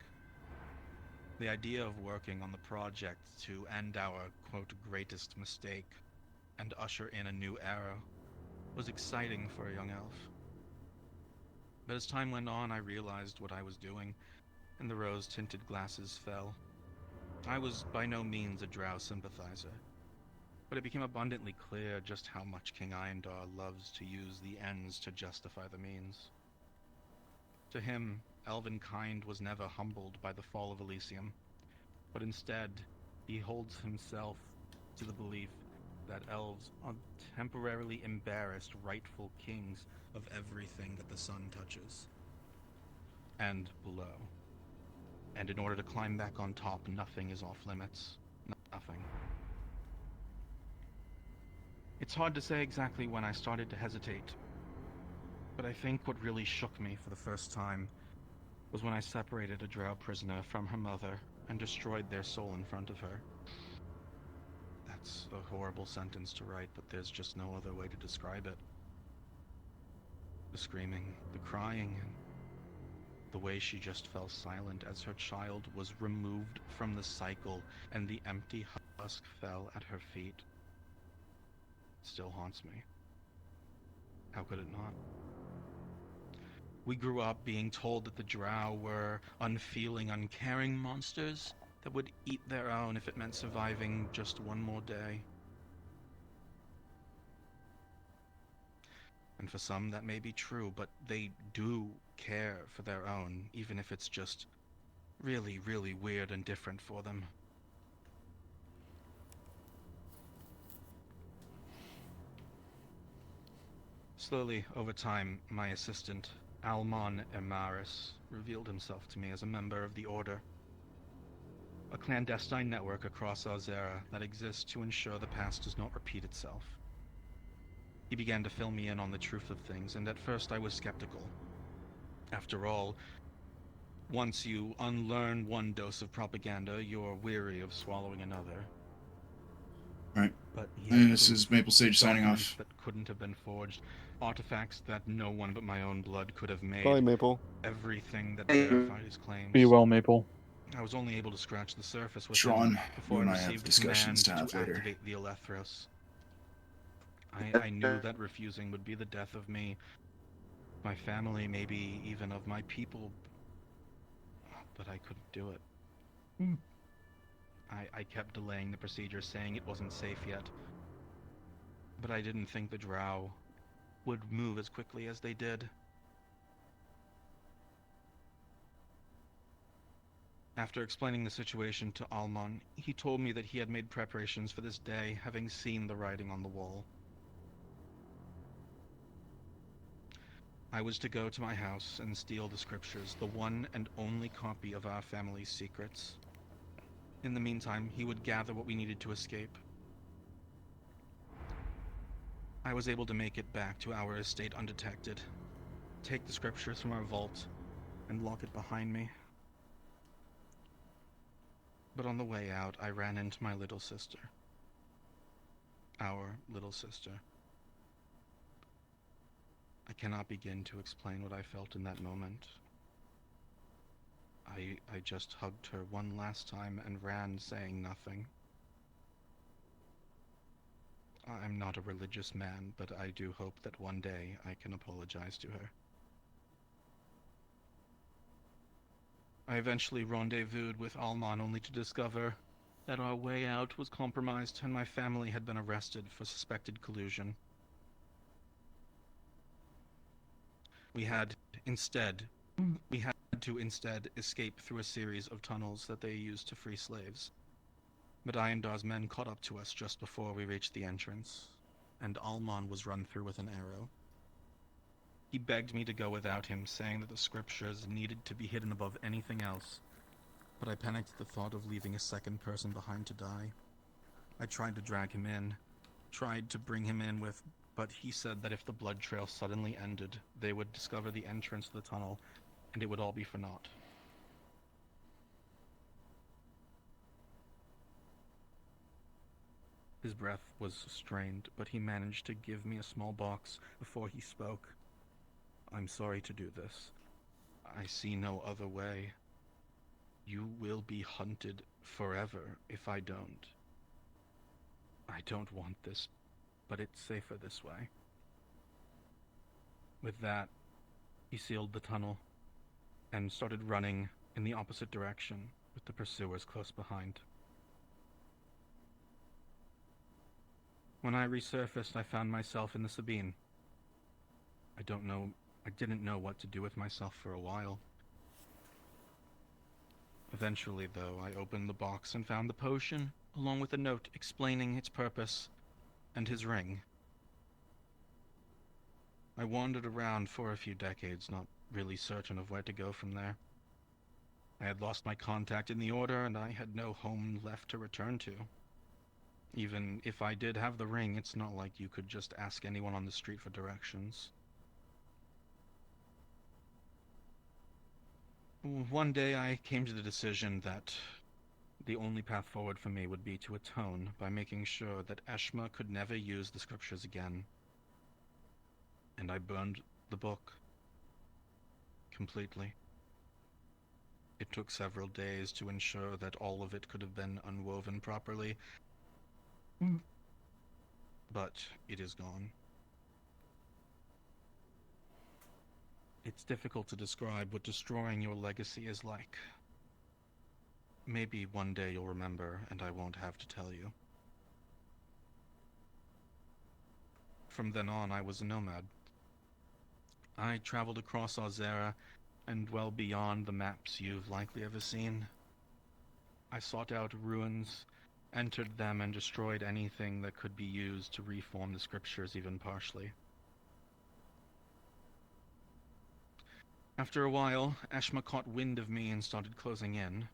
The idea of working on the project to end our, quote, greatest mistake and usher in a new era was exciting for a young elf. But as time went on, I realized what I was doing, and the rose-tinted glasses fell. I was by no means a Drow sympathizer, but it became abundantly clear just how much King Iondar loves to use the ends to justify the means. To him, elven kind was never humbled by the fall of Elysium, but instead, he holds himself to the belief that elves are temporarily embarrassed rightful kings of everything that the sun touches, and below. And in order to climb back on top, nothing is off limits. Nothing. It's hard to say exactly when I started to hesitate, but I think what really shook me for the first time was when I separated a Drow prisoner from her mother and destroyed their soul in front of her. That's a horrible sentence to write, but there's just no other way to describe it. The screaming, the crying, and the way she just fell silent as her child was removed from the cycle and the empty husk fell at her feet still haunts me. How could it not? We grew up being told that the Drow were unfeeling, uncaring monsters that would eat their own if it meant surviving just one more day. And for some that may be true, but they do care for their own, even if it's just really, really weird and different for them. Slowly, over time, my assistant, Almon Emaris, revealed himself to me as a member of the Order, a clandestine network across Alzera that exists to ensure the past does not repeat itself. He began to fill me in on the truth of things, and at first I was skeptical. After all, once you unlearn one dose of propaganda, you're weary of swallowing another. Right. But he And had this proof, is Maple Sage signing documents off. that couldn't have been forged, artifacts that no one but my own blood could have made. Bye, Maple. Everything that verified his claims. Be well, Maple. I was only able to scratch the surface with Sean, him before you and I I have received discussions to command have later. activate the Elethros. I knew that refusing would be the death of me, my family, maybe even of my people, but I couldn't do it. I kept delaying the procedure, saying it wasn't safe yet. But I didn't think the Drow would move as quickly as they did. After explaining the situation to Almon, he told me that he had made preparations for this day, having seen the writing on the wall. I was to go to my house and steal the scriptures, the one and only copy of our family's secrets. In the meantime, he would gather what we needed to escape. I was able to make it back to our estate undetected, take the scriptures from our vault, and lock it behind me. But on the way out, I ran into my little sister. Our little sister. I cannot begin to explain what I felt in that moment. I just hugged her one last time and ran, saying nothing. I'm not a religious man, but I do hope that one day I can apologize to her. I eventually rendezvoused with Almon only to discover that our way out was compromised and my family had been arrested for suspected collusion. We had to instead escape through a series of tunnels that they used to free slaves. But Iandar's men caught up to us just before we reached the entrance, and Almon was run through with an arrow. He begged me to go without him, saying that the scriptures needed to be hidden above anything else, but I panicked at the thought of leaving a second person behind to die. I tried to drag him in, tried to bring him in but he said that if the blood trail suddenly ended, they would discover the entrance to the tunnel, and it would all be for naught. His breath was strained, but he managed to give me a small box before he spoke. I'm sorry to do this. I see no other way. You will be hunted forever if I don't. I don't want this, but it's safer this way. With that, he sealed the tunnel and started running in the opposite direction with the pursuers close behind. When I resurfaced, I found myself in the Sabine. I didn't know what to do with myself for a while. Eventually, though, I opened the box and found the potion, along with a note explaining its purpose and his ring. I wandered around for a few decades, not really certain of where to go from there. I had lost my contact in the Order, and I had no home left to return to. Even if I did have the ring, it's not like you could just ask anyone on the street for directions. One day I came to the decision that the only path forward for me would be to atone by making sure that Eshma could never use the scriptures again. And I burned the book. Completely. It took several days to ensure that all of it could have been unwoven properly. But it is gone. It's difficult to describe what destroying your legacy is like. Maybe one day you'll remember and I won't have to tell you. From then on, I was a nomad. I traveled across Ozera and well beyond the maps you've likely ever seen. I sought out ruins, entered them, and destroyed anything that could be used to reform the scriptures even partially. After a while, Eshma caught wind of me and started closing in.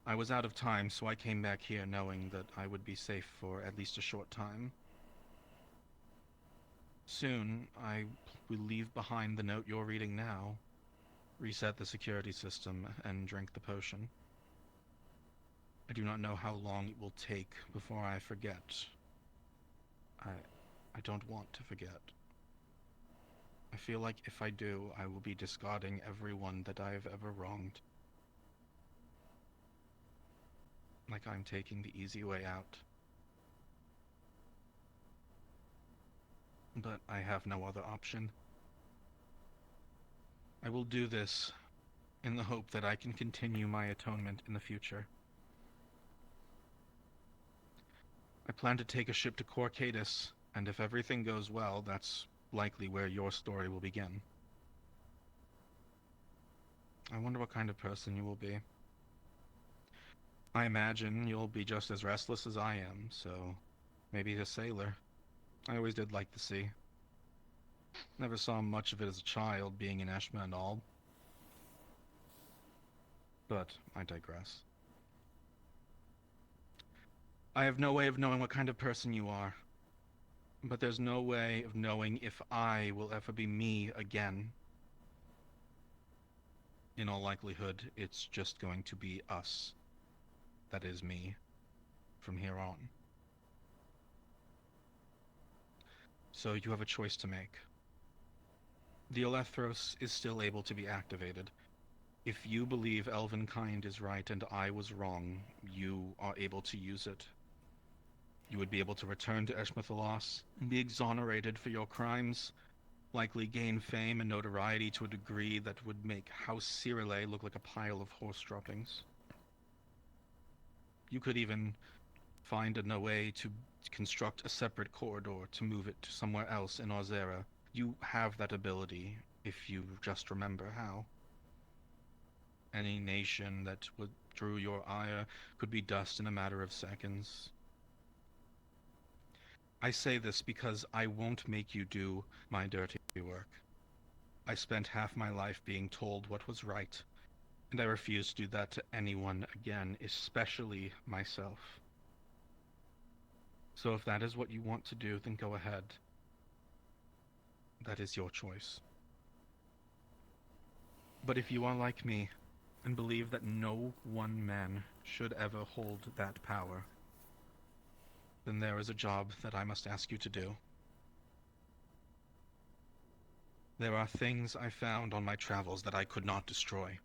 I was out of time, so I came back here knowing that I would be safe for at least a short time. Soon, I will leave behind the note you're reading now, reset the security system, and drink the potion. I do not know how long it will take before I forget. I don't want to forget. I feel like if I do, I will be discarding everyone that I have ever wronged. Like I'm taking the easy way out. But I have no other option. I will do this in the hope that I can continue my atonement in the future. I plan to take a ship to Corcadis, and if everything goes well, that's likely where your story will begin. I wonder what kind of person you will be. I imagine you'll be just as restless as I am, so maybe a sailor. I always did like the sea. Never saw much of it as a child, being in Eshma and all. But I digress. I have no way of knowing what kind of person you are. But there's no way of knowing if I will ever be me again. In all likelihood, it's just going to be us. That is me. From here on. So you have a choice to make. The Olethros is still able to be activated. If you believe Elvenkind is right and I was wrong, you are able to use it. You would be able to return to Eshmathalos and be exonerated for your crimes, likely gain fame and notoriety to a degree that would make House Cyrille look like a pile of horse droppings. You could even find a way to construct a separate corridor to move it to somewhere else in Ozera. You have that ability, if you just remember how. Any nation that drew your ire could be dust in a matter of seconds. I say this because I won't make you do my dirty work. I spent half my life being told what was right, and I refuse to do that to anyone again, especially myself. So if that is what you want to do, then go ahead. That is your choice. But if you are like me, and believe that no one man should ever hold that power, then there is a job that I must ask you to do. There are things I found on my travels that I could not destroy.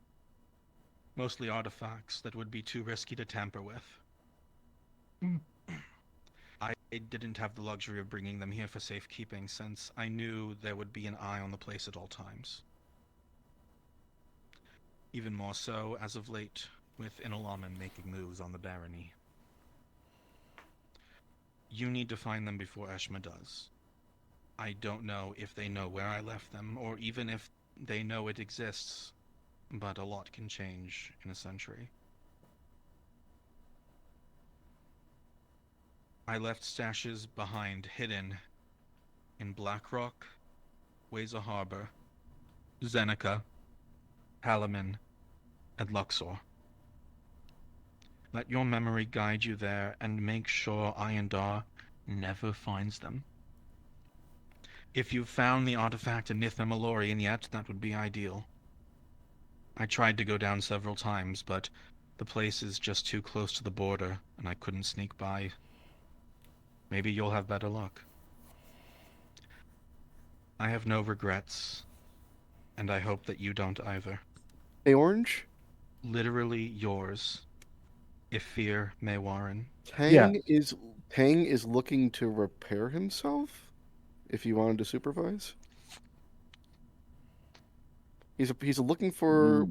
Mostly artifacts that would be too risky to tamper with. I didn't have the luxury of bringing them here for safekeeping, since I knew there would be an eye on the place at all times. Even more so as of late, with Inalaman making moves on the barony. You need to find them before Eshma does. I don't know if they know where I left them, or even if they know it exists, but a lot can change in a century. I left stashes behind, hidden in Blackrock, Weza Harbor, Zeneca, Halaman, and Luxor. Let your memory guide you there, and make sure Ayandar never finds them. If you've found the artifact in Nithma Malorian yet, that would be ideal. I tried to go down several times, but the place is just too close to the border, and I couldn't sneak by. Maybe you'll have better luck. I have no regrets, and I hope that you don't either. Hey, Orange? Literally yours, Ifir Maywarren. Tang is looking to repair himself, if you wanted to supervise. He's looking for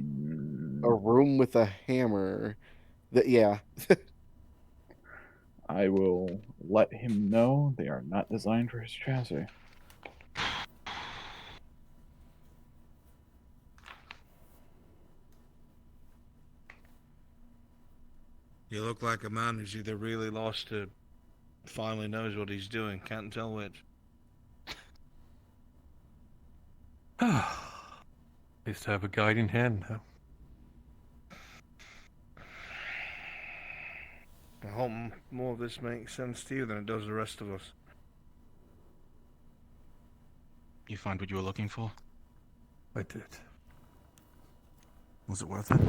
a room with a hammer. Yeah. I will let him know they are not designed for his chassis. You look like a man who's either really lost or finally knows what he's doing. Can't tell which. At least I have a guiding hand now. I hope more of this makes sense to you than it does the rest of us. You find what you were looking for? I did. Was it worth it?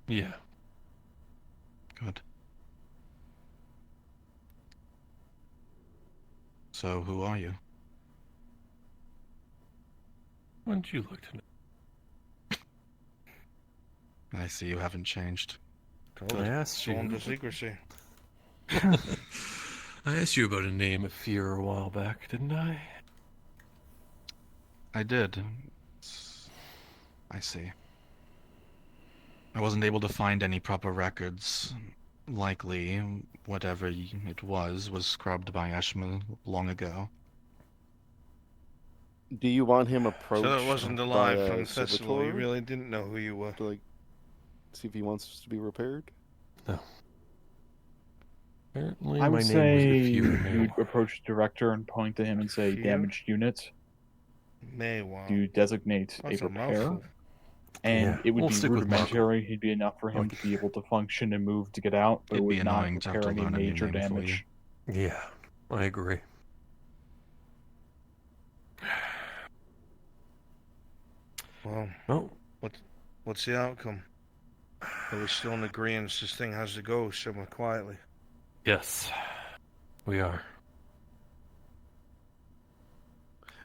Yeah. Good. So, who are you? Wouldn't you like to know? I see you haven't changed. I asked you. Sworn to secrecy. I asked you about a name of fear a while back, didn't I? I did. I see. I wasn't able to find any proper records. Likely, whatever it was scrubbed by Eshma long ago. Do you want him approached? So it wasn't by alive from a Thessaly. You servitor? really didn't know who you were. To, like, see if he wants to be repaired? No. Apparently, I my would name say was Ifir you'd approach the director and point to him and say Ifir? damaged units. Wow. To designate That's a a repair. mouthful. And Yeah, it would we'll be stick with rudimentary. It'd be enough for him to be able to function and move to get out, but it It'd be would not annoying to have repair to any learn a new major name for you. damage. Yeah, I agree. Well, what's the outcome? Are we still in agreement this thing has to go somewhere quietly? Yes, we are.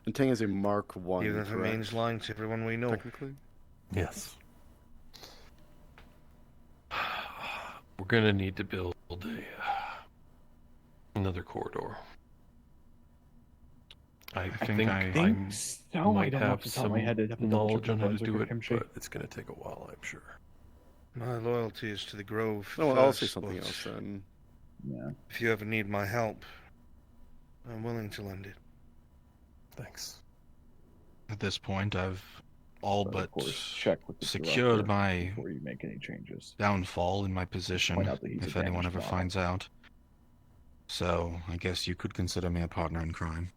And Tang is a Mark 1, Even if it correct? means lying to everyone we know. Technically? Yes. We're gonna need to build another corridor. I think I so. might I don't know have off the top of my some head. I'd have to double check knowledge on how to the do for it, Kimchi. but it's gonna take a while, I'm sure. My loyalty is to the Grove. No, I'll say first, something but else then. Yeah. If you ever need my help, I'm willing to lend it. Thanks. At this point, I've all But but of course, check with the secured director my before you make any changes. downfall in my position Point out that he's if a anyone damaged ever model. finds out. So, I guess you could consider me a partner in crime.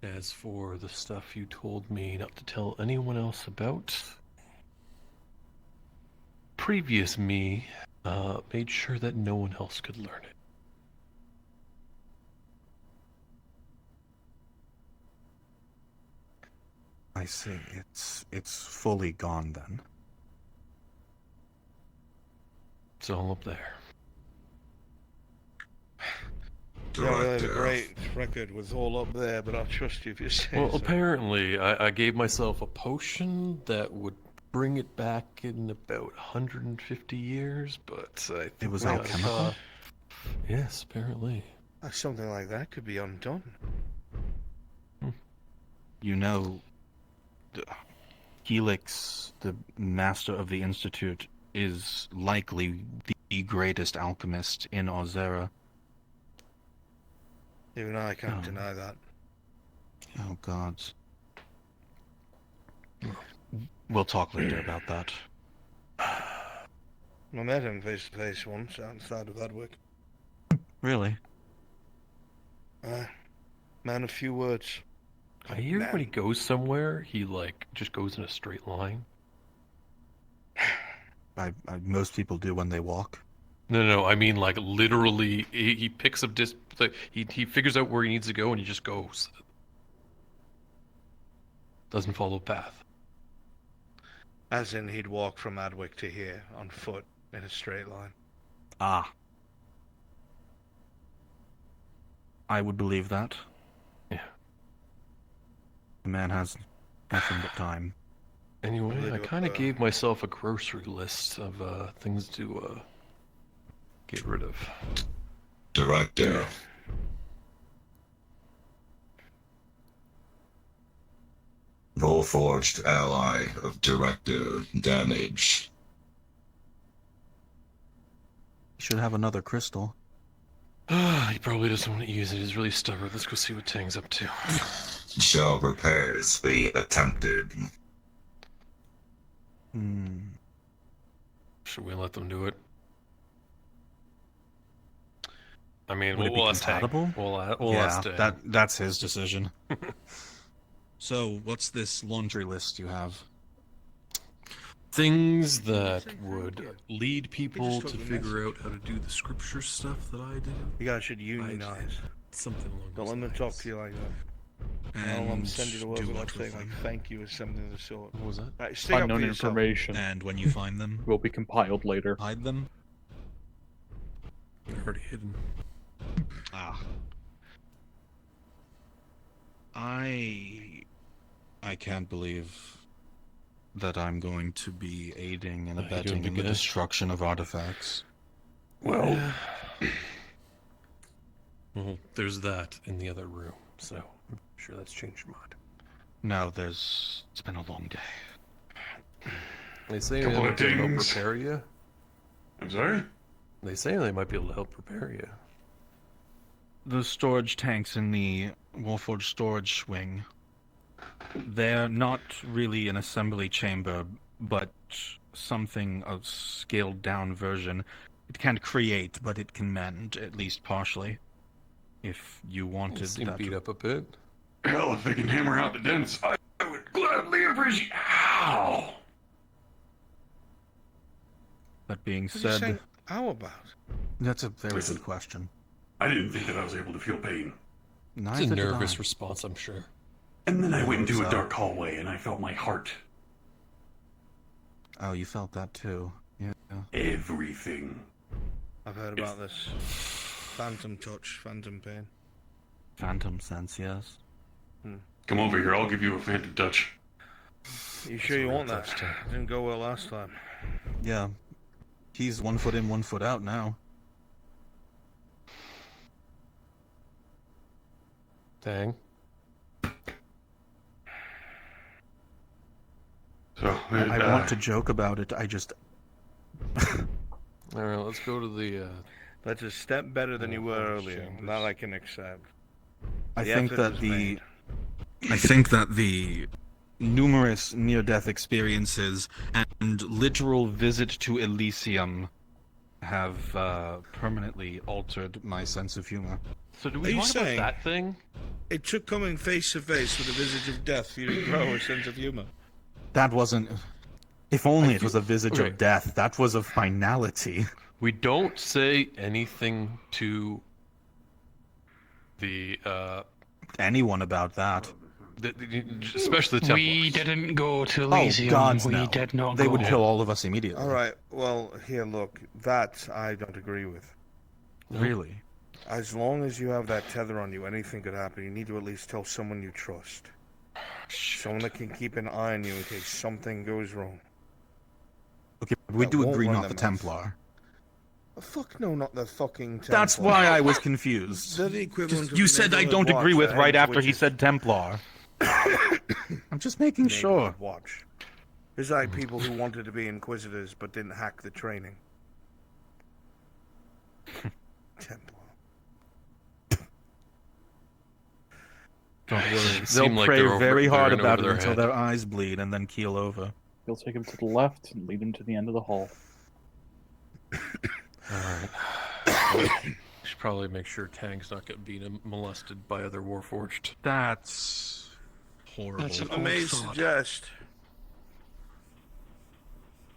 As for the stuff you told me not to tell anyone else about, previous me made sure that no one else could learn it. I see. It's fully gone then. It's all up there. Yeah, really, the great record was all up there, but I'll trust you if you say Well, so. apparently, I gave myself a potion that would bring it back in about 150 years, but I think It was we got, alchemical? yes, apparently. Something like that could be undone. You know, Helix, the master of the Institute, is likely the greatest alchemist in Ozera. Even I can't deny that. Oh, gods. We'll talk later about that. I met him face to face once outside of Ludwig. Really? Man of few words. I hear when he goes somewhere, he, like, just goes in a straight line. Most people do when they walk. No, I mean, like, literally, he picks up he figures out where he needs to go and he just goes. Doesn't follow path. As in, he'd walk from Adwick to here on foot in a straight line. Ah. I would believe that. Yeah. The man has nothing but time. Anyway, I kind of gave myself a grocery list of things to get rid of. Director. Yeah. Warforged ally of Director damage. Should have another crystal. He probably doesn't want to use it. He's really stubborn. Let's go see what Tang's up to. Shall repairs be attempted? Should we let them do it? I mean, Would it be we'll ask Tang. compatible? We'll ask Tang. That's his decision. So, what's this laundry list you have? Things that would lead people to talking figure out how to do the scripture stuff that I do. You guys should unionize. Something along Don't let them talk to you like that. I'll And send you the words do of what that with thing like them? thank you or something of the sort. What was that? Right, stick up Unknown for yourself. information And when you find them, will be compiled later. hide them. They're already hidden. I can't believe that I'm going to be aiding and You're doing abetting the in the good. destruction of artifacts. Well, there's that in the other room, so I'm sure that's changed your mind. No, it's been a long day. They say they Couple might of be able to help things. prepare you. I'm sorry? They say they might be able to help prepare you. The storage tanks in the Warforged storage wing, they're not really an assembly chamber, but something of scaled down version. It can't create, but it can mend, at least partially. If you wanted seem that. beat up a bit. Hell, if they can hammer out the dents, I would gladly appreciate. Ow! That being What are you said, saying how about? that's a very Listen, good question. I didn't think that I was able to feel pain. Neither It's a did nervous I. response, I'm sure. And then I went into a So- dark hallway and I felt my heart. Oh, you felt that too. Yeah. Everything. I've heard about this. Phantom touch, phantom pain. Phantom sense, yes. Come over here, I'll give you a phantom touch. You sure you real want that? touch, too. Didn't go well last time. Yeah. He's 1 foot in, 1 foot out now. Dang. So, I want to joke about it, I just... Alright, let's go to the, That's a step better than you were earlier. That I can accept. I The think effort that was the... made. I think that the numerous near-death experiences and literal visit to Elysium have permanently altered my sense of humor. So do Are we you talk about saying that thing? it took coming face to face with the visage of death for you to grow a sense of humor? That wasn't... If only it was a visage okay. of death, that was of finality. We don't say anything to the, Anyone about that. Especially the temple. We didn't go to Oh, Elysium. God, we no. did not They go. would kill all of us immediately. Alright, well, here, look. That I don't agree with. Really? As long as you have that tether on you, anything could happen. You need to at least tell someone you trust. Someone that can keep an eye on you in case something goes wrong. Okay, we That do won't agree run not their the mouth. Templar. Fuck no, not the fucking Templar. That's why I was confused. They're the equivalent of You the said I Neighborhood don't agree Watch, with the right heads after he witches. said Templar. I'm just making sure. Neighborhood Watch. It's like people who wanted to be inquisitors but didn't hack the training. Templar. Don't worry. It They'll seemed like pray they're over- very they're hard in about over it their until head. their eyes bleed and then keel over. You'll take him to the left and lead him to the end of the hall. Alright. Should probably make sure Tang's not getting beaten molested by other Warforged. That's horrible. That's an I old may thought. suggest,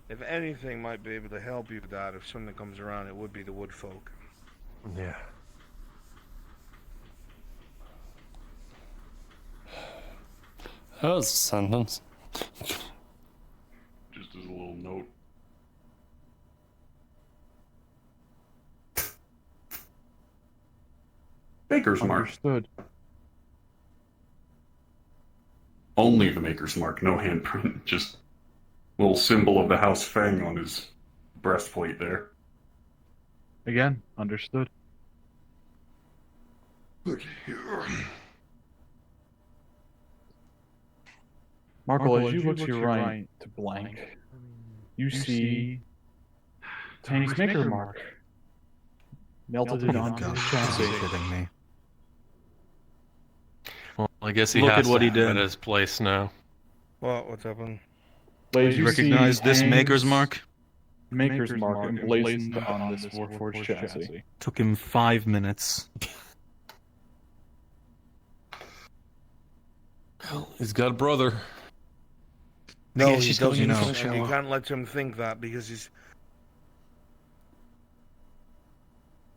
if anything might be able to help you with that, if something comes around, it would be the wood folk. Yeah. That was a sentence. Just as a little note. Maker's Mark. Understood. Only the Maker's Mark, no handprint. Just little symbol of the House Fang on his breastplate there. Again, understood. Look here. Markle, as you look to your right to blank, you see Tanny's maker mark melted onto his chassis. Kidding me. Well, I guess he Look has at what to he have it did. at his place now. What's happened? Ladies, You recognize this maker's mark? Maker's mark emblazoned on this Warforged chassis. Took him 5 minutes. Well, he's got a brother. No, Yeah, he she's telling doesn't. you no. And you can't let him think that because he's...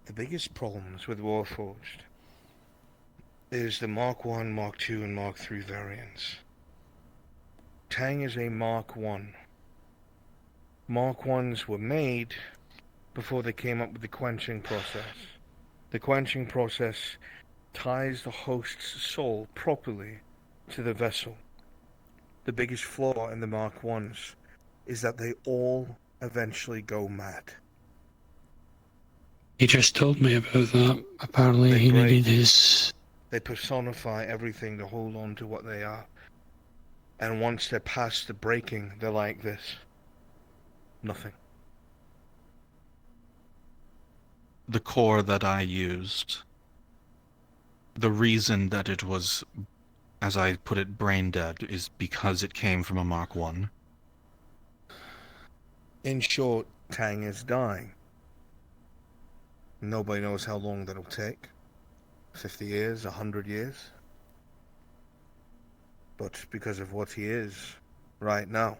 The biggest problems with Warforged is the Mark 1, Mark 2, and Mark 3 variants. Tang is a Mark 1. Mark 1s were made before they came up with the quenching process. The quenching process ties the host's soul properly to the vessel. The biggest flaw in the Mark 1s is that they all eventually go mad. He just told me about that. Apparently, he needed his. They personify everything to hold on to what they are. And once they're past the breaking, they're like this. Nothing. The core that I used, the reason that it was, as I put it, brain dead, is because it came from a Mark 1. In short, Tang is dying. Nobody knows how long that'll take. 50 years, 100 years. But because of what he is right now,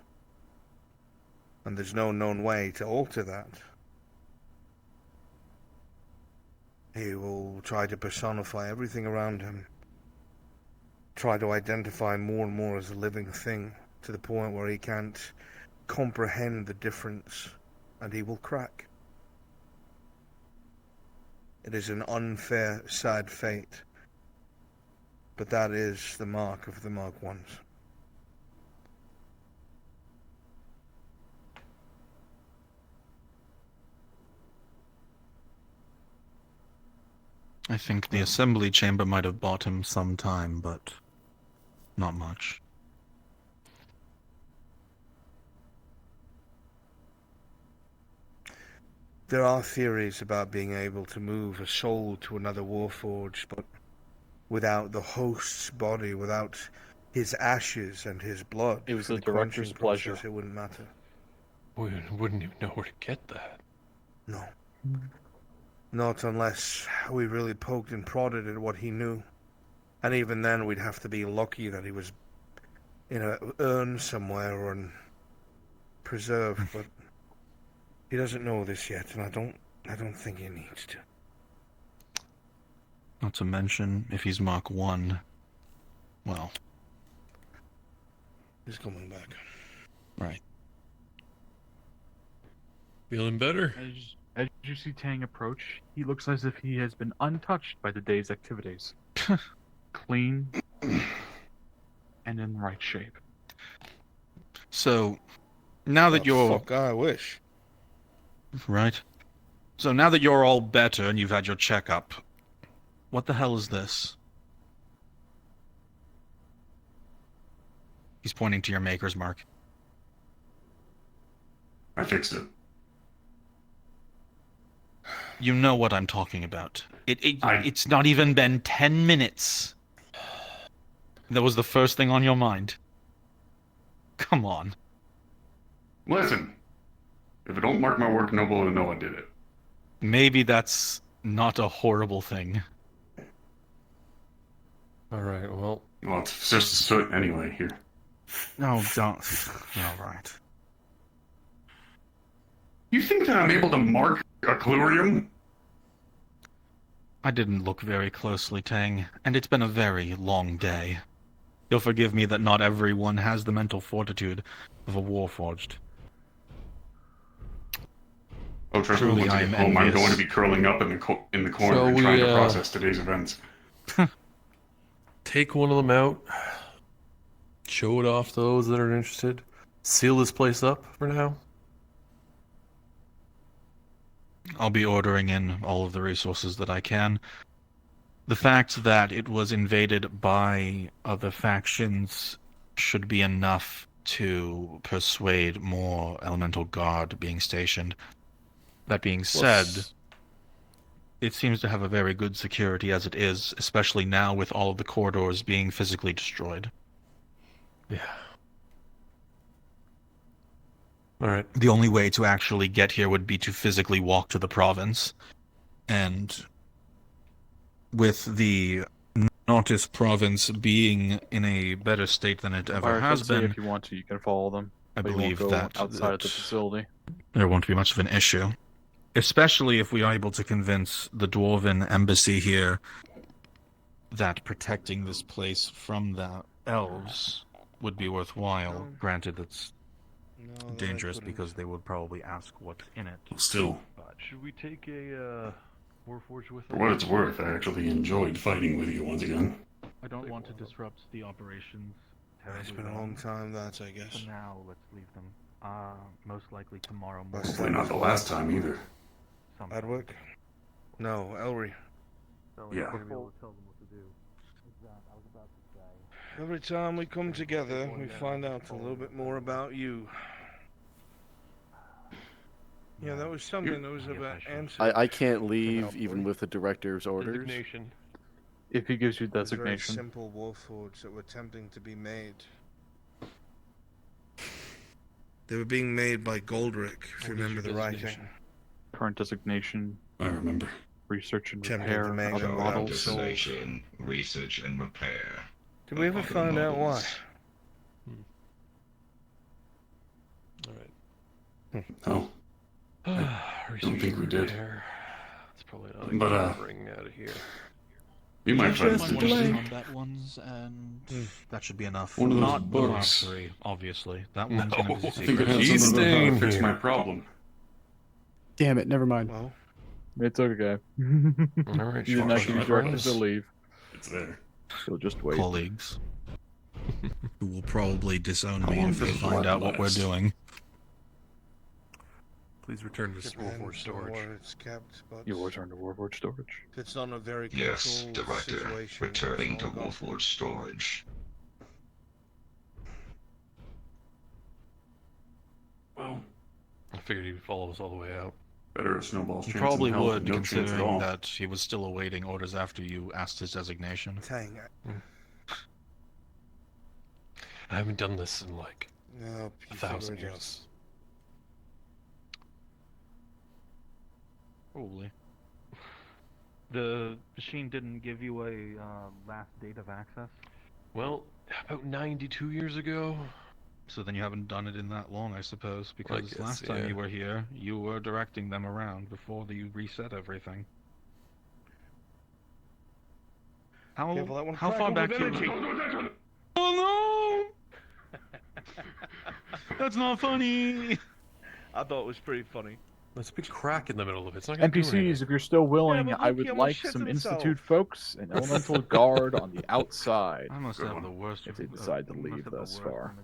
and there's no known way to alter that, he will try to personify everything around him, try to identify more and more as a living thing, to the point where he can't comprehend the difference, and he will crack. It is an unfair, sad fate, but that is the mark of the Mark 1s. I think the assembly chamber might have bought him some time, but not much. There are theories about being able to move a soul to another Warforged, but without the host's body, without his ashes and his blood, It was for the quenching director's pleasure. process, it wouldn't matter. We wouldn't even know where to get that. No. Not unless we really poked and prodded at what he knew. And even then, we'd have to be lucky that he was in an urn somewhere or preserved, but he doesn't know this yet, and I don't think he needs to. Not to mention, if he's Mark 1, well... He's coming back. Right. Feeling better? As you see Tang approach, he looks as if he has been untouched by the day's activities. Clean and in right shape. So, now that you're... Fuck, I wish. Right. So now that you're all better and you've had your checkup, what the hell is this? He's pointing to your maker's mark. I fixed it. You know what I'm talking about. It's not even been 10 minutes. That was the first thing on your mind. Come on. Listen, if it don't mark my work, nobody will know I did it. Maybe that's not a horrible thing. Alright, well, it's just soot anyway, here. No, don't. Alright. You think that I'm able to mark a clurium? I didn't look very closely, Tang, and it's been a very long day. You'll forgive me that not everyone has the mental fortitude of a Warforged. Oh, trust me, once I get home, I'm going to be curling up in the corner So and trying to we, process today's events. Take one of them out. Show it off to those that are interested. Seal this place up for now. I'll be ordering in all of the resources that I can. The fact that it was invaded by other factions should be enough to persuade more elemental guard being stationed. That being said, it seems to have a very good security as it is, especially now with all of the corridors being physically destroyed. Yeah. Alright. The only way to actually get here would be to physically walk to the province. And with the Nautis province being in a better state than it ever has been, if you want to, you can follow them. I but you won't believe go that outside of the facility. there won't be much of an issue. Especially if we are able to convince the Dwarven embassy here that protecting this place from the elves would be worthwhile. Granted, it's dangerous because they would probably ask what's in it. Still, Should we take a Warforged with us? for what it's worth, I actually enjoyed fighting with you once again. I don't want to disrupt the operations. It's been a long time, that I guess. For now, let's leave them. Most likely tomorrow morning. Hopefully not the last time either. Adwick? No, Elry. Yeah. Every time we come together, we find out a little bit more about you. Yeah, that was something that was about answer. I can't leave even with the director's orders. Designation. If he gives you Those very designation. simple warforged that were attempting to be made. They were being made by Goldrick, if you remember the writing. Current designation. I remember. Research and Attempting repair to make other them models. Destination, research and repair. Did we ever find out why? No. I don't think we did. That's probably not a But, good bring out of here. Be my friend. One of the combat ones, and that should be enough. One of those Not the books. last three, obviously. That one's No, gonna be I think secret. it has something about how to fix my problem. Damn it, never mind. Well, It's okay. Alright, You're not going to be directed to leave. It's there. You'll just wait. Colleagues who will probably disown me long if they does find out what we're last? doing. Please return to depends Warforged on storage. where it's kept, but You'll return to Warforged storage. if it's on a very Yes, critical Director. situation, Returning to it's all gone. Warforged storage. Well, I figured he'd follow us all the way out. better a snowball's He chance probably in hell would, than no chance at considering all. that he was still awaiting orders after you asked his designation. Dang it. I haven't done this in like No, 1,000 years. Probably. The machine didn't give you a last date of access? Well, about 92 years ago. So then you haven't done it in that long, I suppose, because guess, last time yeah. you were here, you were directing them around before you reset everything. How, Careful, that one how crack far on back do mobility. you... Oh no! That's not funny! I thought it was pretty funny. There's a big crack in the middle of it. It's not gonna do NPCs, anything. if you're still willing, but I look, would he almost like shit some himself. Institute folks and Elemental Guard on the outside. I must have the worst... If they decide to leave thus far.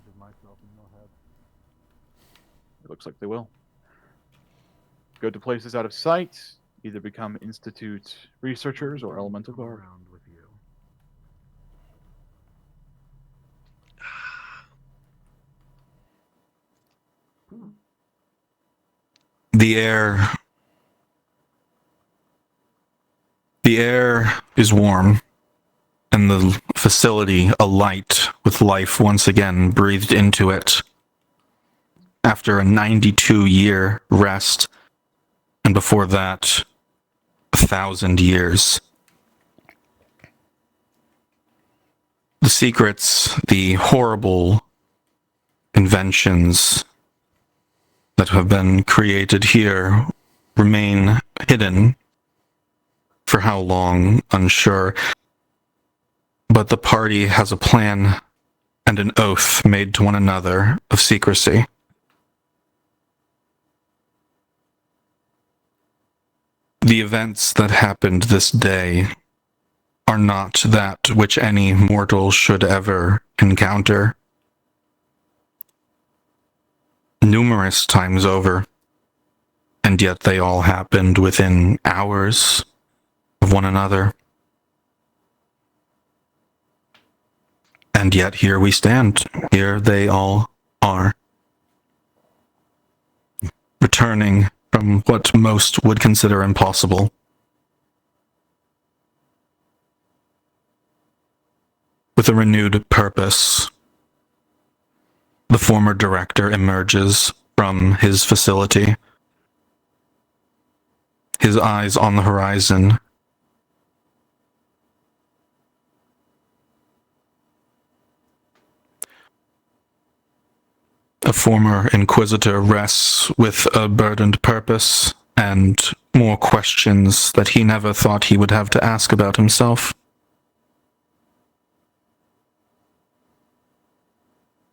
It looks like they will. Go to places out of sight, either become Institute researchers or Elemental Guard. The air is warm, and the facility alight with life once again breathed into it after a 92-year rest, and before that, 1,000 years. The secrets, the horrible inventions that have been created here remain hidden. For how long, unsure. But the party has a plan and an oath made to one another of secrecy. The events that happened this day are not that which any mortal should ever encounter. Numerous times over, and yet they all happened within hours of one another. And yet here we stand. Here they all are. Returning from what most would consider impossible. With a renewed purpose, the former director emerges from his facility, his eyes on the horizon. A former inquisitor rests with a burdened purpose and more questions that he never thought he would have to ask about himself.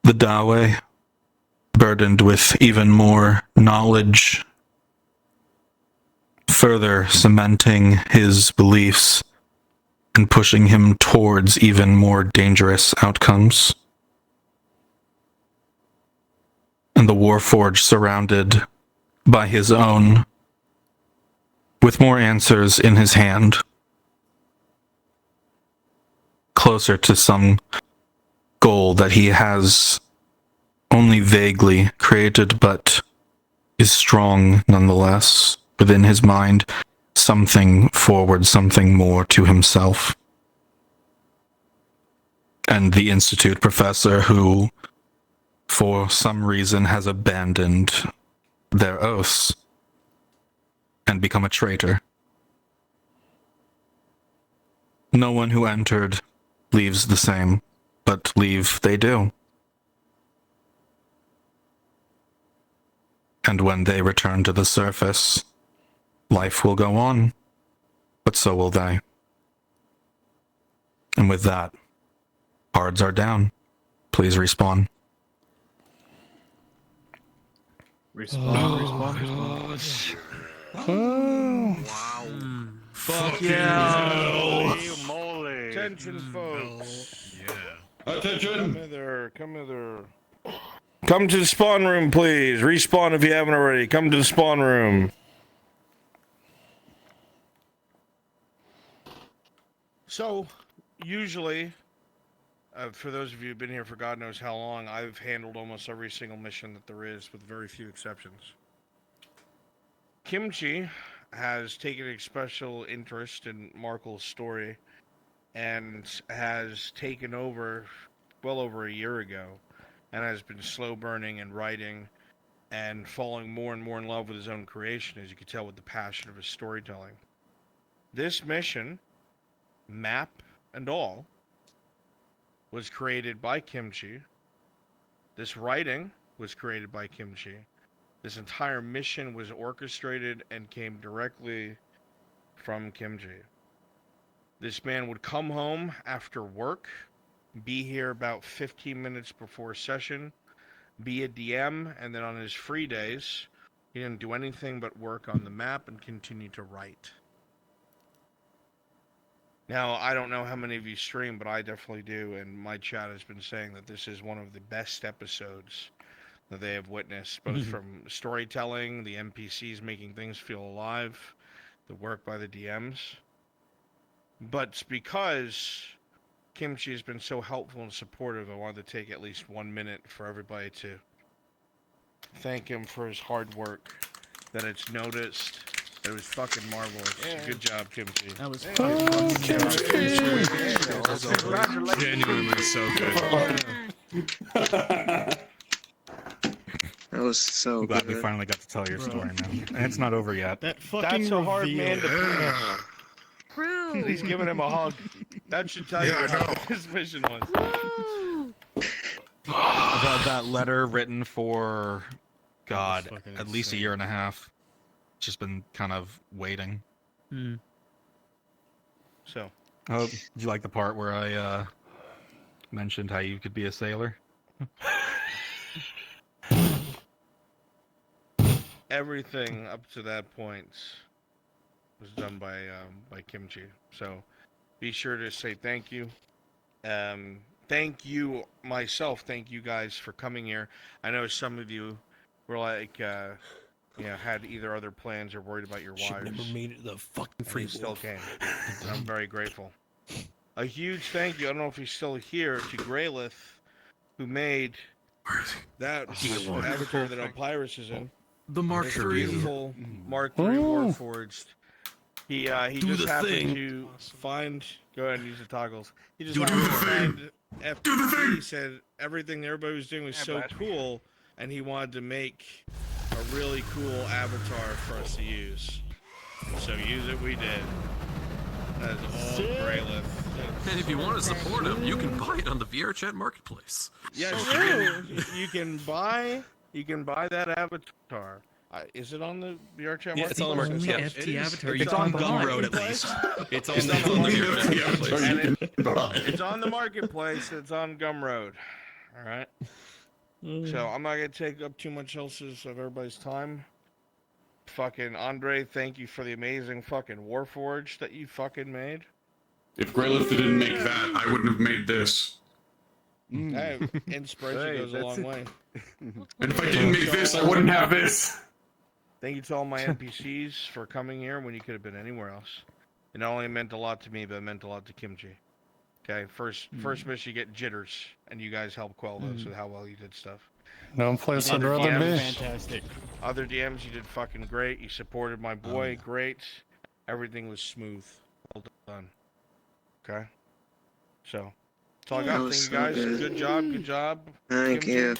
The Dawe, burdened with even more knowledge, further cementing his beliefs and pushing him towards even more dangerous outcomes. And the Warforged surrounded by his own, with more answers in his hand, closer to some goal that he has only vaguely created, but is strong nonetheless within his mind, something forward, something more to himself. And the Institute professor who, for some reason, has abandoned their oaths and become a traitor. No one who entered leaves the same, but leave they do. And when they return to the surface, life will go on, but so will they. And with that, cards are down. Please respawn. Respawn. Oh. Wow. Fuck yeah. Holy moly. Attention, folks. Yeah. Attention. Come hither. Come hither. Come to the spawn room, please. Respawn if you haven't already. Come to the spawn room. So, usually, for those of you who've been here for God knows how long, I've handled almost every single mission that there is, with very few exceptions. Kimchi has taken a special interest in Markle's story and has taken over well over a year ago and has been slow burning and writing and falling more and more in love with his own creation, as you can tell with the passion of his storytelling. This mission, map and all, was created by Kimchi. This writing was created by Kimchi. This entire mission was orchestrated and came directly from Kimchi. This man would come home after work, be here about 15 minutes before session, be a DM, and then on his free days, he didn't do anything but work on the map and continue to write. Now, I don't know how many of you stream, but I definitely do, and my chat has been saying that this is one of the best episodes that they have witnessed, both from storytelling, the NPCs making things feel alive, the work by the DMs. But it's because Kimchi has been so helpful and supportive, I wanted to take at least 1 minute for everybody to thank him for his hard work, that it's noticed. It was fucking marvelous. Yeah. Good job, Kimchi. That was fucking genuinely so good. That was so I'm glad good. we finally got to tell your story, man. And it's not over yet. That fucking That's a hard man to reveal. please. He's giving him a hug. That should tell you how his mission was. I've had that letter written for, God, fucking at least a year and a half. Just been kind of waiting. So, oh, did you like the part where I mentioned how you could be a sailor? everything up to that point was done by Kimchi. So, be sure to say thank you. Thank you myself. Thank you guys for coming here. I know some of you were like, had either other plans or worried about your wives. Never made it to the fucking free still came. And I'm very grateful. a huge thank you. I don't know if he's still here, to Greylith, who made that avatar that Elpyrus is in. The Mark This III. beautiful Mark III Warforged. He just happened to find. Go ahead and use the toggles. He just happened to find FTP. He said everything everybody was doing was so cool, and he wanted to make a really cool avatar for us to use. And so use it, we did. That is all Greylith. And if you want to support him, you can buy it on the VRChat marketplace. Yes, you can buy that avatar. Is it on the VRChat marketplace? Yeah, it's on the marketplace. Yeah, FT avatar. It's on Gumroad at least. It's on the marketplace. It's on the marketplace. It's on Gumroad. All right. So I'm not gonna take up too much else of everybody's time. Fucking Andre, thank you for the amazing fucking Warforged that you fucking made. If Greylith didn't make that, I wouldn't have made this. Hey, inspiration goes a long way. And if I didn't make this, I wouldn't have this. Thank you to all my NPCs for coming here when you could have been anywhere else. It not only meant a lot to me, but it meant a lot to Kimchi. Okay, first mission you get jitters, and you guys helped quell those with how well you did stuff. No place I'd rather be. Fantastic. Other DMs, you did fucking great. You supported my boy, great. Everything was smooth. Well done. Okay? So, that's all I got. Thank you guys. Good job, good job. Thank you.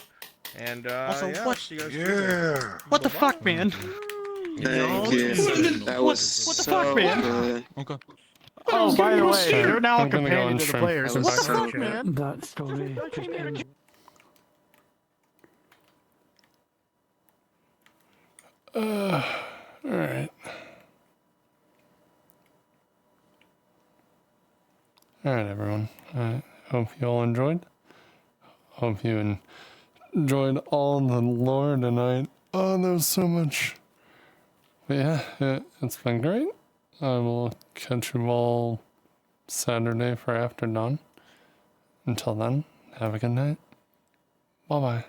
And, Also, yeah, what? see you guys later. What the fuck, man? Thank you. That was what the fuck, man? good. Okay. Oh, by the way, you're now a I'm gonna go companion and to the stream. players. What What the the fuck, fuck, man? That story just ended. Alright. Alright, everyone. I hope you all enjoyed. Hope you enjoyed all the lore tonight. Oh, there was so much. But yeah, it's been great. I will catch you all Saturday for After Dawn. Until then, have a good night. Bye-bye.